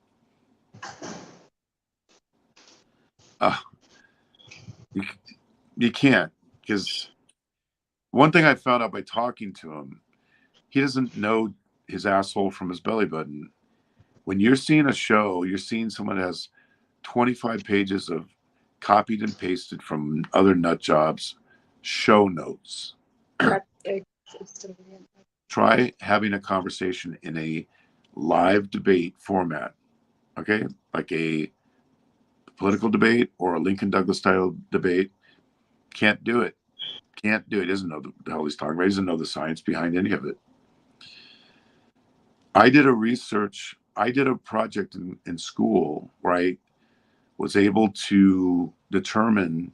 You can't, because one thing I found out by talking to him, he doesn't know his asshole from his belly button. When you're seeing a show, you're seeing someone that has 25 pages of copied and pasted from other nut jobs show notes. Try having a conversation in a live debate format, okay? Like a political debate or a Lincoln Douglas style debate. Can't do it. Can't do it. He doesn't know the hell he's talking about. He doesn't know the science behind any of it. I did a project in school where I was able to determine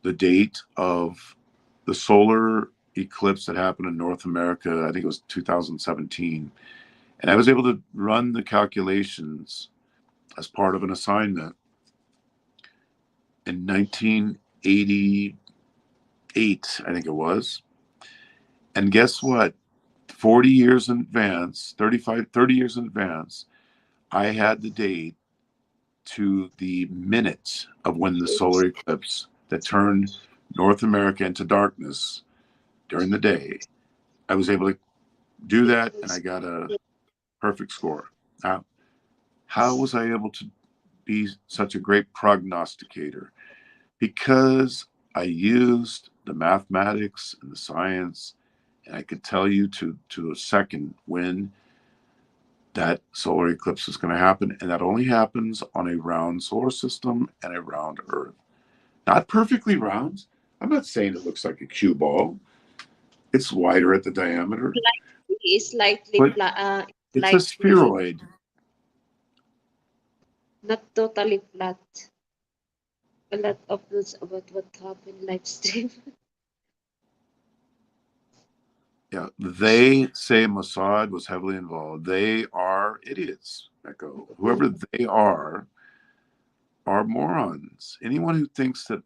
the date of the solar eclipse that happened in North America. I think it was 2017. And I was able to run the calculations as part of an assignment in 1988, I think it was. And guess what? 40 years in advance, 30 years in advance, I had the date to the minute of when the solar eclipse that turned North America into darkness during the day. I was able to do that, and I got a perfect score. Now, how was I able to be such a great prognosticator? Because I used the mathematics and the science, and I could tell you to a second when that solar eclipse is going to happen, and that only happens on a round solar system and a round Earth. Not perfectly round. I'm not saying it looks like a cue ball. It's wider at the diameter, Slightly but flat, it's a slightly spheroid. not totally flat. A lot of those about what happened live stream. Yeah, they say Mossad was heavily involved. They are idiots, Echo. Whoever they are morons. Anyone who thinks that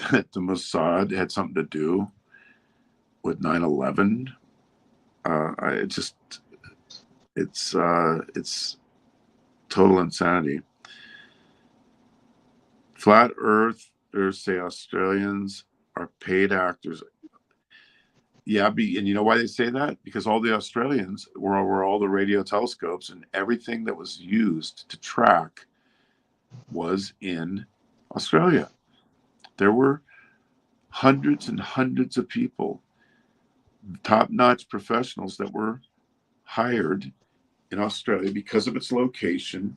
the Mossad had something to do with 9/11, it's total insanity. Flat Earthers say Australians are paid actors. Yeah, and you know why they say that? Because all the Australians were all the radio telescopes, and everything that was used to track was in Australia. There were hundreds and hundreds of people, top-notch professionals that were hired in Australia because of its location,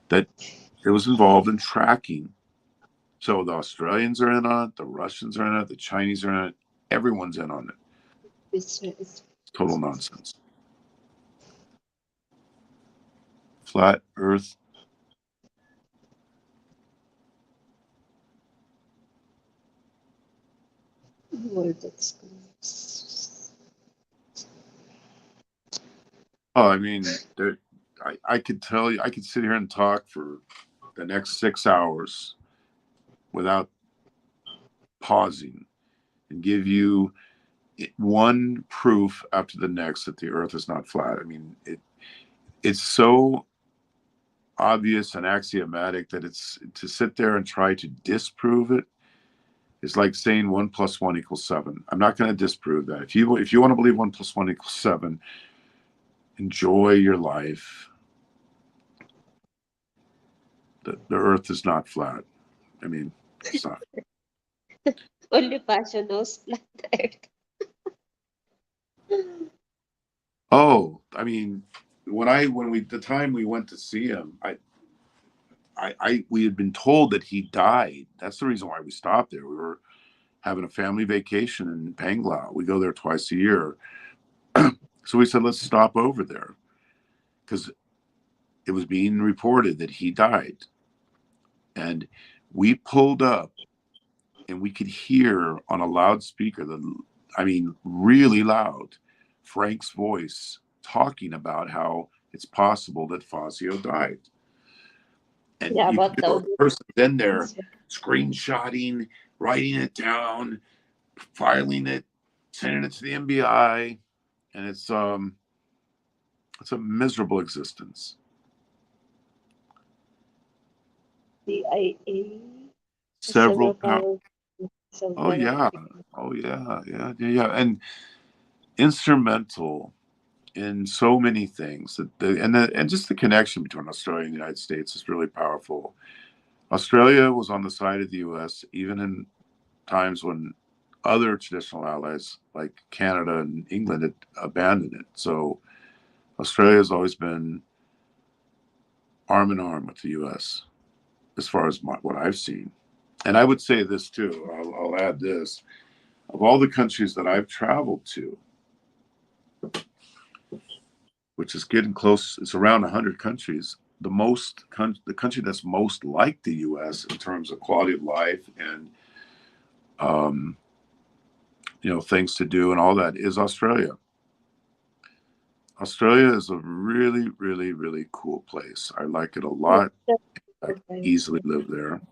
that it was involved in tracking. So the Australians are in on it, the Russians are in it, the Chinese are in it, everyone's in on it. It's Total nonsense. Flat Earth. world that's Oh, I mean, I could tell you, I could sit here and talk for the next 6 hours without pausing and give you one proof after the next that the Earth is not flat. I mean, it's so obvious and axiomatic that it's to sit there and try to disprove it is like saying 1+1 = 7. I'm not going to disprove that. If you want to believe 1+1 = 7, enjoy your life. The Earth is not flat. I mean, it's not. only passion knows flat earth. Oh, I mean, the time we went to see him, we had been told that he died. That's the reason why we stopped there. We were having a family vacation in Panglau. We go there twice a year. So we said, let's stop over there because it was being reported that he died. And we pulled up and we could hear on a loudspeaker, really loud, Frank's voice talking about how it's possible that Fazio died. And Yeah, you about feel the a person in there screenshotting, writing it down, filing it, sending it to the NBI, and it's a miserable existence. CIA, Several several pounds. power. Oh yeah, yeah, and instrumental in so many things. And just the connection between Australia and the United States is really powerful. Australia was on the side of the U.S. even in times when other traditional allies like Canada and England had abandoned it. So Australia has always been arm in arm with the U.S. as far as what I've seen. And I would say this too. I'll add this: of all the countries that I've traveled to, which is getting close, it's around 100 countries. The country that's most like the U.S. in terms of quality of life and um, things to do and all that is Australia. Australia is a really, really, really cool place. I like it a lot. I could easily live there.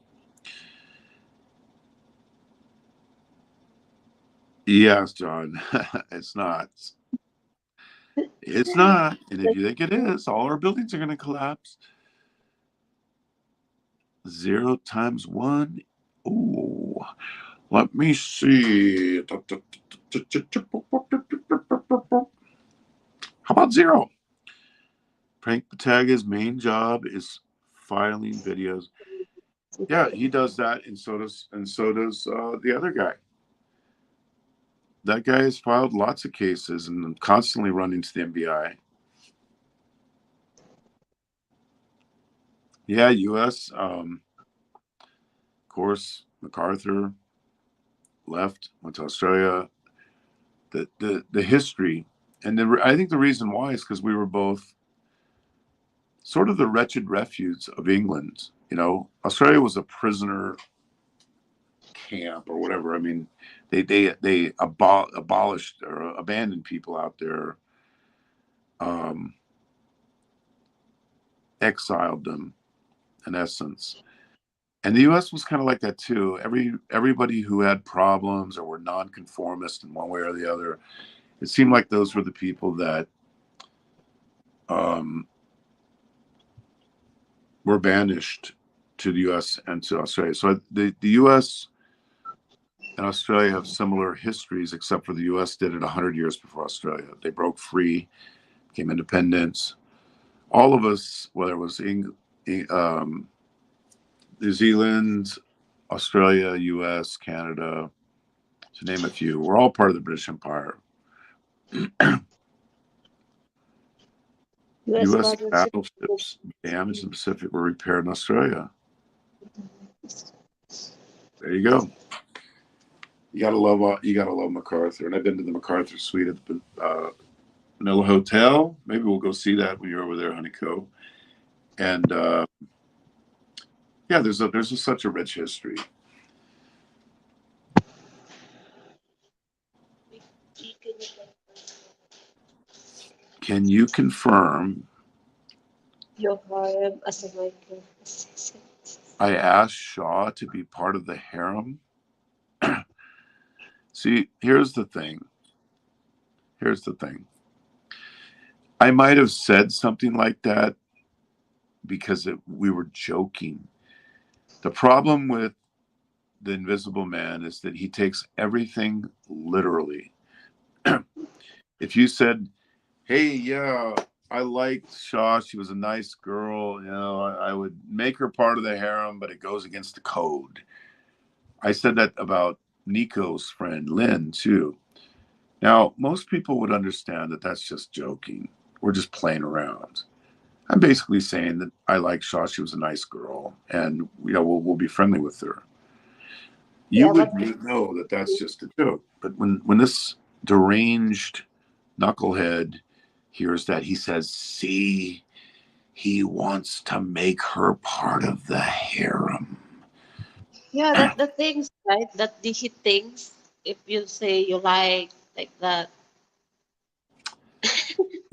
Yes, John. It's not. It's not. And if you think it is, all our buildings are going to collapse. 0 times 1. Ooh. Let me see. How about 0? Frank Bataga's main job is filing videos. Yeah, he does that, and so does the other guy. That guy has filed lots of cases and constantly running to the FBI. Yeah, U.S. Of course, MacArthur left, went to Australia. The history, and I think the reason why is because we were both sort of the wretched refuge of England. You know, Australia was a prisoner camp or whatever. I mean, they abolished or abandoned people out there, um, exiled them in essence. And the U.S. was kind of like that too. Everybody who had problems or were nonconformist in one way or the other, it seemed like those were the people that um, were banished to the U.S. and to Australia. So the U.S. and Australia have similar histories, except for the U.S. did it 100 years before Australia. They broke free, became independent. All of us, whether it was New Zealand, Australia, U.S., Canada, to name a few, we're all part of the British Empire. US U.S. battleship. battleships damaged in the Pacific were repaired in Australia. There you go. You gotta love MacArthur, and I've been to the MacArthur Suite at the Manila Hotel. Maybe we'll go see that when you're over there, Honeyco. And yeah, there's such a rich history. Can you confirm? Your harem as a micro assistant. I asked Shaw to be part of the harem. See, here's the thing. Here's the thing. I might have said something like that because we were joking. The problem with the Invisible Man is that he takes everything literally. If you said, "Hey, yeah, I liked Shaw. She was a nice girl. You know, I would make her part of the harem, but it goes against the code." I said that about Nico's friend Lynn too. Now, most people would understand that that's just joking. We're just playing around. I'm basically saying that I like Shaw. She was a nice girl, and we'll be friendly with her. You Yeah, would but know that that's just a joke. But when this deranged knucklehead hears that, he says, "See, he wants to make her part of the harem." yeah, that the things, right? That the hit things. If you say you like that.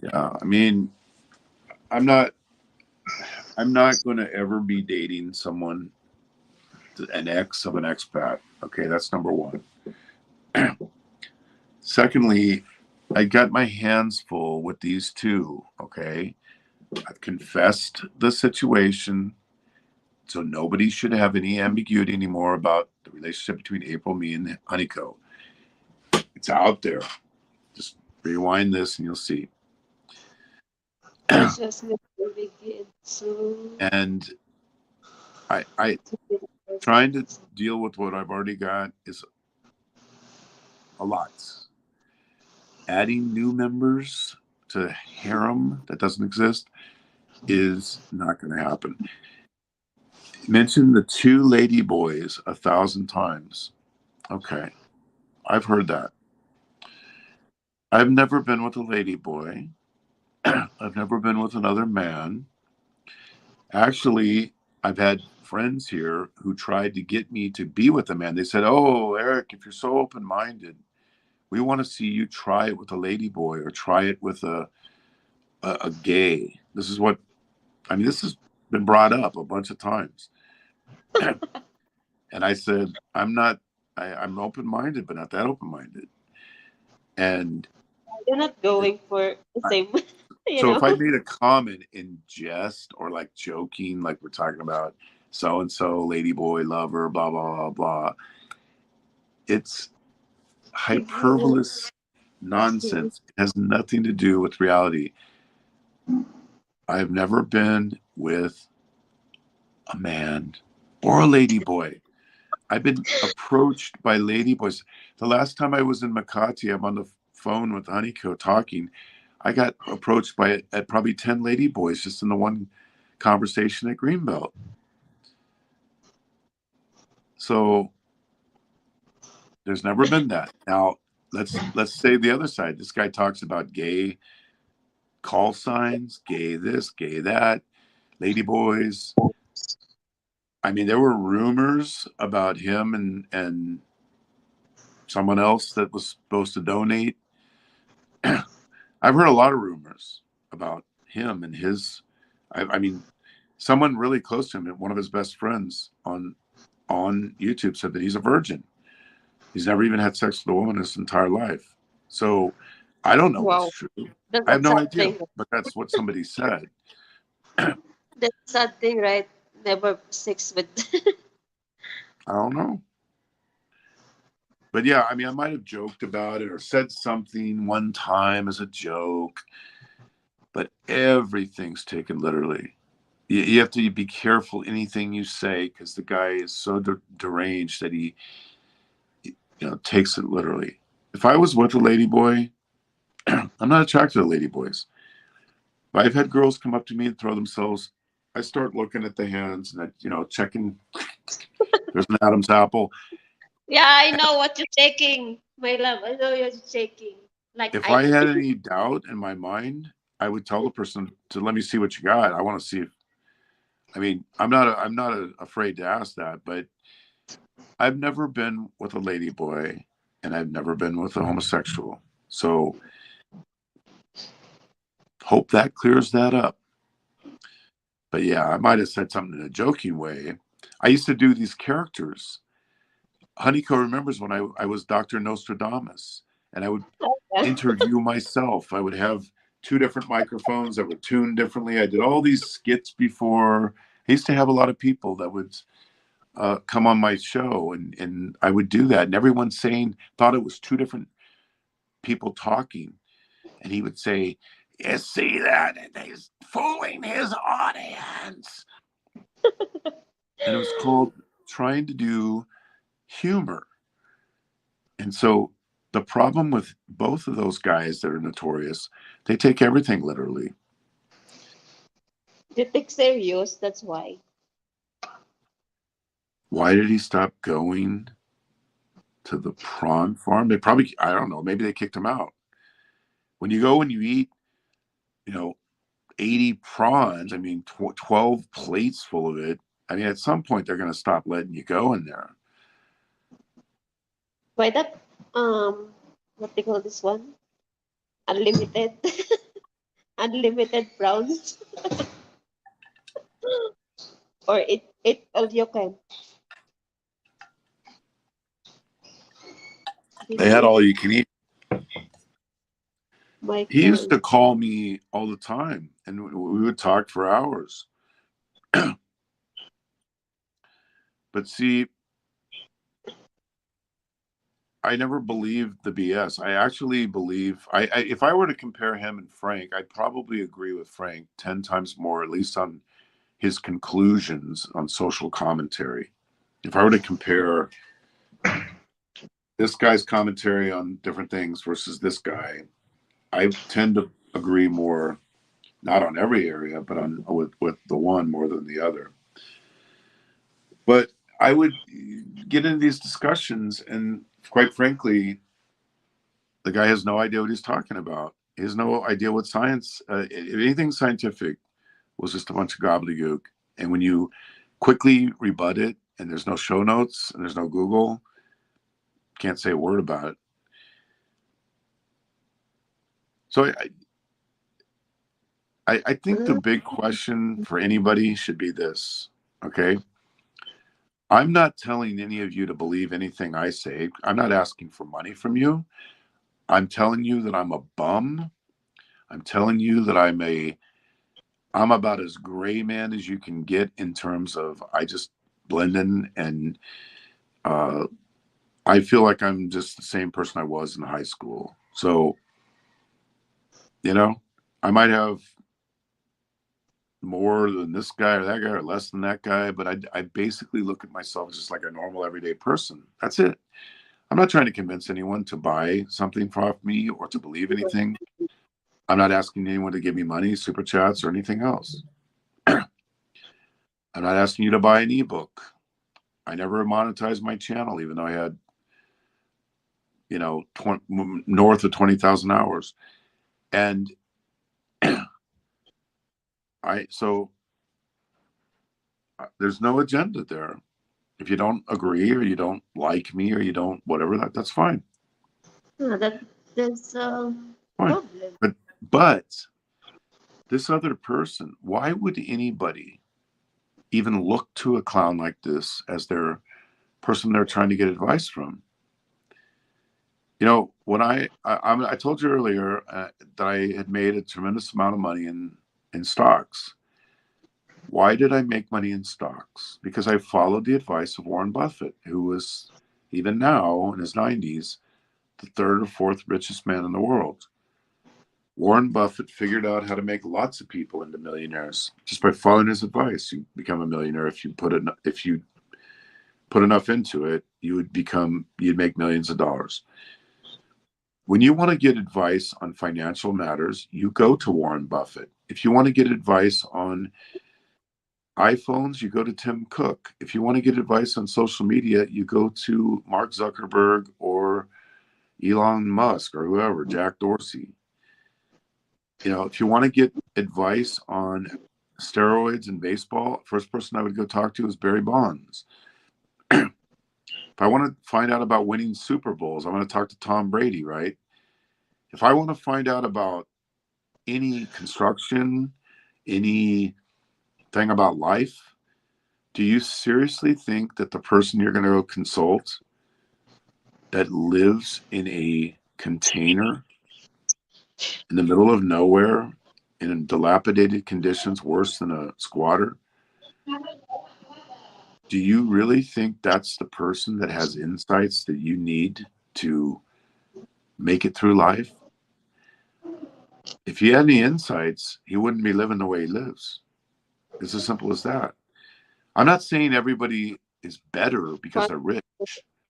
Yeah, I mean, I'm not I'm not going to ever be dating someone, an ex of an expat. Okay, that's number one. Secondly, I got my hands full with these two. Okay, I've confessed the situation, so nobody should have any ambiguity anymore about the relationship between April, me, and Honeyco. It's out there. Just rewind this and you'll see. It's just never begin. So And I trying to deal with what I've already got is a lot. Adding new members to a harem that doesn't exist is not going to happen. Mention the two lady boys 1,000 times. Okay, I've heard that. I've never been with a lady boy. I've never been with another man. Actually, I've had friends here who tried to get me to be with a man. They said, "Oh, Eric, if you're so open-minded, we want to see you try it with a lady boy or try it with a gay." This is what I mean. This has been brought up a bunch of times, and I said, "I'm not. I'm open-minded, but not that open-minded." And you're not going for the I, same, you so if know. I made a comment in jest or like joking, like we're talking about so and so, lady boy, lover, blah blah blah blah, it's hyperbolous nonsense. It has nothing to do with reality. I've never been with a man or a lady boy. I've been approached by lady boys. The last time I was in Makati, I'm on the phone with Honeyco talking. I got approached by at probably 10 lady boys just in the one conversation at Greenbelt. So there's never been that. Now let's say the other side. This guy talks about gay call signs, gay this, gay that, lady boys. I mean, there were rumors about him and someone else that was supposed to donate. I've heard a lot of rumors about him and his. I mean, someone really close to him, one of his best friends on YouTube, said that he's a virgin. He's never even had sex with a woman his entire life. So I don't know what's Wow, true. that's I a have no sad idea, thing. but that's what somebody said. That's a sad thing, right? Never sex with. I don't know. But yeah, I mean, I might have joked about it or said something one time as a joke, but everything's taken literally. You have to be careful anything you say because the guy is so deranged that he takes it literally. If I was with a lady boy, I'm not attracted to lady boys. But I've had girls come up to me and throw themselves. I start looking at the hands and checking. There's an Adam's apple. Yeah, I know what you're taking, my love. I know what you're taking. Like If I, I had any doubt in my mind, I would tell the person to let me see what you got. I want to see if. I mean, I'm not afraid to ask that, but I've never been with a lady boy, and I've never been with a homosexual. So hope that clears that up. But yeah, I might have said something in a joking way. I used to do these characters. Honeyco remembers when I was Dr. Nostradamus, and I would interview myself. I would have two different microphones that were tuned differently. I did all these skits before. I used to have a lot of people that would come on my show, and I would do that. And everyone thought it was two different people talking. And he would say, "You see that? He's fooling his audience." And it was called trying to do humor. And so the problem with both of those guys that are notorious, they take everything literally. you take serious. That's why. Why did he stop going to the prawn farm? They probably, I don't know, maybe they kicked him out. When you go and you eat, you know, 80 prawns, I mean, 12 plates full of it. I mean, at some point, they're going to stop letting you go in there. Why that? What they call this one? Unlimited, unlimited browns, or it all you can. Did They you had eat all you can eat. He used Michael? to call me all the time, and we would talk for hours. But see, I never believed the BS. I actually believe if I were to compare him and Frank, I'd probably agree with Frank 10 times more, at least on his conclusions on social commentary. If I were to compare this guy's commentary on different things versus this guy, I tend to agree more, not on every area, but on with the one more than the other. But I would get into these discussions, and quite frankly, the guy has no idea what he's talking about. He has no idea what science, anything scientific, was just a bunch of gobbledygook. And when you quickly rebut it, and there's no show notes and there's no Google, can't say a word about it. So I think the Mm, big question for anybody should be this, okay? I'm not telling any of you to believe anything I say. I'm not asking for money from you. I'm telling you that I'm a bum. I'm telling you that I'm about as gray man as you can get in terms of I just blend in and uh, I feel like I'm just the same person I was in high school. So, you know, I might have more than this guy or that guy or less than that guy, but I basically look at myself as just like a normal everyday person. That's it. I'm not trying to convince anyone to buy something from me or to believe anything. I'm not asking anyone to give me money, super chats, or anything else. I'm not asking you to buy an ebook. I never monetized my channel, even though I had, north of 20,000 hours. And so there's no agenda there. If you don't agree or you don't like me or you don't whatever, that's fine. Yeah, that's Fine. problem. But this other person, why would anybody even look to a clown like this as their person they're trying to get advice from? When I told you earlier that I had made a tremendous amount of money in stocks. Why did I make money in stocks? Because I followed the advice of Warren Buffett, who was, even now in his 90s, the third or fourth richest man in the world. Warren Buffett figured out how to make lots of people into millionaires just by following his advice. You become a millionaire if you put enough into it. You'd make millions of dollars. When you want to get advice on financial matters, you go to Warren Buffett. If you want to get advice on iPhones, you go to Tim Cook. If you want to get advice on social media, you go to Mark Zuckerberg or Elon Musk or whoever, Jack Dorsey. If you want to get advice on steroids and baseball, first person I would go talk to is Barry Bonds. If I want to find out about winning Super Bowls, I want to talk to Tom Brady, right? If I want to find out about any construction, anything about life, do you seriously think that the person you're going to go consult that lives in a container in the middle of nowhere in dilapidated conditions worse than a squatter, do you really think that's the person that has insights that you need to make it through life? If he had any insights, he wouldn't be living the way he lives. It's as simple as that. I'm not saying everybody is better because they're rich.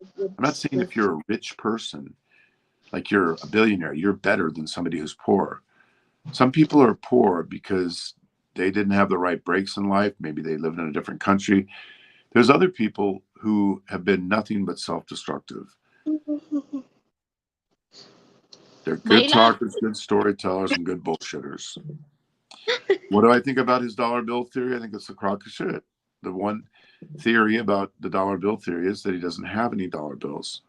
I'm not saying if you're a rich person, like you're a billionaire, you're better than somebody who's poor. Some people are poor because they didn't have the right breaks in life. Maybe they lived in a different country. There's other people who have been nothing but self-destructive. They're good Myla, talkers, good storytellers, and good bullshitters. What do I think about his dollar bill theory? I think it's a crock of shit. The one theory about the dollar bill theory is that he doesn't have any dollar bills.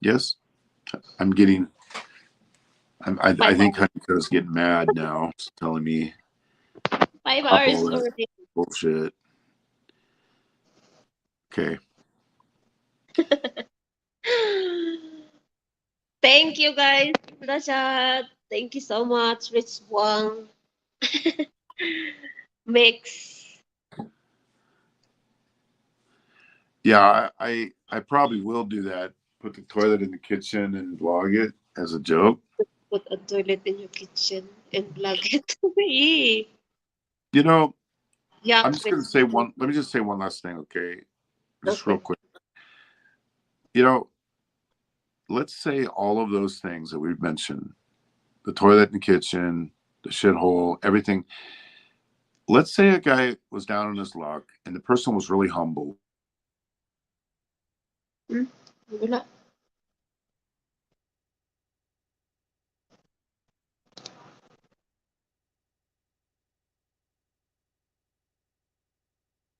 Yes, I'm getting. I 5 hours. think Honeyco's getting mad now, telling me 5 pop all hours that already. bullshit. Okay. Thank you guys for the chat. Thank you so much, Rich Wang. Mix. Yeah, I probably will do that. Put the toilet in the kitchen and vlog it as a joke. Put a toilet in your kitchen and plug it. Eee. You know, I'm Yuck, just Rich gonna say Wang. one. Let me just say one last thing, okay? Just real Okay. quick. You know, let's say all of those things that we've mentioned, the toilet in the kitchen, the shithole, everything. Let's say a guy was down on his luck and the person was really humble. Hmm? Wala.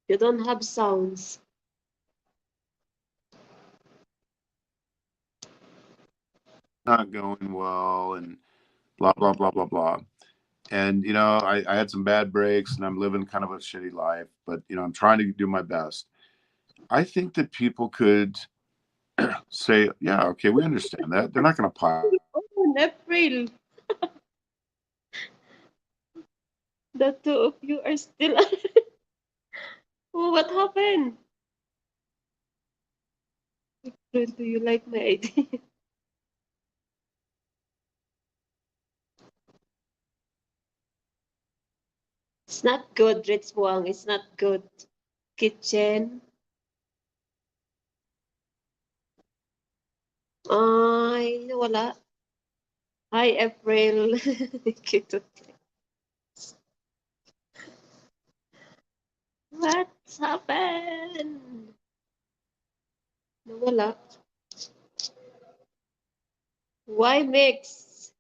You don't have sounds. Not going well and blah blah blah blah blah. And I had some bad breaks and I'm living kind of a shitty life, but I'm trying to do my best. I think that people could say, yeah, okay, we understand that. They're not going to pile. Oh, in April. The two of you are still. Oh, what happened? Do you like my idea? It's not good, Rich Wang. It's not good. Kitchen. Ay, wala. Hi, April. Cute. What's happened? Nawala. Why mix?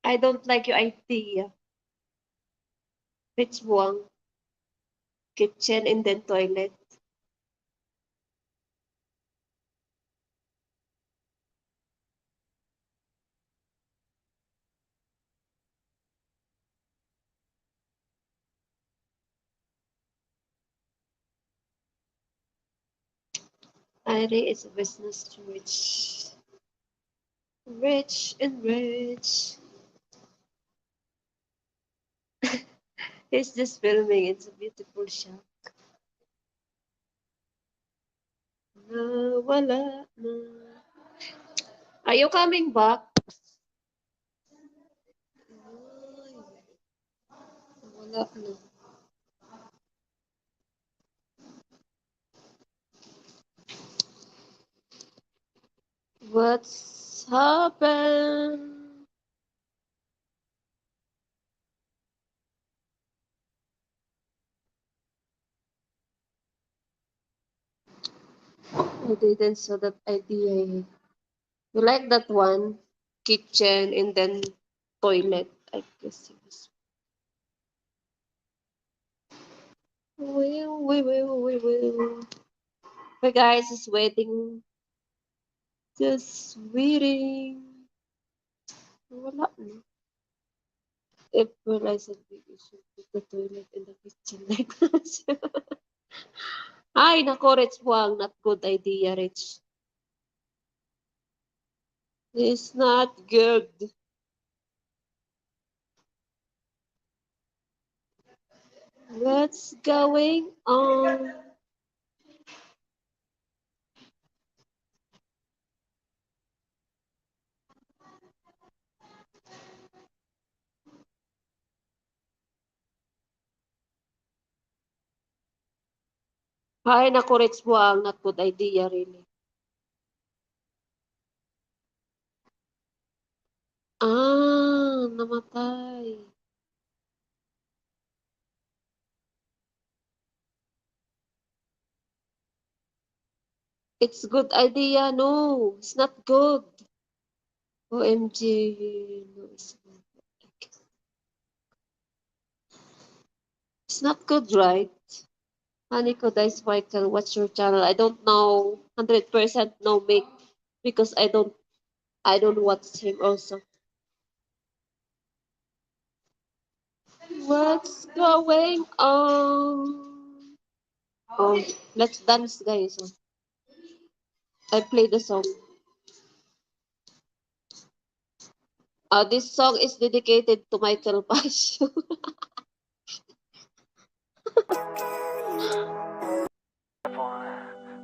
I don't like your idea. Rich Wang. Kitchen and then toilet. Iri is a business rich. Rich and rich. He's just filming. It's a beautiful shot. Nawala na. Are you coming back? Ay, wala na. What's happened? I didn't saw that idea. You like that one? Kitchen and then toilet. I guess it was. We will. The guys is waiting. Just waiting. Wala na. April, I said we should put the toilet in the kitchen like that. Ay, nako, Rich Wang. Not good idea, Rich. It's not good. What's going on? Ay, nako, Rich Wang. Not good idea, really. Ah, namatay. It's good idea. No, it's not good. OMG. No, it's not. It's not good, right? Haniko Dice Michael, what's your channel? I don't know 100% no make because I don't watch him also. What's going on? Oh, let's dance, guys. I play the song. This song is dedicated to Michael Pasio.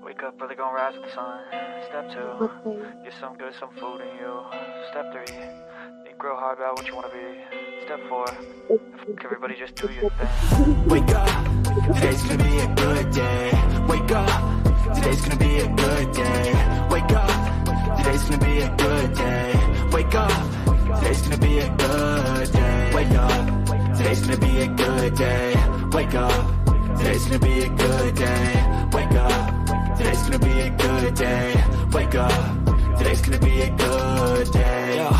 Wake up early, gonna rise with the sun. Step 2, Okay. get some good, some food in you. Step 3, think real hard about what you wanna be. Step 4, everybody just do your thing. Wake up, today's gonna be a good day. Wake up, today's gonna be a good day. Wake up, today's gonna be a good day. Wake up, today's gonna be a good day. Wake up, today's gonna be a good day. Wake up, today's gonna be a good day. Wake up, today's gonna be a good day. Wake up, today's gonna be a good day. Yo.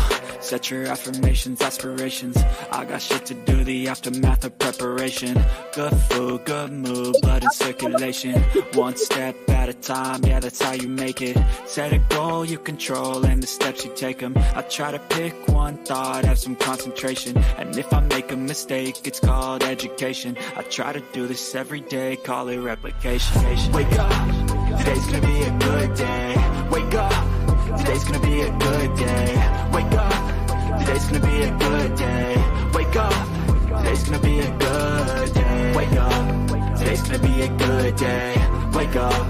Set your affirmations, aspirations. I got shit to do, the aftermath of preparation. Good food, good mood, blood in circulation. One step at a time, yeah, that's how you make it. Set a goal you control and the steps you take them. I try to pick one thought, have some concentration. And if I make a mistake, it's called education. I try to do this every day, call it replication. Wake up, today's gonna be a good day. Wake up, today's gonna be a good day. Wake up, today's gonna be a good day. Wake up, today's gonna be a good day. Wake up, today's gonna be a good day. Wake up,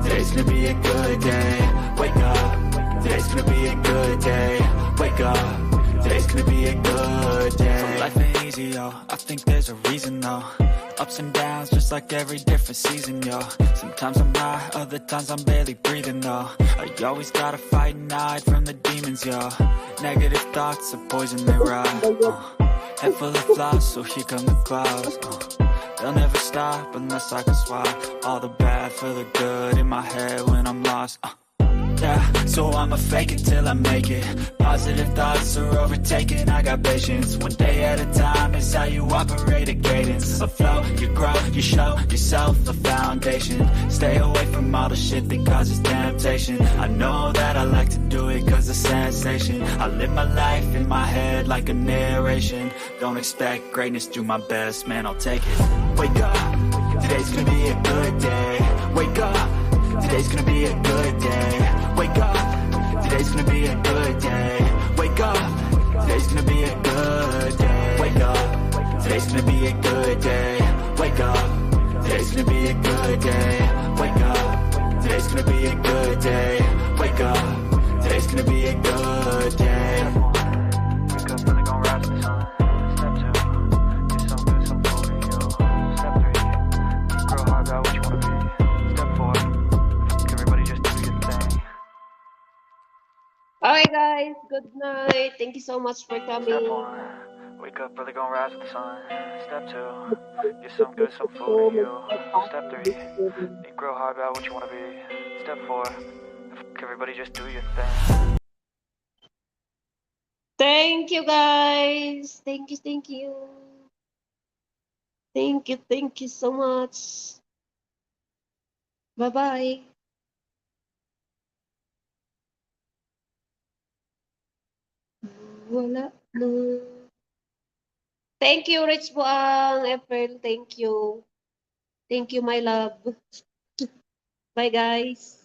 today's gonna be a good day. Wake up, today's gonna be a good day. Wake up, today's gonna be a good day. So life ain't easy, yo. I think there's a reason, though. Ups and downs, just like every different season, yo. Sometimes I'm high, other times I'm barely breathing, though. I always gotta fight and hide from the demons, yo. Negative thoughts are poison, they ride. Head full of flies, so here come the clouds. They'll never stop unless I can swap all the bad for the good in my head when I'm lost. Yeah, so I'ma fake it till I make it. Positive thoughts are overtaken, I got patience. One day at a time is how you operate a cadence. A flow, you grow, you show yourself a foundation. Stay away from all the shit that causes temptation. I know that I like to do it cause it's sensation. I live my life in my head like a narration. Don't expect greatness, do my best, man, I'll take it. Wake up, today's gonna be a good day. Wake up, today's gonna be a good day. Wake up, today's gonna be a good day. Wake up, today's gonna be a good day. Wake up, today's gonna be a good day. Wake up, today's gonna be a good day. Wake up, today's gonna be a good day. Wake up, today's gonna be a good day. Wake up, really gon' rise to the sun. Step 2, get some good, some food in you. Step 3, grow hard about what you wanna be. Step 4, everybody just do your thing. Okay, guys. Good night. Thank you so much for Step coming. 1, wake up, really gon' rise with the sun. Step 2, get some good, some food in you. Step 3, grow hard about what you wanna be. Step 4, everybody just do your thing. Thank you, guys. Thank you, thank you. Thank you so much. Bye-bye. Wala na. Thank you, Rich Buang, April. Thank you. Thank you, my love. Bye, guys.